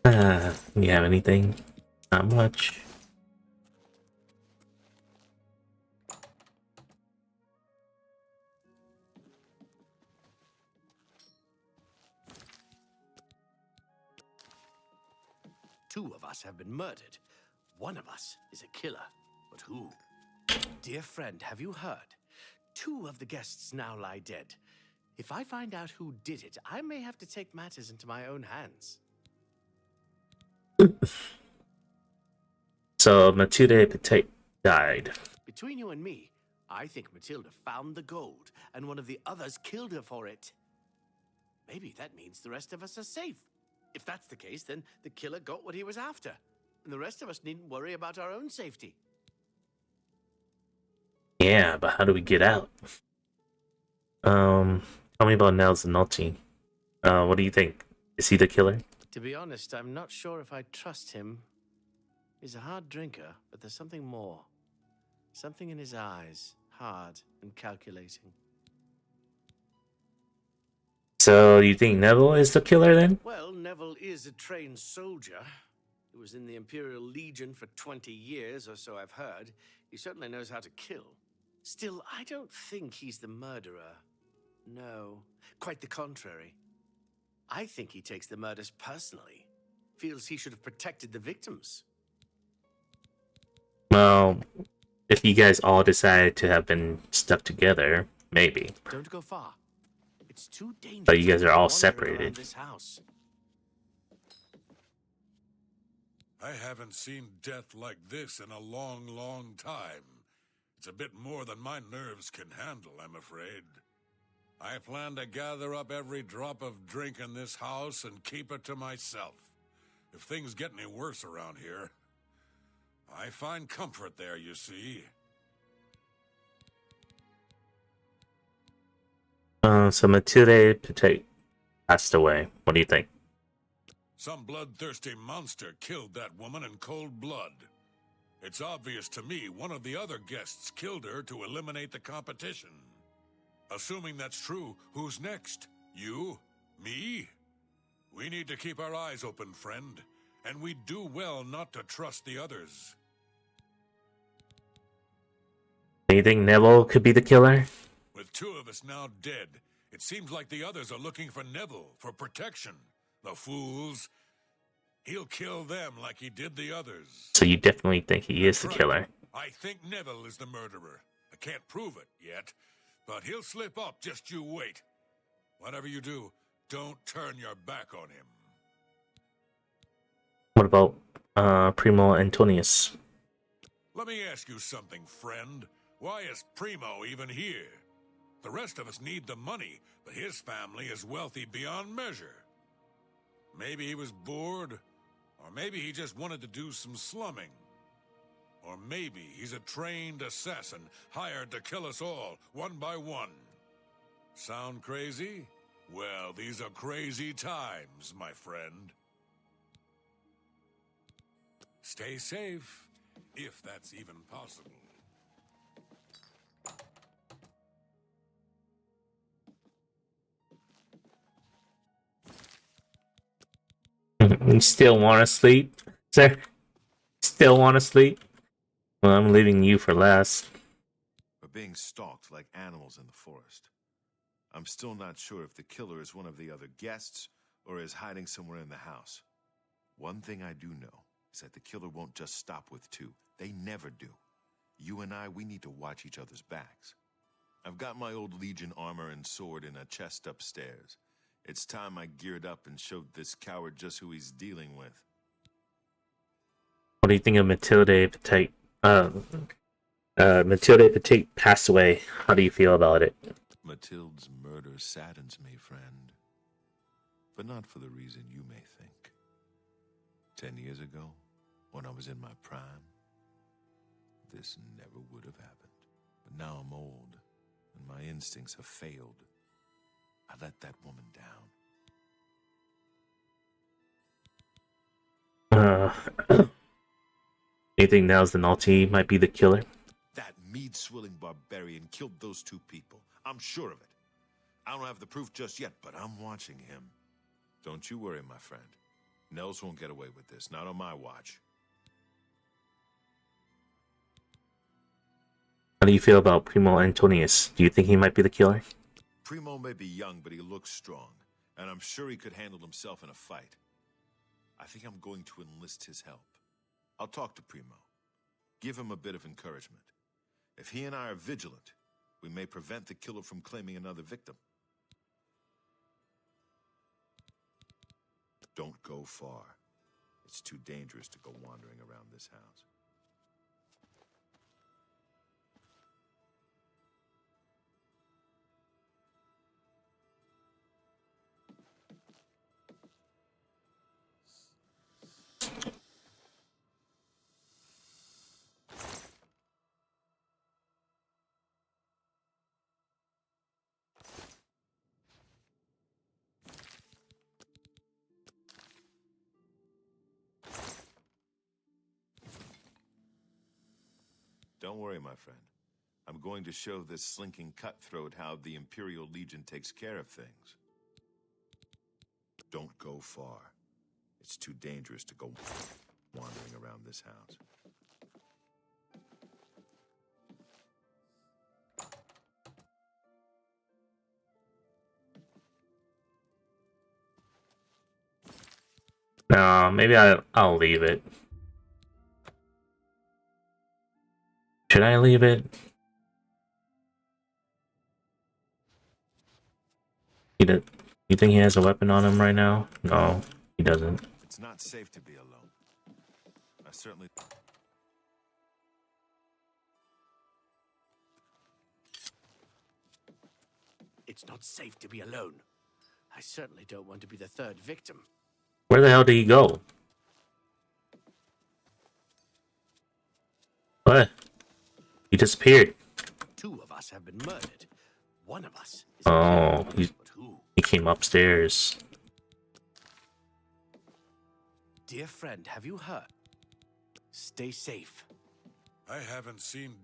You have anything? Not much. Two of us have been murdered. One of us is a killer. But who? Dear friend, have you heard? Two of the guests now lie dead. If I find out who did it, I may have to take matters into my own hands. So Matilde Petite died. Between you and me, I think Matilda found the gold, and one of the others killed her for it. Maybe that means the rest of us are safe. If that's the case, then the killer got what he was after, and the rest of us needn't worry about our own safety. Yeah, but how do we get out? Tell me about Nels the Naughty. What do you think? Is he the killer? To be honest, I'm not sure if I trust him. He's a hard drinker, but there's something more. Something in his eyes, hard and calculating. So you think Neville is the killer then? Well, Neville is a trained soldier. He was in the Imperial Legion for 20 years, or so I've heard. He certainly knows how to kill. Still, I don't think he's the murderer. No, quite the contrary. I think he takes the murders personally. Feels he should have protected the victims. Well, if you guys all decided to have been stuck together, maybe. Don't go far. It's too dangerous. But you guys are all wandering separated. around this house. I haven't seen death like this in a long, long time. It's a bit more than my nerves can handle, I'm afraid. I plan to gather up every drop of drink in this house and keep it to myself. If things get any worse around here, I find comfort there, you see. So Matilde Petite passed away. What do you think? Some bloodthirsty monster killed that woman in cold blood. It's obvious to me one of the other guests killed her to eliminate the competition. Assuming that's true, who's next? You? Me? We need to keep our eyes open, friend. And we do well not to trust the others. Do you think Neville could be the killer? With two of us now dead, it seems like the others are looking for Neville for protection. The fools. He'll kill them like he did the others. So you definitely think he is the Right. killer? I think Neville is the murderer. I can't prove it yet, but he'll slip up, just you wait. Whatever you do, don't turn your back on him. What about Primo Antonius? Let me ask you something, friend. Why is Primo even here? The rest of us need the money, but his family is wealthy beyond measure. Maybe he was bored, or maybe he just wanted to do some slumming. Or maybe he's a trained assassin hired to kill us all, one by one. Sound crazy? Well, these are crazy times, my friend. Stay safe, if that's even possible. You still want to sleep, sir? Still want to sleep? Well, I'm leaving you for last. We're being stalked like animals in the forest. I'm still not sure if the killer is one of the other guests or is hiding somewhere in the house. One thing I do know is that the killer won't just stop with two. They never do. You and I, we need to watch each other's backs. I've got my old Legion armor and sword in a chest upstairs. It's time I geared up and showed this coward just who he's dealing with. What do you think of Matilde Petite? Matilde Petite passed away. How do you feel about it? Matilda's murder saddens me, friend. But not for the reason you may think. 10 years ago, when I was in my prime, this never would have happened. But now I'm old, and my instincts have failed. I let that woman down. You think now's the Nalti might be the killer? That mead-swilling barbarian killed those two people. I'm sure of it. I don't have the proof just yet, but I'm watching him. Don't you worry, my friend. Nels won't get away with this, not on my watch. How do you feel about Primo Antonius? Do you think he might be the killer? Primo may be young, but he looks strong, and I'm sure he could handle himself in a fight. I think I'm going to enlist his help. I'll talk to Primo. Give him a bit of encouragement. If he and I are vigilant, we may prevent the killer from claiming another victim. Don't go far. It's too dangerous to go wandering around this house. Don't worry, my friend. I'm going to show this slinking cutthroat how the Imperial Legion takes care of things. Don't go far. It's too dangerous to go wandering around this house. No, maybe I'll leave it. Should I leave it? You think he has a weapon on him right now? No, he doesn't. It's not safe to be alone. I certainly... It's not safe to be alone. I certainly don't want to be the third victim. Where the hell did he go? What? He disappeared. Two of us have been murdered. One of us is Oh, but who? he came upstairs. Dear friend, have you heard? Stay safe. I haven't seen.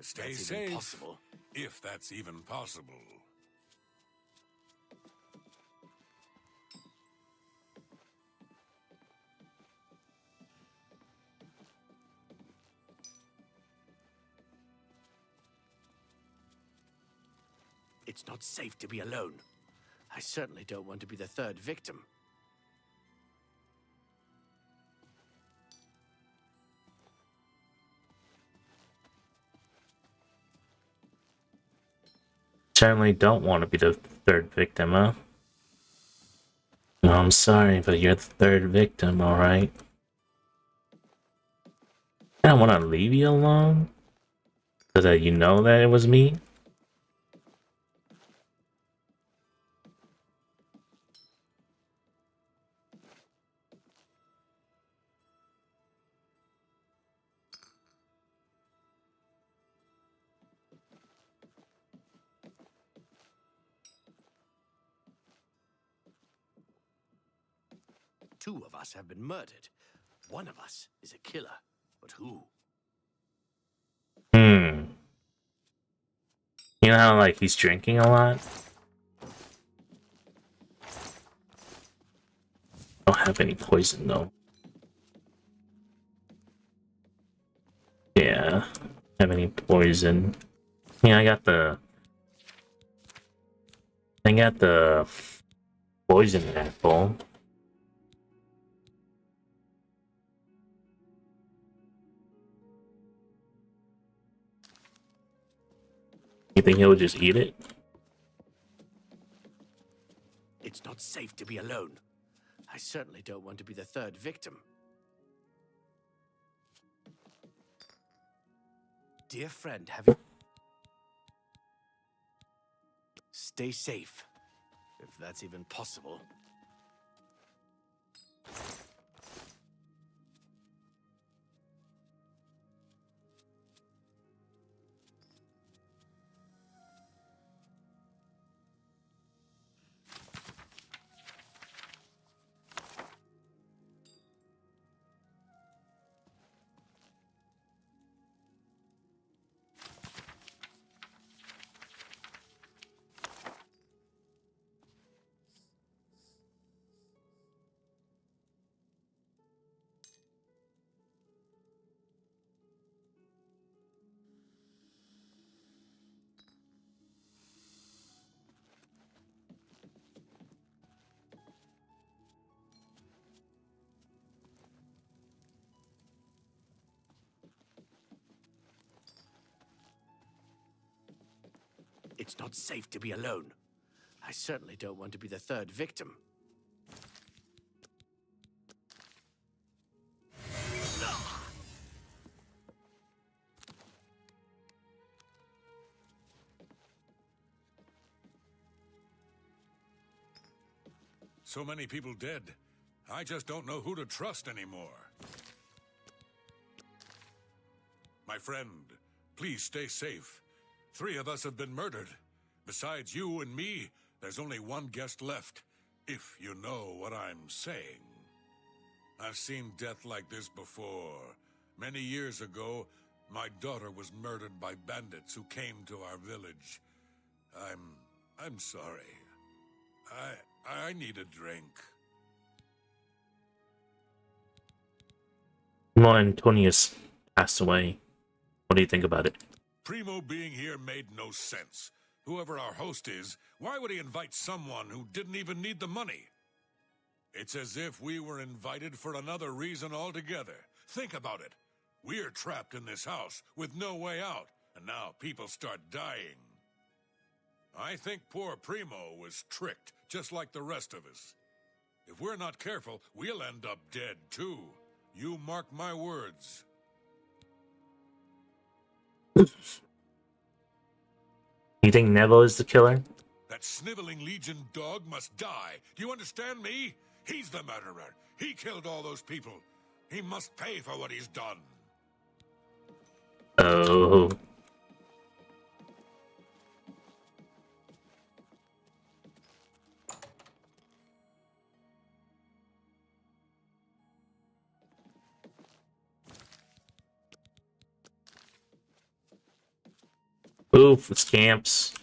Stay That's safe. even possible. If that's even possible. It's not safe to be alone. I certainly don't want to be the third victim. Certainly don't want to be the third victim, huh? No, I'm sorry, but you're the third victim, alright? I don't want to leave you alone so that you know that it was me. Two of us have been murdered. One of us is a killer. But who? You know how, like, he's drinking a lot? Don't have any poison, though. Yeah, have any poison. Yeah, I got the poison apple. You think he'll just eat it? It's not safe to be alone. I certainly don't want to be the third victim. Dear friend, have you... Stay safe, if that's even possible. It's not safe to be alone. I certainly don't want to be the third victim. So many people dead. I just don't know who to trust anymore. My friend, please stay safe. 3 of us have been murdered. Besides you and me, there's only one guest left, if you know what I'm saying. I've seen death like this before. Many years ago, my daughter was murdered by bandits who came to our village. I'm sorry. I need a drink. Well, Antonius passed away. What do you think about it? Primo being here made no sense. Whoever our host is, why would he invite someone who didn't even need the money? It's as if we were invited for another reason altogether. Think about it. We're trapped in this house with no way out, and now people start dying. I think poor Primo was tricked, just like the rest of us. If we're not careful, we'll end up dead, too. You mark my words. You think Neville is the killer? That sniveling Legion dog must die. Do you understand me? He's the murderer. He killed all those people. He must pay for what he's done. Oh. Move, scamps.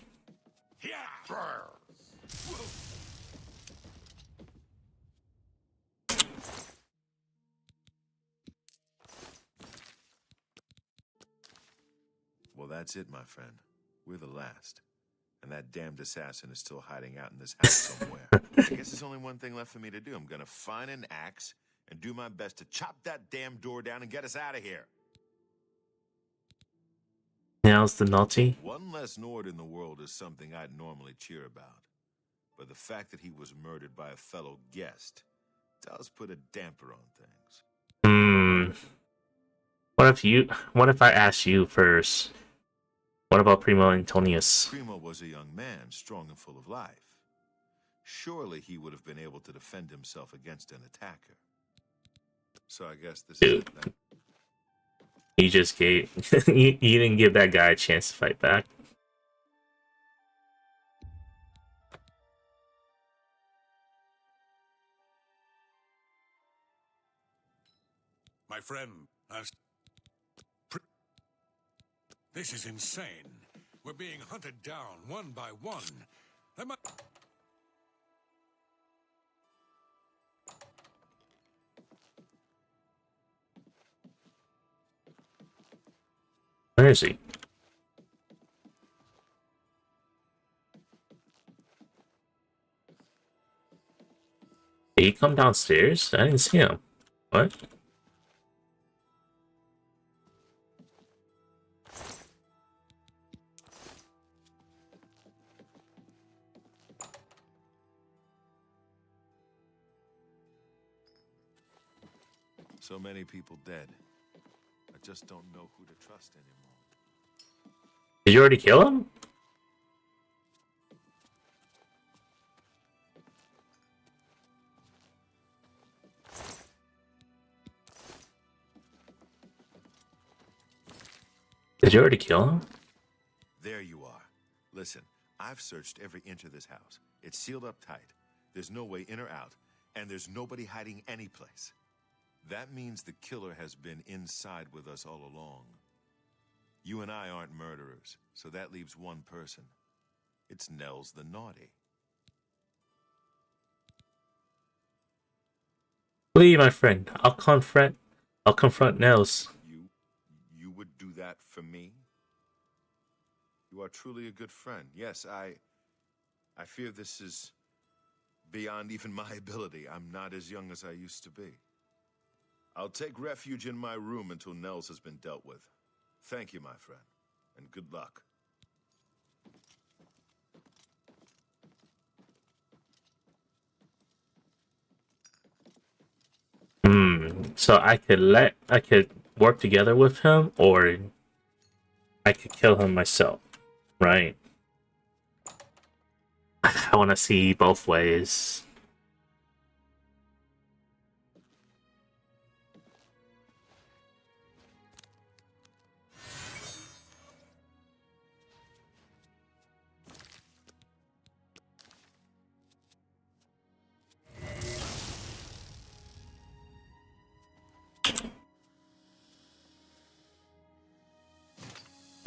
Well, that's it, my friend. We're the last. And that damned assassin is still hiding out in this house somewhere. I guess there's only one thing left for me to do. I'm gonna find an axe and do my best to chop that damn door down and get us out of here. Now's the naughty. One less Nord in the world is something I'd normally cheer about. But the fact that he was murdered by a fellow guest does put a damper on things. What if I ask you first? What about Primo Antonius? Primo was a young man, strong and full of life. Surely he would have been able to defend himself against an attacker. So I guess this is it then. You just gave you didn't give that guy a chance to fight back. My friend, this is insane. We're being hunted down one by one. Where is he? Did he come downstairs? I didn't see him. What? So many people dead. I just don't know who to trust anymore. Did you already kill him? Did you already kill him? There you are. Listen, I've searched every inch of this house. It's sealed up tight. There's no way in or out, and there's nobody hiding any place. That means the killer has been inside with us all along. You and I aren't murderers, so that leaves one person. It's Nels the Naughty. Please, my friend, I'll confront Nels. You would do that for me? You are truly a good friend. Yes, I fear this is beyond even my ability. I'm not as young as I used to be. I'll take refuge in my room until Nels has been dealt with. Thank you, my friend, and good luck. So I could work together with him, or I could kill him myself, right? I want to see both ways.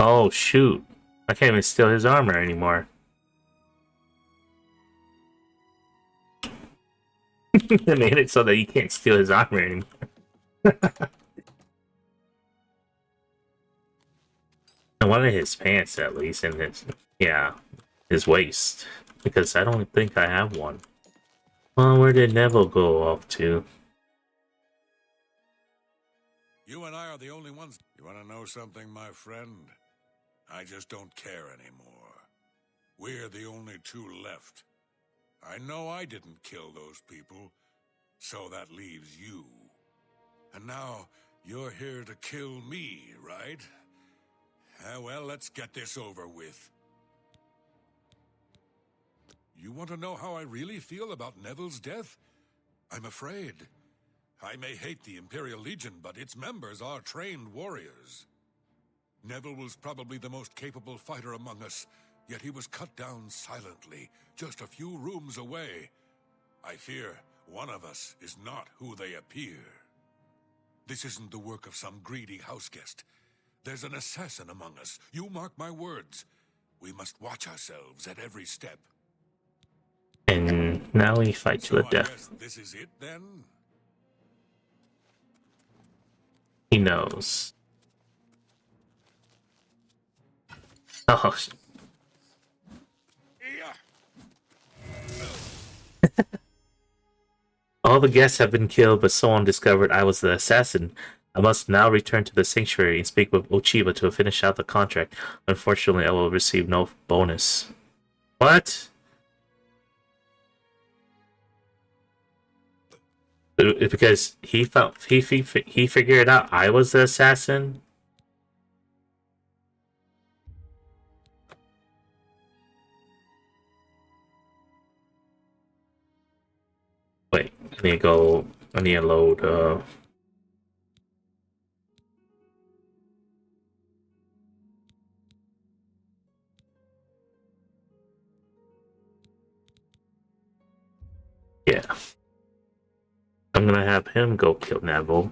Oh shoot, I can't even steal his armor anymore. They made it so that you can't steal his armor anymore. And one of his pants, at least, and his waist, because I don't think I have one. Well, where did Neville go off to? You and I are the only ones. You want to know something, my friend? I just don't care anymore. We're the only two left. I know I didn't kill those people, so that leaves you. And now you're here to kill me, right? Well, let's get this over with. You want to know how I really feel about Neville's death? I'm afraid. I may hate the Imperial Legion, but its members are trained warriors. Neville was probably the most capable fighter among us, yet he was cut down silently, just a few rooms away. I fear one of us is not who they appear. This isn't the work of some greedy houseguest. There's an assassin among us. You mark my words. We must watch ourselves at every step. And now we fight to the I death. guess this is it then? He knows. Oh. All the guests have been killed, but someone discovered I was the assassin. I must now return to the sanctuary and speak with Ochiba to finish out the contract. Unfortunately, I will receive no bonus. What? Because he figured out I was the assassin. Wait, I need to load, yeah. I'm gonna have him go kill Neville.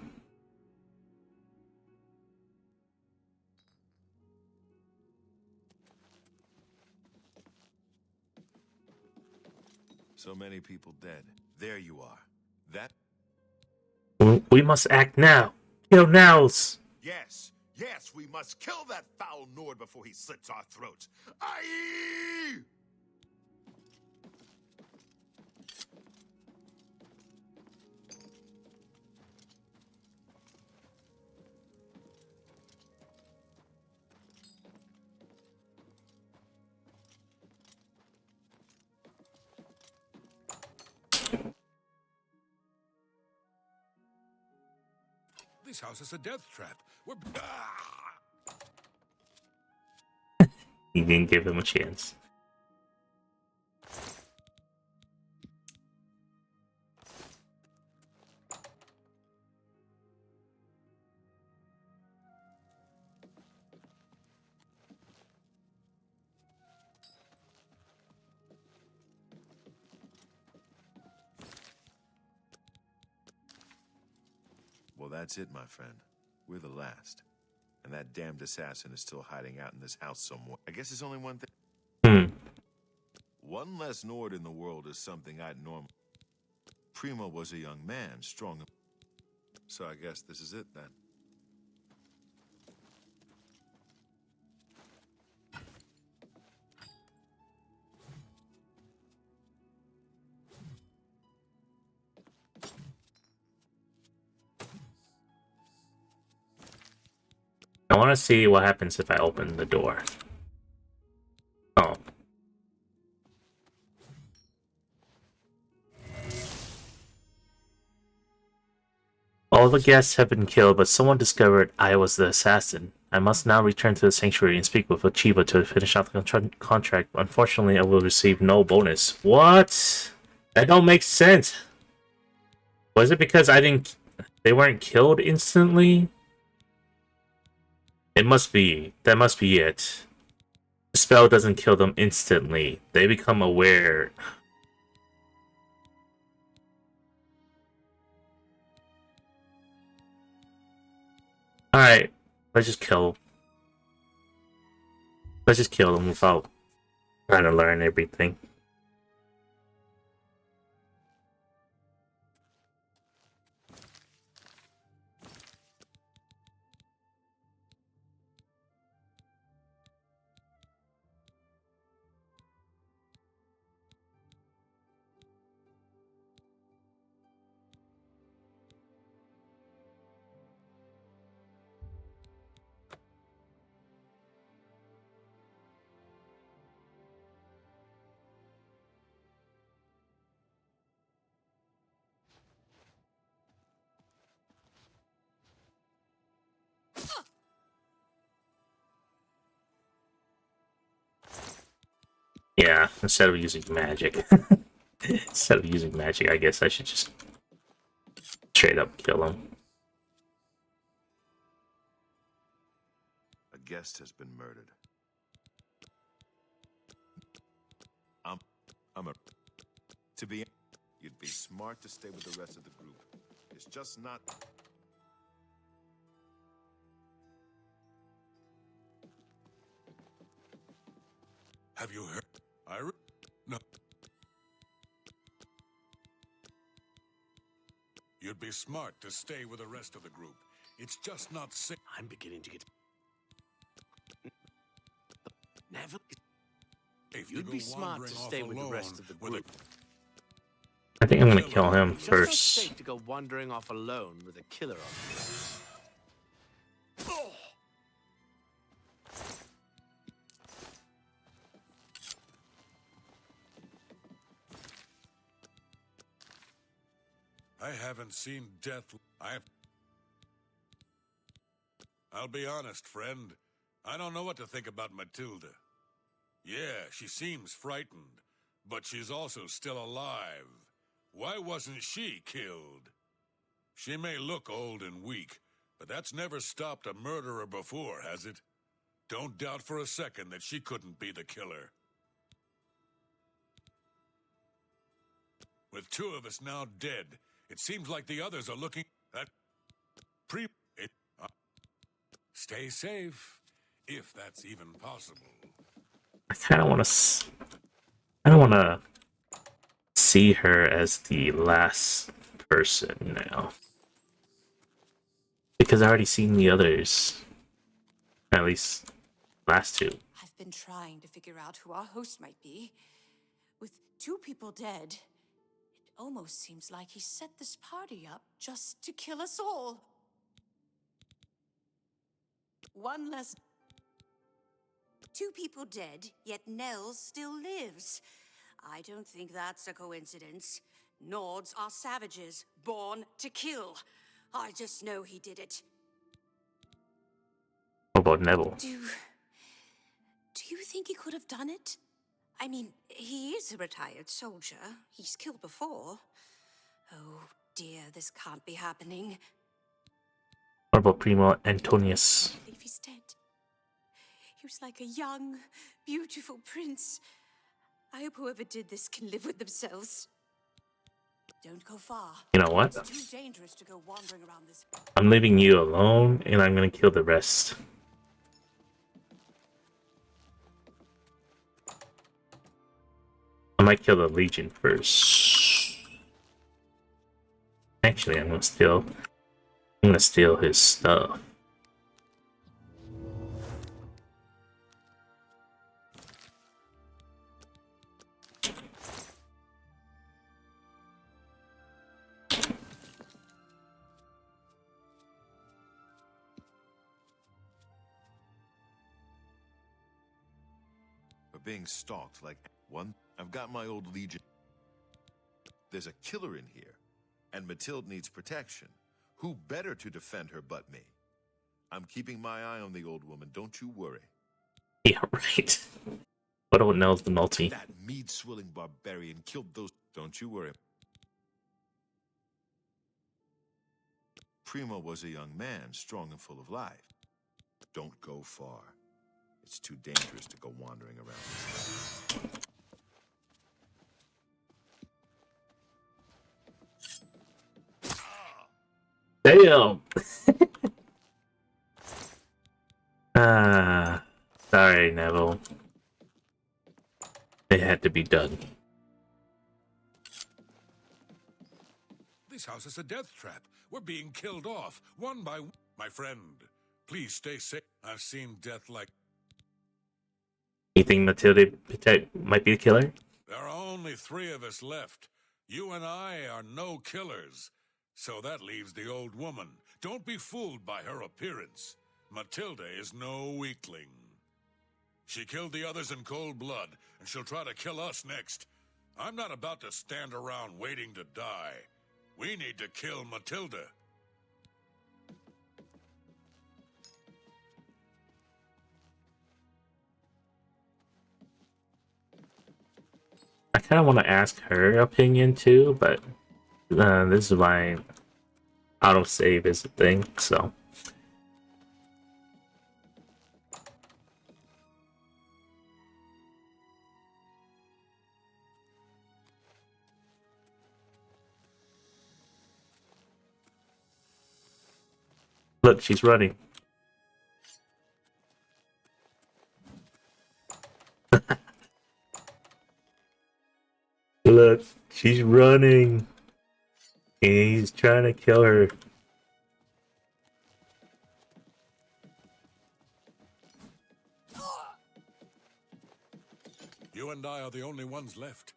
So many people dead. There you are. That? We must act now. Kill Nows. Yes, yes, we must kill that foul Nord before he slits our throats. Aye! This house is a death trap. We're... He didn't give him a chance. Well, that's it, my friend. We're the last. And that damned assassin is still hiding out in this house somewhere. I guess there's only one thing. One less Nord in the world is something I'd normally... Primo was a young man, strong. So I guess this is it, then. I want to see what happens if I open the door. Oh. All the guests have been killed, but someone discovered I was the assassin. I must now return to the sanctuary and speak with Ochiba to finish out the contract. Unfortunately, I will receive no bonus. What? That don't make sense. Was it because they weren't killed instantly? It must be. That must be it. The spell doesn't kill them instantly. They become aware. Alright, let's just kill them without trying to learn everything. Yeah, instead of using magic. I guess I should just straight up kill him. A guest has been murdered. I'm a... To be... You'd be smart to stay with the rest of the group. It's just not... Have you heard? No. You'd be smart to stay with the rest of the group. It's just not safe. I'm beginning to get... Never... You'd be smart to stay with the rest of the group. I think I'm gonna kill him It's just not first. safe to go wandering off alone with a killer on you. I haven't seen death. I'll be honest, friend. I don't know what to think about Matilda. Yeah, she seems frightened, but she's also still alive. Why wasn't she killed? She may look old and weak, but that's never stopped a murderer before, has it? Don't doubt for a second that she couldn't be the killer. With two of us now dead, it seems like the others are looking at stay safe, if that's even possible. I kind of want to. I don't want to see her as the last person now, because I already seen the others. At least last two. I've been trying to figure out who our host might be. With two people dead, it almost seems like he set this party up just to kill us all. One less... Two people dead, yet Nels still lives. I don't think that's a coincidence. Nords are savages, born to kill. I just know he did it. What about Neville? Do you think he could have done it? I mean, he is a retired soldier. He's killed before. Oh dear, this can't be happening. What about Primo Antonius? I believe he's dead. He was like a young, beautiful prince. I hope whoever did this can live with themselves. Don't go far. You know what? It's too dangerous to go wandering around this. I'm leaving you alone, and I'm gonna kill the rest. I might kill the Legion first. Actually, I'm gonna steal his stuff. We're being stalked like one. I've got my old Legion. There's a killer in here, and Matilda needs protection. Who better to defend her but me? I'm keeping my eye on the old woman, don't you worry. Yeah, right. What about Nels the multi? That mead-swilling barbarian killed those... Don't you worry. Primo was a young man, strong and full of life. Don't go far. It's too dangerous to go wandering around this land. Damn! Sorry, Neville. It had to be done. This house is a death trap. We're being killed off, one by one. My friend, please stay safe. I've seen death like... You think Matilda might be the killer? There are only 3 of us left. You and I are no killers. So that leaves the old woman. Don't be fooled by her appearance. Matilda is no weakling. She killed the others in cold blood, and she'll try to kill us next. I'm not about to stand around waiting to die. We need to kill Matilda. I kind of want to ask her opinion too, but this is my autosave is a thing, so. Look, she's running. She's running. He's trying to kill her. You and I are the only ones left.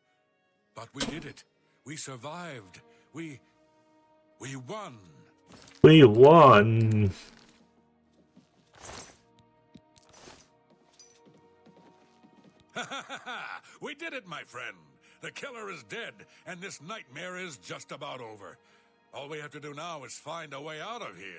But we did it. We survived. We won. We won. We did it, my friend. The killer is dead, and this nightmare is just about over. All we have to do now is find a way out of here.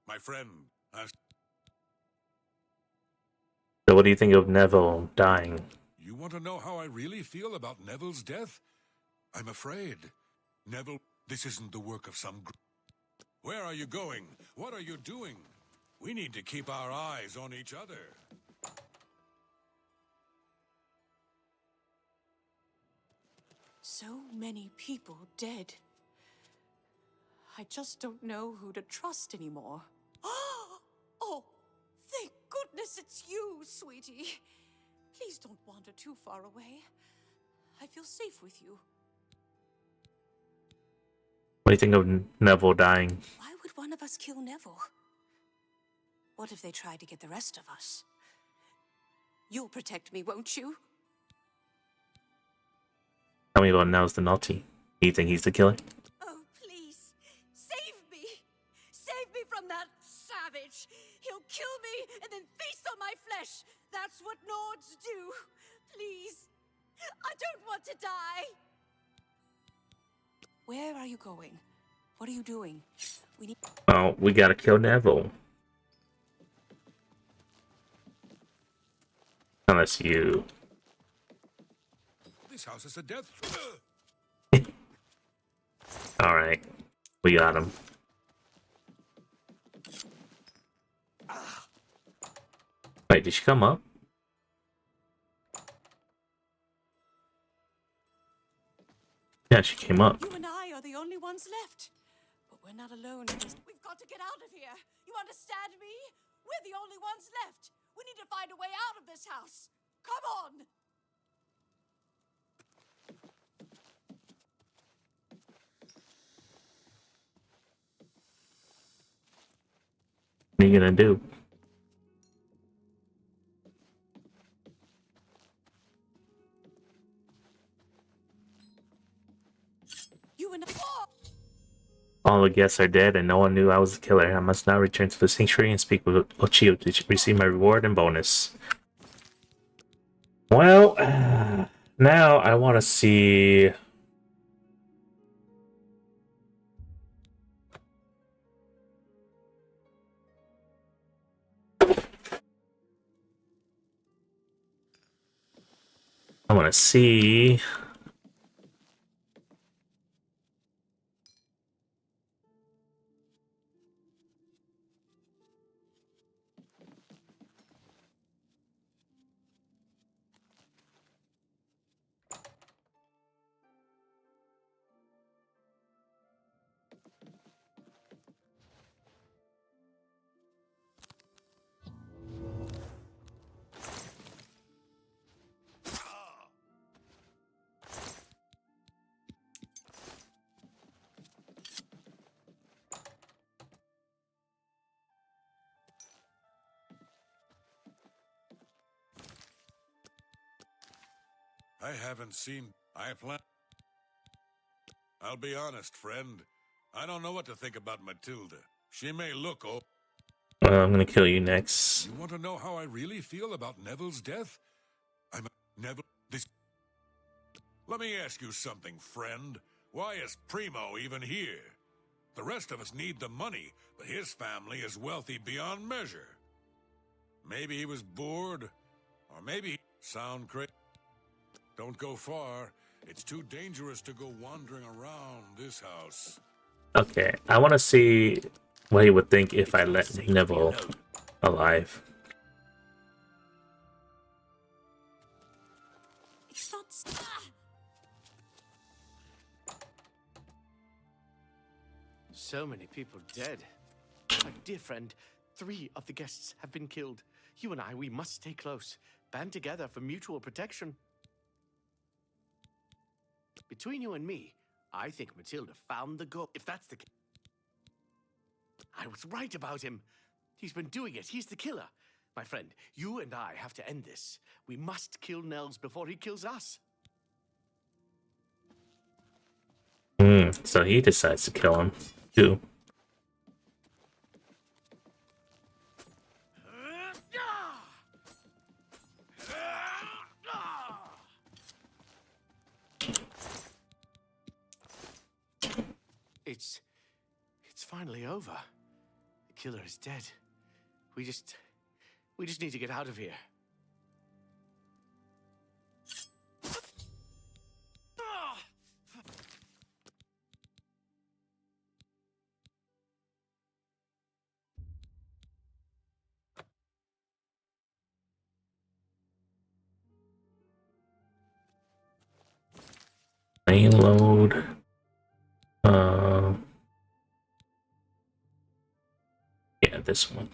My friend, So what do you think of Neville dying? you want to know how I really feel about Neville's death? I'm afraid. Neville, this isn't the work of some Where are you going? What are you doing? We need to keep our eyes on each other. So many people dead. I just don't know who to trust anymore. Oh, thank goodness it's you, sweetie. Please don't wander too far away. I feel safe with you. What do you think of Neville dying? Why would one of us kill Neville? What if they try to get the rest of us? You'll protect me, won't you? Tell me about Now's the Naughty. Do you think he's the killer? Oh, please, save me! Save me from that savage! He'll kill me and then feast on my flesh! That's what Nords do! Please! I don't want to die! Where are you going? What are you doing? We need... Oh, we gotta kill Neville. Unless you... This house is a death. Alright. We got him. Wait, did she come up? Yeah, she came up. You and I are the only ones left. But we're not alone in this. We've got to get out of here. You understand me? We're the only ones left. We need to find a way out of this house. Come on! What are you gonna do? You and All the guests are dead and no one knew I was the killer. I must now return to the sanctuary and speak with Ochio to receive my reward and bonus. Well, now I want to see... I want to see... I haven't seen... I plan... I'll be honest, friend. I don't know what to think about Matilda. She may look old. I'm gonna kill you next. You want to know how I really feel about Neville's death? I'm Neville... This... Let me ask you something, friend. Why is Primo even here? The rest of us need the money, but his family is wealthy beyond measure. Maybe he was bored, or maybe... Sound crazy? Don't go far. It's too dangerous to go wandering around this house. Okay, I want to see what he would think if I let Neville alive. It's not. So many people dead. My dear friend, 3 of the guests have been killed. You and I, we must stay close. Band together for mutual protection. Between you and me, I think Matilda found the goal. If that's the case, I was right about him. He's been doing it. He's the killer. My friend, you and I have to end this. We must kill Nels before he kills us. So he decides to kill him, too. It's finally over. The killer is dead. We just need to get out of here. Main load. Yeah, this one.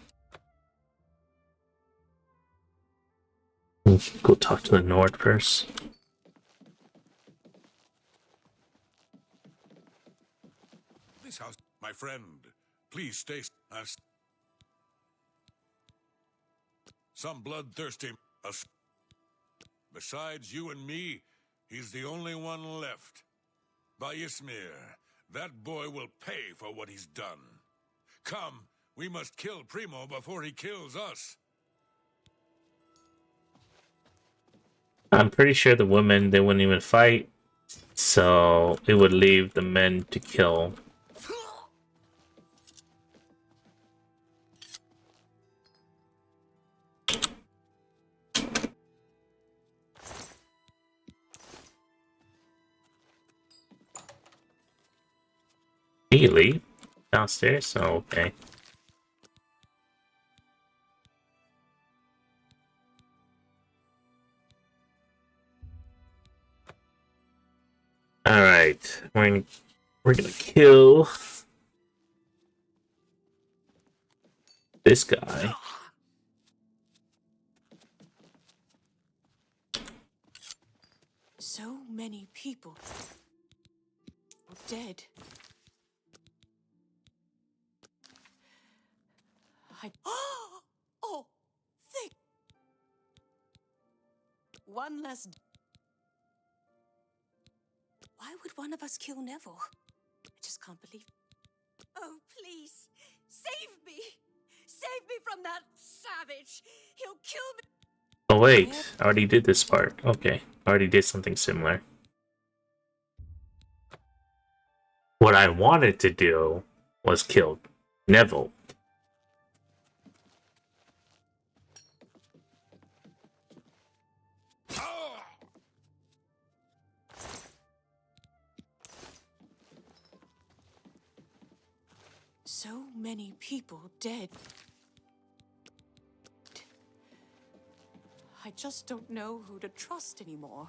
Let's go talk to the Nord first. This house, my friend, please stay. Some bloodthirsty. Besides you and me, he's the only one left. By Ysmir, that boy will pay for what he's done. Come, we must kill Primo before he kills us. I'm pretty sure the women, they wouldn't even fight, so it would leave the men to kill. Did he leave downstairs? Oh, okay. Alright, we're gonna kill this guy. So many people dead. Oh, think. One less. Why would one of us kill Neville? I just can't believe. Oh, please, save me! Save me from that savage! He'll kill me! Oh wait, I already did this part. Okay, I already did something similar. What I wanted to do was kill Neville. So many people dead. I just don't know who to trust anymore.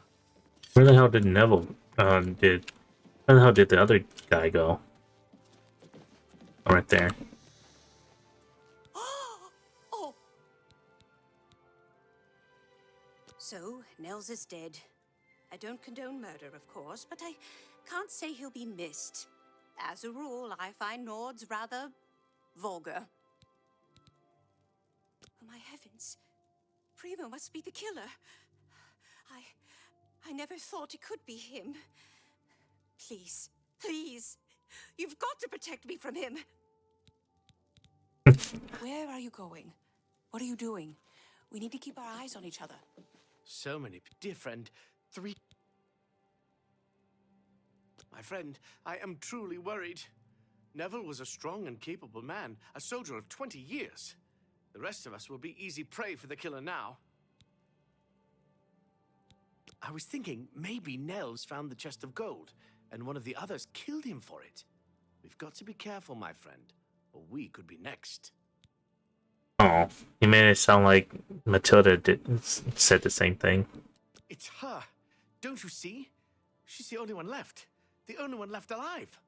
Where the hell did Neville where the hell did the other guy go? Oh, right there. Oh. So, Nels is dead. I don't condone murder, of course, but I can't say he'll be missed. As a rule, I find Nords rather vulgar. Oh, my heavens. Primo must be the killer. I never thought it could be him. Please, please, you've got to protect me from him. Where are you going? What are you doing? We need to keep our eyes on each other. So many. Dear friend, 3. My friend, I am truly worried. Neville was a strong and capable man, a soldier of 20 years. The rest of us will be easy prey for the killer now. I was thinking maybe Nels found the chest of gold, and one of the others killed him for it. We've got to be careful, my friend, or we could be next. Oh, you made it sound like Matilda said the same thing. It's her. Don't you see? She's the only one left. The only one left alive.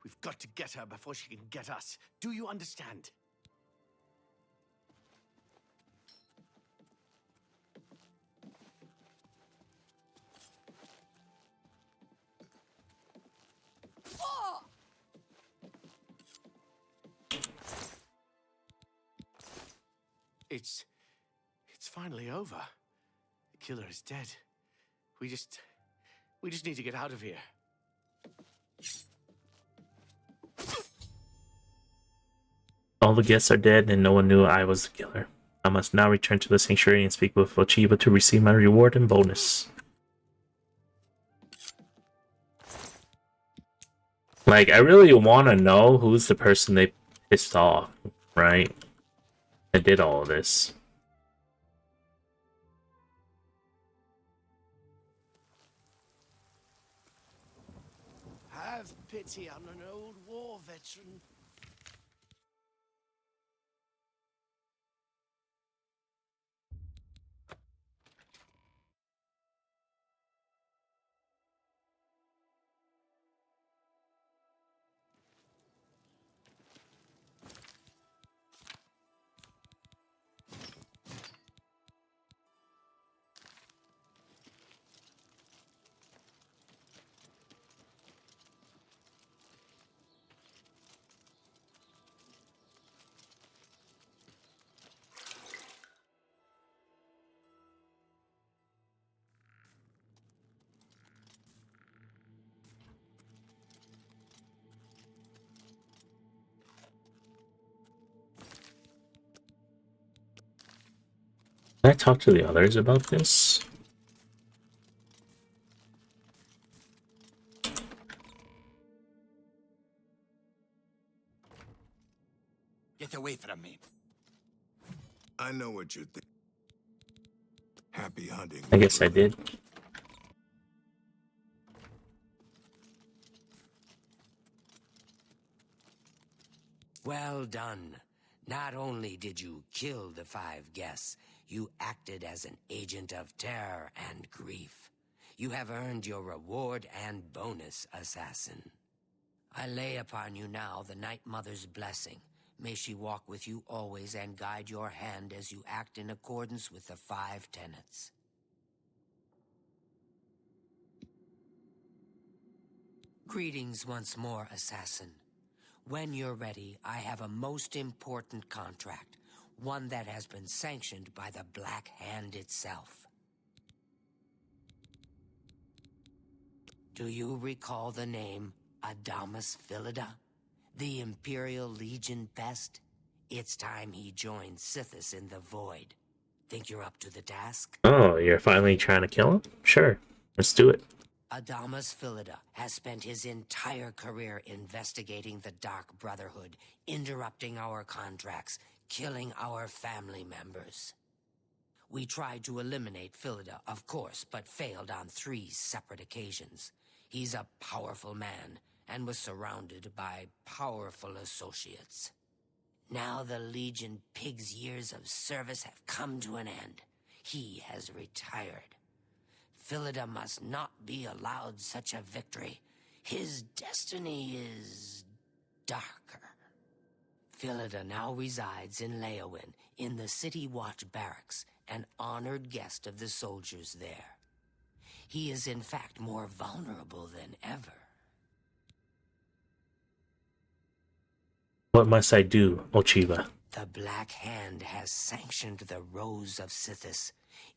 We've got to get her before she can get us. Do you understand? It's finally over. The killer is dead. We just need to get out of here. All the guests are dead and no one knew I was the killer. I must now return to the sanctuary and speak with Ochiba to receive my reward and bonus. Like, I really want to know who's the person they pissed off, right? I did all of this. Have pity on an old war veteran. Can I talk to the others about this? Get away from me. I know what you're thinking. Happy hunting. I guess I did. Well done. Not only did you kill the 5 guests, you acted as an agent of terror and grief. You have earned your reward and bonus, assassin. I lay upon you now the Night Mother's blessing. May she walk with you always and guide your hand as you act in accordance with the 5 tenets. Greetings once more, assassin. When you're ready, I have a most important contract, one that has been sanctioned by the Black Hand itself. Do you recall the name Adamus Philida, the Imperial Legion pest? It's time he joined Sithis in the Void. Think you're up to the task? Oh, you're finally trying to kill him? Sure, let's do it. Adamus Philida has spent his entire career investigating the Dark Brotherhood, interrupting our contracts, killing our family members. We tried to eliminate Philida, of course, but failed on 3 separate occasions. He's a powerful man, and was surrounded by powerful associates. Now the Legion Pig's years of service have come to an end. He has retired. Philida must not be allowed such a victory. His destiny is darker. Philida now resides in Leowin, in the City Watch Barracks, an honored guest of the soldiers there. He is in fact more vulnerable than ever. What must I do, Ochiba? The Black Hand has sanctioned the Rose of Sithis.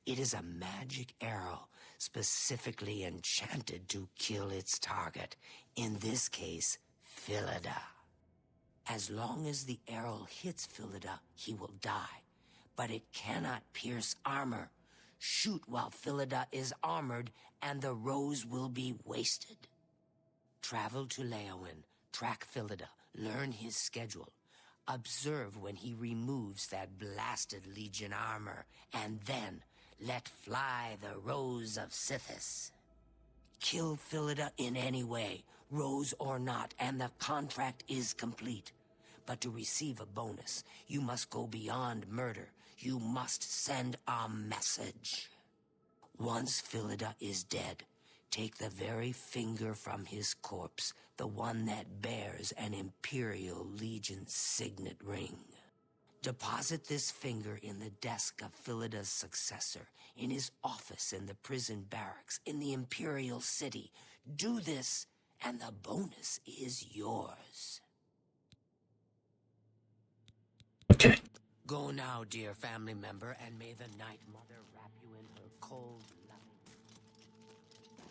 It is a magic arrow, specifically enchanted to kill its target, in this case, Philida. As long as the arrow hits Philida, he will die, but it cannot pierce armor. Shoot while Philida is armored, and the rose will be wasted. Travel to Leowin, track Philida, learn his schedule. Observe when he removes that blasted Legion armor, and then let fly the Rose of Sithis. Kill Philida in any way, Rose or not, and the contract is complete. But to receive a bonus, you must go beyond murder. You must send a message. Once Philida is dead, take the very finger from his corpse, the one that bears an Imperial Legion signet ring. Deposit this finger in the desk of Philida's successor, in his office in the prison barracks, in the Imperial City. Do this, and the bonus is yours. Okay. Go now, dear family member, and may the Night Mother wrap you in her cold,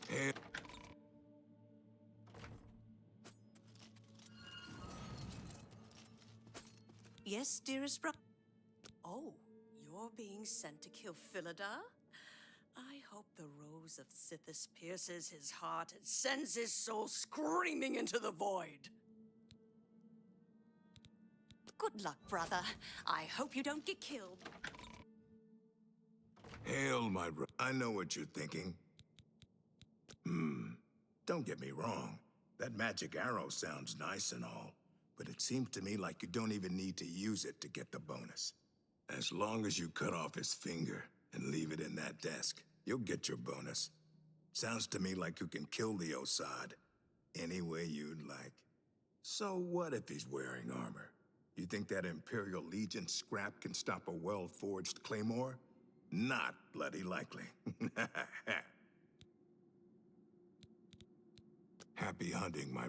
loving... Yes, dearest bro. Oh, you're being sent to kill Philida? I hope the Rose of Sithis pierces his heart and sends his soul screaming into the void. Good luck, brother. I hope you don't get killed. Hail, my bro. I know what you're thinking. Don't get me wrong. That magic arrow sounds nice and all, but it seems to me like you don't even need to use it to get the bonus. As long as you cut off his finger and leave it in that desk, you'll get your bonus. Sounds to me like you can kill the Osad any way you'd like. So what if he's wearing armor? You think that Imperial Legion scrap can stop a well-forged claymore? Not bloody likely. Happy hunting, my...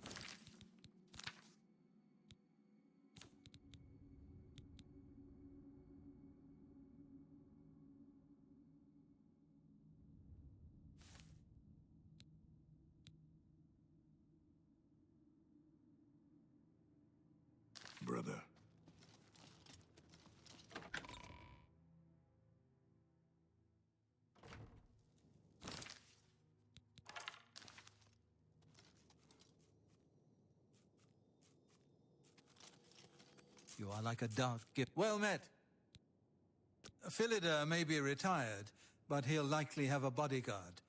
brother. You are like a dark gift. Well met. Philida may be retired, but he'll likely have a bodyguard.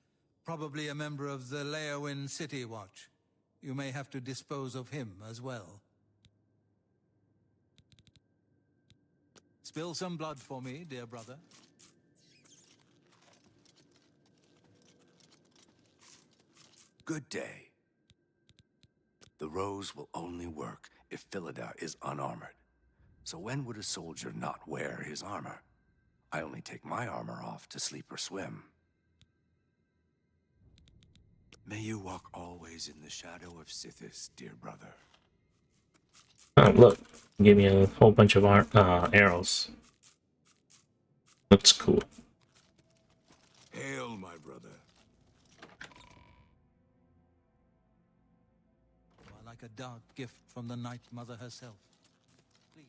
Probably a member of the Leowin City Watch. You may have to dispose of him as well. Spill some blood for me, dear brother. Good day. The rose will only work if Philida is unarmored. So when would a soldier not wear his armor? I only take my armor off to sleep or swim. May you walk always in the shadow of Sithis, dear brother. Look, give me a whole bunch of arrows. Looks cool. Hail, my brother. You are like a dark gift from the Night Mother herself. Please.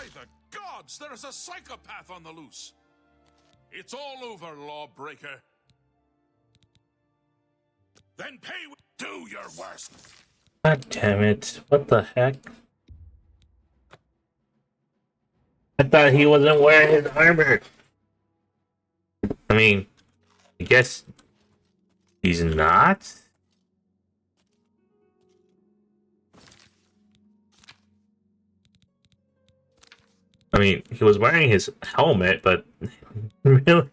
By the gods, there is a psychopath on the loose. It's all over, lawbreaker. Then do your worst. God damn it. What the heck? I thought he wasn't wearing his armor. I mean, I guess he's not? I mean, he was wearing his helmet, but really?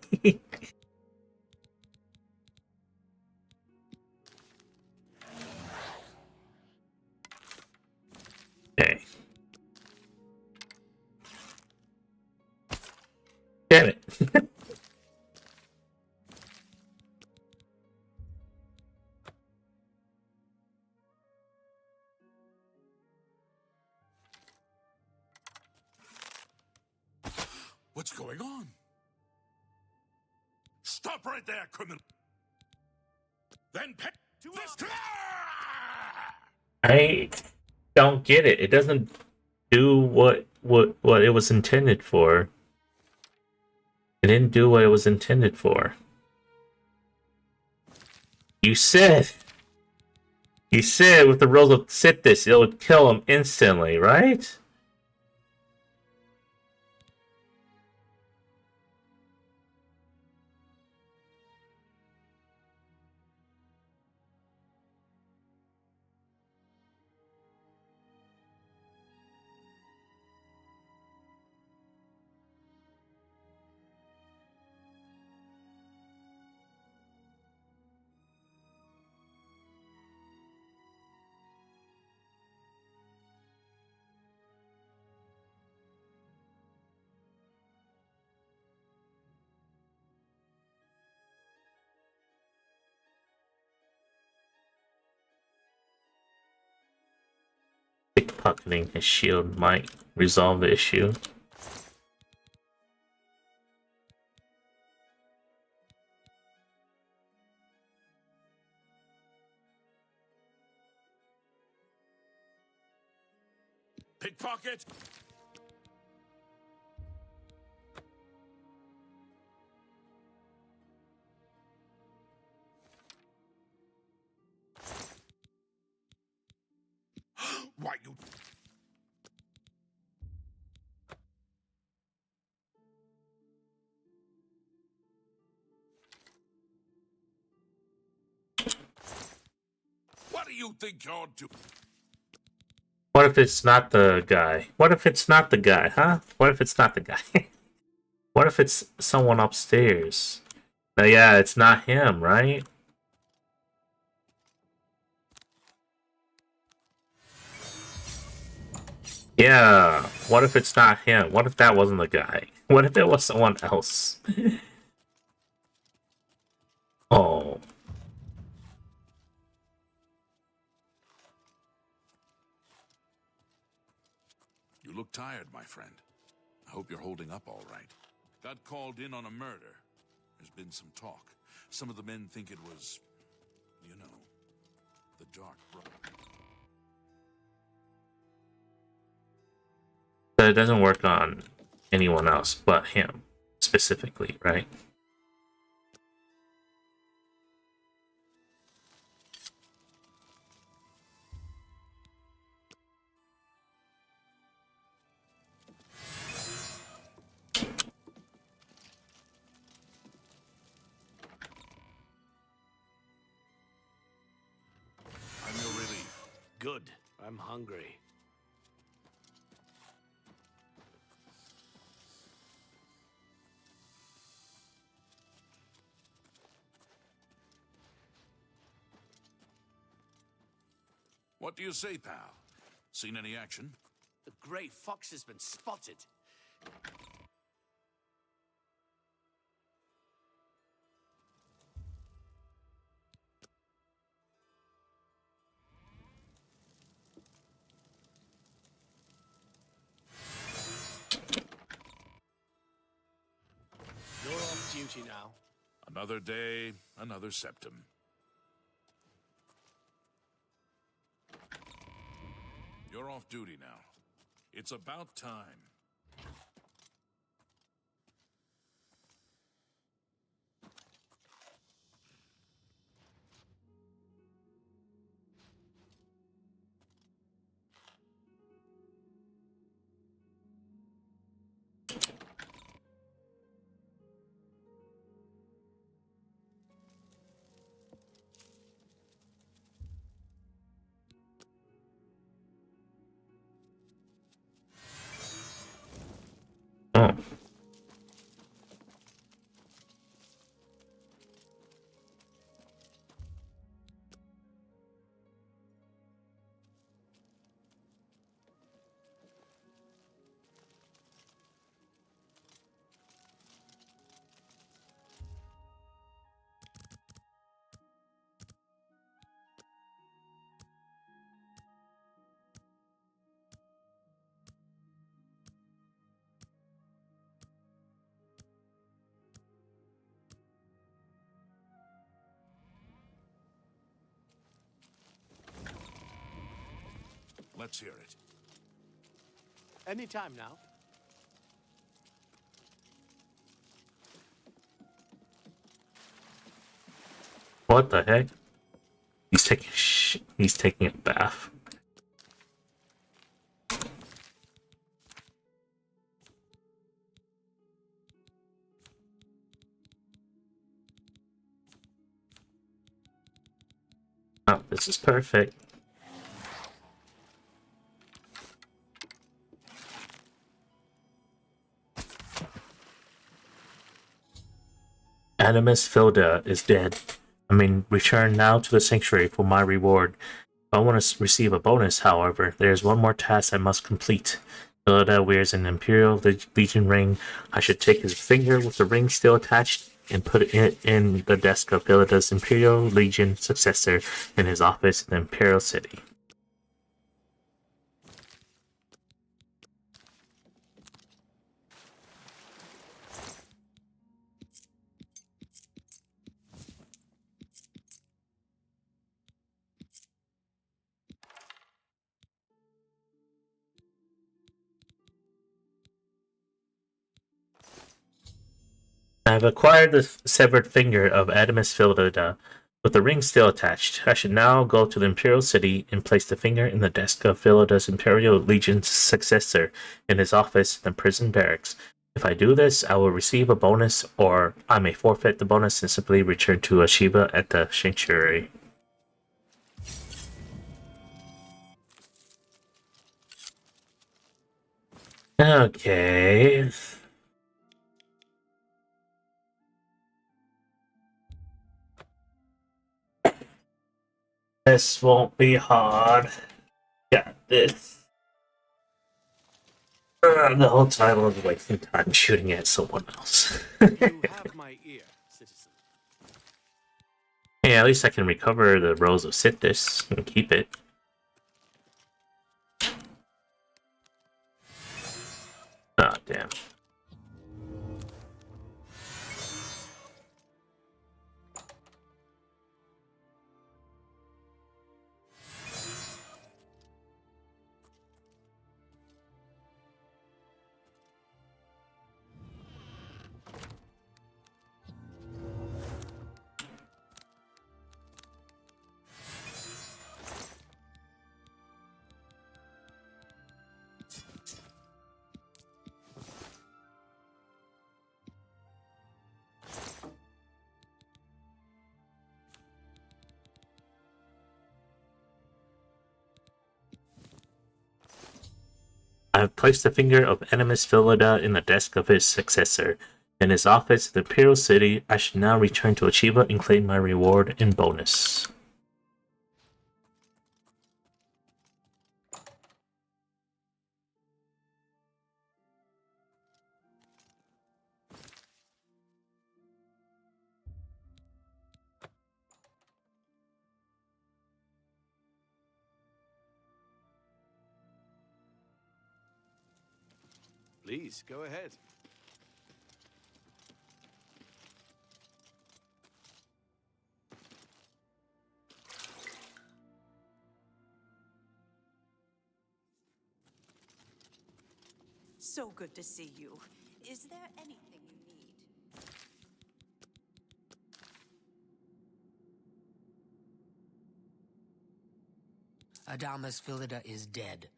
Okay. Damn it. What's going on? Stop right there, criminal. Then pay this. I don't get it. It doesn't do what it was intended for. It didn't do what it was intended for. You said with the rules of sit this, it would kill him instantly, right? Pickpocketing his shield might resolve the issue. Pickpocket. Why you? What do you think you're doing? What if it's not the guy? What if it's not the guy, huh? What if it's not the guy? What if it's someone upstairs? Now, yeah, it's not him, right? Yeah, what if it's not him? What if that wasn't the guy? What if it was someone else? Oh. You look tired, my friend. I hope you're holding up all right. Got called in on a murder. There's been some talk. Some of the men think it was, you know, the Dark Brother. So it doesn't work on anyone else but him, specifically, right? I'm your relief. Good. I'm hungry. What do you say, pal? Seen any action? The gray fox has been spotted. You're off duty now. Another day, another septum. You're off duty now. It's about time. Oh. Let's hear it. Any time now. What the heck? He's taking a bath. Oh, this is perfect. Animus Filda is dead. Return now to the sanctuary for my reward. If I want to receive a bonus, however, there is one more task I must complete. Filda wears an Imperial Legion ring. I should take his finger with the ring still attached and put it in the desk of Filda's Imperial Legion successor in his office in the Imperial City. I have acquired the severed finger of Animus Filda, with the ring still attached. I should now go to the Imperial City and place the finger in the desk of Filda's Imperial Legion's successor in his office in the prison barracks. If I do this, I will receive a bonus, or I may forfeit the bonus and simply return to Ashiva at the sanctuary. Okay. This won't be hard. Got this. The whole time I was wasting time shooting at someone else. You have my ear, citizen. Yeah, at least I can recover the Rose of Sithis and keep it. Ah, damn. I have placed the finger of Animus Filda in the desk of his successor. In his office in the Imperial City, I should now return to Achieva and claim my reward and bonus. Please, go ahead. So good to see you. Is there anything you need? Adamas Philida is dead.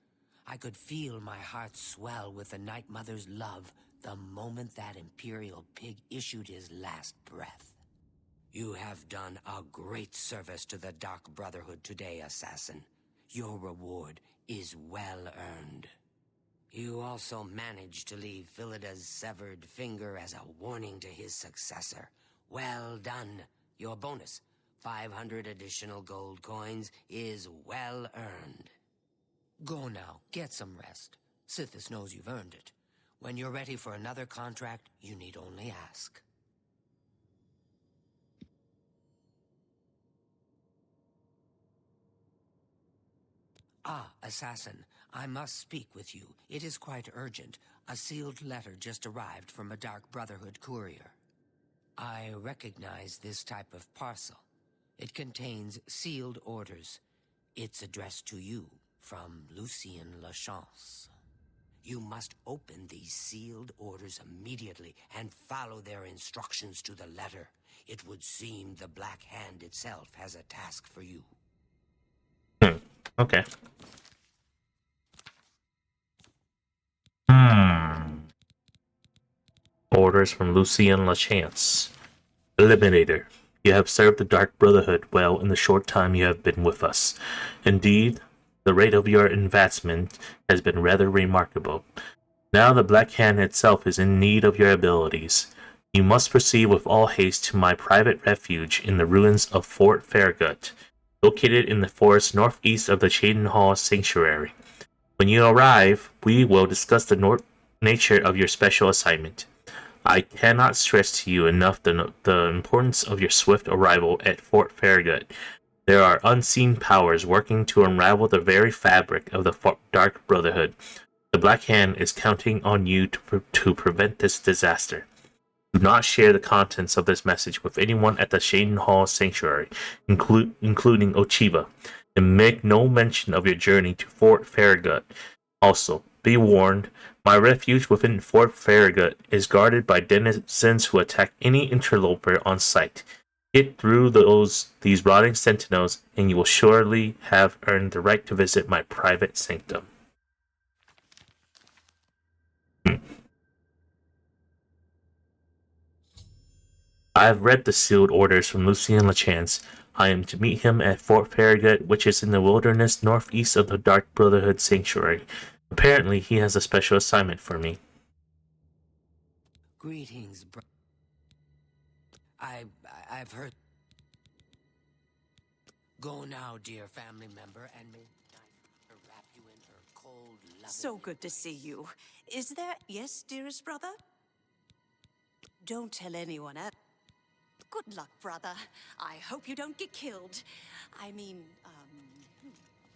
I could feel my heart swell with the Night Mother's love the moment that Imperial pig issued his last breath. You have done a great service to the Dark Brotherhood today, Assassin. Your reward is well earned. You also managed to leave Philida's severed finger as a warning to his successor. Well done. Your bonus, 500 additional gold coins, is well earned. Go now, get some rest. Sithis knows you've earned it. When you're ready for another contract, you need only ask. Ah, Assassin, I must speak with you. It is quite urgent. A sealed letter just arrived from a Dark Brotherhood courier. I recognize this type of parcel. It contains sealed orders. It's addressed to you from Lucien Lachance. You must open these sealed orders immediately and follow their instructions to the letter. It would seem the Black Hand itself has a task for you. Okay. Orders from Lucien Lachance. Eliminator. You have served the Dark Brotherhood well in the short time you have been with us. Indeed, the rate of your advancement has been rather remarkable. Now the Black Hand itself is in need of your abilities. You must proceed with all haste to my private refuge in the ruins of Fort Fairgut, located in the forest northeast of the Cheydinhal Sanctuary. When you arrive, we will discuss the nature of your special assignment. I cannot stress to you enough the importance of your swift arrival at Fort Farragut. There are unseen powers working to unravel the very fabric of the Dark Brotherhood. The Black Hand is counting on you to prevent this disaster. Do not share the contents of this message with anyone at the Cheydinhal Sanctuary, including Ochiba, and make no mention of your journey to Fort Farragut. Also, be warned, my refuge within Fort Farragut is guarded by denizens who attack any interloper on sight. Get through these rotting sentinels, and you will surely have earned the right to visit my private sanctum. I have read the sealed orders from Lucien Lachance. I am to meet him at Fort Farragut, which is in the wilderness northeast of the Dark Brotherhood Sanctuary. Apparently, he has a special assignment for me. Greetings, I've heard. Go now, dear family member, and may night wrap you in her cold, loving. So good to see you. Is there... Yes, dearest brother? Don't tell anyone else. Good luck, brother. I hope you don't get killed. I mean,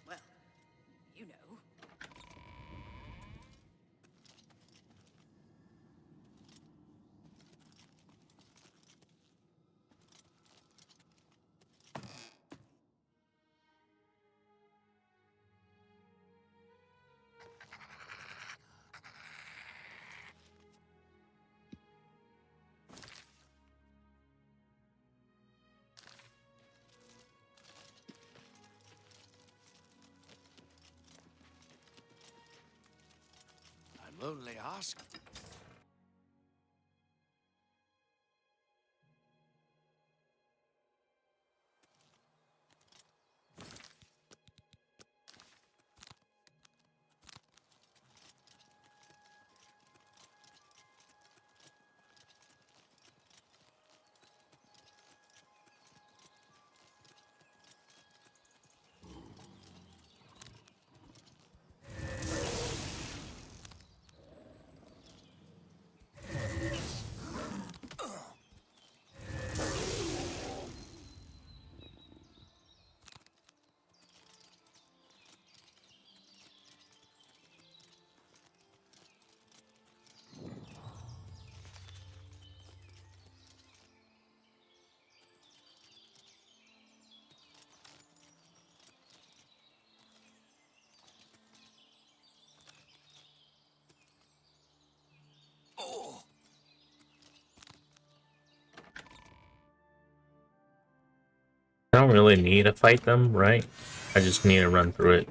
well, you know. I'm only asking. really need to fight them, right? I just need to run through it.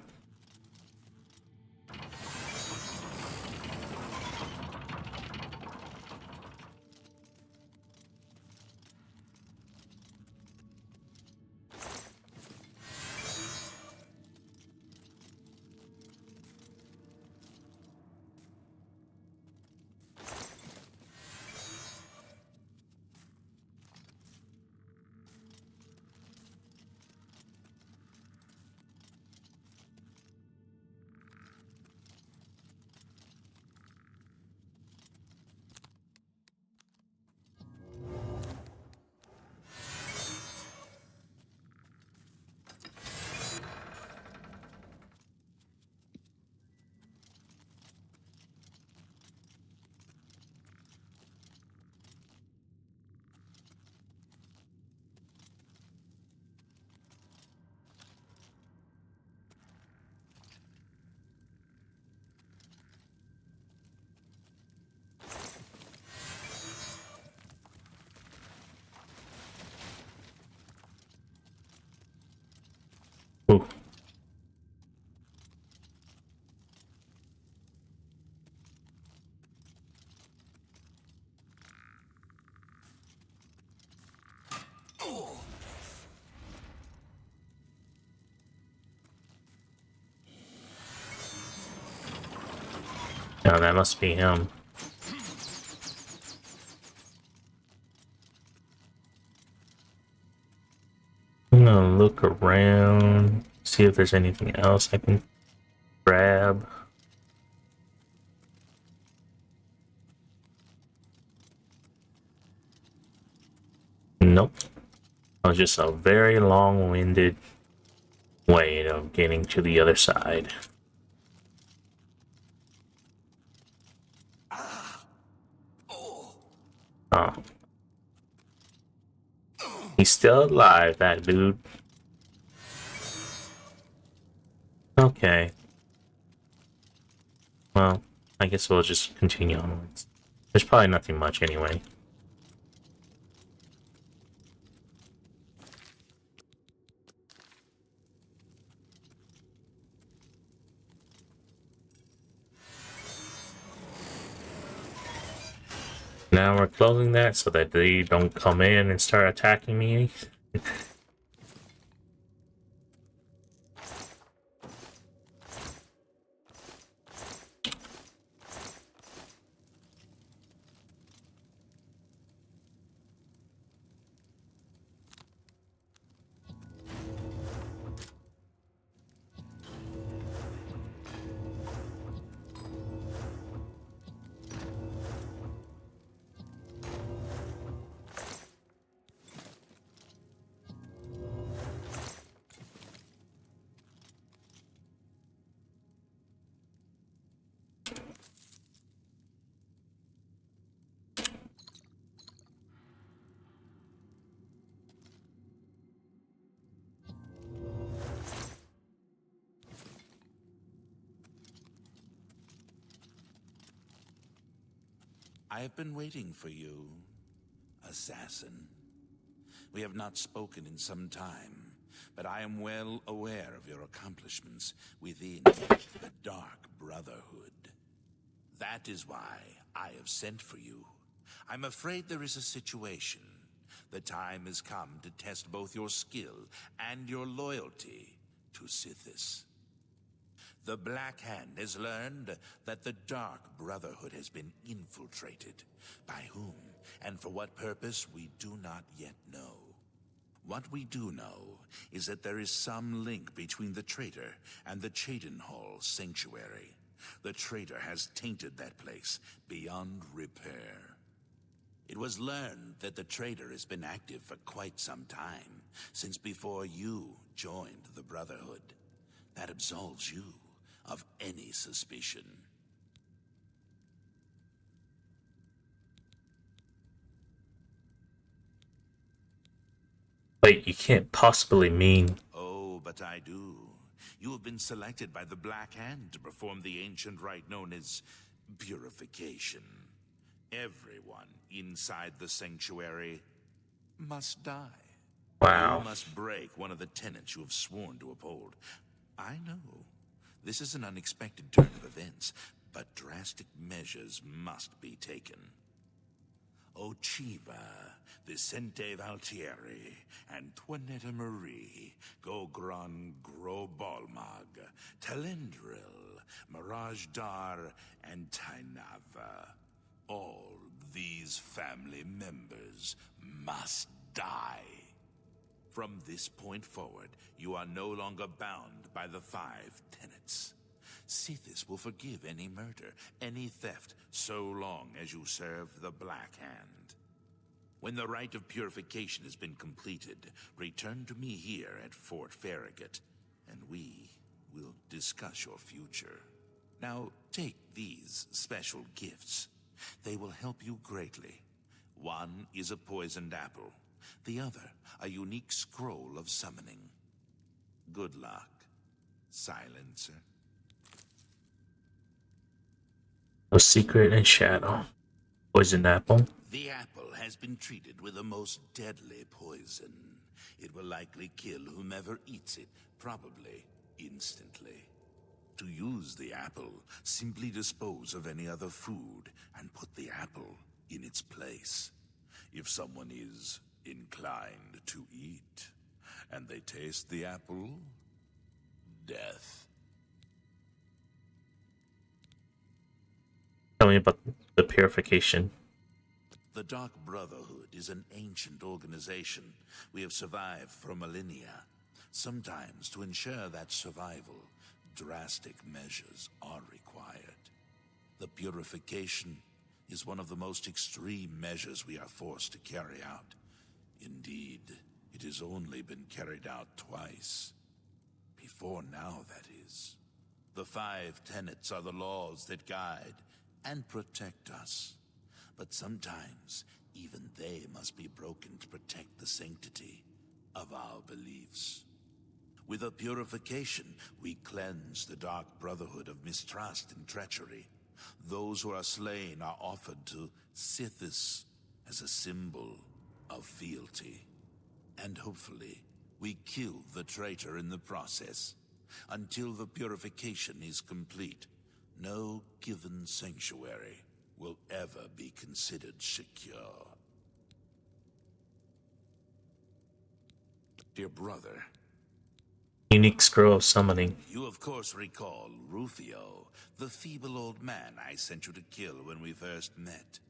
Ooh. Yeah, that must be him. I'm gonna look around, see if there's anything else I can grab. Nope. It was just a very long-winded way of getting to the other side. Oh. He's still alive, that dude. Okay. Well, I guess we'll just continue onwards. There's probably nothing much anyway. Now we're closing that so that they don't come in and start attacking me. I have been waiting for you, assassin. We have not spoken in some time, but I am well aware of your accomplishments within the Dark Brotherhood. That is why I have sent for you. I'm afraid there is a situation. The time has come to test both your skill and your loyalty to Sithis. The Black Hand has learned that the Dark Brotherhood has been infiltrated. By whom and for what purpose, we do not yet know. What we do know is that there is some link between the traitor and the Cheydinhall Sanctuary. The traitor has tainted that place beyond repair. It was learned that the traitor has been active for quite some time, since before you joined the Brotherhood. That absolves you of any suspicion. Wait, you can't possibly mean... Oh, but I do. You have been selected by the Black Hand to perform the ancient rite known as purification. Everyone inside the sanctuary must die. Wow. You must break one of the tenets you have sworn to uphold. I know. This is an unexpected turn of events, but drastic measures must be taken. Ochiva, Vicente Valtieri, Antoinette Marie, Gogron Grobalmag, Telendril, Mirage Dar, and Tainava. All these family members must die. From this point forward, you are no longer bound by the 5 tenets. Sithis will forgive any murder, any theft, so long as you serve the Black Hand. When the rite of purification has been completed, return to me here at Fort Farragut, and we will discuss your future. Now, take these special gifts. They will help you greatly. One is a poisoned apple. The other, a unique scroll of summoning. Good luck, Silencer. A secret and shadow. Poison apple. The apple has been treated with a most deadly poison. It will likely kill whomever eats it, probably instantly. To use the apple, simply dispose of any other food and put the apple in its place. If someone is inclined to eat, and they taste the apple, death. Tell me about the purification. The Dark Brotherhood is an ancient organization. We have survived for millennia. Sometimes, to ensure that survival, drastic measures are required. The purification is one of the most extreme measures we are forced to carry out. Indeed, it has only been carried out twice. Before now, that is. The 5 tenets are the laws that guide and protect us. But sometimes, even they must be broken to protect the sanctity of our beliefs. With a purification, we cleanse the Dark Brotherhood of mistrust and treachery. Those who are slain are offered to Sithis as a symbol of fealty. And hopefully, we kill the traitor in the process. Until the purification is complete, no given sanctuary will ever be considered secure. Dear brother, Unique scroll of summoning. you of course recall Rufio, the feeble old man I sent you to kill when we first met.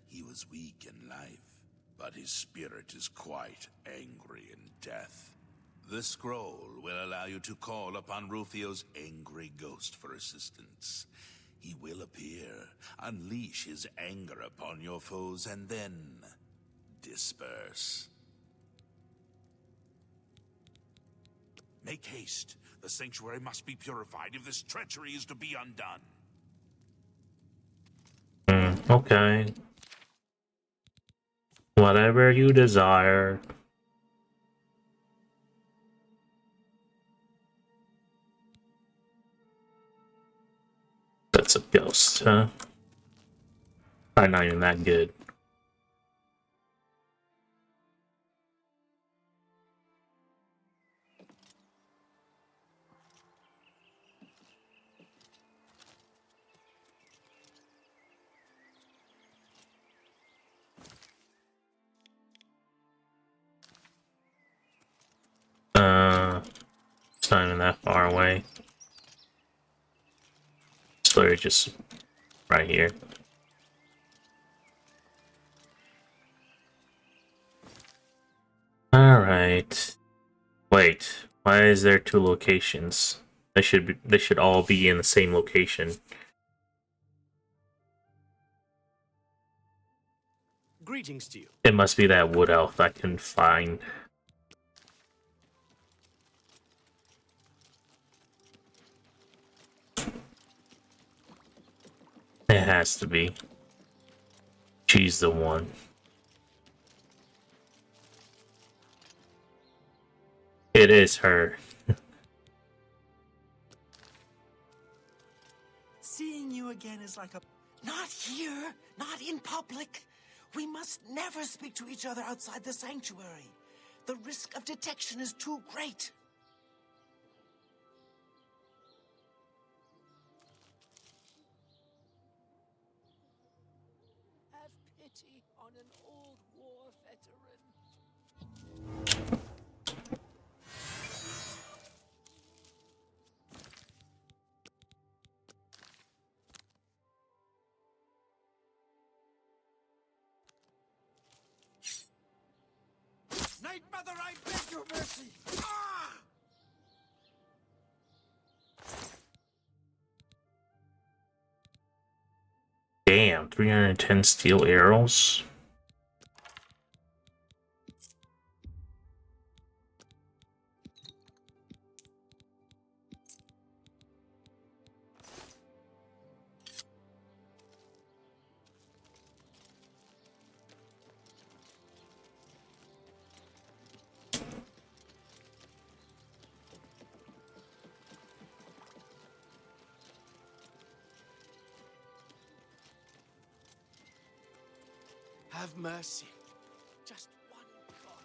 He was weak in life, but his spirit is quite angry in death. The scroll will allow you to call upon Rufio's angry ghost for assistance. He will appear, unleash his anger upon your foes, and then disperse. Make haste. The sanctuary must be purified if this treachery is to be undone. Okay. Whatever you desire. That's a ghost, huh? Probably not even that good. It's not even that far away. It's literally just right here. Alright. Wait, why is there 2 locations? They should all be in the same location. Greetings to you. It must be that wood elf I can find. It has to be. She's the one. It is her. Seeing you again is like a... Not here! Not in public! We must never speak to each other outside the sanctuary. The risk of detection is too great. Have pity on an old war veteran. Night Mother, I beg your mercy! Ah! Damn, 310 steel arrows. Have mercy. Just one coin.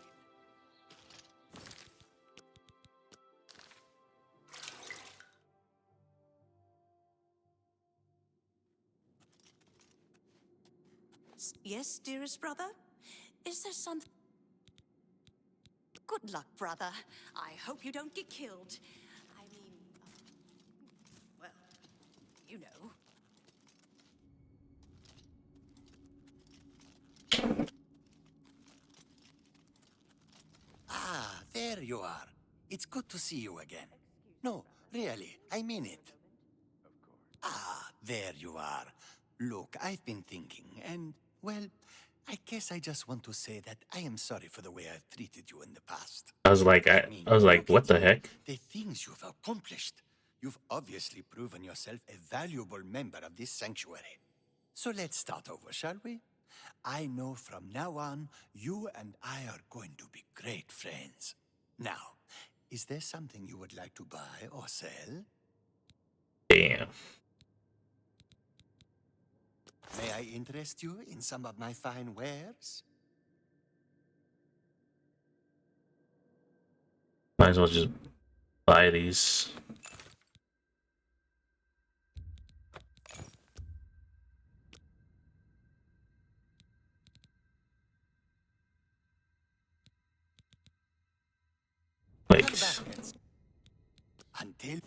Yes, dearest brother? Is there some... Good luck, brother. I hope you don't get killed. I mean, well, you know. Ah, there you are. It's good to see you again. No, really, I mean it. Ah, there you are. Look, I've been thinking, and, well, I guess I just want to say that I am sorry for the way I've treated you in the past. I was like, I was like, what the heck? The things you've accomplished. You've obviously proven yourself a valuable member of this sanctuary. So let's start over, shall we? I know from now on, you and I are going to be great friends. Now, is there something you would like to buy or sell? Damn. May I interest you in some of my fine wares? Might as well just buy these. Wait. Until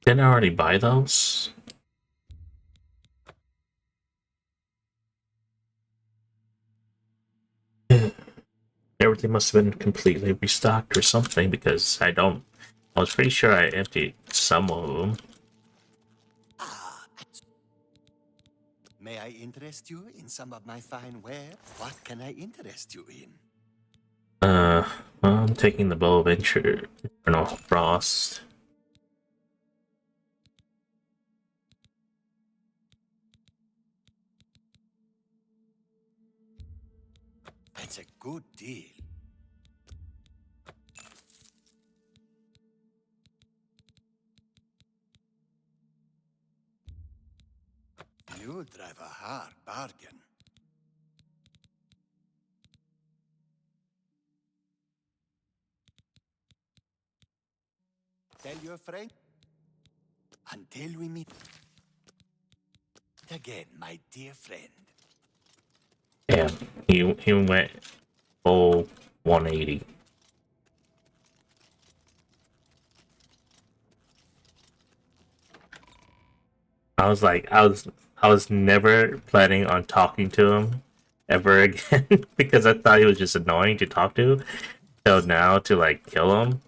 Didn't I already buy those? Everything must have been completely restocked or something because I was pretty sure I emptied some of them. May I interest you in some of my fine wares? What can I interest you in? Well, I'm taking the Bow of Infernal Frost. That's a good deal. You drive a hard bargain. Tell your friend. Until we meet again, my dear friend. Damn, he went full 180. I was never planning on talking to him ever again because I thought he was just annoying to talk to. So now to like kill him,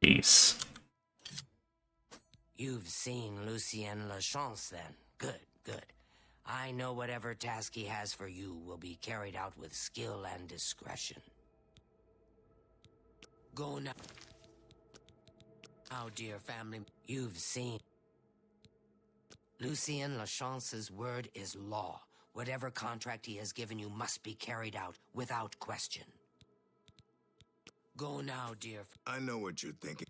jeez. You've seen Lucien Lachance then. Good, good. I know whatever task he has for you will be carried out with skill and discretion. Go now. Now, dear family, you've seen. Lucien Lachance's word is law. Whatever contract he has given you must be carried out without question. Go now, dear. I know what you're thinking.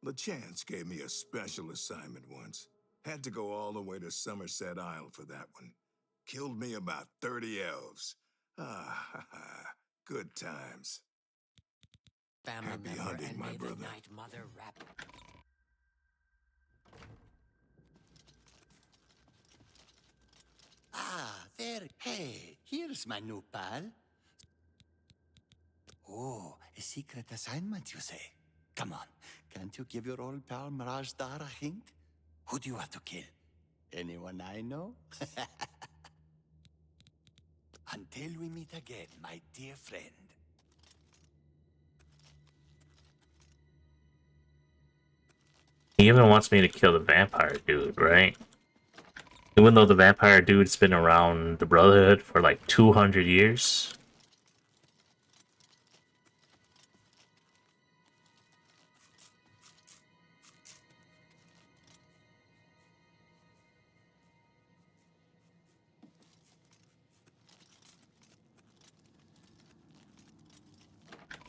LeChance gave me a special assignment once. Had to go all the way to Somerset Isle for that one. Killed me about 30 elves. Ah, ha, ha. Good times. Family Happy member hunting, and my may the brother. Night Mother wrap. Ah, there. Hey, here's my new pal. Oh, a secret assignment, you say? Come on, can't you give your old pal Mirajdar a hint? Who do you have to kill? Anyone I know? Until we meet again, my dear friend. He even wants me to kill the vampire dude, right? Even though the vampire dude's been around the Brotherhood for like 200 years.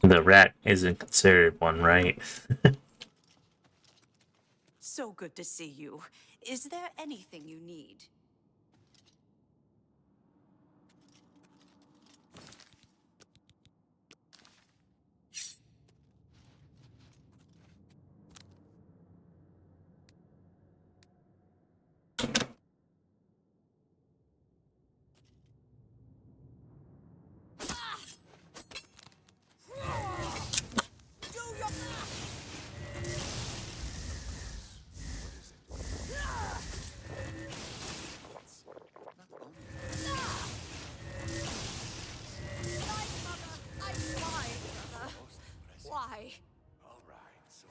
The rat isn't considered one, right? So good to see you. Is there anything you need? Why? All right, so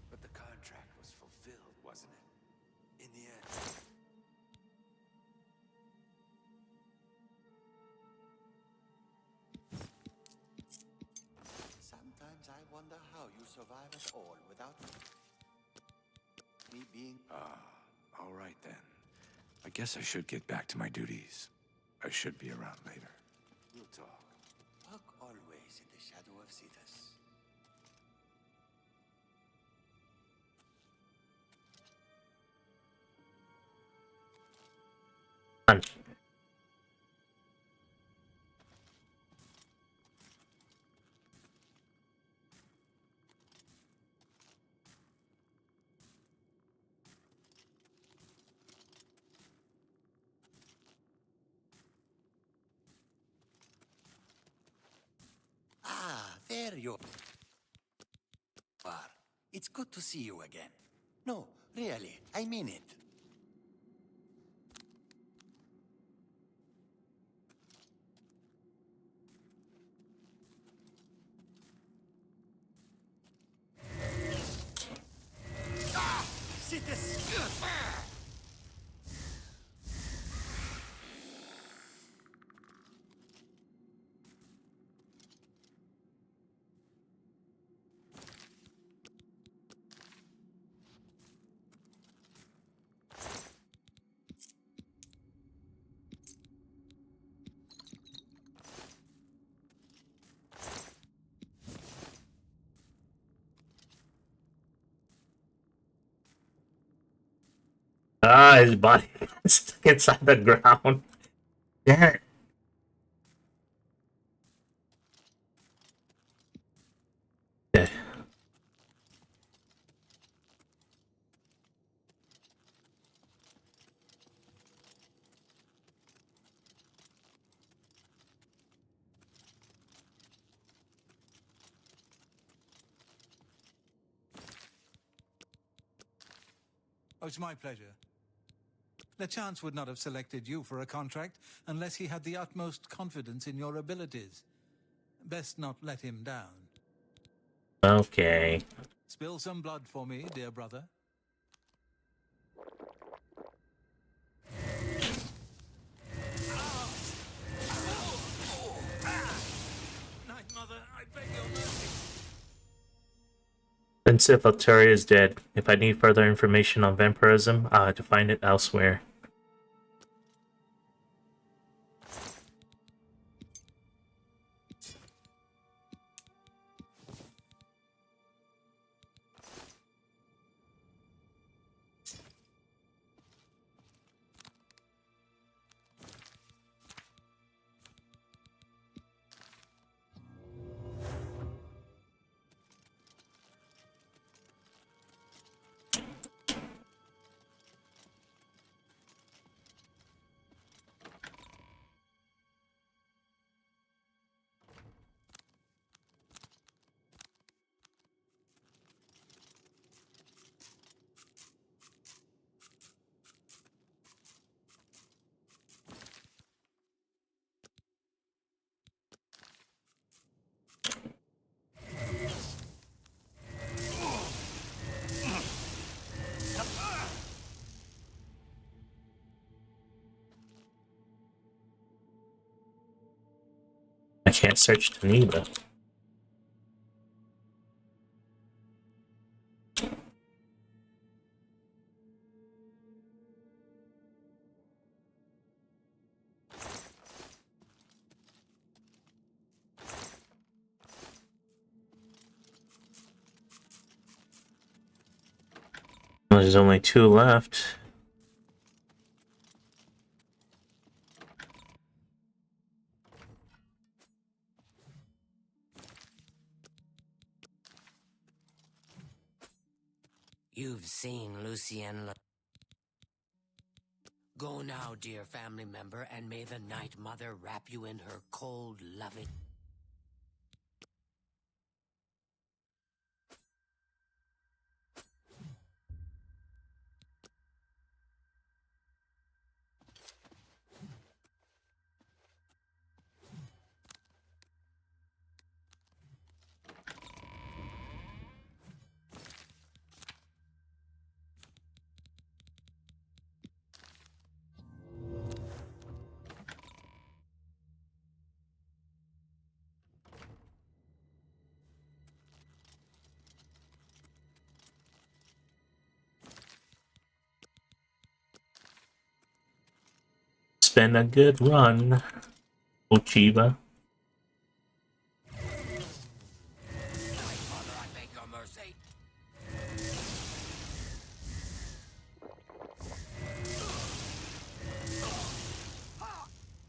but the contract was fulfilled, wasn't it? In the end. Sometimes I wonder how you survive at all without me being... All right then. I guess I should get back to my duties. I should be around later. We'll talk. Walk always in the shadow of Cetus. Ah, there you are. It's good to see you again. No, really, I mean it. Cetus! Ah, his body is stuck inside the ground. Damn it. Yeah. Oh, it's my pleasure. Lechance would not have selected you for a contract unless he had the utmost confidence in your abilities. Best not let him down. Okay. Spill some blood for me, dear brother. Night Mother, I beg your mercy. Since if Altaria is dead, if I need further information on vampirism, I'll have to find it elsewhere. Can't search Geneva. There's only 2 left. You've seen Lucien. Go now, dear family member, and may the Night Mother wrap you in her cold, loving... It's been a good run, Ochiba.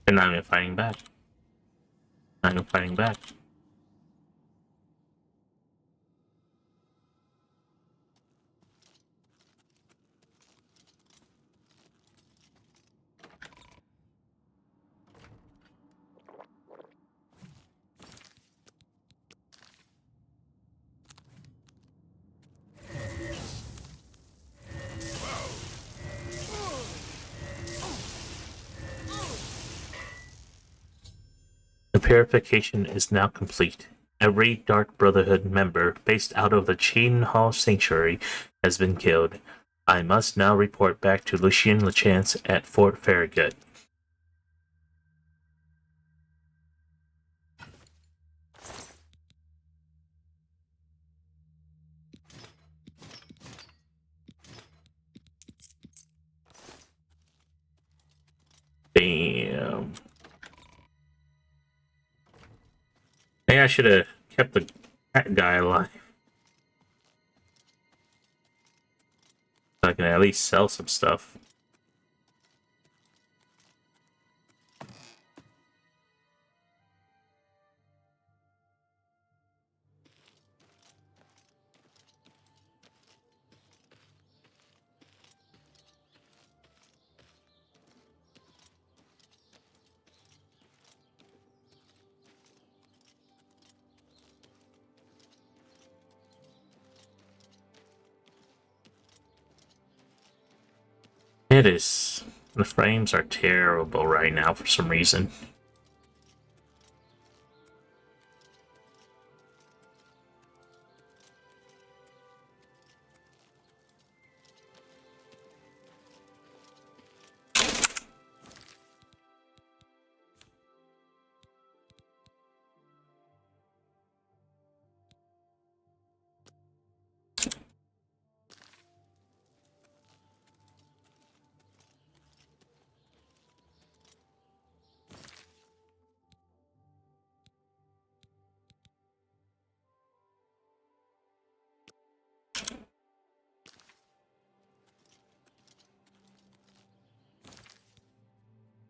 And now I'm fighting back. I'm fighting back. The purification is now complete. Every Dark Brotherhood member based out of the Chain Hall Sanctuary has been killed. I must now report back to Lucien Lachance at Fort Farragut. Damn. Maybe I should have kept the cat guy alive. So I can at least sell some stuff. It is. The frames are terrible right now for some reason.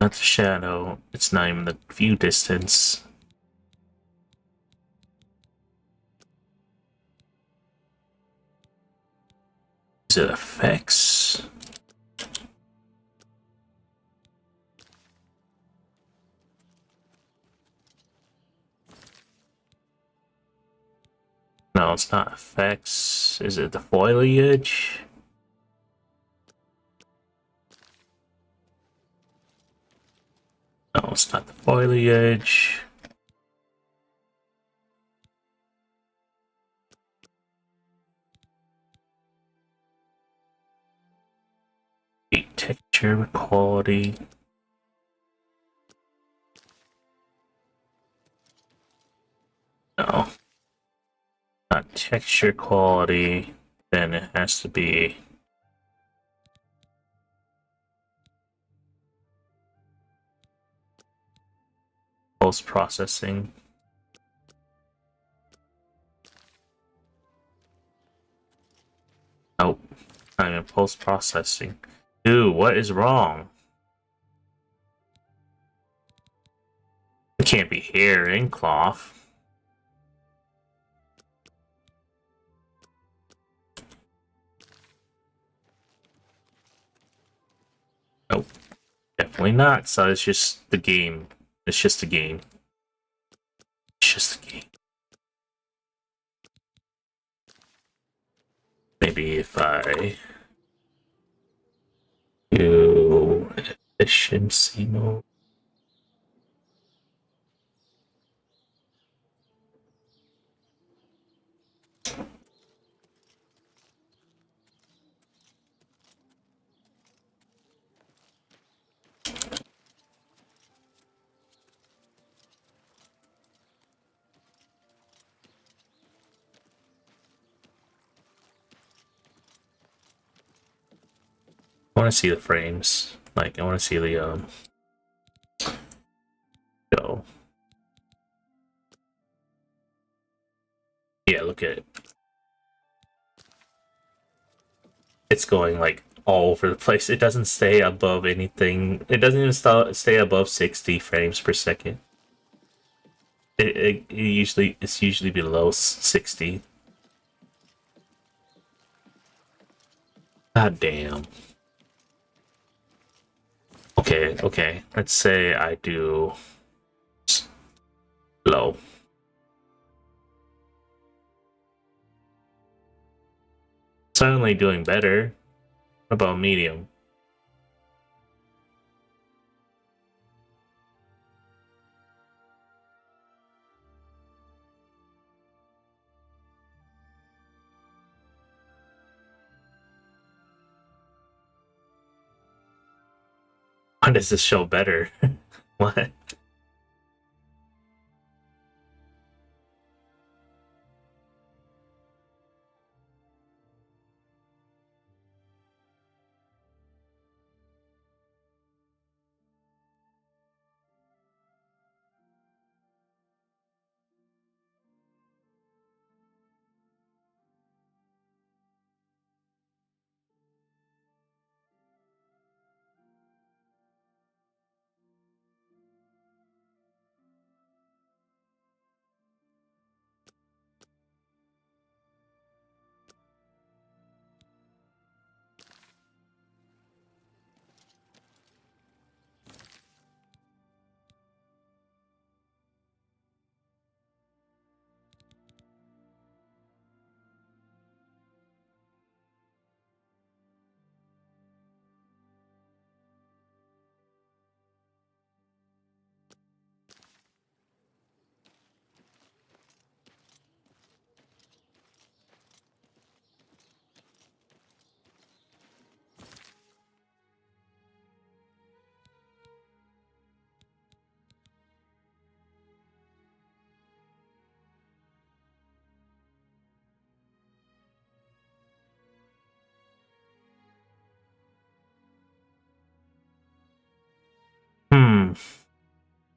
That's a shadow. It's not even the view distance. Is it effects? No, it's not effects. Is it the foliage? No, it's not the foliage. The texture quality. No. Not texture quality, then it has to be post-processing. Nope, I'm in post-processing. Dude, what is wrong? It can't be hair and cloth. Nope, definitely not. So it's just the game. It's just a game. It's just a game. Maybe if I do efficiency mode. I want to see the frames. Like, I want to see the go. Yeah, look at it. It's going like all over the place. It doesn't stay above anything. It doesn't even stay above 60 frames per second. It's usually below 60. God damn. Okay. Let's say I do low. Certainly doing better. What about medium? Why does this show better? What?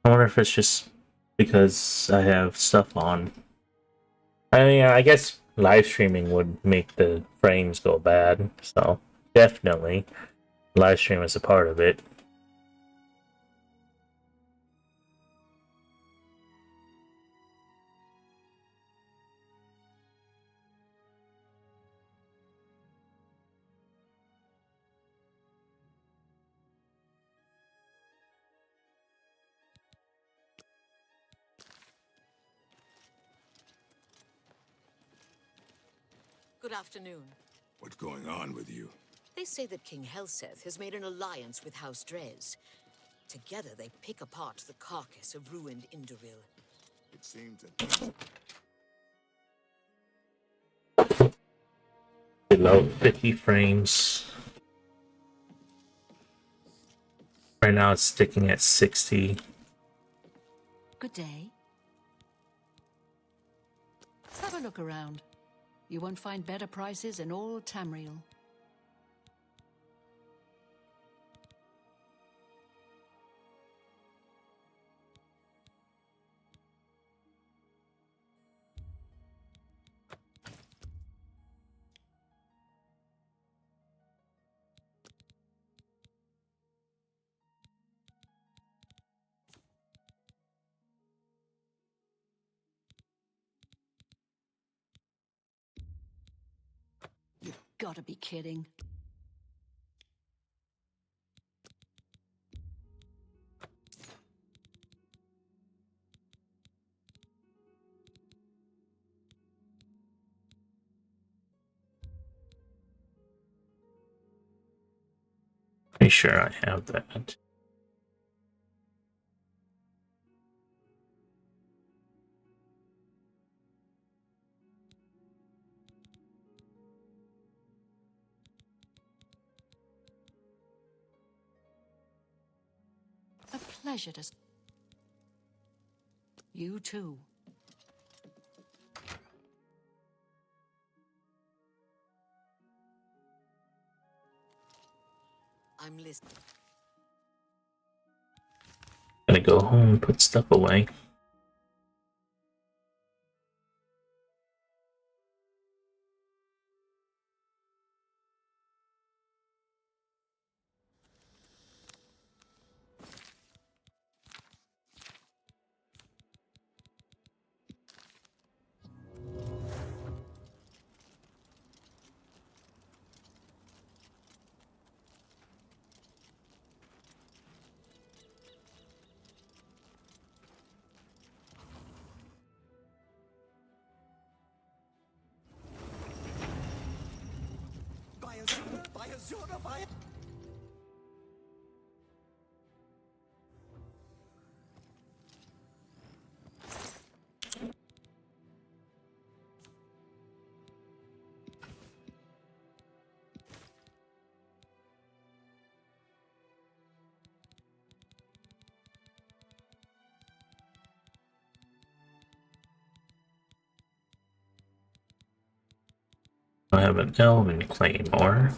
I wonder if it's just because I have stuff on. I mean, I guess live streaming would make the frames go bad, so definitely live stream is a part of it. Good afternoon. What's going on with you? They say that King Helseth has made an alliance with House Drez. Together they pick apart the carcass of ruined Indoril. It seems that... Below 50 frames. Right now it's sticking at 60. Good day. Have a look around. You won't find better prices in all Tamriel. You've got to be kidding. Pretty sure I have that. A pleasure to... You too. I'm listening. Gonna go home and put stuff away. I have an elven claymore.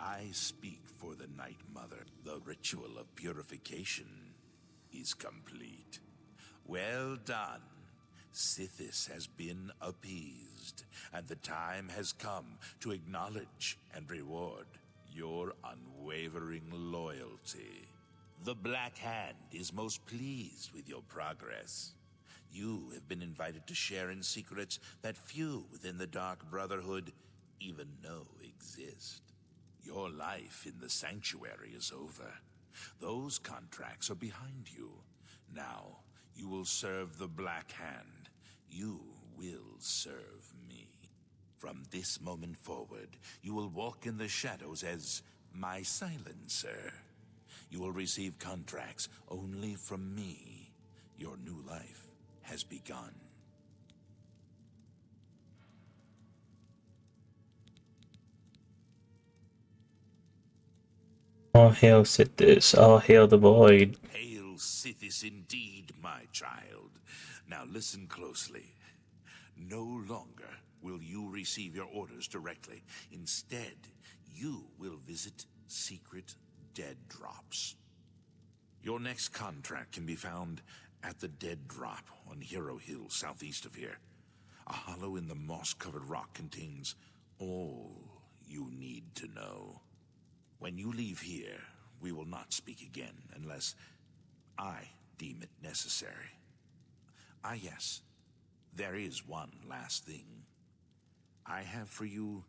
I speak for the Night Mother. The ritual of purification is complete. Well done. Sithis has been appeased, and the time has come to acknowledge and reward your unwavering loyalty. The Black Hand is most pleased with your progress. You have been invited to share in secrets that few within the Dark Brotherhood even know exist. Your life in the Sanctuary is over. Those contracts are behind you. Now, you will serve the Black Hand. You will serve me. From this moment forward, you will walk in the shadows as my silencer. You will receive contracts only from me. Your new life has begun. All hail Sithis, all hail the void. Hail Sithis indeed, my child. Now listen closely. No longer will you receive your orders directly. Instead, you will visit secret dead drops. Your next contract can be found at the Dead Drop on Hero Hill, southeast of here. A hollow in the moss-covered rock contains all you need to know. When you leave here, we will not speak again unless I deem it necessary. Ah, yes. There is one last thing. I have for you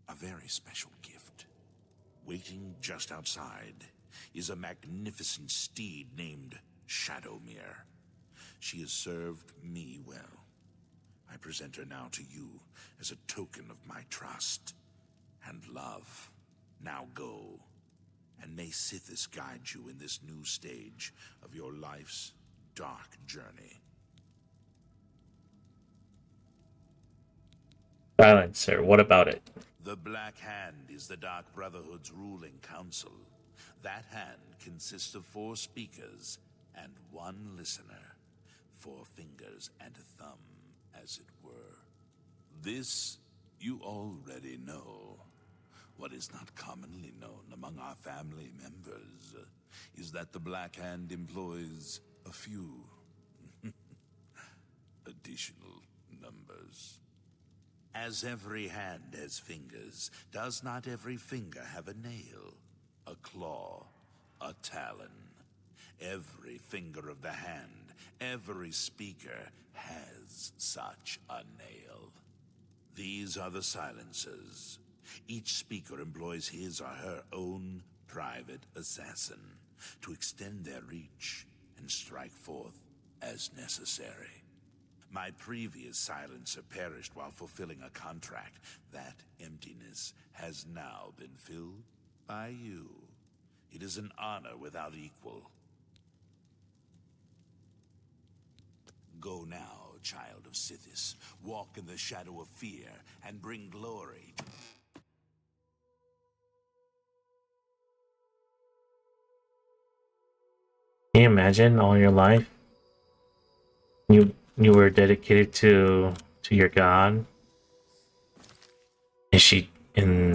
a very special gift. Waiting just outside is a magnificent steed named Shadowmere. She has served me well. I present her now to you as a token of my trust and love. Now go, and may Sithis guide you in this new stage of your life's dark journey. Silencer, what about it? The Black Hand is the Dark Brotherhood's ruling council. That hand consists of 4 speakers and 1 listener. 4 fingers and a thumb, as it were. This you already know. What is not commonly known among our family members is that the Black Hand employs a few additional numbers. As every hand has fingers, does not every finger have a nail, a claw, a talon? Every finger of the hand, every speaker has such a nail. These are the silencers. Each speaker employs his or her own private assassin to extend their reach and strike forth as necessary. My previous silencer perished while fulfilling a contract. That emptiness has now been filled by you. It is an honor without equal. Go now, child of Sithis. Walk in the shadow of fear and bring glory. Can you imagine all your life? You were dedicated to your god, and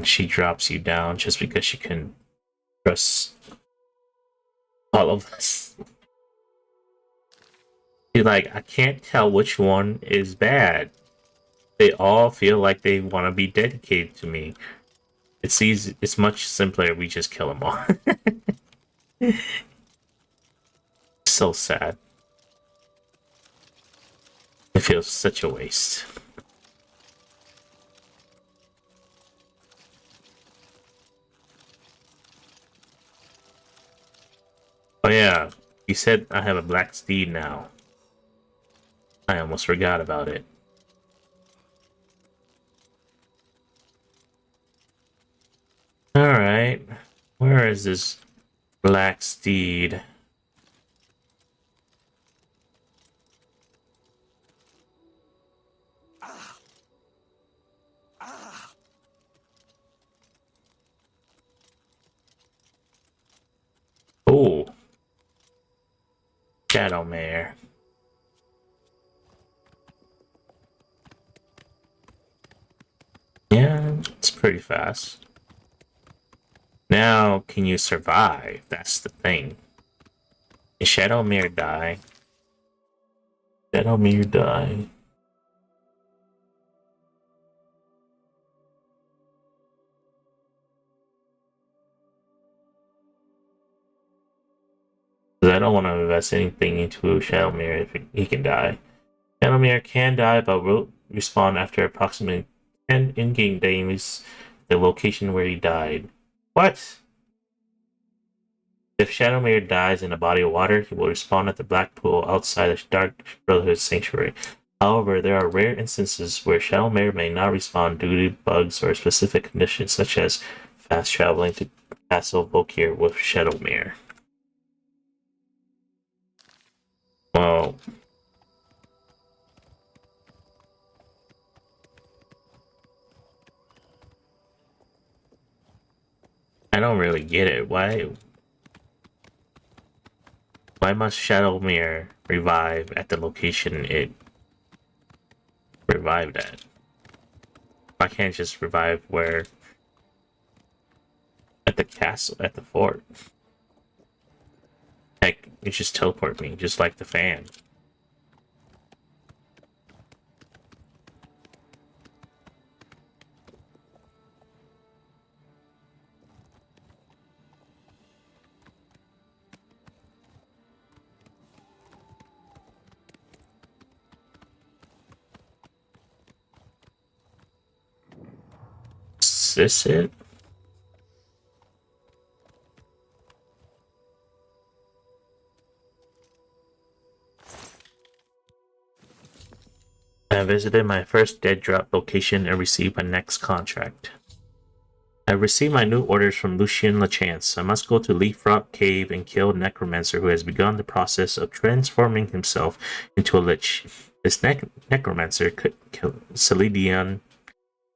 she drops you down just because she couldn't trust all of us. You're like, I can't tell which one is bad. They all feel like they want to be dedicated to me. It's easy. It's much simpler. We just kill them all. So sad. It feels such a waste. Oh yeah, you said I have a black steed now. I almost forgot about it. Alright, where is this black steed? Oh, Shadowmare. Yeah, it's pretty fast. Now, can you survive? That's the thing. Did Shadowmere die? Shadowmere die. Because I don't want to invest anything into Shadowmere if he can die. Shadowmere can die, but will respawn after approximately 10 in-game days, the location where he died. What? If Shadowmere dies in a body of water, he will respawn at the Black Pool outside the Dark Brotherhood Sanctuary. However, there are rare instances where Shadowmere may not respawn due to bugs or specific conditions, such as fast traveling to Castle Volkir with Shadowmere. Well, I don't really get it. Why must Shadowmere revive at the location it revived at? Why can't it just revive where at the castle, at the fort? Heck, you just teleport me, just like the fan. Is this it? I visited my first dead drop location and received my next contract. I received my new orders from Lucien Lachance. I must go to Leaf Rock Cave and kill a necromancer who has begun the process of transforming himself into a lich. This necromancer, Celidion,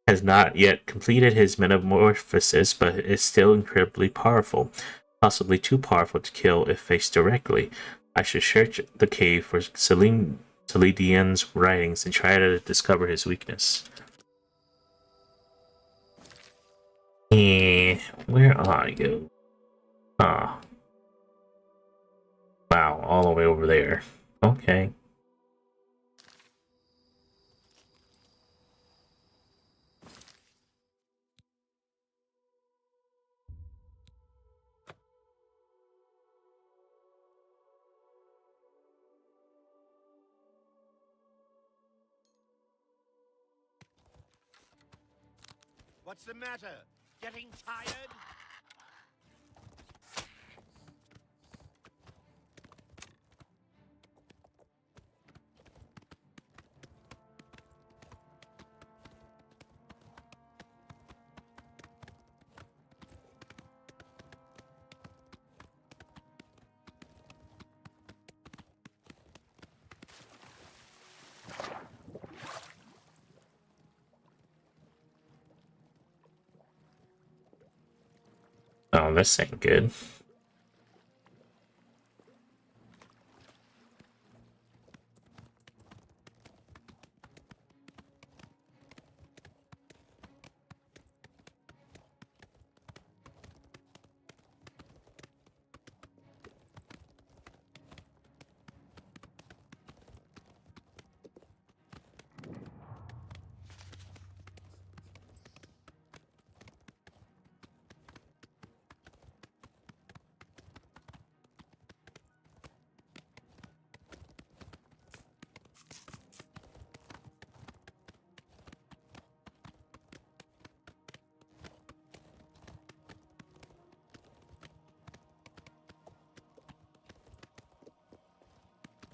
has not yet completed his metamorphosis, but is still incredibly powerful, possibly too powerful to kill if faced directly. I should search the cave for Celidion's writings and try to discover his weakness. Where are you? Ah. Wow, all the way over there. Okay. What's the matter? Getting tired? Oh, this ain't good.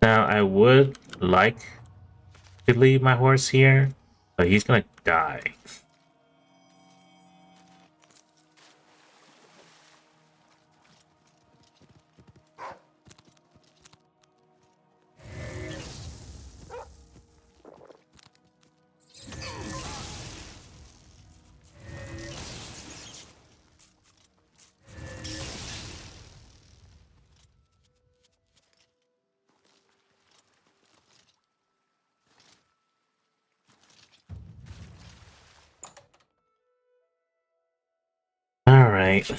Now, I would like to leave my horse here, but he's gonna die. Alright.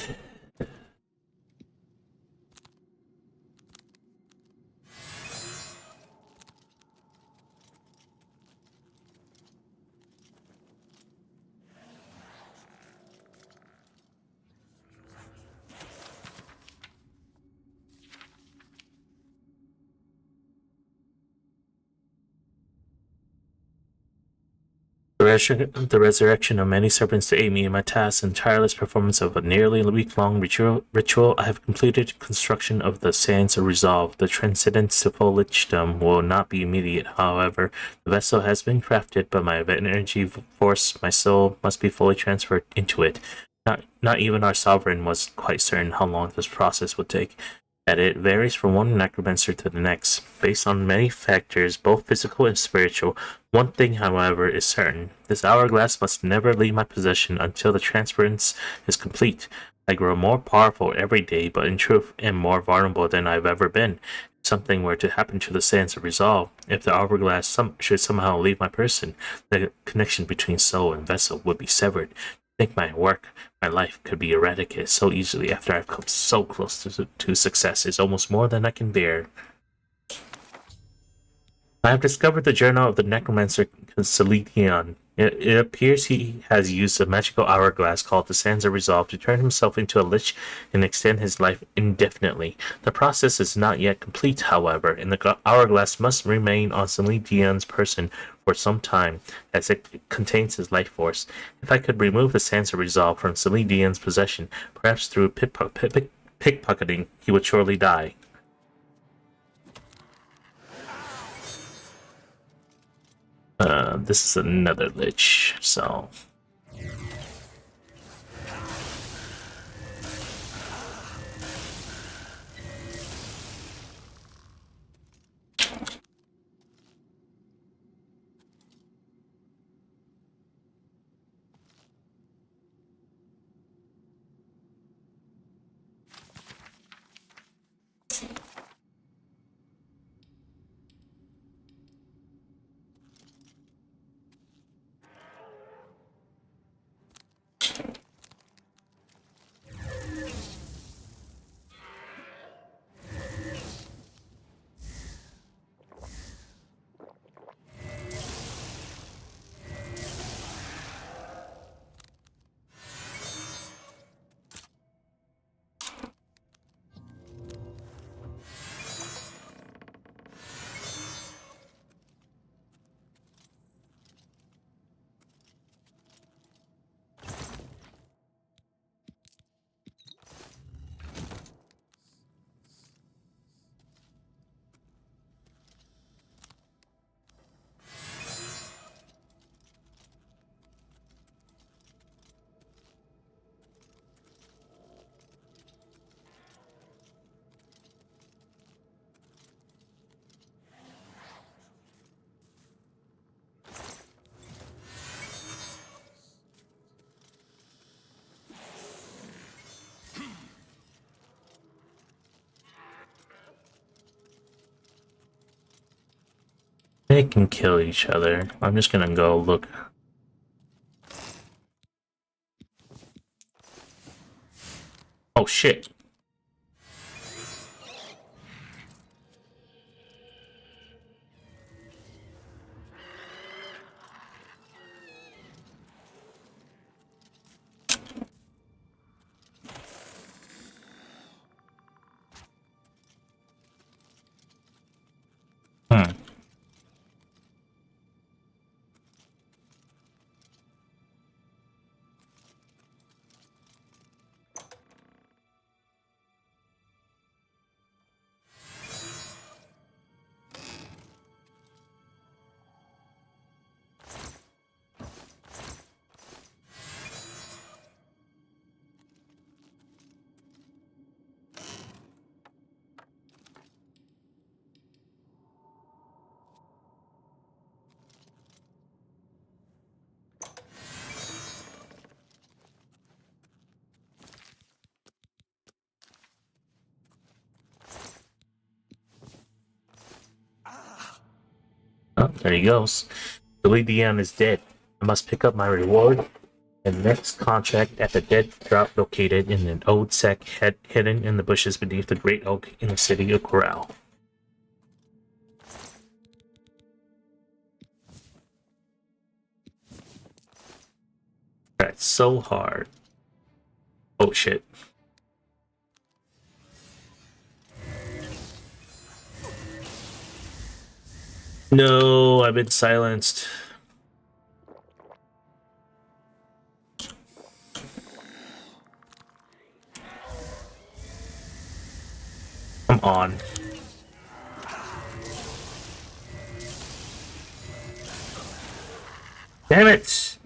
The resurrection of many serpents to aid me in my task and tireless performance of a nearly week-long ritual, I have completed construction of the Sands of Resolve. The transcendence to foliagedom will not be immediate, however. The vessel has been crafted, but my energy force, my soul, must be fully transferred into it. Not even our sovereign was quite certain how long this process would take. That it varies from one necromancer to the next, based on many factors, both physical and spiritual. One thing, however, is certain. This hourglass must never leave my possession until the transference is complete. I grow more powerful every day, but in truth am more vulnerable than I've ever been. If something were to happen to the Sands of Resolve, if the hourglass should somehow leave my person, the connection between soul and vessel would be severed. I think my work, my life, could be eradicated so easily after I've come so close to success is almost more than I can bear. I have discovered the journal of the necromancer Celidion. It appears he has used a magical hourglass called the Sands of Resolve to turn himself into a lich and extend his life indefinitely. The process is not yet complete, however, and the hourglass must remain on Celidion's person for some time, as it contains his life force. If I could remove the Sands of Resolve from Celidion's possession, perhaps through pickpocketing, he would surely die. This is another lich, so... They can kill each other. I'm just gonna go look. Oh shit. Oh, there he goes. Billy Dion is dead. I must pick up my reward and next contract at the dead drop located in an old sack hidden in the bushes beneath the great oak in the city of Corral. That's so hard. Oh shit. No, I've been silenced. Come on. Damn it!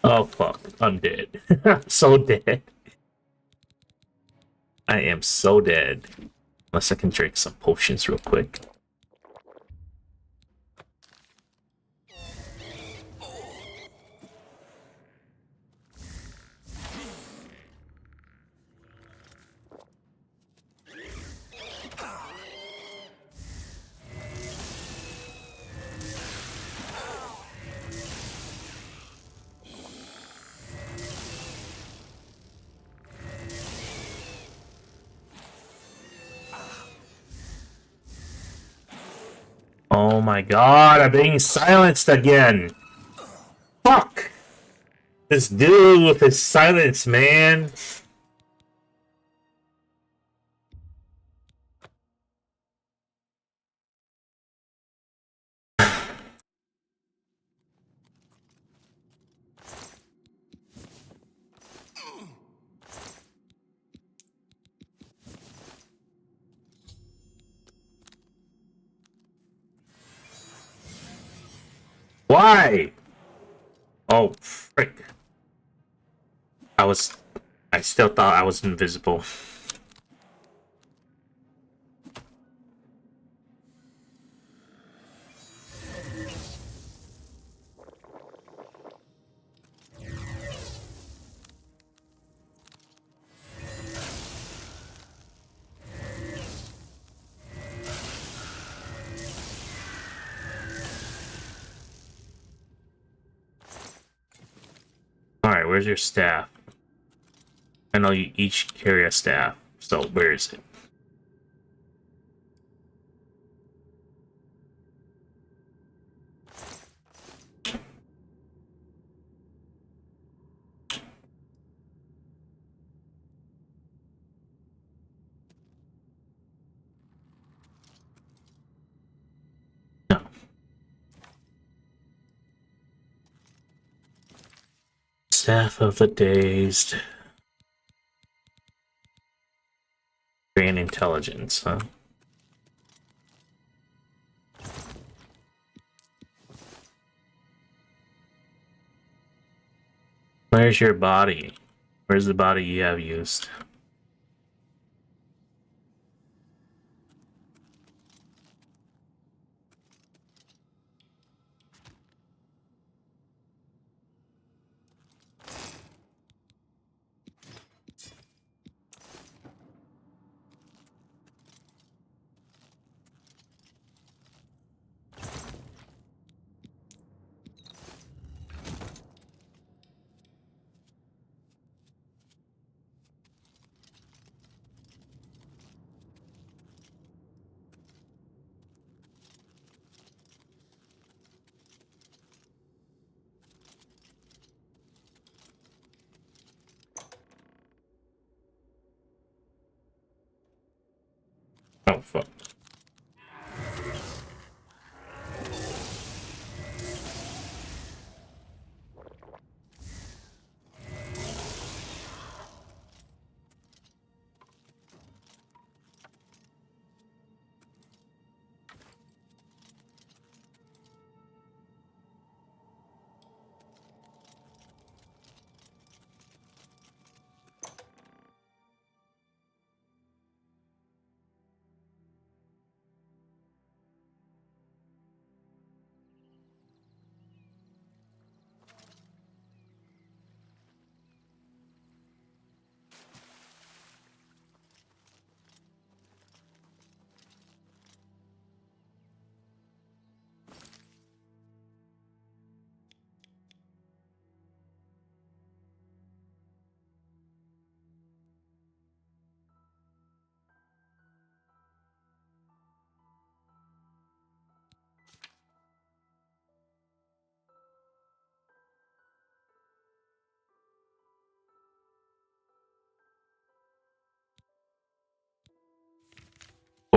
Oh fuck, I'm dead. I'm so dead. I am so dead. Unless I can drink some potions real quick. Oh my god, I'm being silenced again! Fuck! This dude with his silence, man! Why? Oh, frick. I still thought I was invisible. Alright, where's your staff? I know you each carry a staff, so where is it? Staff of the Dazed. Brain intelligence, huh? Where's your body? Where's the body you have used?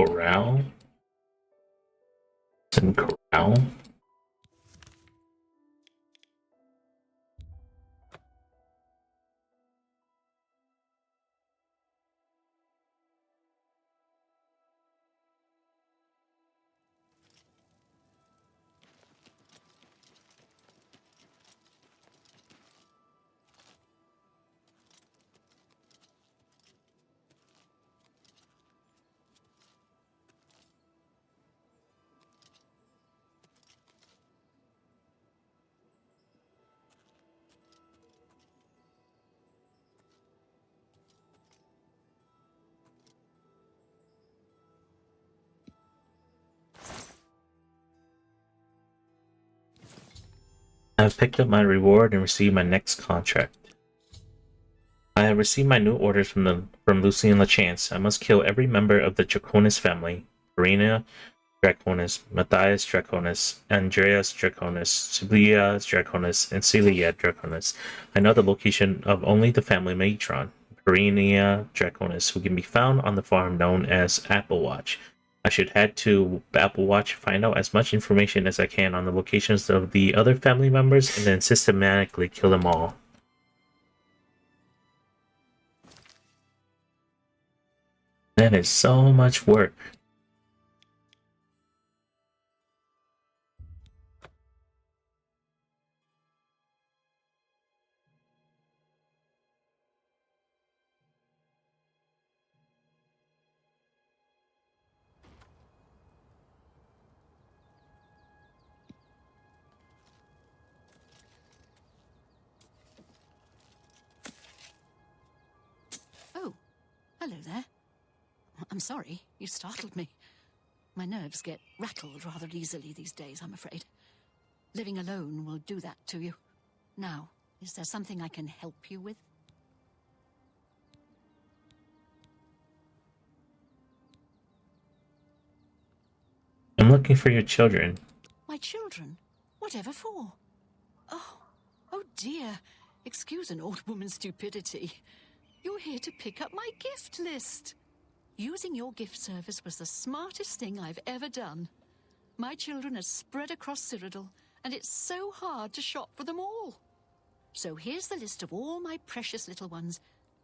Corral? And corral? I have picked up my reward and received my next contract. I have received my new orders from Lucian Lachance. I must kill every member of the Draconis family. Verena Draconis, Matthias Draconis, Andreas Draconis, Sibilia Draconis, and Celia Draconis. I know the location of only the family matron, Verena Draconis, who can be found on the farm known as Applewatch. I should head to Applewatch, find out as much information as I can on the locations of the other family members, and then systematically kill them all. That is so much work. Oh, hello there. I'm sorry, you startled me. My nerves get rattled rather easily these days, I'm afraid. Living alone will do that to you. Now, is there something I can help you with? I'm looking for your children. My children? Whatever for? Oh dear. Excuse an old woman's stupidity. You're here to pick up my gift list. Using your gift service was the smartest thing I've ever done. My children are spread across Cyrodiil, and it's so hard to shop for them all. So here's the list of all my precious little ones,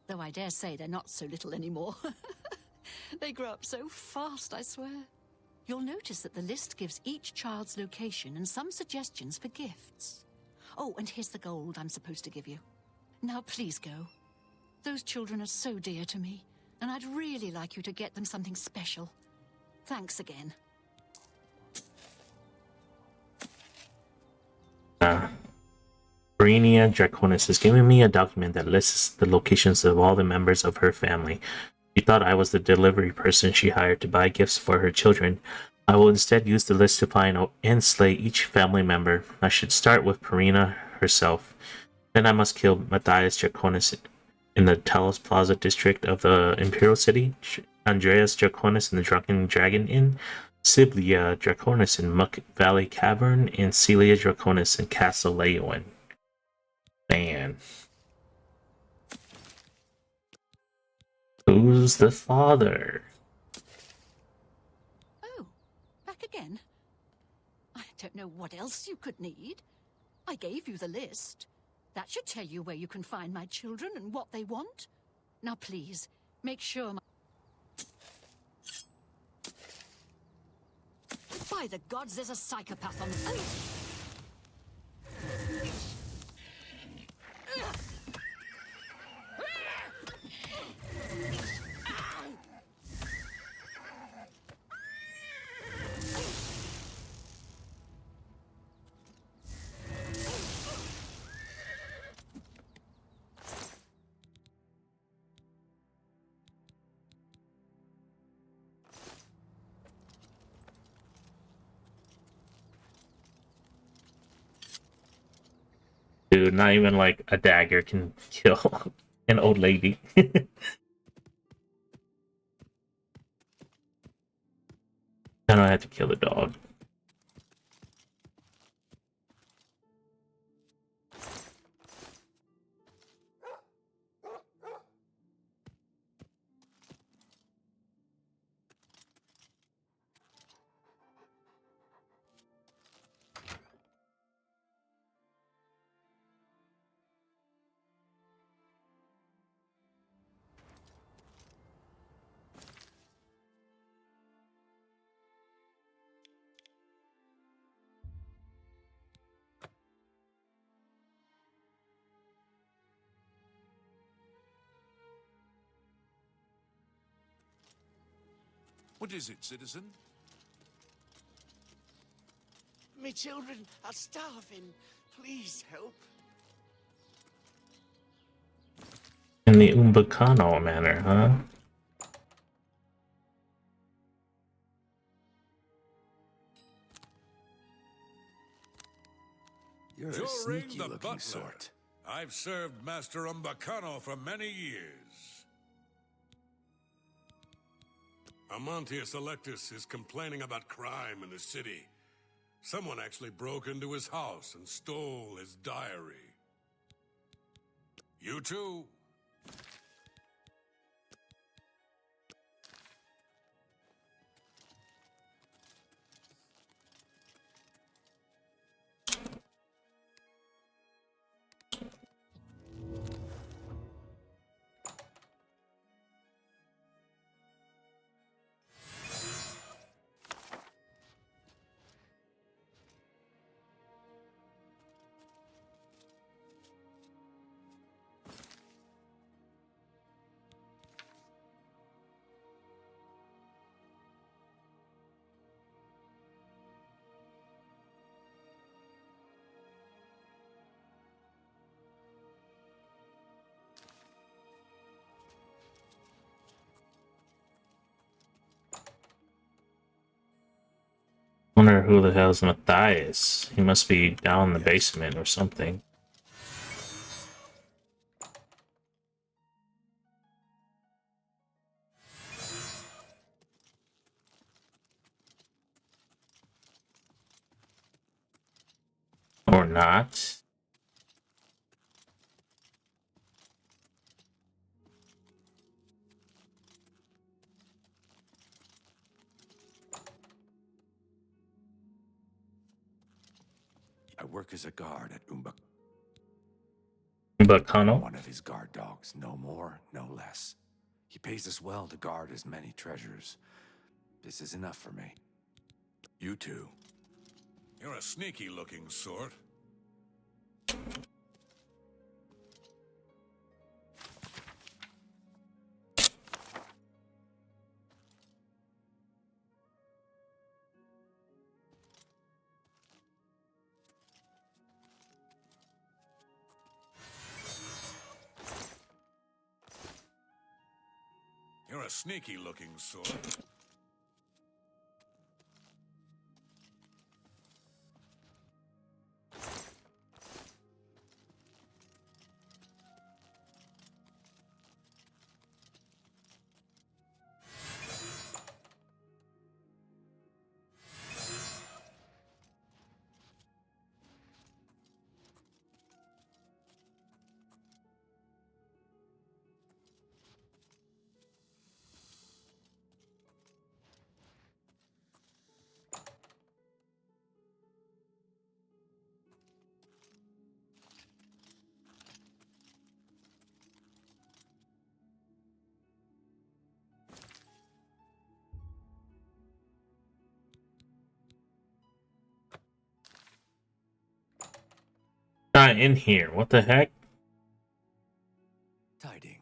though I dare say they're not so little anymore. They grow up so fast, I swear. You'll notice that the list gives each child's location and some suggestions for gifts. Oh, and here's the gold I'm supposed to give you. Now please go. Those children are so dear to me, and I'd really like you to get them something special. Thanks again. Verenia Draconis is giving me a document that lists the locations of all the members of her family. She thought I was the delivery person she hired to buy gifts for her children. I will instead use the list to find and slay each family member. I should start with Perina herself. Then I must kill Matthias Draconis in the Talos Plaza district of the Imperial City, Andreas Draconis in the Drunken Dragon Inn, Siblia Draconis in Muck Valley Cavern, and Celia Draconis in Castle Leowen. Man. Who's the father? Oh, back again? I don't know what else you could need. I gave you the list. That should tell you where you can find my children and what they want. Now please, make sure my... By the gods, there's a psychopath on the... Dude, not even like a dagger can kill an old lady. And I had to kill the dog. What is it, citizen? Me children are starving. Please help. In the Umbacano manor, huh? You're a Joring sneaky the looking butler. sort. I've served Master Umbacano for many years. Amantius Electus is complaining about crime in the city. Someone actually broke into his house and stole his diary. You too. Wonder who the hell's Matthias? He must be down in the basement or something. Or not. I work as a guard at Umbacano? one of his guard dogs, no more, no less. He pays us well to guard his many treasures. This is enough for me. You too. You're a sneaky-looking sort. You're a sneaky-looking sort. Not in here. What the heck? Tidings.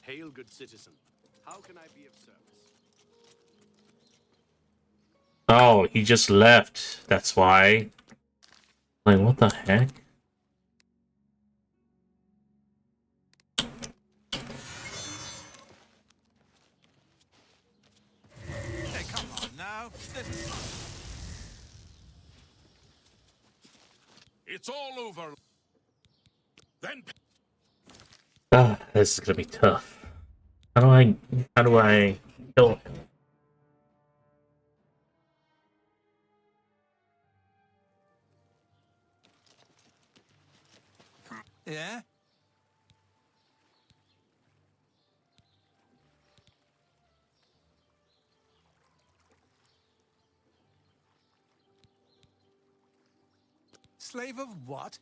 Hail, good citizen. How can I be of service? Oh, he just left. That's why. Like, what the heck? Hey, come on now. It's all over. Then Ah, this is gonna be tough. How do I kill him? Yeah? Slave of what?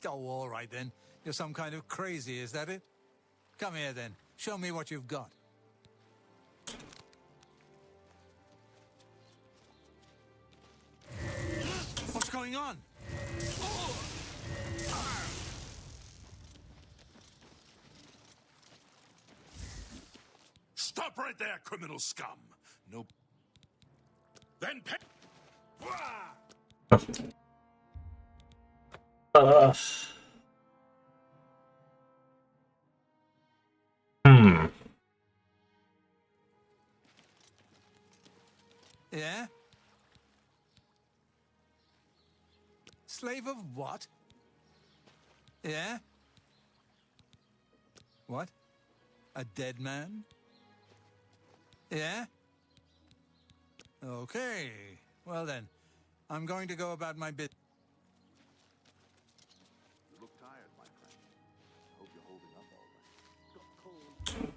Oh, all right then. You're some kind of crazy, is that it? Come here then. Show me what you've got. What's going on? Stop right there, criminal scum. No. Then pay. Hmm. Yeah? Slave of what? Yeah? What? A dead man? Yeah? Okay. Well then, I'm going to go about my business. You look tired, my friend. Hope you're holding up all right. Got cold.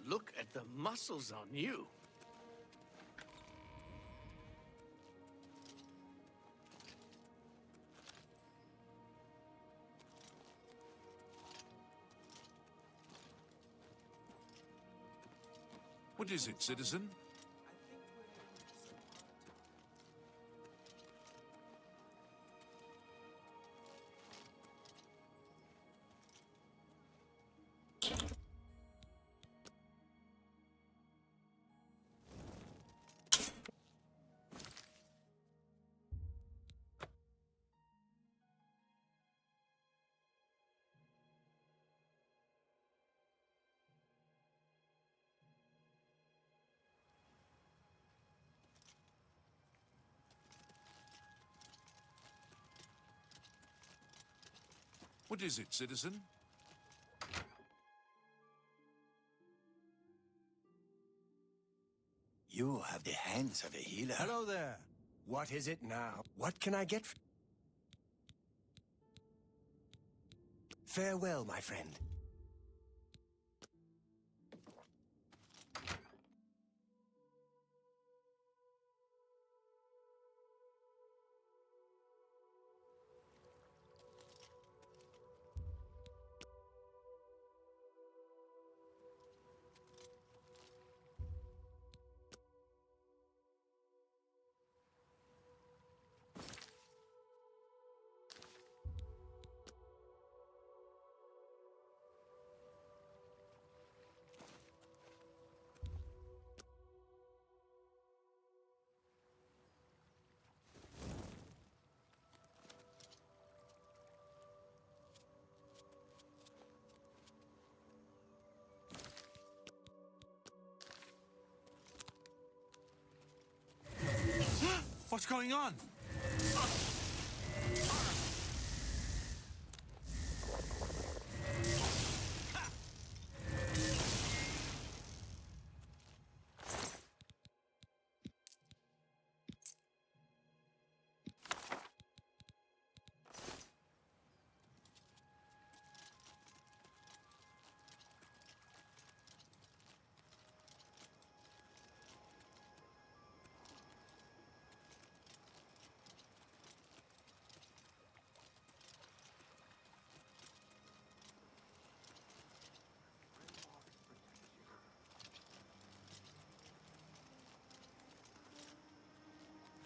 Look at the muscles on you. What is it, citizen? What is it, citizen? You have the hands of a healer. Hello there. What is it now? What can I get? Farewell, my friend. What's going on?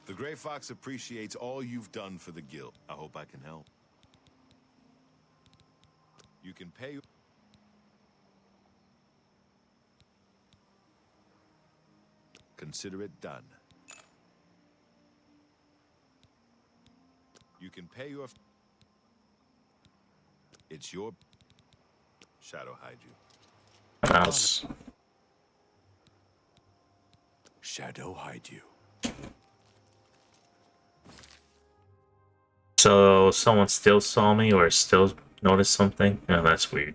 The Grey Fox appreciates all you've done for the guild. I hope I can help. You can pay... Consider it done. You can pay your... It's your... Shadow hide you. Mouse. Shadow hide you. So someone still saw me or still noticed something? Oh, that's weird.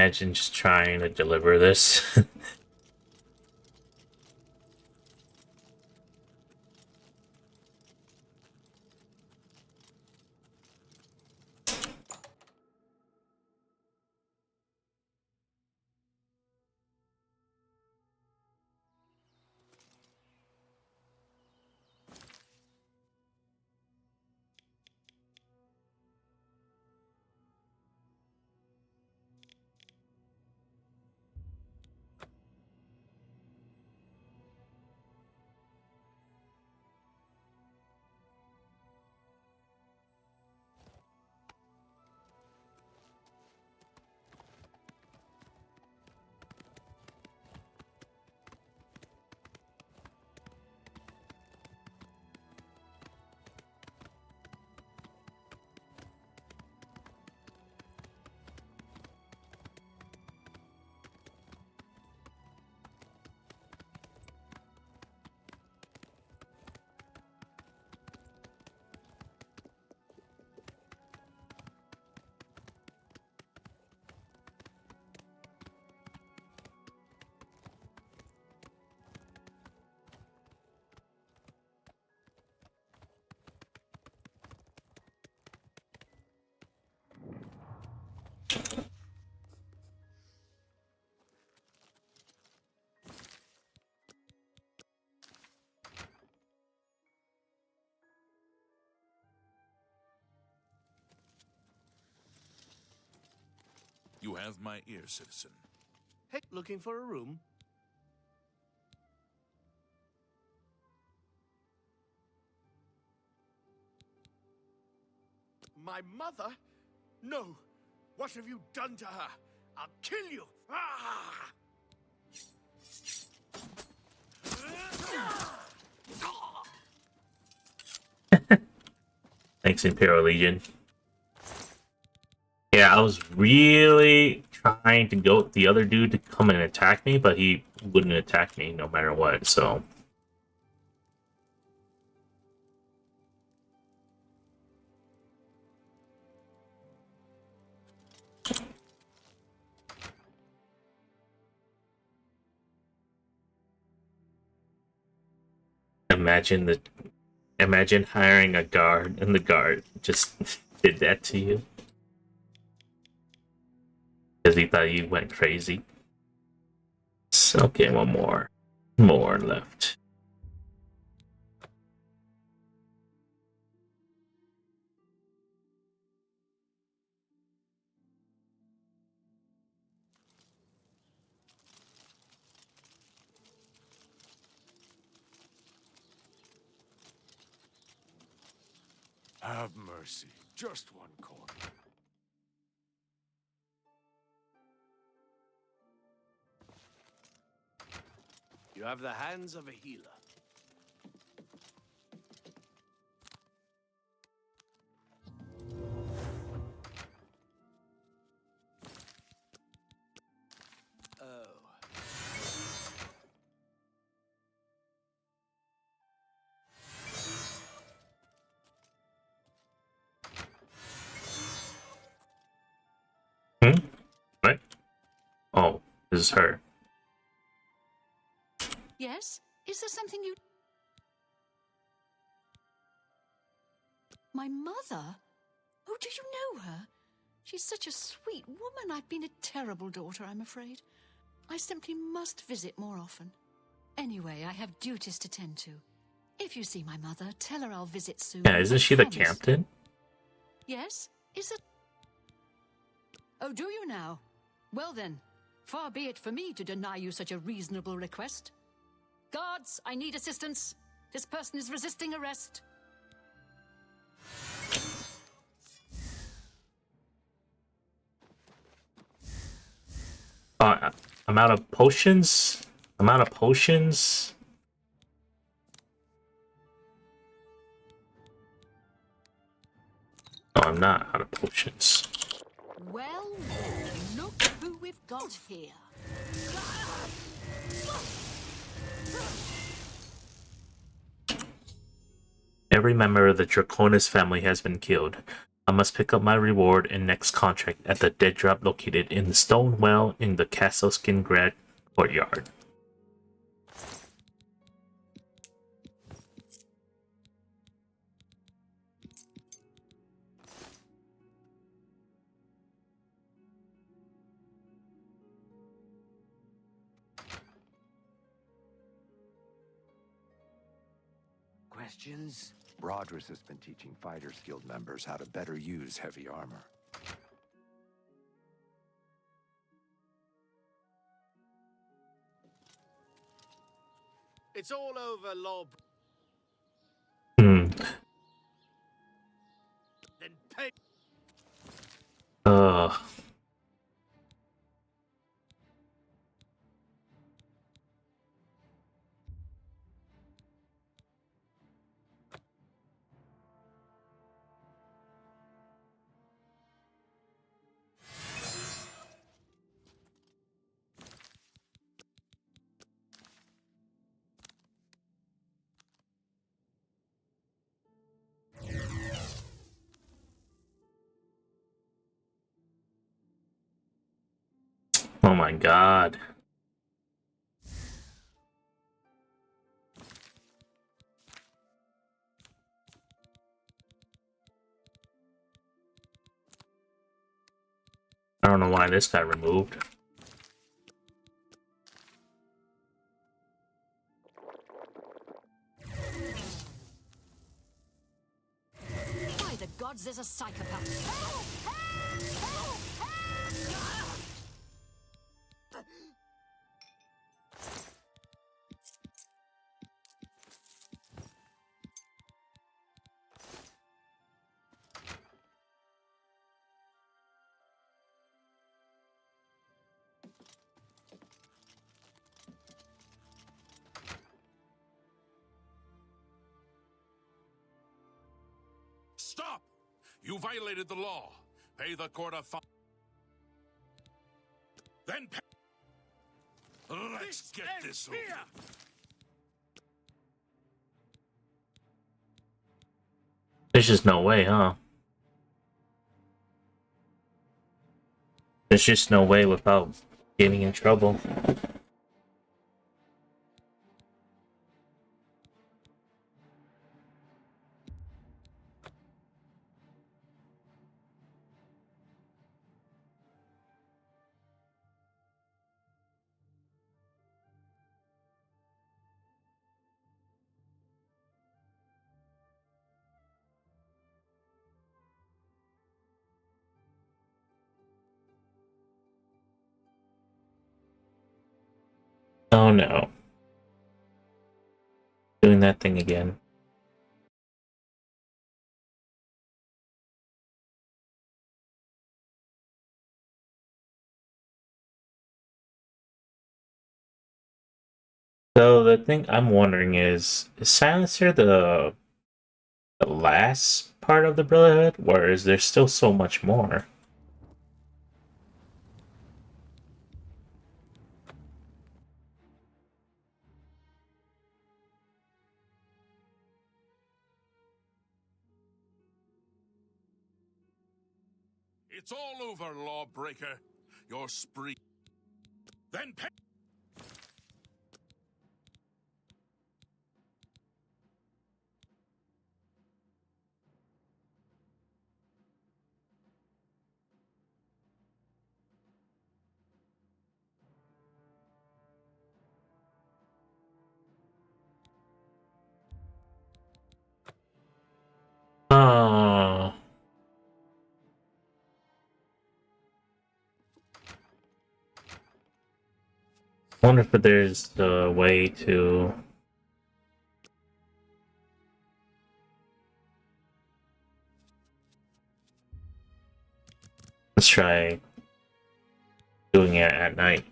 imagine just trying to deliver this. You have my ear, citizen. Hey, looking for a room? My mother? No! What have you done to her? I'll kill you! Ah! Thanks, Imperial Legion. Yeah, I was really trying to go with the other dude to come and attack me, but he wouldn't attack me no matter what, so... Imagine hiring a guard and the guard just did that to you. Because he thought you went crazy. So, okay, one more. More left. Have mercy. Just one corner. You have the hands of a healer. What? Oh, this is her. Yes? Is there something you... My mother? Oh, do you know her? She's such a sweet woman. I've been a terrible daughter, I'm afraid. I simply must visit more often. Anyway, I have duties to tend to. If you see my mother, tell her I'll visit soon. Yeah, isn't she the captain? Yes? Is it... Oh, do you now? Well then, far be it for me to deny you such a reasonable request. Guards, I need assistance. This person is resisting arrest. I'm out of potions. I'm out of potions. No, I'm not out of potions. Well, look who we've got here. Every member of the Draconis family has been killed. I must pick up my reward in next contract at the dead drop located in the stone well in the Castle Skingrad courtyard. Questions? Brodrus has been teaching Fighters Guild members how to better use heavy armor. It's all over, Lob. Hmm. Then pay. Oh my god. I don't know why this got removed. By the gods, there's a psychopath. Stop! You violated the law. Pay the court a fine. Then pay. Let's get this over. There's just no way, huh? There's just no way without getting in trouble. Oh no. Doing that thing again. So the thing I'm wondering is Silencer the last part of the Brotherhood, or is there still so much more? It's all over, lawbreaker. Your spree. Then pay. Oh. Wonder if there's a way to let's try doing it at night.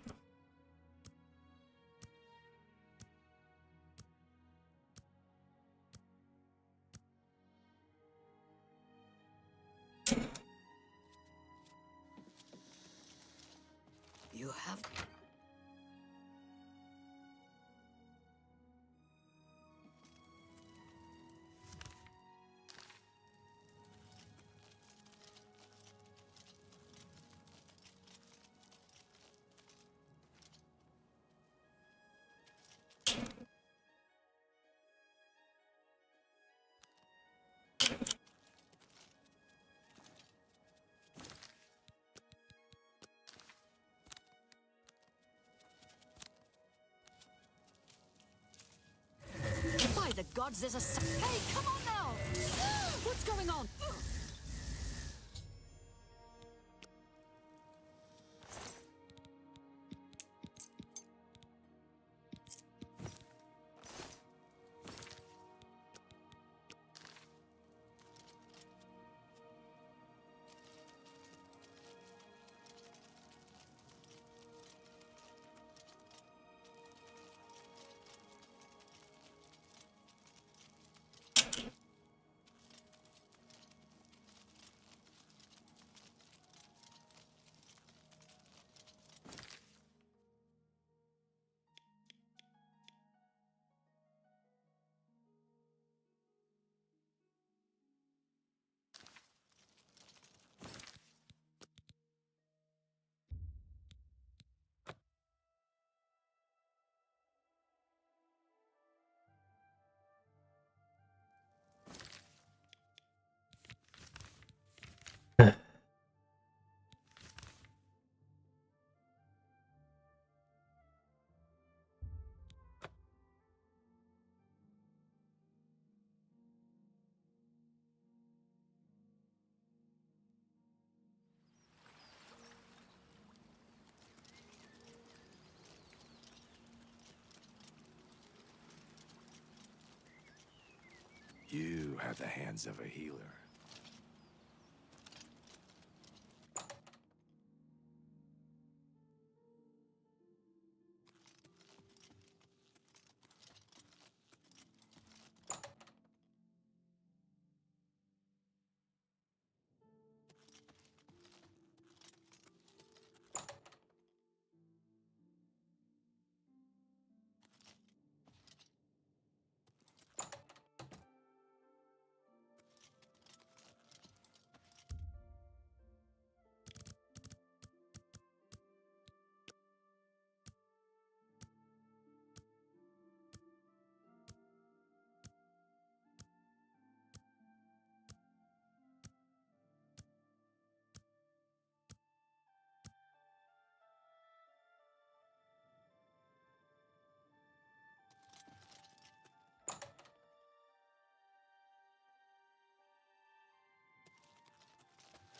You have... By the gods, there's a... Hey, come on now! What's going on? You have the hands of a healer.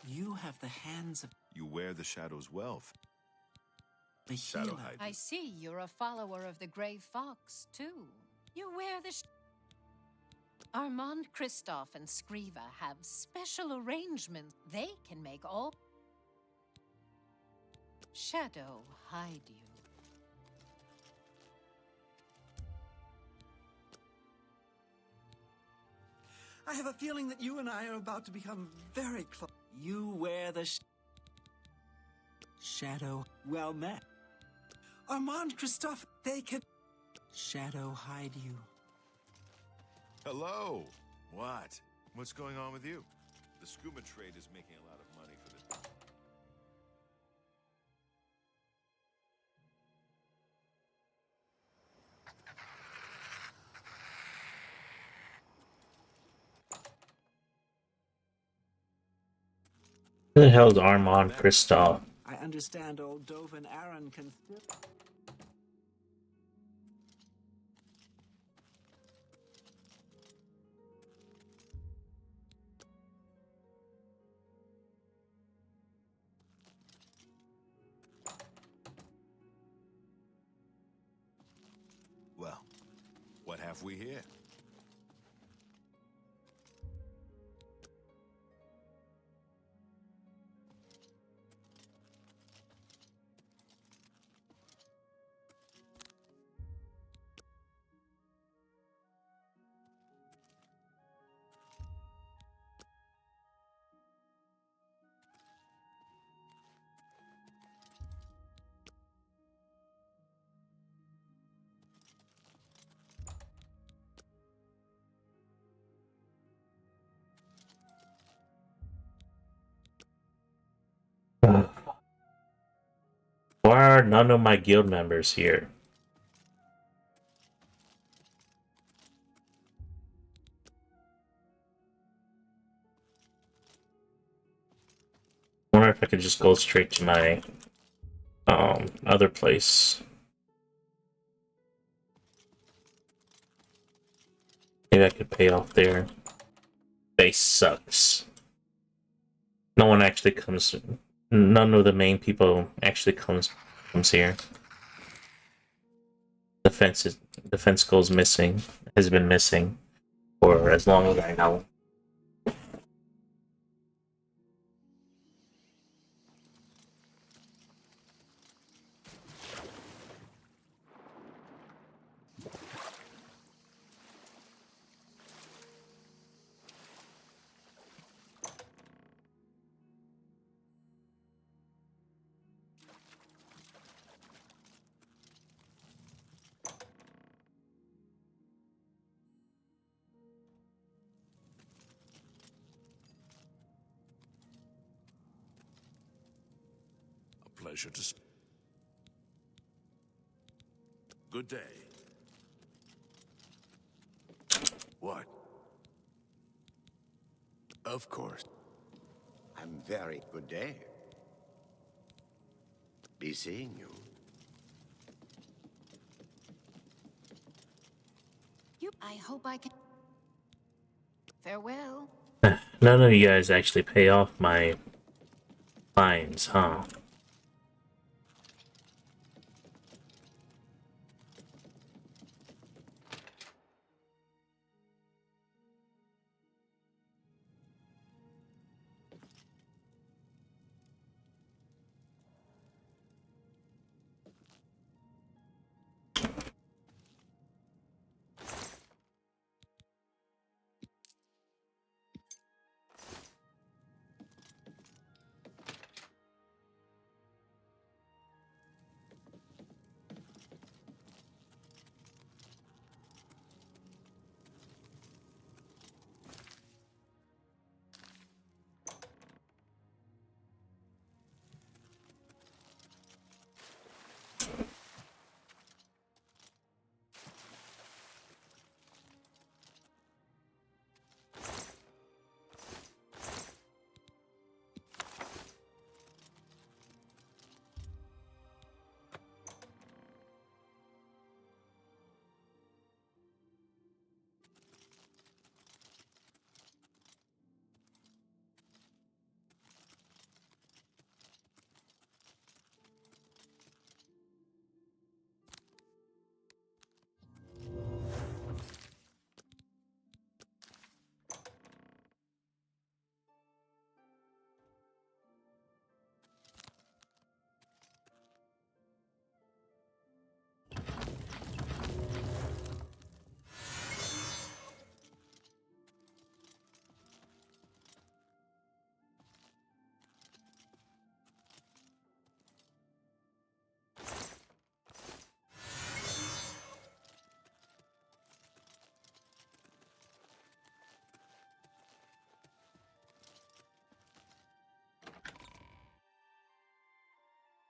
You have the hands of You wear the shadow's wealth. the Shadow healer. hide. I see you're a follower of the Grey Fox, too. You wear the... Armand, Kristoff, and Skriva have special arrangements. They can make all... Shadow hide you. I have a feeling that you and I are about to become very close. You wear the shadow. Well met. Armand, Christophe, they can shadow hide you. Hello. What? What's going on with you? The scuba trade is making a lot of money for the... Who the hell is Armand Kristoff? I understand old Dove and Aaron can still... Well, what have we here? Why are none of my guild members here? I wonder if I could just go straight to my other place. Maybe I could pay off their base sucks. No one actually comes. None of the main people actually comes here. Defense goes missing. Has been missing for as long as I know. A pleasure to. Good day. What? Of course. I'm very good day. Be seeing you. I hope I can. Farewell. None of you guys actually pay off my fines, huh?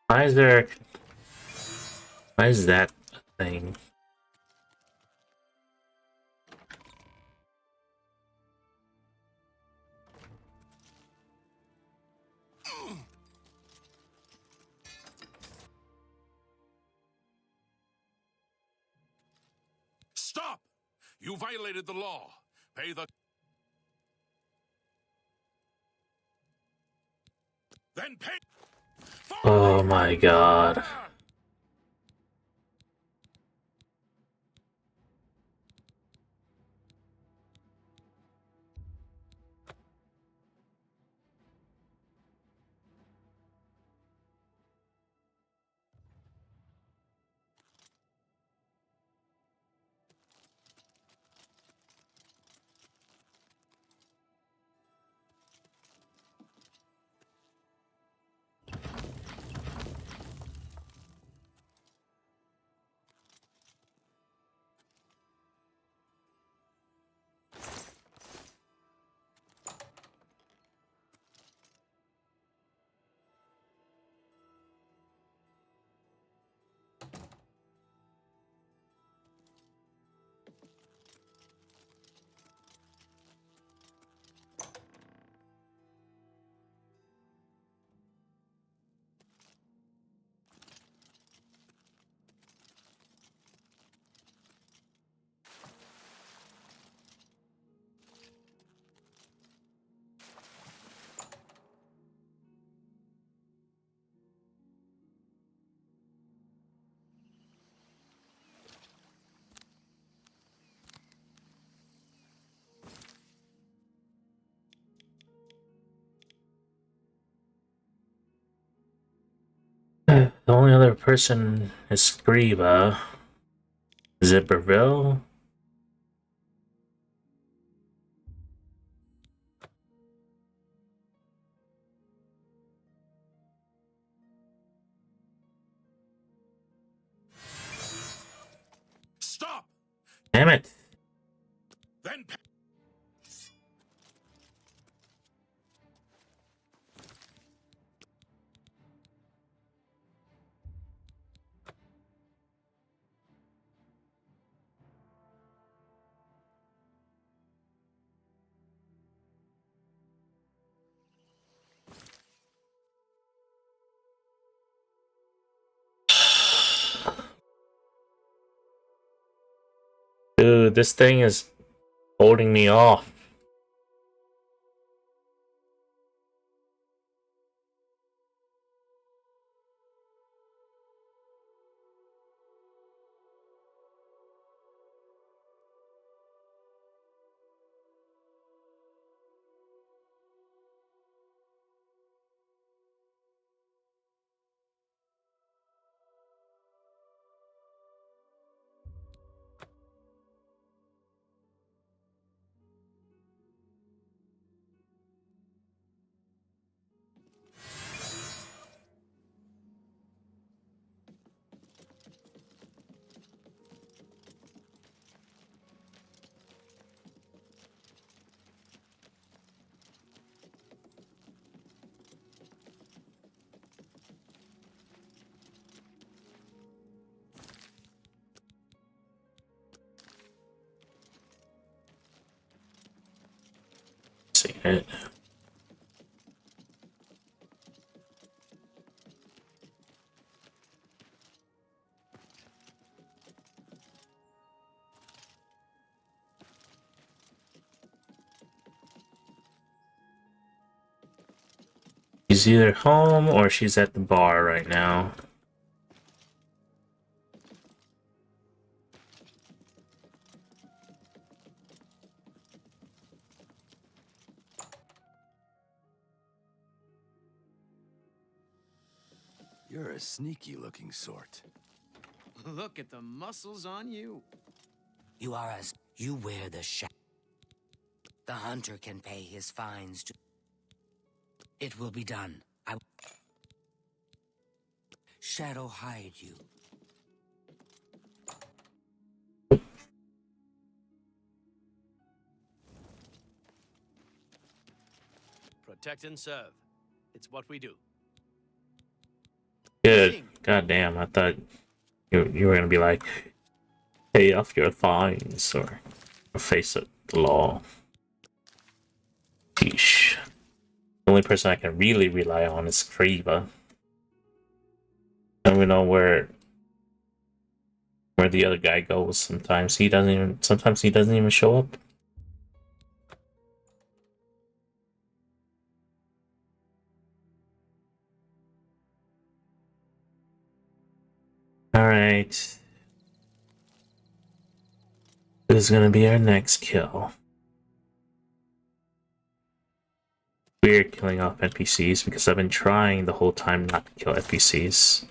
Why is there? Why is that a thing? Stop! You violated the law. Pay the. Then pay. Oh my god. The only other person is Scriba. Zipperville. Stop! Damn it. Then Dude, this thing is holding me off. See it. She's either home or she's at the bar right now. You're a sneaky-looking sort. Look at the muscles on you. You are as you wear the The hunter can pay his fines to. It will be done. Shadow hide you. Protect and serve. It's what we do. Good. God damn, I thought you were gonna be like, pay off your fines or face the law. Sheesh. The only person I can really rely on is Kriva. I don't even know where the other guy goes. Sometimes he doesn't even show up. Alright. This is gonna be our next kill. Weird killing off NPCs because I've been trying the whole time not to kill NPCs.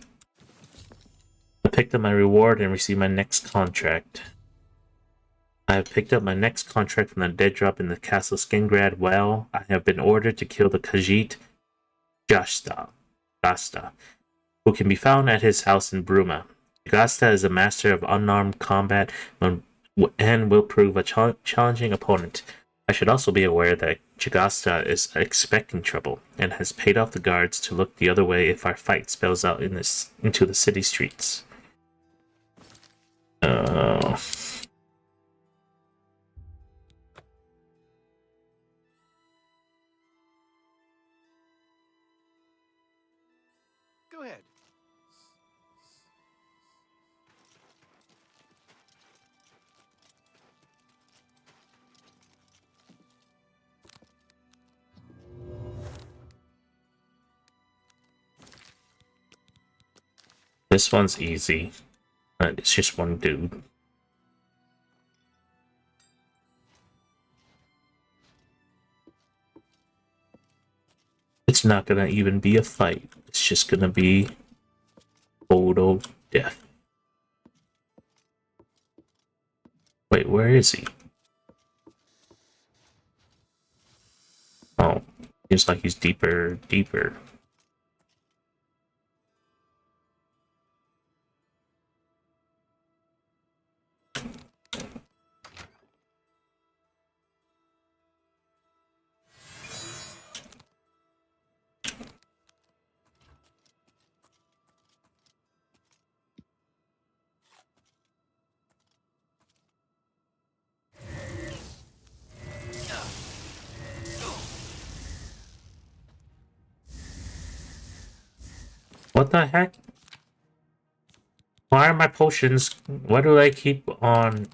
I picked up my reward and received my next contract. I have picked up my next contract from the dead drop in the Castle Skingrad well. I have been ordered to kill the Khajiit Jasta, who can be found at his house in Bruma. Jagasta is a master of unarmed combat and will prove a challenging opponent. I should also be aware that Jagasta is expecting trouble and has paid off the guards to look the other way if our fight spills out into the city streets. Go ahead. This one's easy. It's just one dude. It's not gonna even be a fight. It's just gonna be death. Wait, where is he? Oh, seems like he's deeper. What the heck? Why are my potions... Why do I keep on...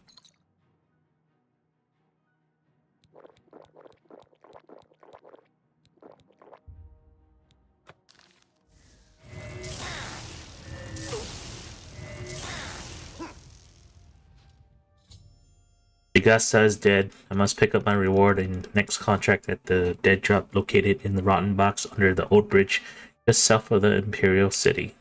The Gasta is dead. I must pick up my reward in next contract at the dead drop located in the Rotten Box under the Old Bridge, just south of the Imperial City.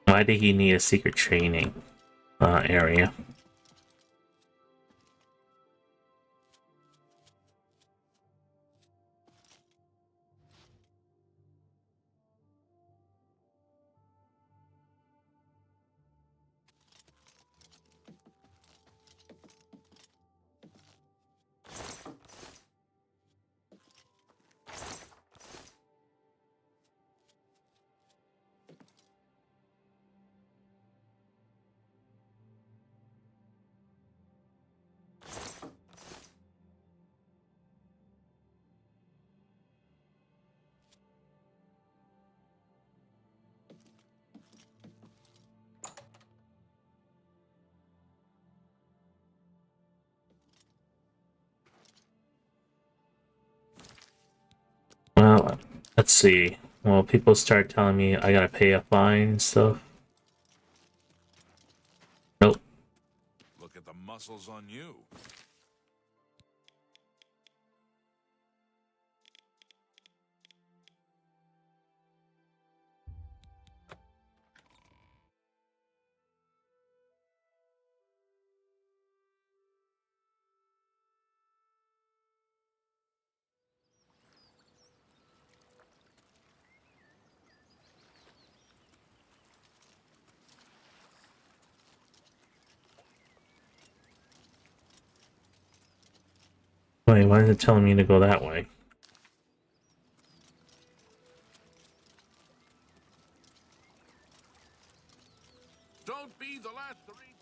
Why did he need a secret training area? Well, let's see. Well, people start telling me I gotta pay a fine and stuff. Nope. Look at the muscles on you. Wait, why is it telling me to go that way? Don't be the last to read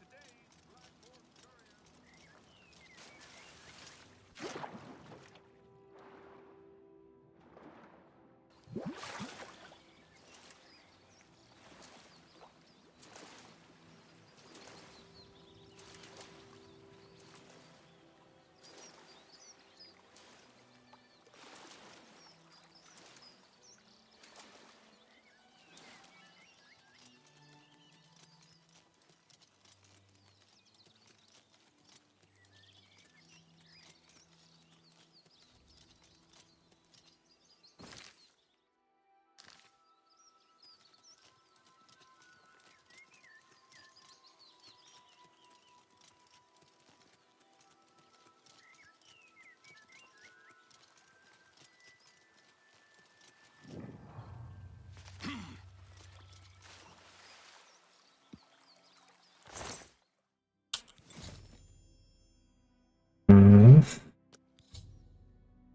Hmm.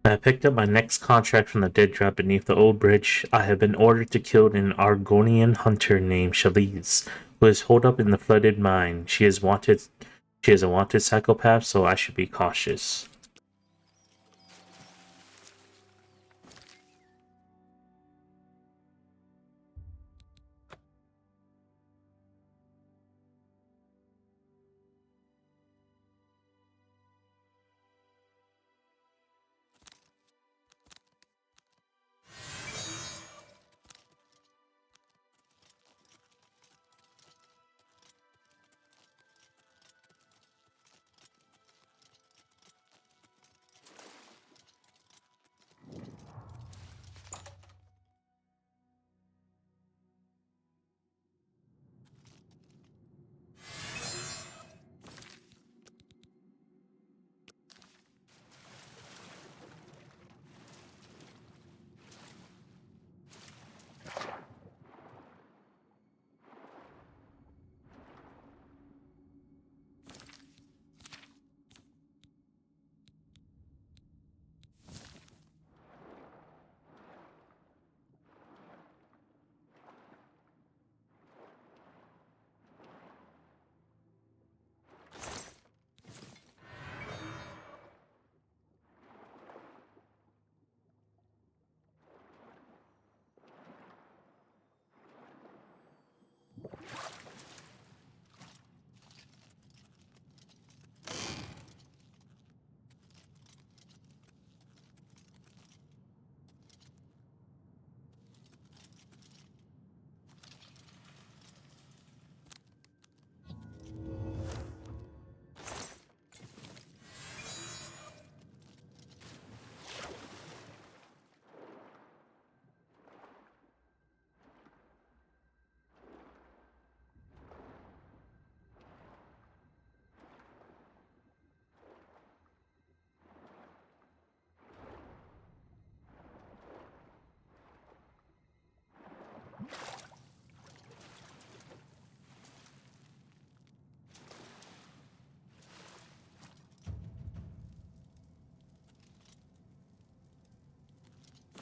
I picked up my next contract from the dead drop beneath the old bridge. I have been ordered to kill an Argonian hunter named Shaliz, who is holed up in the flooded mine. She is wanted. She is a wanted psychopath, so I should be cautious.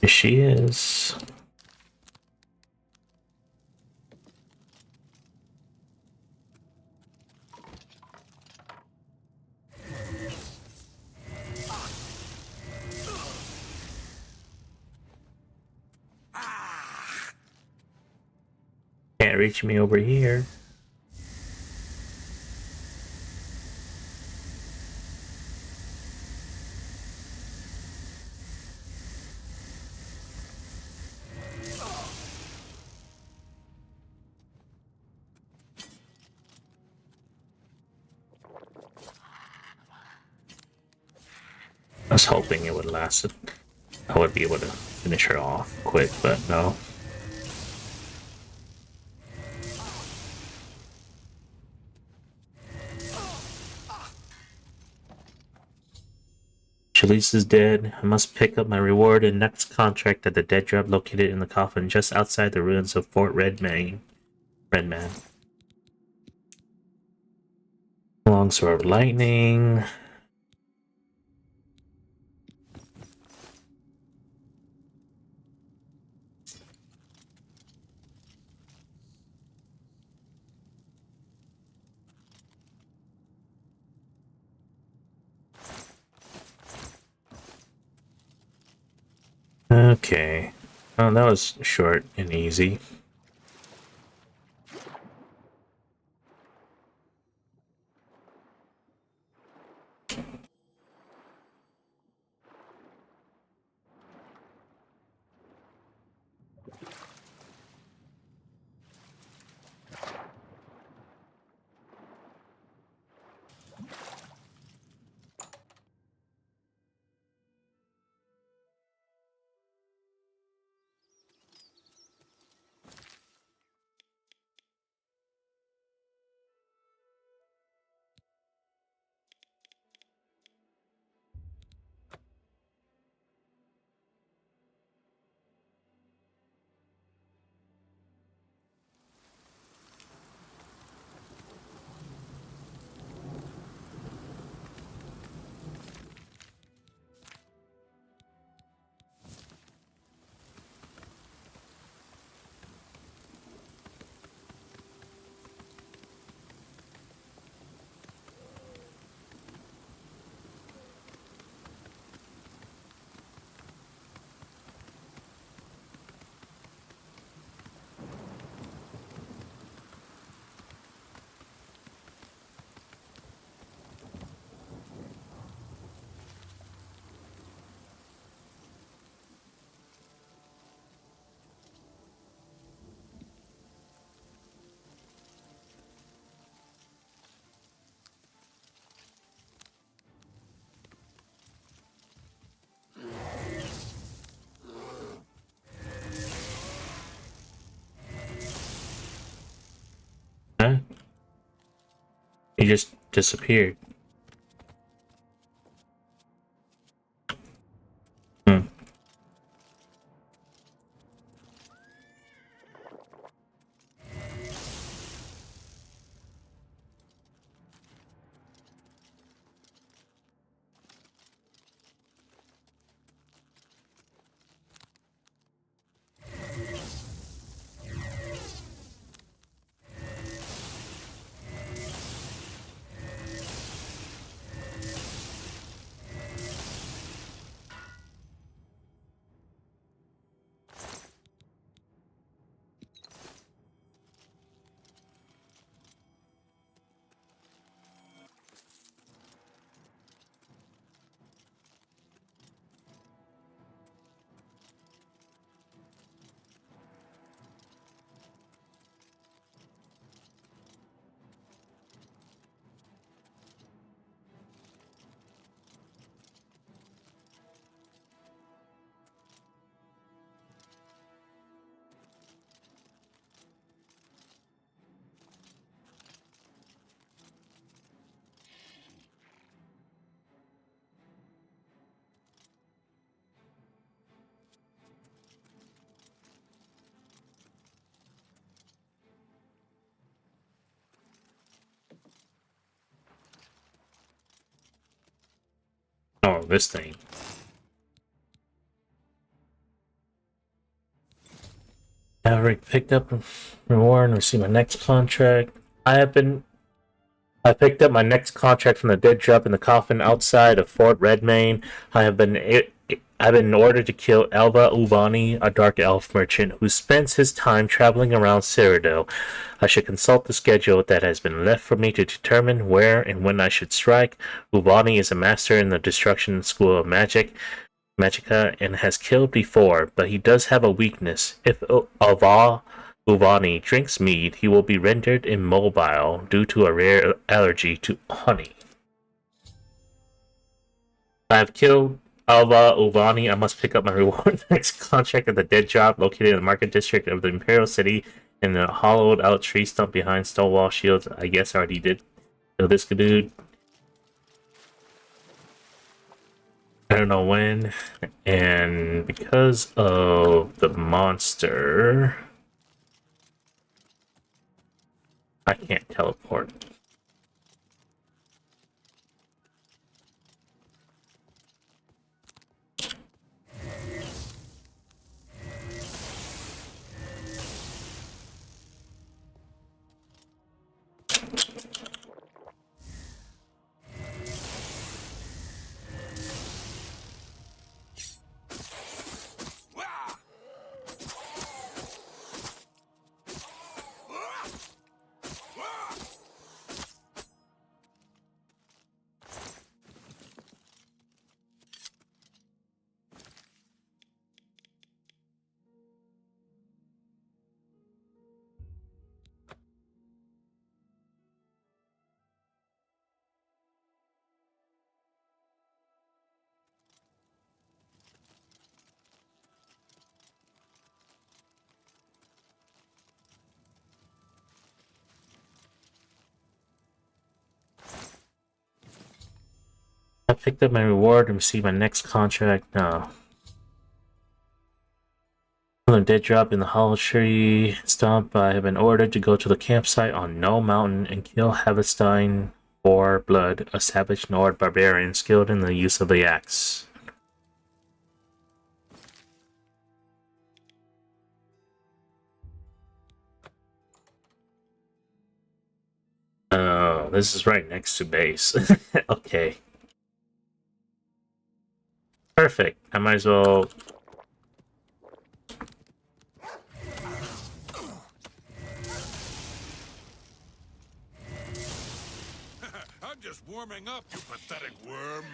She is. Can't reach me over here. I was hoping it would last. I would be able to finish her off quick, but no. Chalice is dead. I must pick up my reward and next contract at the dead drop located in the coffin just outside the ruins of Fort Redman. Longsword of Lightning. Okay. Oh, that was short and easy. Huh? He just disappeared. Hmm. Oh, this thing. I already picked up a reward and received my next contract. I picked up my next contract from the dead drop in the coffin outside of Fort Redmayne. I've been ordered to kill Elva Ubani, a dark elf merchant who spends his time traveling around Cyrodiil. I should consult the schedule that has been left for me to determine where and when I should strike. Ubani is a master in the Destruction School of Magicka, and has killed before, but he does have a weakness. If Alva Uvani drinks mead, he will be rendered immobile due to a rare allergy to honey. I have killed Alva Uvani. I must pick up my reward next contract at the dead job located in the market district of the Imperial City in the hollowed out tree stump behind Stonewall Shields. I guess I already did kill this dude. I don't know when. And because of the monster, I can't teleport. I picked up my reward and received my next contract now. On the dead drop in the hollow tree stump, I have been ordered to go to the campsite on No Mountain and kill Havestein or Blood, a savage Nord barbarian skilled in the use of the axe. Oh, this is right next to base. Okay. Perfect. I might as well. I'm just warming up, you pathetic worm.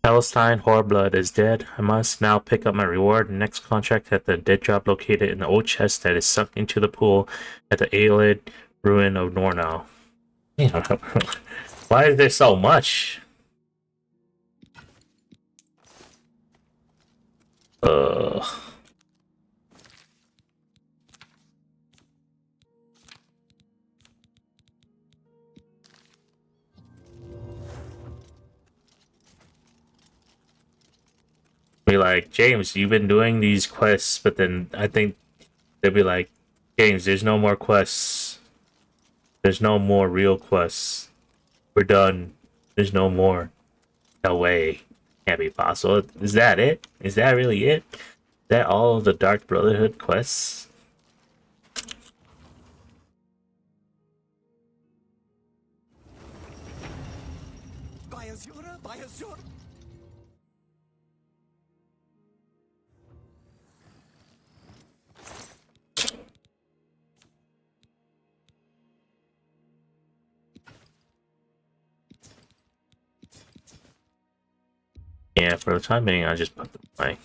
Palestine Whoreblood is dead. I must now pick up my reward and next contract at the dead drop located in the old chest that is sunk into the pool at the Aelid ruin of Nornau. Why is there so much? Be like, James, you've been doing these quests, but then I think they'll be like, James, there's no more quests. There's no more real quests. We're done. There's no more. No way. Can't be possible. Is that it? Is that really it? Is that all of the Dark Brotherhood quests? Yeah, for the time being, I just put them away.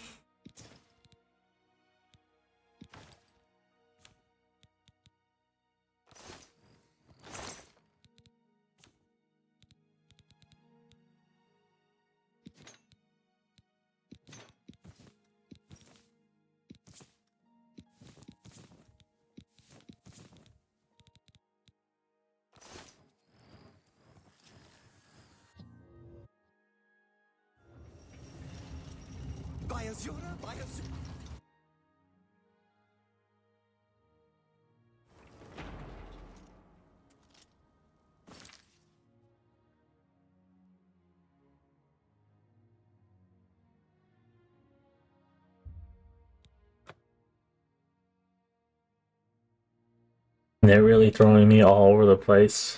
They're really throwing me all over the place.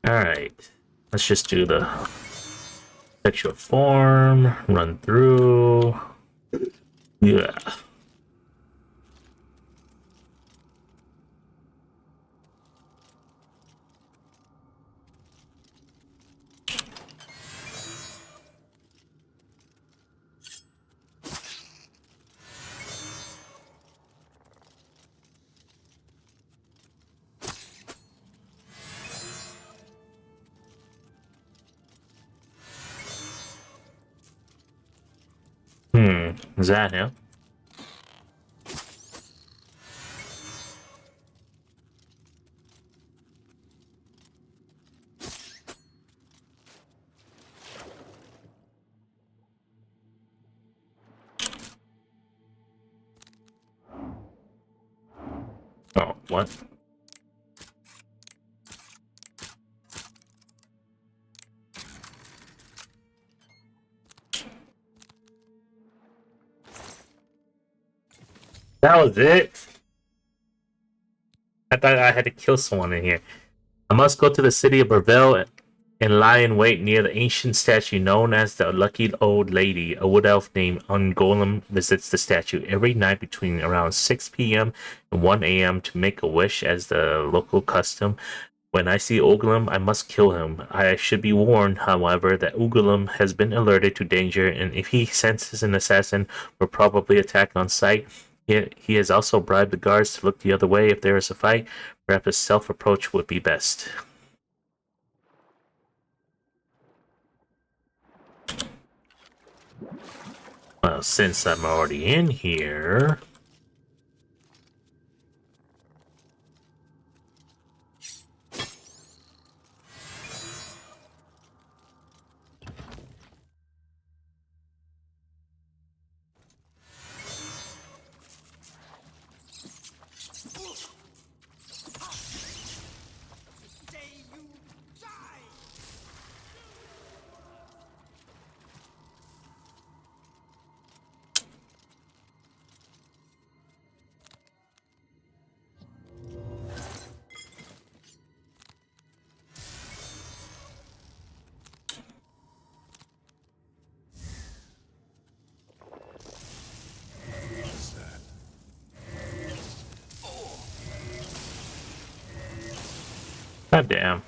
Alright. Let's just do the sexual form, run through. Yeah. Is that him? Oh, what? That was it? I thought I had to kill someone in here. I must go to the city of Berville and lie in wait near the ancient statue known as the Lucky Old Lady. A wood elf named Ungolem visits the statue every night between around 6 p.m. and 1 a.m. to make a wish as the local custom. When I see Ugolum, I must kill him. I should be warned, however, that Ugolum has been alerted to danger, and if he senses an assassin, will probably attack on sight. He has also bribed the guards to look the other way if there is a fight. Perhaps a self-approach would be best. Well, since I'm already in here... God damn.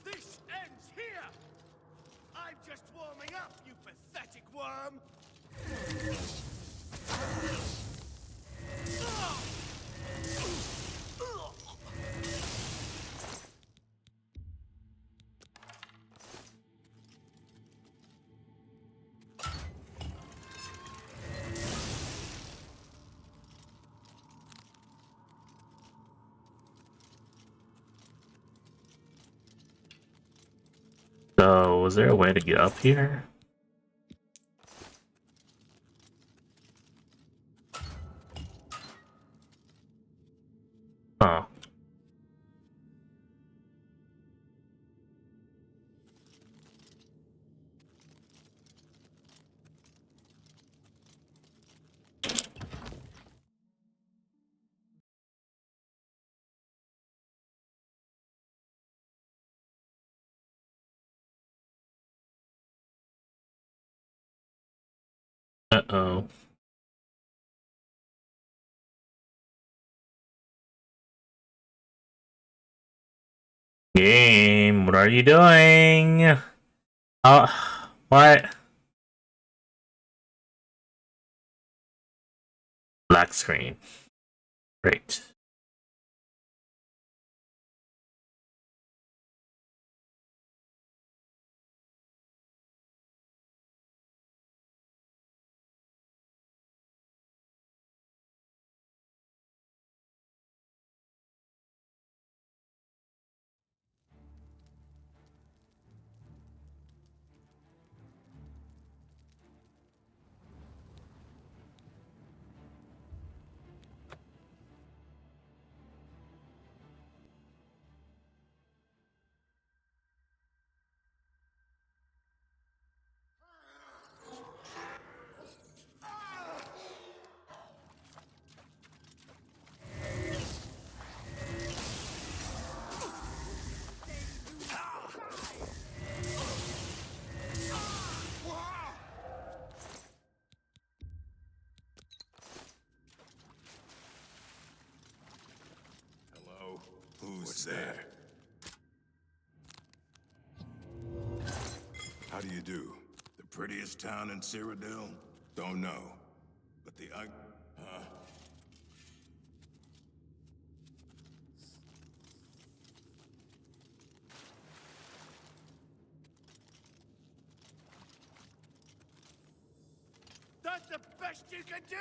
This ends here! I'm just warming up, you pathetic worm! So, was there a way to get up here? Uh-oh. Game, what are you doing? What? Black screen. Great. Hello? Who's there? How do you do? The prettiest town in Cyrodiil? Don't know. But the huh? That's the best you can do?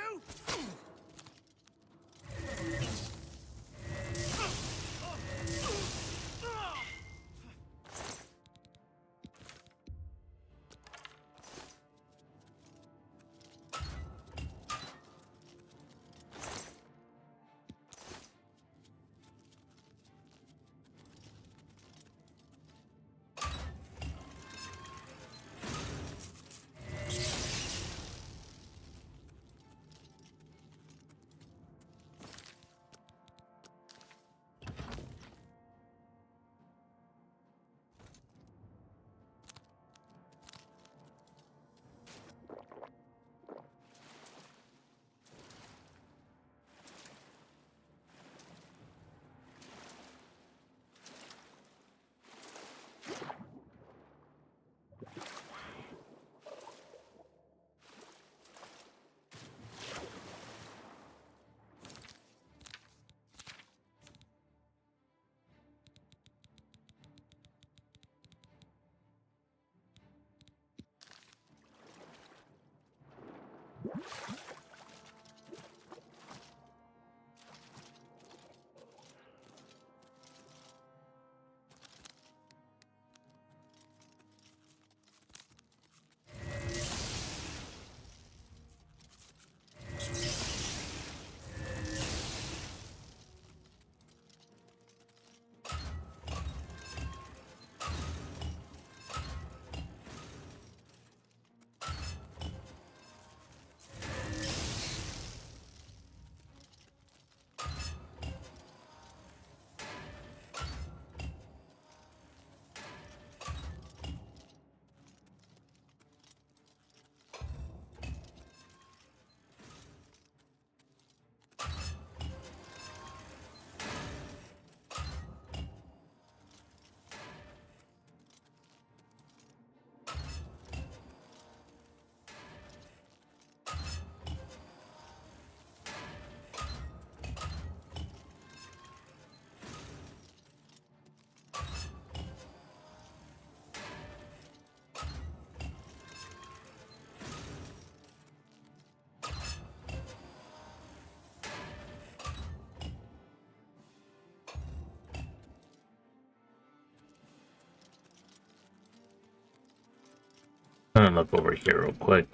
I'm gonna look over here real quick.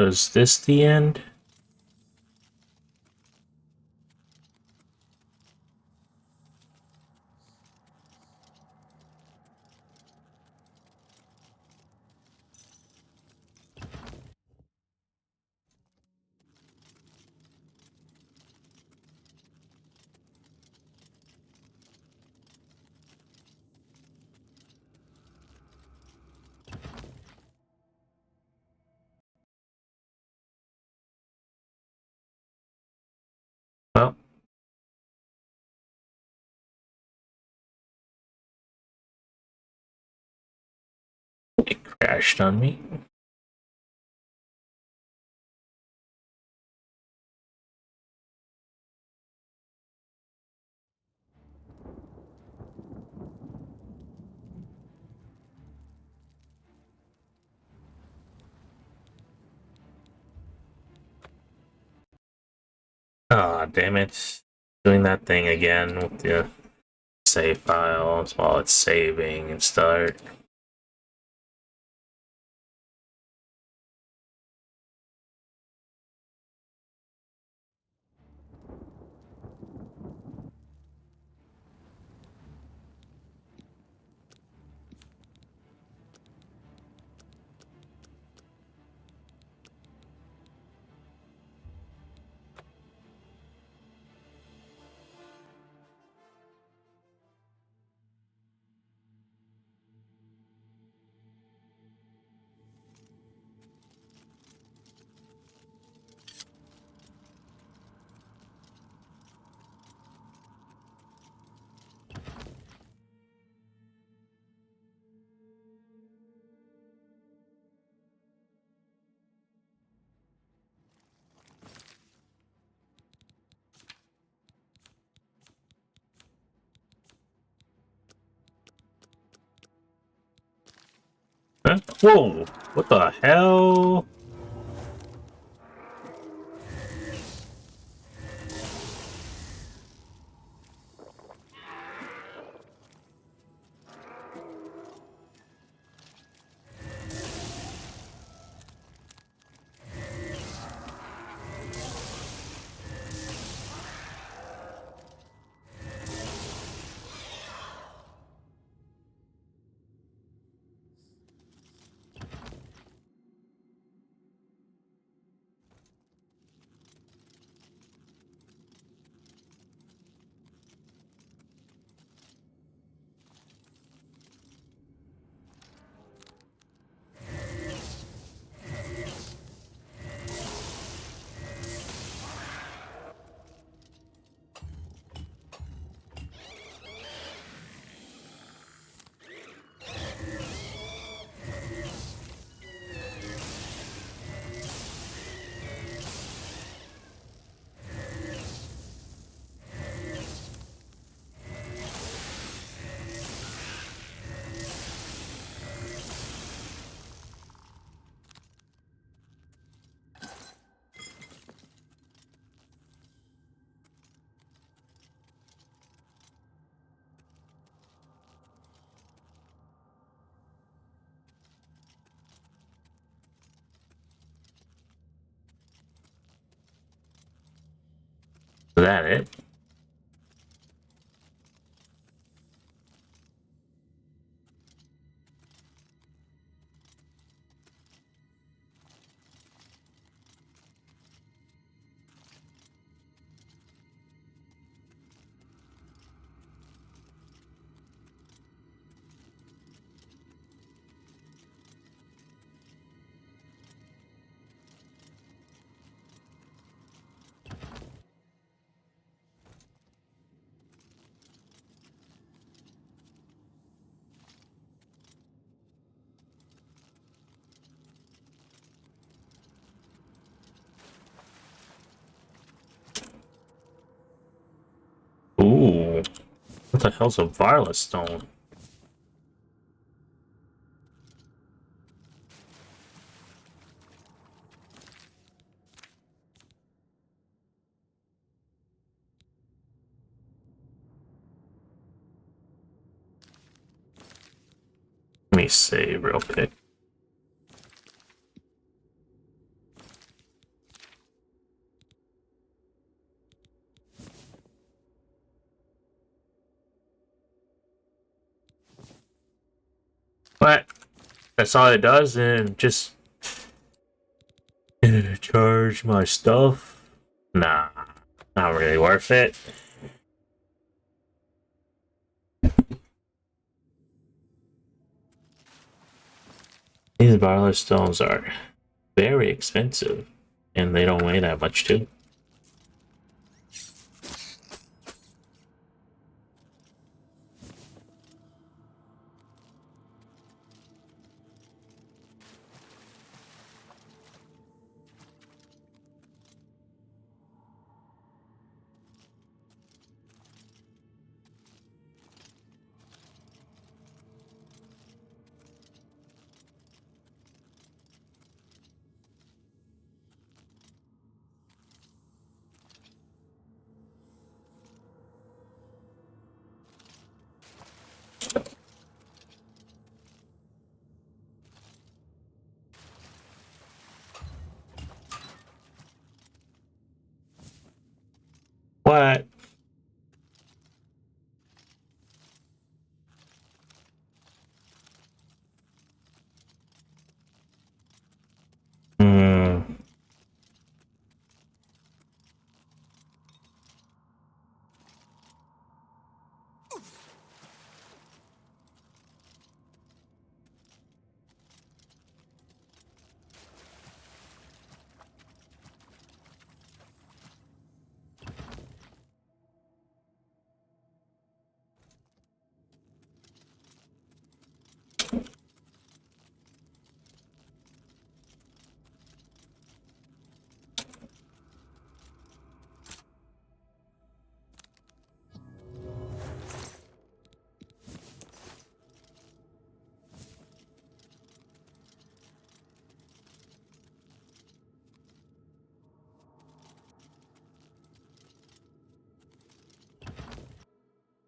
is this the end? Well, it crashed on me. Ah, damn it. Doing that thing again with the save files while it's saving and start. Huh? Whoa! What the hell? Is that it? Ooh. What the hell's a Varla stone? Let me save real quick. But that's all it does, and just charge my stuff. Nah, not really worth it. These Barlow stones are very expensive, and they don't weigh that much too. What? Hmm.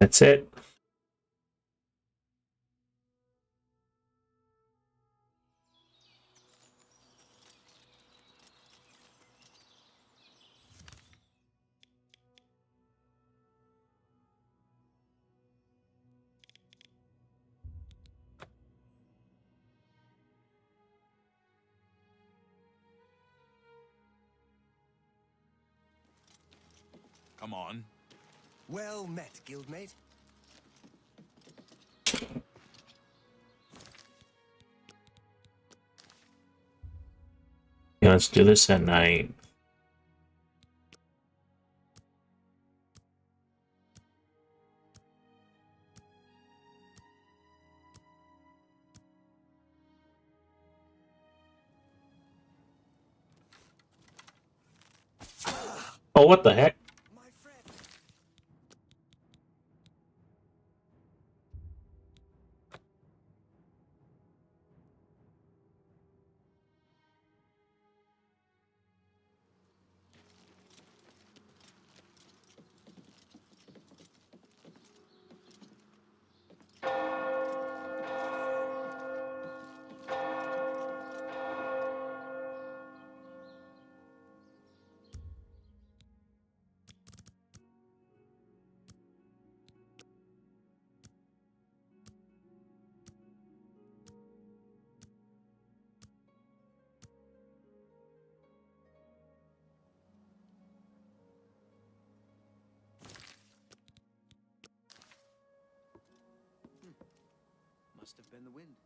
That's it. Come on. Well met, guildmate. Yeah, let's do this at night. Oh, what the heck? Must have been the wind.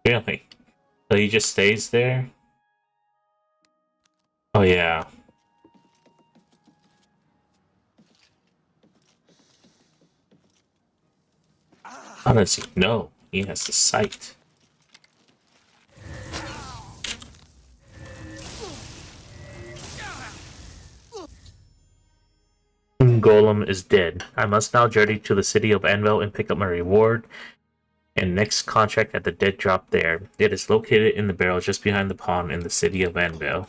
Really? So he just stays there? Oh, yeah. How does he know? He has the sight. Golem is dead. I must now journey to the city of Anvil and pick up my reward and next contract at the dead drop there. It is located in the barrel just behind the pond in the city of Anvil.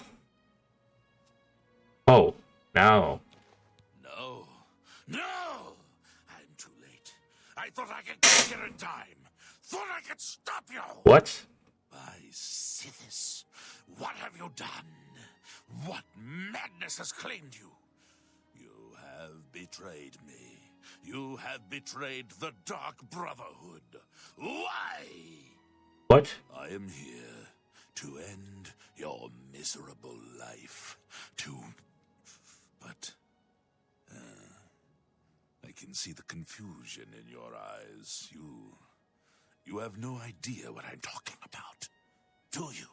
Oh, no. No. No! I'm too late. I thought I could get here in time. Thought I could stop you. What? By Sithis, what have you done? What madness has claimed you? You have betrayed me. You have betrayed the Dark Brotherhood. Why? What? I am here to end your miserable life. But I can see the confusion in your eyes. You have no idea what I'm talking about, do you?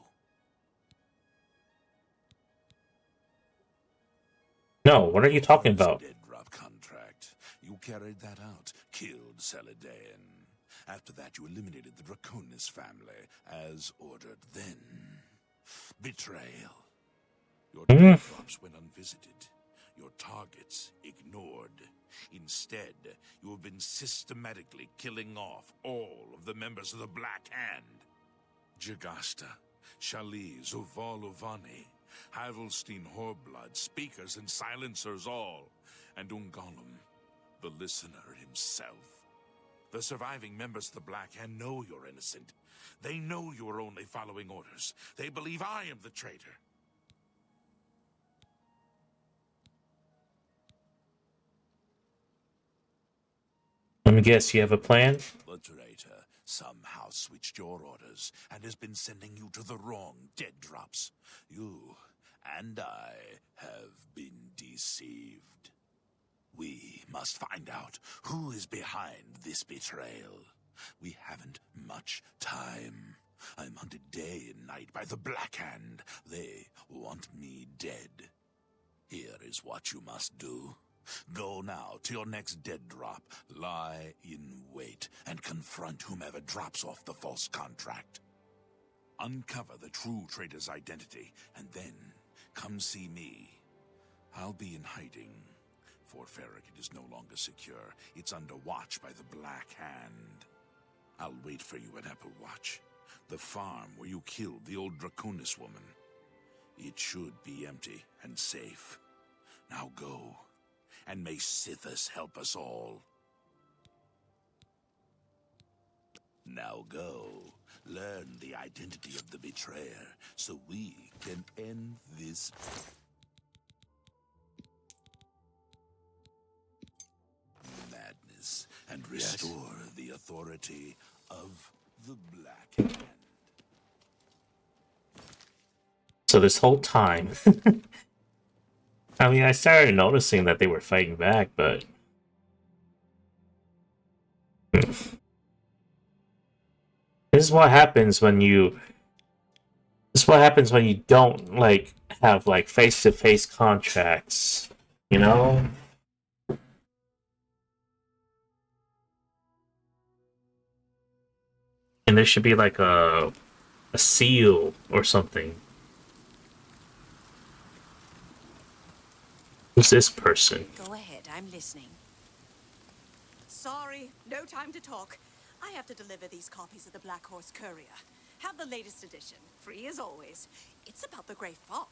No, what are you talking about? Dead drop contract. You carried that out, killed Celadon. After that, you eliminated the Draconis family, as ordered. Then, betrayal. Your dead drops went unvisited. Your targets ignored. Instead, you have been systematically killing off all of the members of the Black Hand. Jagasta, Shaliz, Uvalovani, Havelstein, Horblood, speakers and silencers all, and Ungolum, the listener himself. The surviving members of the Black Hand know you're innocent. They know you are only following orders. They believe I am the traitor. Let me guess, you have a plan? The traitor somehow switched your orders and has been sending you to the wrong dead drops. You and I have been deceived. We must find out who is behind this betrayal. We haven't much time. I'm hunted day and night by the Black Hand. They want me dead. Here is what you must do. Go now to your next dead drop, lie in wait, and confront whomever drops off the false contract. Uncover the true traitor's identity, and then come see me. I'll be in hiding. Fort Farragut is no longer secure. It's under watch by the Black Hand. I'll wait for you at Apple Watch, the farm where you killed the old Draconis woman. It should be empty and safe. Now go, and may Sithis help us all. Now go, learn the identity of the betrayer, so we can end this madness and restore the authority of the Black Hand. So this whole time... I mean, I started noticing that they were fighting back, but... This is what happens when you... This is what happens when you don't, like, have, like, face-to-face contracts. You know? And there should be, like, a seal or something. Who's this person? Go ahead, I'm listening. Sorry, no time to talk. I have to deliver these copies of the Black Horse Courier. Have the latest edition, free as always. It's about the Grey Fop.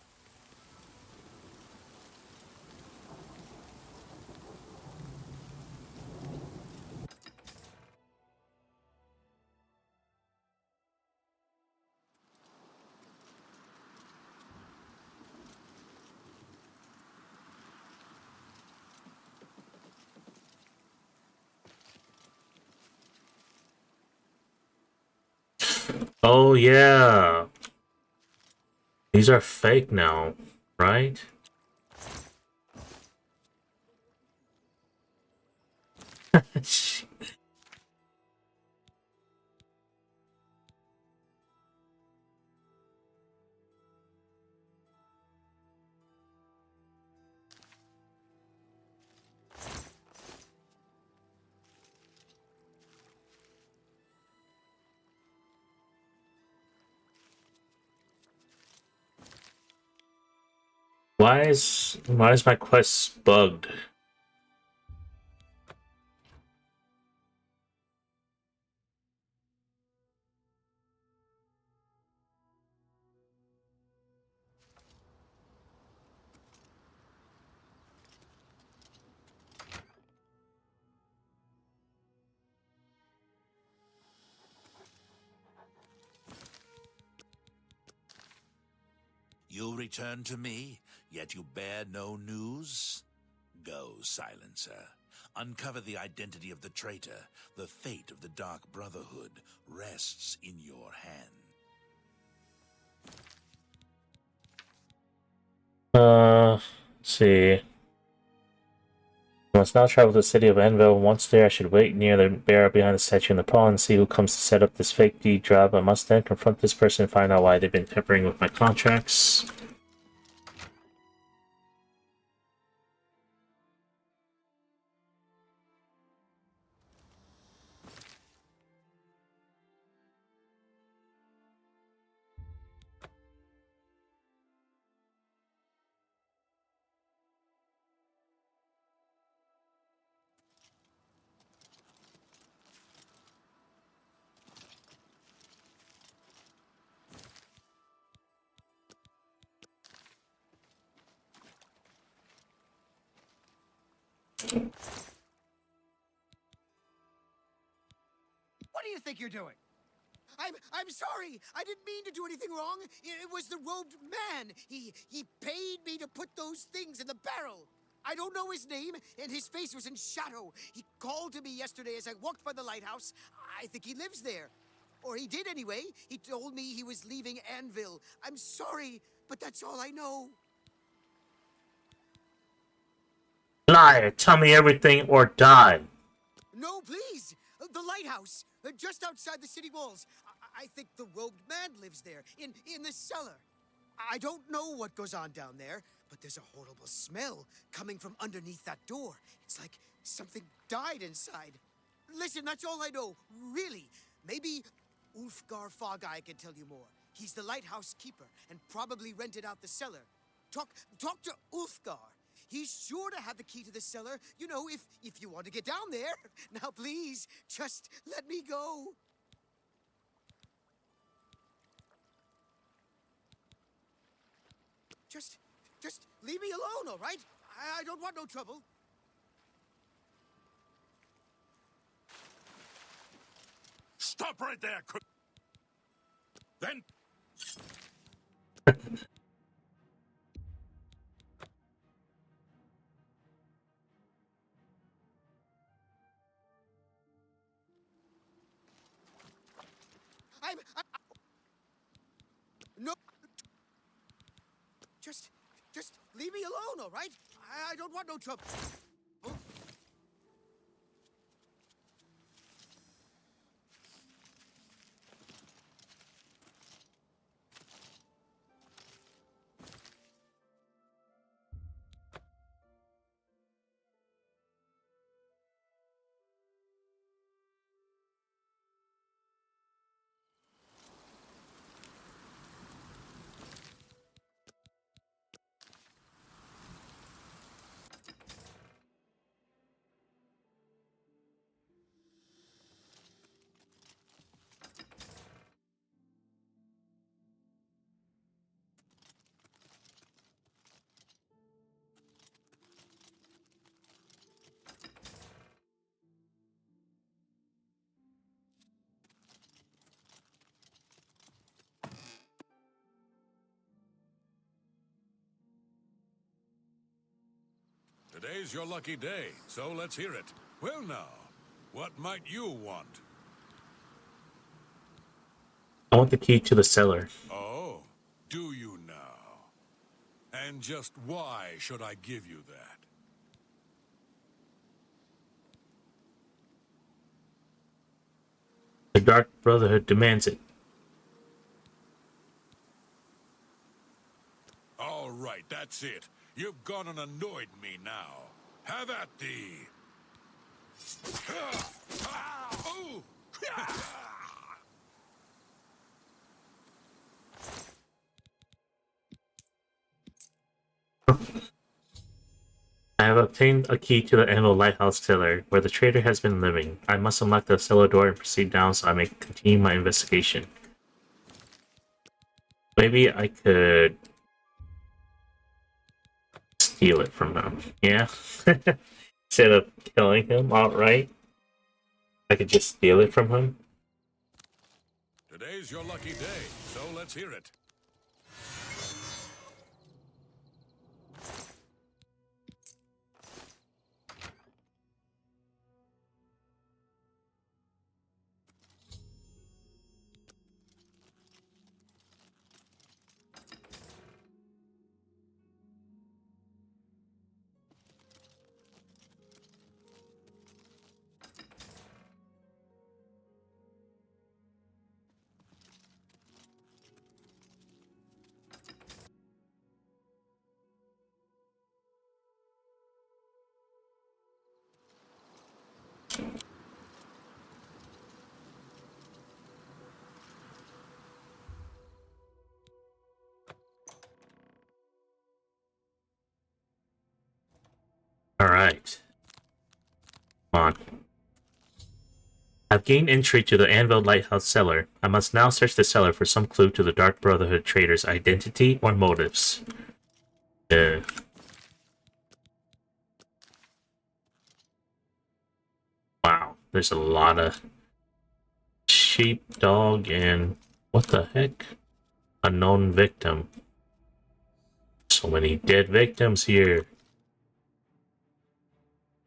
Oh, yeah. These are fake now, right? Why is my quest bugged? You return to me, yet you bear no news? Go, Silencer. Uncover the identity of the traitor. The fate of the Dark Brotherhood rests in your hand. Let's see. I must now travel to the city of Anvil. Once there, I should wait near the barrel behind the statue in the pawn and see who comes to set up this fake deed job. I must then confront this person and find out why they've been tampering with my contracts. What do you think you're doing? I'm sorry. I didn't mean to do anything wrong. It was the robed man. He paid me to put those things in the barrel. I don't know his name, and his face was in shadow. He called to me yesterday as I walked by the lighthouse. I think he lives there. Or he did anyway. He told me he was leaving Anvil. I'm sorry, but that's all I know. Liar! Tell me everything or die! No, please! The lighthouse, just outside the city walls. I think the robed man lives there, in the cellar. I don't know what goes on down there, but there's a horrible smell coming from underneath that door. It's like something died inside. Listen, that's all I know, really. Maybe Ulfgar Fogeye can tell you more. He's the lighthouse keeper and probably rented out the cellar. Talk to Ulfgar. He's sure to have the key to the cellar, you know, if you want to get down there. Now, please, just let me go. Just leave me alone, all right? I don't want no trouble. Stop right there! Then... No. Just leave me alone, all right? I don't want no trouble. Oh. Today's your lucky day, so let's hear it. Well now, what might you want? I want the key to the cellar. Oh, do you now? And just why should I give you that? The Dark Brotherhood demands it. All right, that's it. You've gone and annoyed me now. Have at thee. I have obtained a key to the Anvil Lighthouse cellar, where the traitor has been living. I must unlock the cellar door and proceed down so I may continue my investigation. Maybe I could steal it from him. Yeah? Instead of killing him outright, I could just steal it from him. Today's your lucky day, so let's hear it. Alright. Come on. I've gained entry to the Anvil Lighthouse cellar. I must now search the cellar for some clue to the Dark Brotherhood traitor's identity or motives. Wow, there's a lot of sheepdog and what the heck? Unknown victim. So many dead victims here.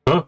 Huh?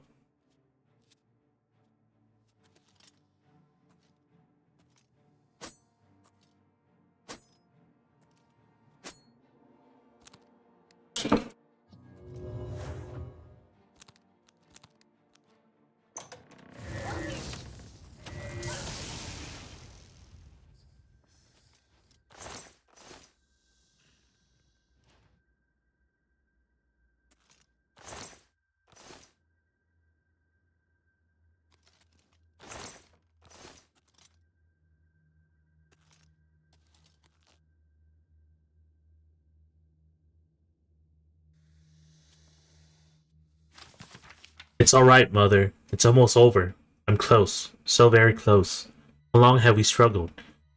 It's alright, Mother. It's almost over. I'm close. So very close. How long have we struggled?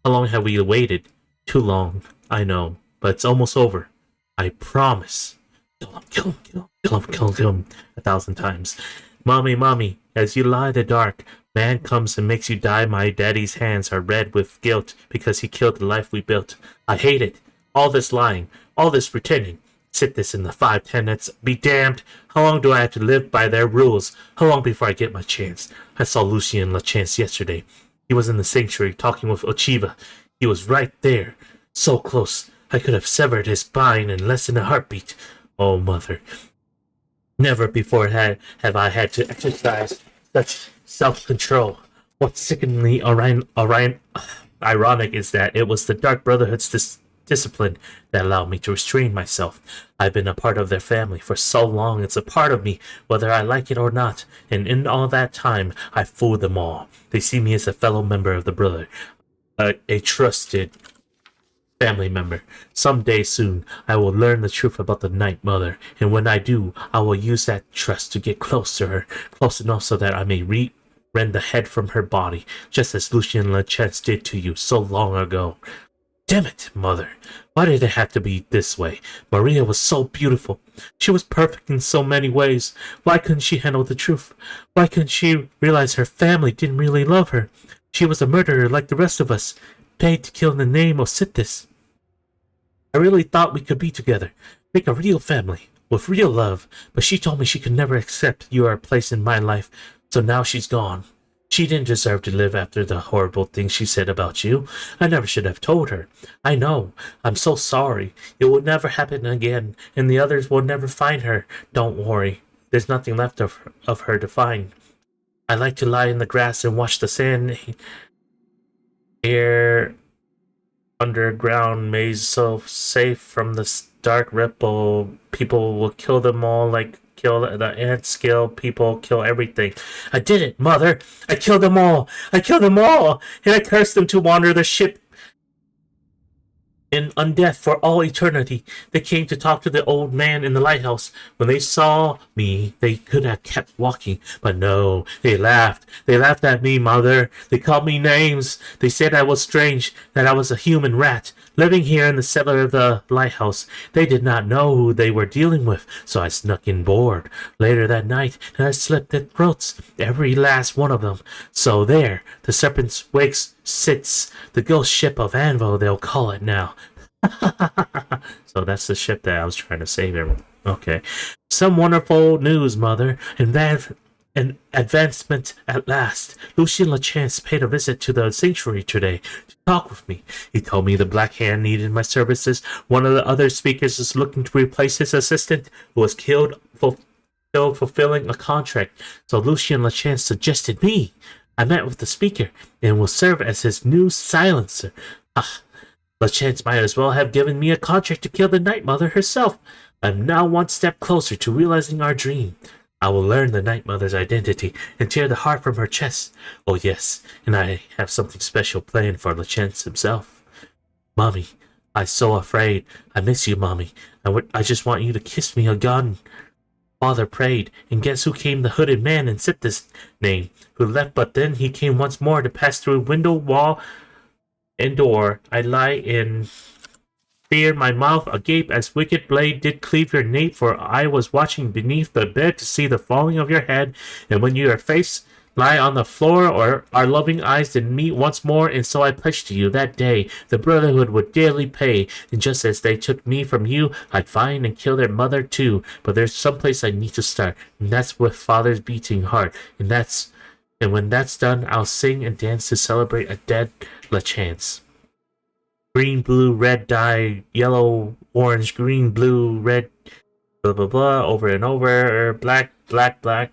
How long have we waited? Too long. I know. But it's almost over. I promise. Kill him, kill him, kill him, kill him, kill him, kill him 1,000 times. Mommy, Mommy, as you lie in the dark, man comes and makes you die. My daddy's hands are red with guilt because he killed the life we built. I hate it. All this lying. All this pretending. Sit this in the 5 tenets. Be damned. How long do I have to live by their rules? How long before I get my chance? I saw Lucien Lachance yesterday. He was in the sanctuary talking with Ochiva. He was right there. So close. I could have severed his spine in less than a heartbeat. Oh, Mother. Never before have I had to exercise such self-control. What's sickeningly ironic is that it was the Dark Brotherhood's discipline that allowed me to restrain myself. I've been a part of their family for so long, it's a part of me, whether I like it or not, and in all that time, I fooled them all. They see me as a fellow member of the Brotherhood, a trusted family member. Someday soon, I will learn the truth about the Night Mother, and when I do, I will use that trust to get close to her, close enough so that I may rend the head from her body, just as Lucien Lachance did to you so long ago. Damn it, Mother. Why did it have to be this way? Maria was so beautiful. She was perfect in so many ways. Why couldn't she handle the truth? Why couldn't she realize her family didn't really love her? She was a murderer like the rest of us, paid to kill in the name of Sithis. I really thought we could be together, make a real family, with real love, but she told me she could never accept your place in my life, so now she's gone. She didn't deserve to live after the horrible things she said about you. I never should have told her. I know. I'm so sorry. It will never happen again, and the others will never find her. Don't worry. There's nothing left of her to find. I like to lie in the grass and watch the sand air underground maze so safe from the dark ripple. People will kill them all kill the ants, kill people, kill everything. I did it, Mother! I killed them all! I killed them all! And I cursed them to wander the ship in undeath for all eternity. They came to talk to the old man in the lighthouse. When they saw me, they could have kept walking, but no, they laughed. They laughed at me, Mother. They called me names. They said I was strange, that I was a human rat, living here in the cellar of the lighthouse. They did not know who they were dealing with, so I snuck in board later that night, and I slit their throats, every last one of them. So there, the Serpent's Wakes sits, the ghost ship of Anvil, they'll call it now. So that's the ship that I was trying to save everyone. Okay. Some wonderful news, Mother. An advancement at last. Lucien Lachance paid a visit to the sanctuary today to talk with me. He told me the Black Hand needed my services. One of the other speakers is looking to replace his assistant, who was killed fulfilling a contract. So Lucien Lachance suggested me. I met with the speaker and will serve as his new silencer. Lachance might as well have given me a contract to kill the Night Mother herself. I'm now one step closer to realizing our dream. I will learn the Night Mother's identity and tear the heart from her chest. Oh yes, and I have something special planned for Lachance himself. Mommy, I'm so afraid. I miss you, Mommy. I just want you to kiss me again. Father prayed, and guess who came? The hooded man and said this name, who left, but then he came once more to pass through window, wall, and door. I lie in fear, my mouth agape as wicked blade did cleave your nape, for I was watching beneath the bed to see the falling of your head, and when your face lie on the floor, or our loving eyes did meet once more, and so I pledged to you that day the Brotherhood would dearly pay, and just as they took me from you, I'd find and kill their mother too. But there's some place I need to start, and that's with Father's beating heart, and when that's done, I'll sing and dance to celebrate a dead LaChance. Green, blue, red dye, yellow, orange, green, blue, red, blah blah blah, over and over, black, black, black,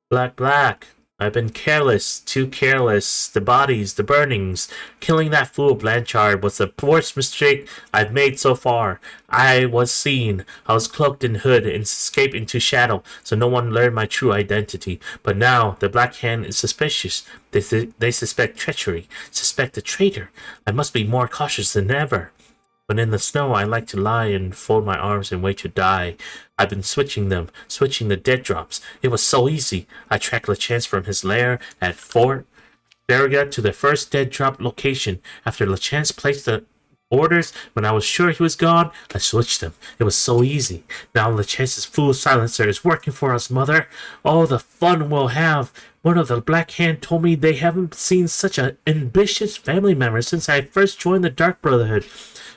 black, black. I've been careless, too careless. The bodies, the burnings. Killing that fool Blanchard was the worst mistake I've made so far. I was seen. I was cloaked in hood and escaped into shadow, so no one learned my true identity. But now the Black Hand is suspicious. They suspect treachery, suspect a traitor. I must be more cautious than ever. When in the snow, I like to lie and fold my arms and wait to die. I've been switching the dead drops. It was so easy. I tracked LeChance from his lair at Fort Farragut to the first dead drop location. After LeChance placed the orders, when I was sure he was gone, I switched them. It was so easy. Now LeChance's fool silencer is working for us, Mother. Oh, the fun we'll have. One of the Black Hand told me they haven't seen such an ambitious family member since I first joined the Dark Brotherhood.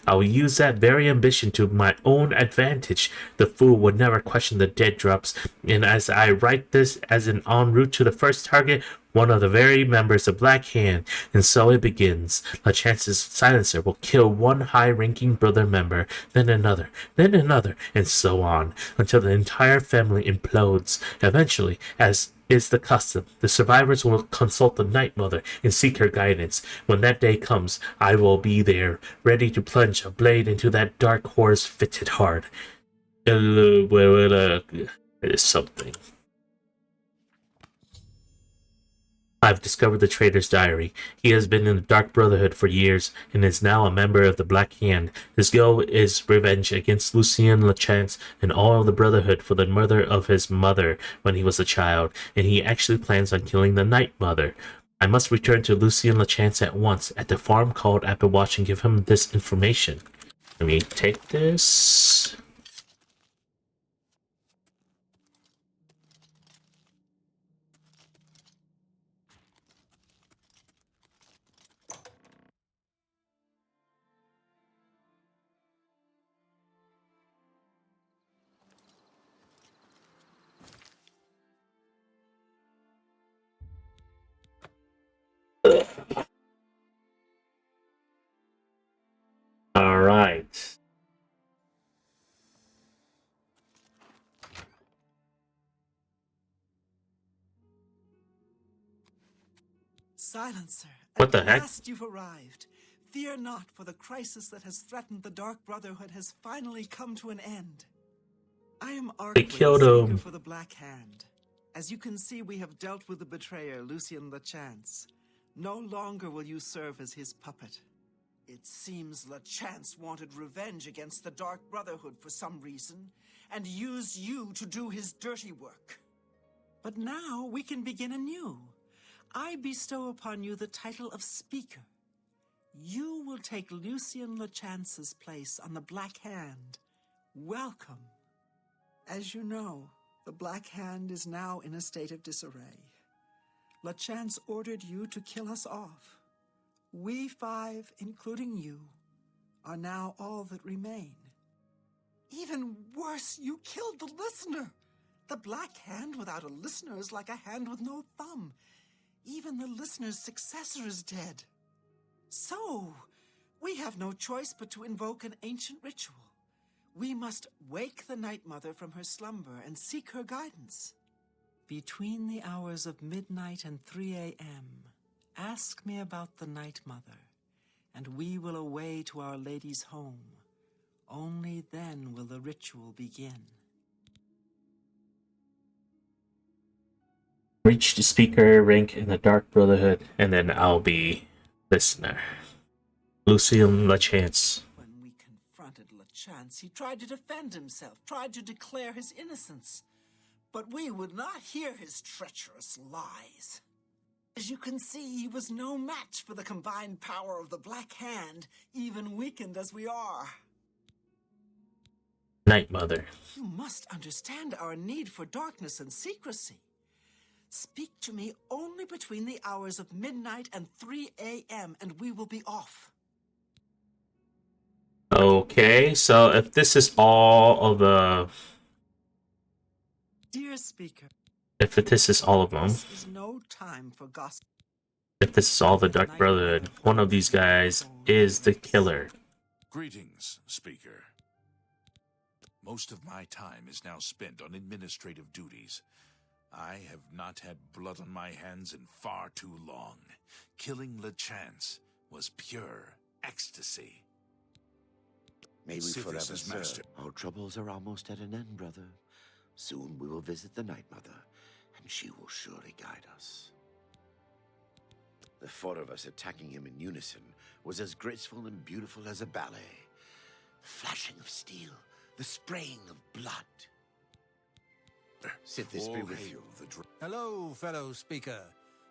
I will use that very ambition to my own advantage. The fool would never question the dead drops, and as I write this as an en route to the first target, one of the very members of Black Hand, and so it begins. LeChance's silencer will kill one high-ranking brother member, then another, and so on, until the entire family implodes. Eventually, as is the custom, the survivors will consult the Night Mother and seek her guidance. When that day comes, I will be there, ready to plunge a blade into that dark horse fitted heart. It is something. I've discovered the traitor's diary. He has been in the Dark Brotherhood for years, and is now a member of the Black Hand. His goal is revenge against Lucien LeChance and all of the Brotherhood for the murder of his mother when he was a child, and he actually plans on killing the Night Mother. I must return to Lucien LeChance at once, at the farm called Applewash, and give him this information. Let me take this. All right. Silencer, What the at heck? last you've arrived. Fear not, for the crisis that has threatened the Dark Brotherhood has finally come to an end. I am They Arkway, killed speaker him. for the Black Hand. As you can see, we have dealt with the betrayer, Lucien LeChance. No longer will you serve as his puppet. It seems LeChance wanted revenge against the Dark Brotherhood for some reason, and used you to do his dirty work. But now we can begin anew. I bestow upon you the title of Speaker. You will take Lucien LeChance's place on the Black Hand. Welcome. As you know, the Black Hand is now in a state of disarray. LeChance ordered you to kill us off. We five, including you, are now all that remain. Even worse, you killed the listener. The Black Hand without a listener is like a hand with no thumb. Even the listener's successor is dead. So, we have no choice but to invoke an ancient ritual. We must wake the Night Mother from her slumber and seek her guidance. Between the hours of midnight and 3 a.m., ask me about the Night Mother, and we will away to Our Lady's home. Only then will the ritual begin. Reach the speaker rank in the Dark Brotherhood, and then I'll be listener. Lucien LeChance. When we confronted LeChance, he tried to defend himself, tried to declare his innocence. But we would not hear his treacherous lies. As you can see, he was no match for the combined power of the Black Hand, even weakened as we are. Night Mother. You must understand our need for darkness and secrecy. Speak to me only between the hours of midnight and 3 a.m., and we will be off. Okay, so if this is all of the... Dear speaker, If this is all of them, this is no time for gossip. if this is all the Dark Brotherhood, one of these guys is the killer. Greetings, Speaker. Most of my time is now spent on administrative duties. I have not had blood on my hands in far too long. Killing LeChance was pure ecstasy. May we Sithis forever is serve. master. Our troubles are almost at an end, brother. Soon we will visit the Night Mother, and she will surely guide us. The four of us attacking him in unison was as graceful and beautiful as a ballet. The flashing of steel, the spraying of blood. Sithis be with you. Hello, fellow speaker.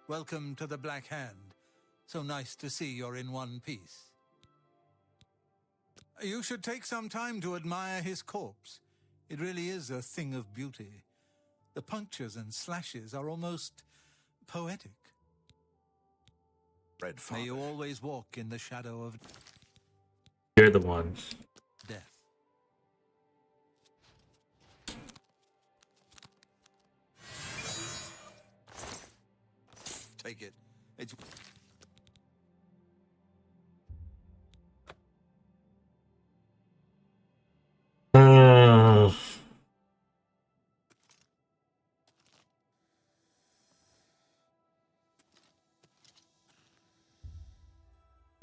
Welcome to the Black Hand. So nice to see you're in one piece. You should take some time to admire his corpse. It really is a thing of beauty. The punctures and slashes are almost poetic. May you always walk in the shadow of You're the one. death. Take it. It's...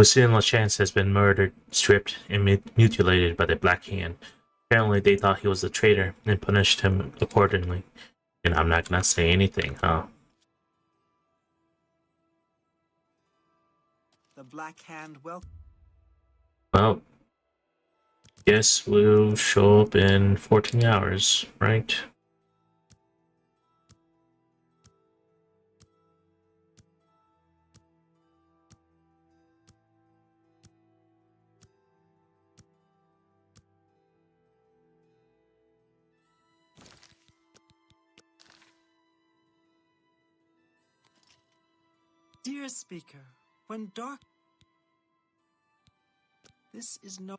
Lucien LeChance has been murdered, stripped, and mutilated by the Black Hand. Apparently they thought he was a traitor and punished him accordingly. And I'm not gonna say anything, huh? The Black Hand welcome. Well, guess we'll show up in 14 hours, right? Dear speaker, when dark... This is no...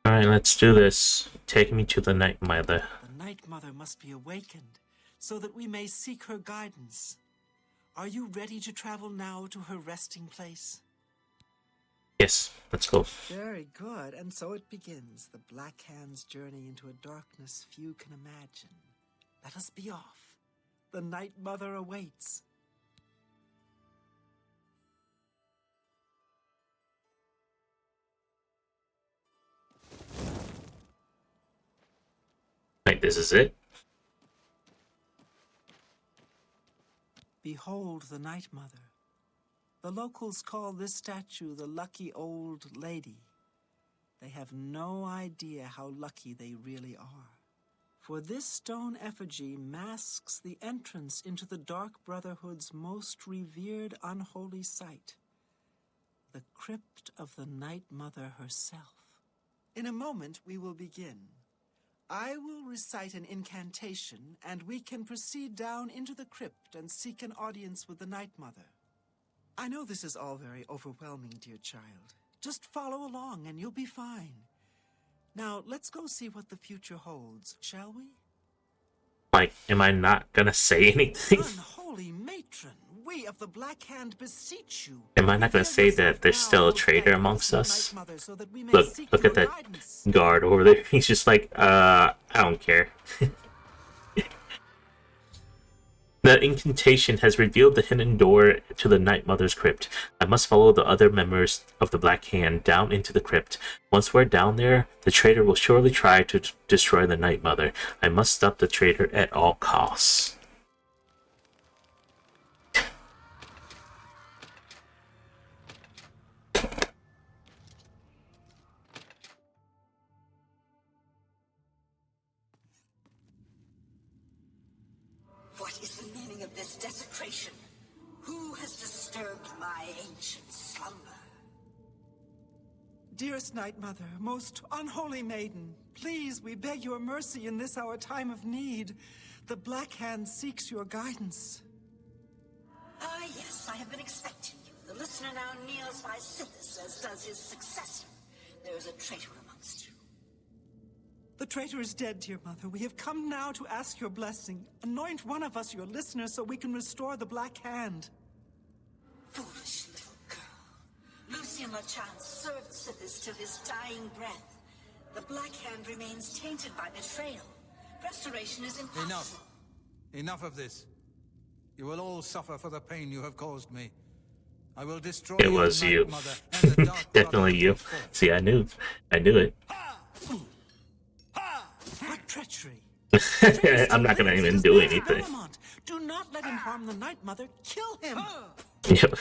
Alright, let's do this. Take me to the Night Mother. The Night Mother must be awakened, so that we may seek her guidance. Are you ready to travel now to her resting place? Yes, let's go. Very good, and so it begins, the Black Hand's journey into a darkness few can imagine. Let us be off. The Night Mother awaits. Like, this is it? Behold the Night Mother. The locals call this statue the Lucky Old Lady. They have no idea how lucky they really are. For this stone effigy masks the entrance into the Dark Brotherhood's most revered unholy site, the crypt of the Night Mother herself. In a moment we will begin. I will recite an incantation, and we can proceed down into the crypt and seek an audience with the Night Mother. I know this is all very overwhelming, dear child. Just follow along and you'll be fine. Now, let's go see what the future holds, shall we? Like, am I not gonna say anything? Unholy matron, we of the Black Hand beseech you. Am I not gonna say that there's still a traitor amongst us? Look at that guard over there. He's just like, I don't care. The incantation has revealed the hidden door to the Night Mother's crypt. I must follow the other members of the Black Hand down into the crypt. Once we're down there, the traitor will surely try to destroy the Night Mother. I must stop the traitor at all costs. my ancient slumber. Dearest Night Mother, most unholy maiden, please, we beg your mercy in this our time of need. The Black Hand seeks your guidance. Ah, yes, I have been expecting you. The listener now kneels by Sithis, as does his successor. There is a traitor amongst you. The traitor is dead, dear mother. We have come now to ask your blessing. Anoint one of us your listener so we can restore the Black Hand. Foolish little girl. Lucien LeChance served Sithis till his dying breath. The Black Hand remains tainted by betrayal. Restoration is impossible. Enough. Enough of this. You will all suffer for the pain you have caused me. I will destroy It was Night you. Mother and the Dark Definitely you. See, I knew it. What treachery! I'm not gonna even do anything. Belmont, do not let him harm the Night Mother. Kill him! Yep.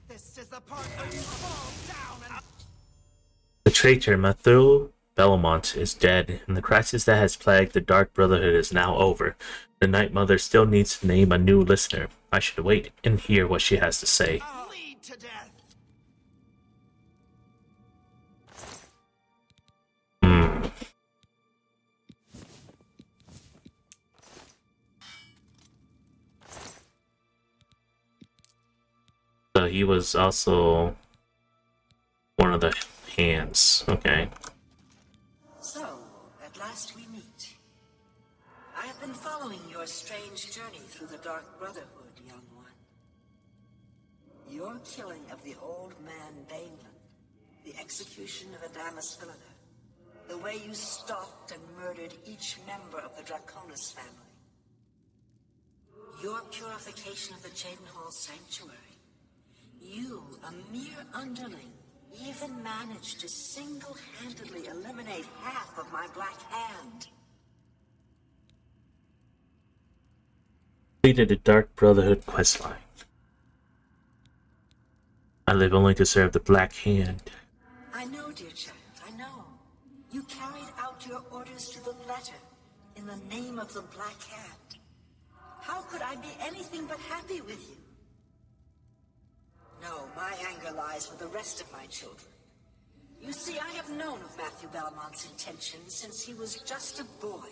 This is the part where you fall down and... The traitor Mathieu Belmont is dead, and the crisis that has plagued the Dark Brotherhood is now over. The Night Mother still needs to name a new listener. I should wait and hear what she has to say. Bleed to death. So he was also one of the hands. Okay. So, at last we meet. I have been following your strange journey through the Dark Brotherhood, young one. Your killing of the old man Bainland, the execution of Adamus Villager, the way you stalked and murdered each member of the Draconis family. Your purification of the Jadenhall Sanctuary. You, a mere underling, even managed to single-handedly eliminate half of my Black Hand. Completed the Dark Brotherhood questline. I live only to serve the Black Hand. I know, dear child, I know. You carried out your orders to the letter in the name of the Black Hand. How could I be anything but happy with you? No, my anger lies with the rest of my children. You see, I have known of Matthew Belmont's intentions since he was just a boy.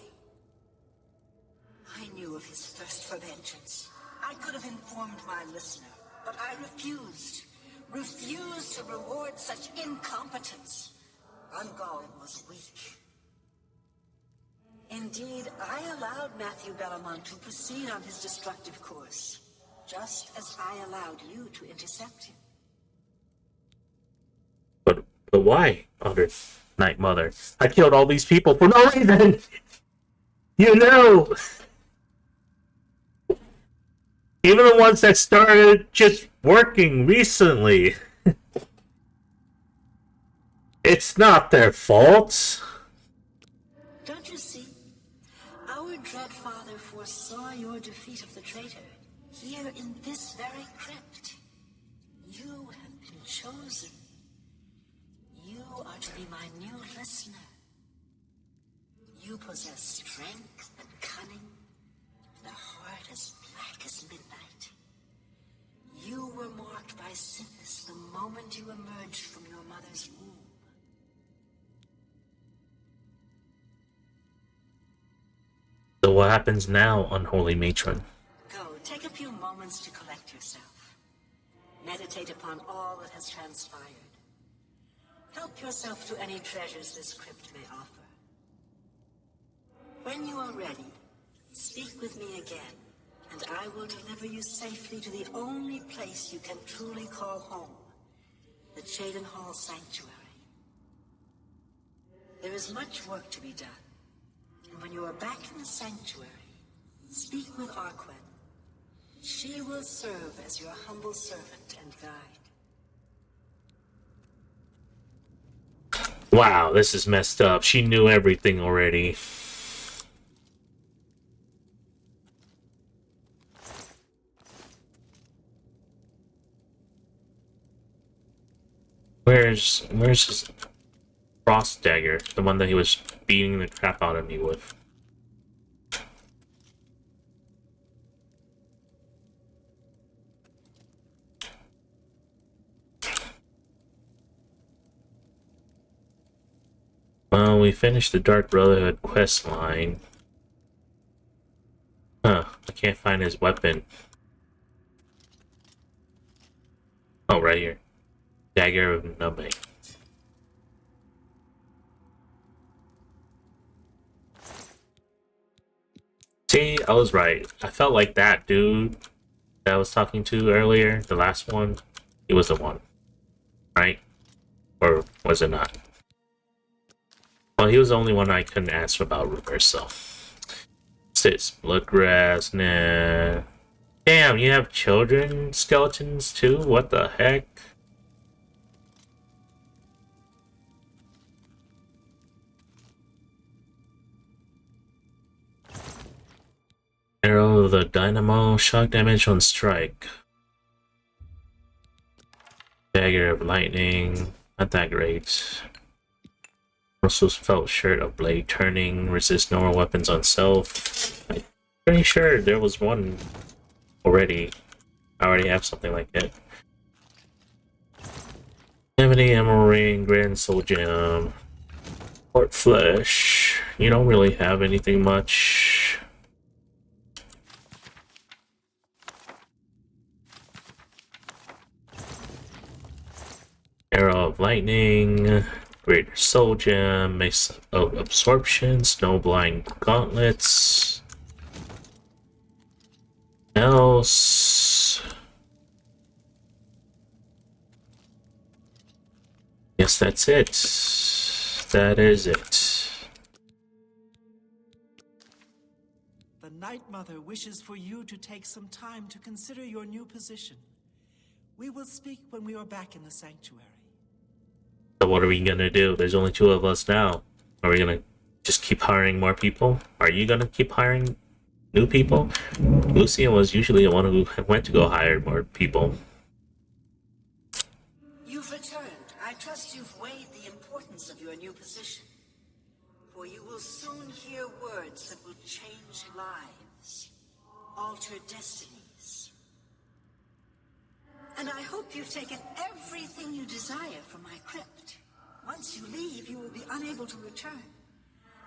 I knew of his thirst for vengeance. I could have informed my listener, but I refused. Refused to reward such incompetence. Ungawin was weak. Indeed, I allowed Matthew Belmont to proceed on his destructive course, just as I allowed you to intercept him. But why, Under Night Mother? I killed all these people for no reason! You know! Even the ones that started just working recently. It's not their fault. Don't you see? Our dread father foresaw your defeat of the traitor here in this very crypt. You have been chosen. You are to be my new listener. You possess strength and cunning, and a heart as black as midnight. You were marked by Sithis the moment you emerged from your mother's womb. So what happens now, unholy matron? Go, take a few moments to collect yourself. Meditate upon all that has transpired. Help yourself to any treasures this crypt may offer. When you are ready, speak with me again, and I will deliver you safely to the only place you can truly call home, the Jadenhall Sanctuary. There is much work to be done, and when you are back in the sanctuary, speak with Arquen. She will serve as your humble servant and guide. Wow, this is messed up. She knew everything already. Where's his... frost dagger, the one that he was beating the crap out of me with. Well, we finished the Dark Brotherhood quest line. Huh, I can't find his weapon. Oh, right here. Dagger of Numbing. See, I was right. I felt like that dude that I was talking to earlier, the last one, he was the one. Right? Or was it not? Well, he was the only one I couldn't ask about rumors, so. What's this? Bloodgrass, nah. Damn, you have children skeletons too? What the heck? Arrow of the Dynamo, shock damage on strike. Dagger of Lightning, not that great. Also felt shirt of blade turning, resist normal weapons on self. I'm pretty sure there was one already. I already have something like it. 70 Emerald Ring, Grand Soul Gem, Port Flesh. You don't really have anything much. Arrow of Lightning, Greater Soul Gem, Mace of Absorption, Snowblind Gauntlets. Else. Yes, that's it. That is it. The Night Mother wishes for you to take some time to consider your new position. We will speak when we are back in the sanctuary. So what are we gonna do? There's only 2 of us now. Are we gonna just keep hiring more people? Are you gonna keep hiring new people? Lucian was usually the one who went to go hire more people. You've returned. I trust you've weighed the importance of your new position. For you will soon hear words that will change lives, alter destinies. And I hope you've taken everything you desire from my crypt. Once you leave, you will be unable to return.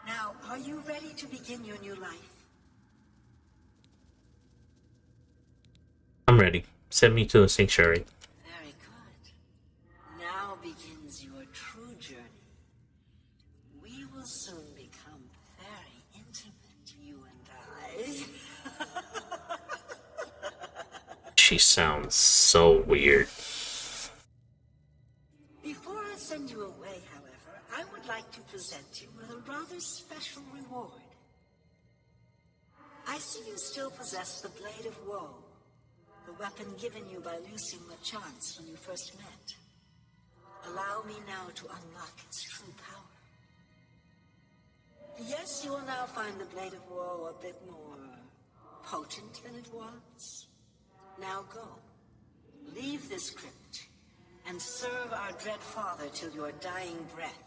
Now, are you ready to begin your new life? I'm ready. Send me to the sanctuary. Very good. Now begins your true journey. We will soon become very intimate, you and I. She sounds so weird. Before I send you away, however, I would like to present you with a rather special reward. I see you still possess the Blade of Woe, the weapon given you by Lucian LeChance when you first met. Allow me now to unlock its true power. Yes, you will now find the Blade of Woe a bit more potent than it was. Now go. Leave this crypt and serve our dread father till your dying breath.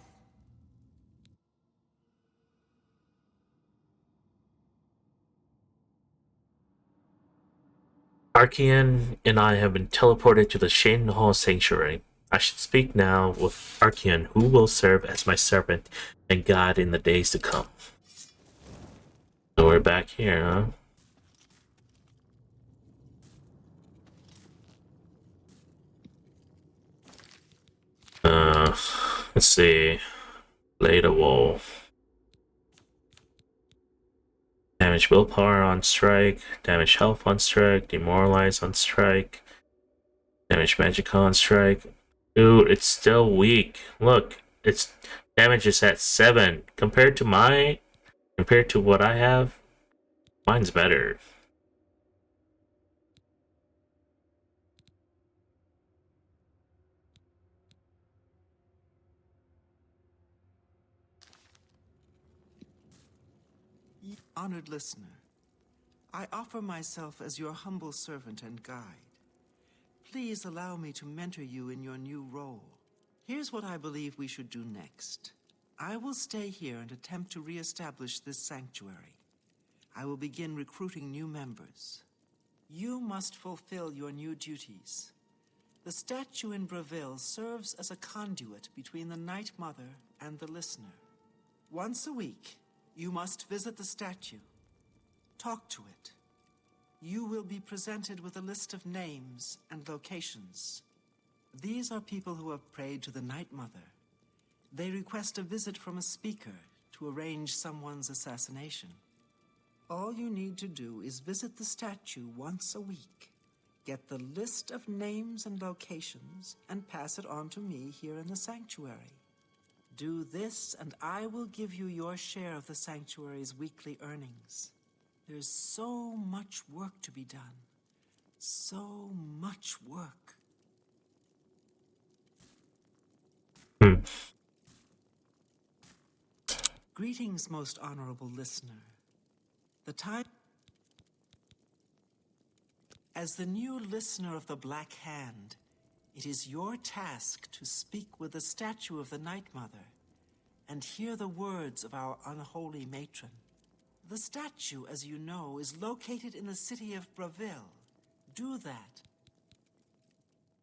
Archean and I have been teleported to the Shane Hall Sanctuary. I should speak now with Archean, who will serve as my servant and guide in the days to come. So we're back here, huh? Let's see. Blade of Woe. Damage willpower on strike, damage health on strike, demoralize on strike, damage magic on strike. Dude, it's still weak. Look, its damage is at 7. Compared to what I have, mine's better. Honored listener, I offer myself as your humble servant and guide. Please allow me to mentor you in your new role. Here's what I believe we should do next. I will stay here and attempt to re-establish this sanctuary. I will begin recruiting new members. You must fulfill your new duties. The statue in Breville serves as a conduit between the Night Mother and the listener. Once a week, you must visit the statue. Talk to it. You will be presented with a list of names and locations. These are people who have prayed to the Night Mother. They request a visit from a speaker to arrange someone's assassination. All you need to do is visit the statue once a week, get the list of names and locations, and pass it on to me here in the sanctuary. Do this, and I will give you your share of the sanctuary's weekly earnings. There's so much work to be done. So much work. Greetings, most honorable listener. The time... As the new listener of the Black Hand, it is your task to speak with the statue of the Night Mother and hear the words of our unholy matron. The statue, as you know, is located in the city of Breville. Do that.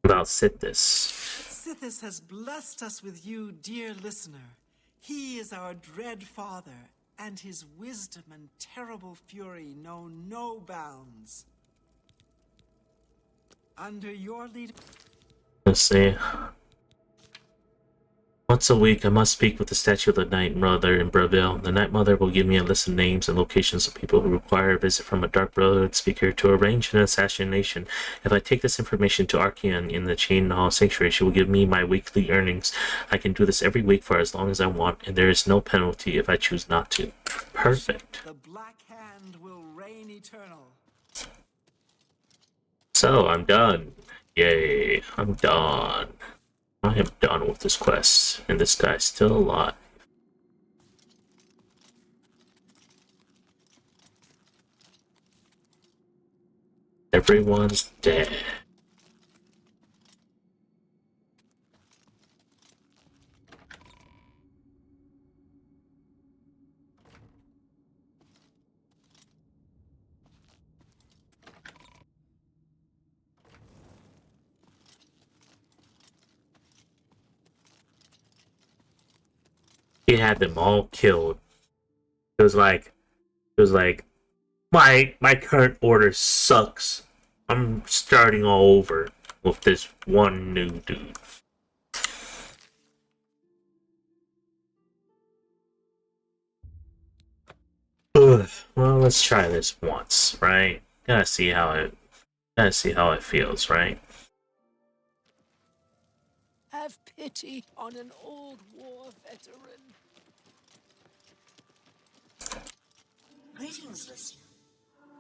About Sithis. Sithis has blessed us with you, dear listener. He is our dread father, and his wisdom and terrible fury know no bounds. Under your lead... Let's see. Once a week, I must speak with the statue of the Night Mother in Breville. The Night Mother will give me a list of names and locations of people who require a visit from a Dark Brotherhood speaker to arrange an assassination. If I take this information to Archeon in the Chain Hall Sanctuary, she will give me my weekly earnings. I can do this every week for as long as I want, and there is no penalty if I choose not to. Perfect. The Black Hand will reign eternal. So, I'm done. Yay, I'm done. I am done with this quest, and this guy's still alive. Everyone's dead. He had them all killed. It was like, my current order sucks. I'm starting all over with this one new dude. Ugh. Well, let's try this once, right? Gotta see how it feels, right? Have pity on an old war veteran. Greetings, listener.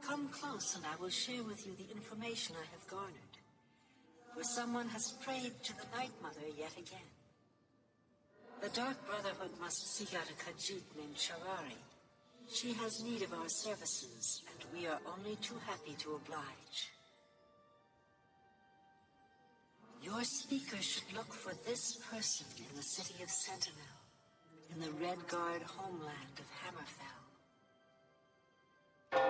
Come close and I will share with you the information I have garnered. For someone has prayed to the Night Mother yet again. The Dark Brotherhood must seek out a Khajiit named Sharari. She has need of our services, and we are only too happy to oblige. Your speaker should look for this person in the city of Sentinel, in the Red Guard homeland of Hammerfell. Believe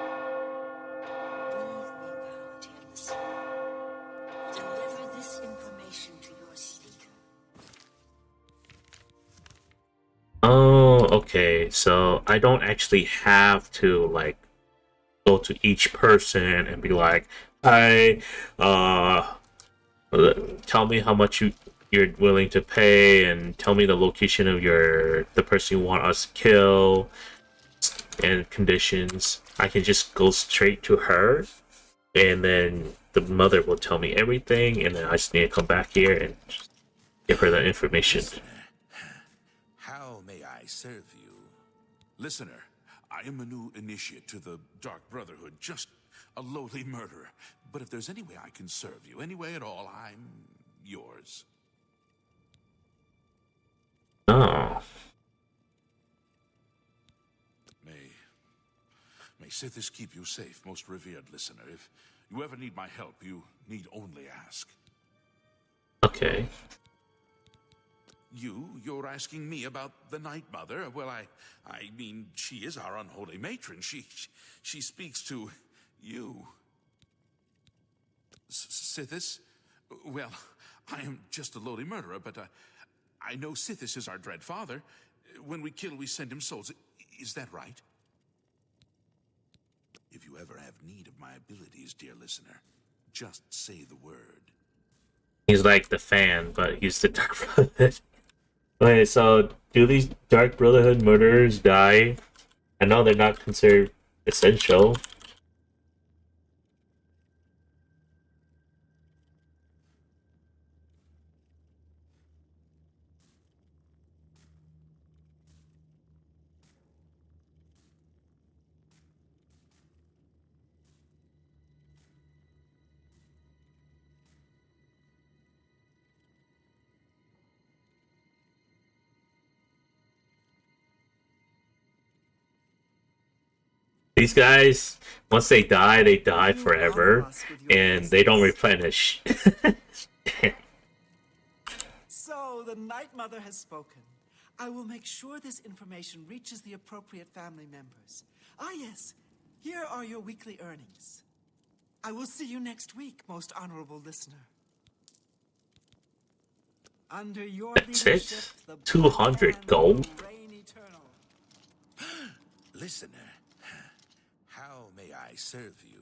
me now, dear listener. Deliver this information to your speaker. Oh, okay. So I don't actually have to like go to each person and be like, "Hi, tell me how much you're willing to pay, and tell me the location of the person you want us to kill, and conditions." I can just go straight to her, and then the mother will tell me everything, and then I just need to come back here and give her that information. How may I serve you? Listener, I am a new initiate to the Dark Brotherhood, just a lowly murderer. But if there's any way I can serve you, any way at all, I'm yours. Oh. May Sithis keep you safe, most revered listener. If you ever need my help, you need only ask. Okay. You're asking me about the Night Mother? Well, I mean, she is our unholy matron. She speaks to you. Sithis? Well, I am just a lowly murderer, but I know Sithis is our dread father. When we kill, we send him souls. Is that right? If you ever have need of my abilities, dear listener, just say the word. He's like the fan, but he's the Dark Brotherhood. Wait, so do these Dark Brotherhood murderers die? I know they're not considered essential. These guys, once they die forever, and they don't replenish. So, the Night Mother has spoken. I will make sure this information reaches the appropriate family members. Ah, yes. Here are your weekly earnings. I will see you next week, most honorable listener. Under your That's leadership, it? the 200 gold? reign eternal. Listener, how may I serve you?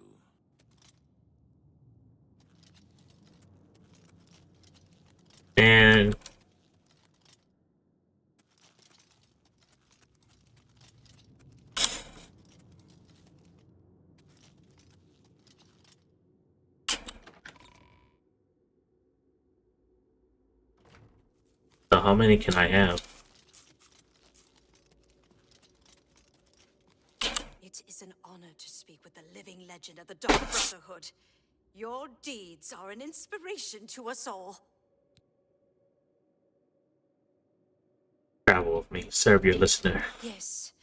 And so how many can I have? It is an honor to speak with the living legend of the Dark Brotherhood. Your deeds are an inspiration to us all. Travel with me. Serve your listener. Yes,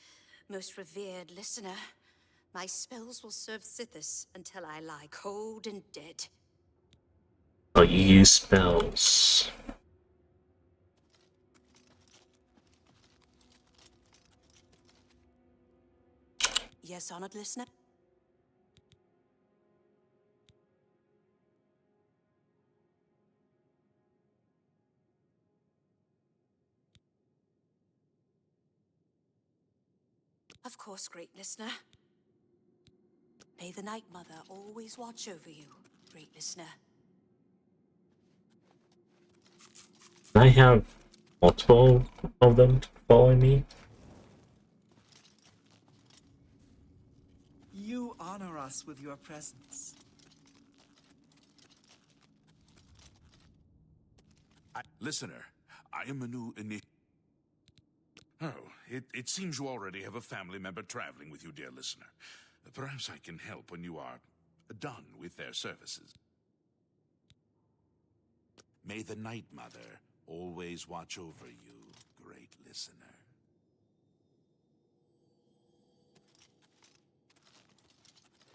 most revered listener. My spells will serve Sithis until I lie cold and dead. Oh, you use spells. Yes, honored listener? Of course, great listener. May the Night Mother always watch over you, great listener. Can I have multiple of them following me? You honor us with your presence. Listener, I am a new Oh, it seems you already have a family member traveling with you, dear listener. Perhaps I can help when you are done with their services. May the Night Mother always watch over you, great listener.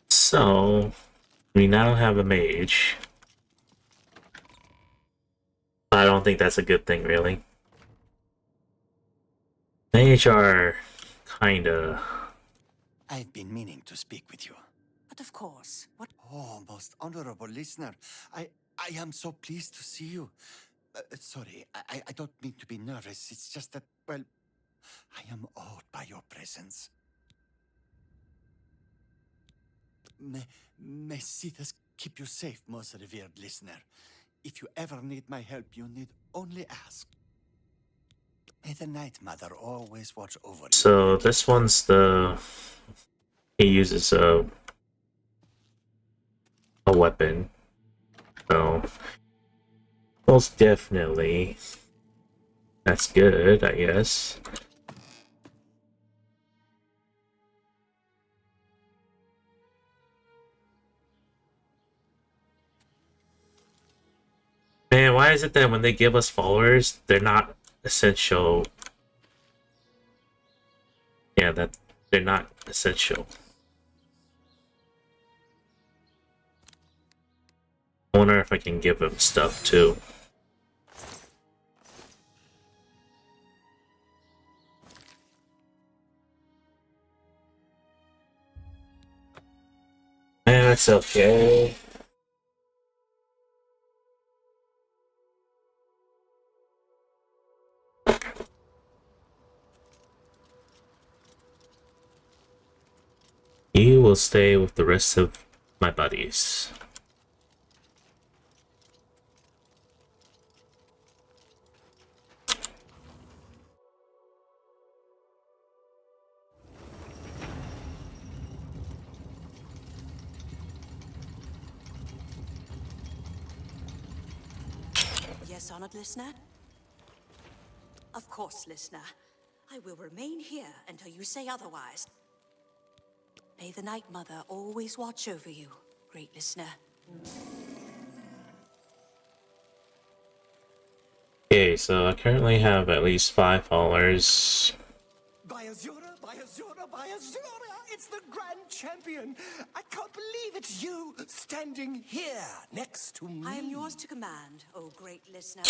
So, we now have a mage. I don't think that's a good thing, really. Mage are kinda... I've been meaning to speak with you. But of course, what... Oh, most honorable listener. I am so pleased to see you. Sorry, I don't mean to be nervous. It's just that, well, I am awed by your presence. May Sithis keep you safe, most revered listener. If you ever need my help, you need only ask. May the Night Mother always watch over you. So, this one's the... He uses a weapon. So, most definitely, that's good, I guess. Man, why is it that when they give us followers, they're not essential? Yeah, that they're not essential. I wonder if I can give them stuff too. That's okay. You will stay with the rest of my buddies. Yes, honored listener? Of course, listener. I will remain here until you say otherwise. May the Night Mother always watch over you, great listener. Okay, so I currently have at least 5 followers. By Azura, by Azura, by Azura! It's the Grand Champion! I can't believe it's you standing here next to me. I am yours to command, oh great listener.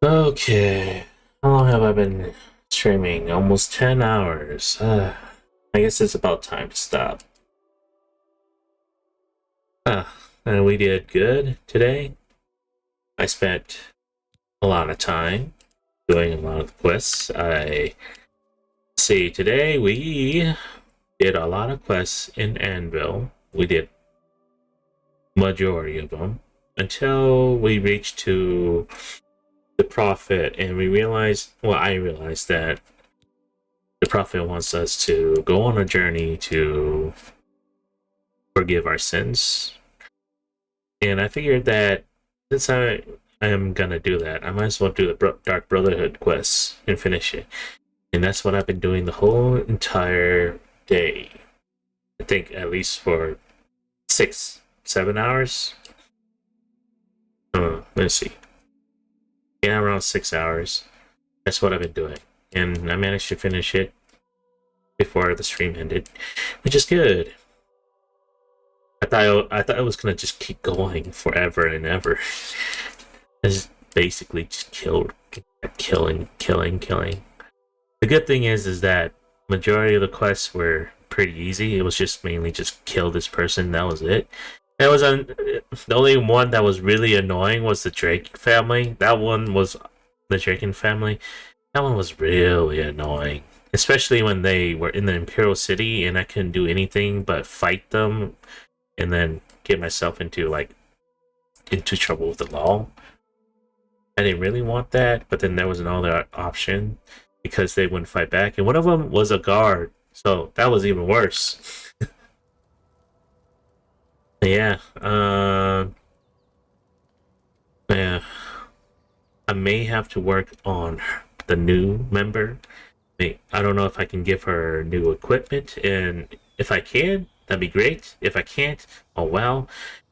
Okay, how long have I been streaming? Almost 10 hours. I guess it's about time to stop. And we did good today. I spent a lot of time doing a lot of the quests. Today we did a lot of quests in Anvil. We did majority of them until we reached to the Prophet, and we realized, well, I realized that the Prophet wants us to go on a journey to forgive our sins. And I figured that since I am gonna do that, I might as well do the Dark Brotherhood quest and finish it. And that's what I've been doing the whole entire day. I think at least for 6-7 hours. Let's see. Yeah, around 6 hours. That's what I've been doing. And I managed to finish it before the stream ended, which is good. I thought it was gonna just keep going forever and ever. I just basically just killing. The good thing is that majority of the quests were pretty easy. It was just mainly just kill this person. That was it. That was the only one that was really annoying was the Drake family. That one was the Draken family. That one was really annoying, especially when they were in the Imperial City and I couldn't do anything but fight them, and then get myself into trouble with the law. I didn't really want that, but then there was another option because they wouldn't fight back, and one of them was a guard, so that was even worse. Yeah, yeah. I may have to work on the new member. I don't know if I can give her new equipment, and if I can, that'd be great. If I can't, oh well.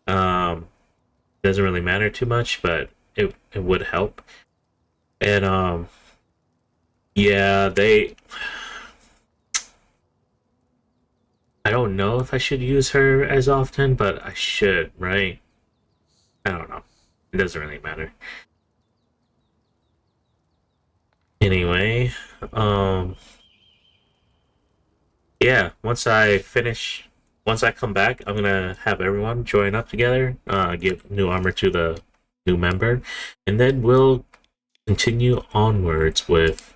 Doesn't really matter too much, but it would help. And yeah, I don't know if I should use her as often, but I should, right? I don't know. It doesn't really matter. Anyway, yeah, once I come back, I'm gonna have everyone join up together, give new armor to the new member, and then we'll continue onwards with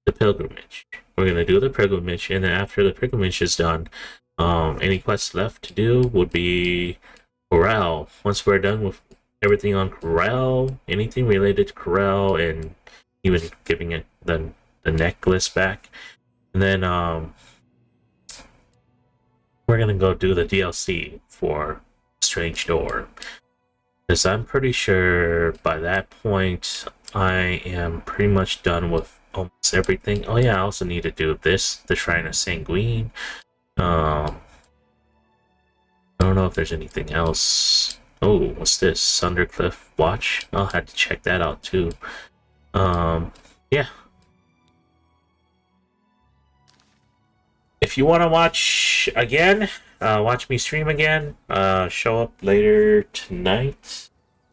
the pilgrimage. We're gonna do the pilgrimage, and then after the pilgrimage is done, any quests left to do would be Corral. Once we're done with everything on Corral, anything related to Corral, and even giving it the necklace back, and then we're gonna go do the DLC for Strange Door, because I'm pretty sure by that point I am pretty much done with almost everything. Oh yeah, I also need to do this, the Shrine of Sanguine. I don't know if there's anything else. Oh, what's this? Sundercliff Watch? I'll have to check that out too. Yeah. If you want to watch again, watch me stream again, show up later tonight.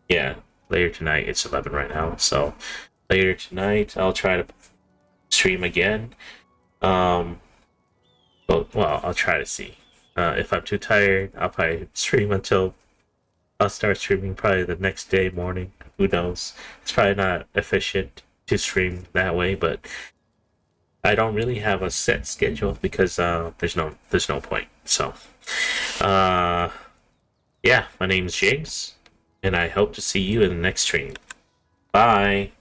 Yeah, later tonight. It's 11 right now, so later tonight I'll try to stream again. Well, I'll try to see. If I'm too tired, I'll probably stream until I'll start streaming probably the next day morning. Who knows? It's probably not efficient to stream that way, but I don't really have a set schedule because there's no point. So, yeah, my name is James, and I hope to see you in the next stream. Bye.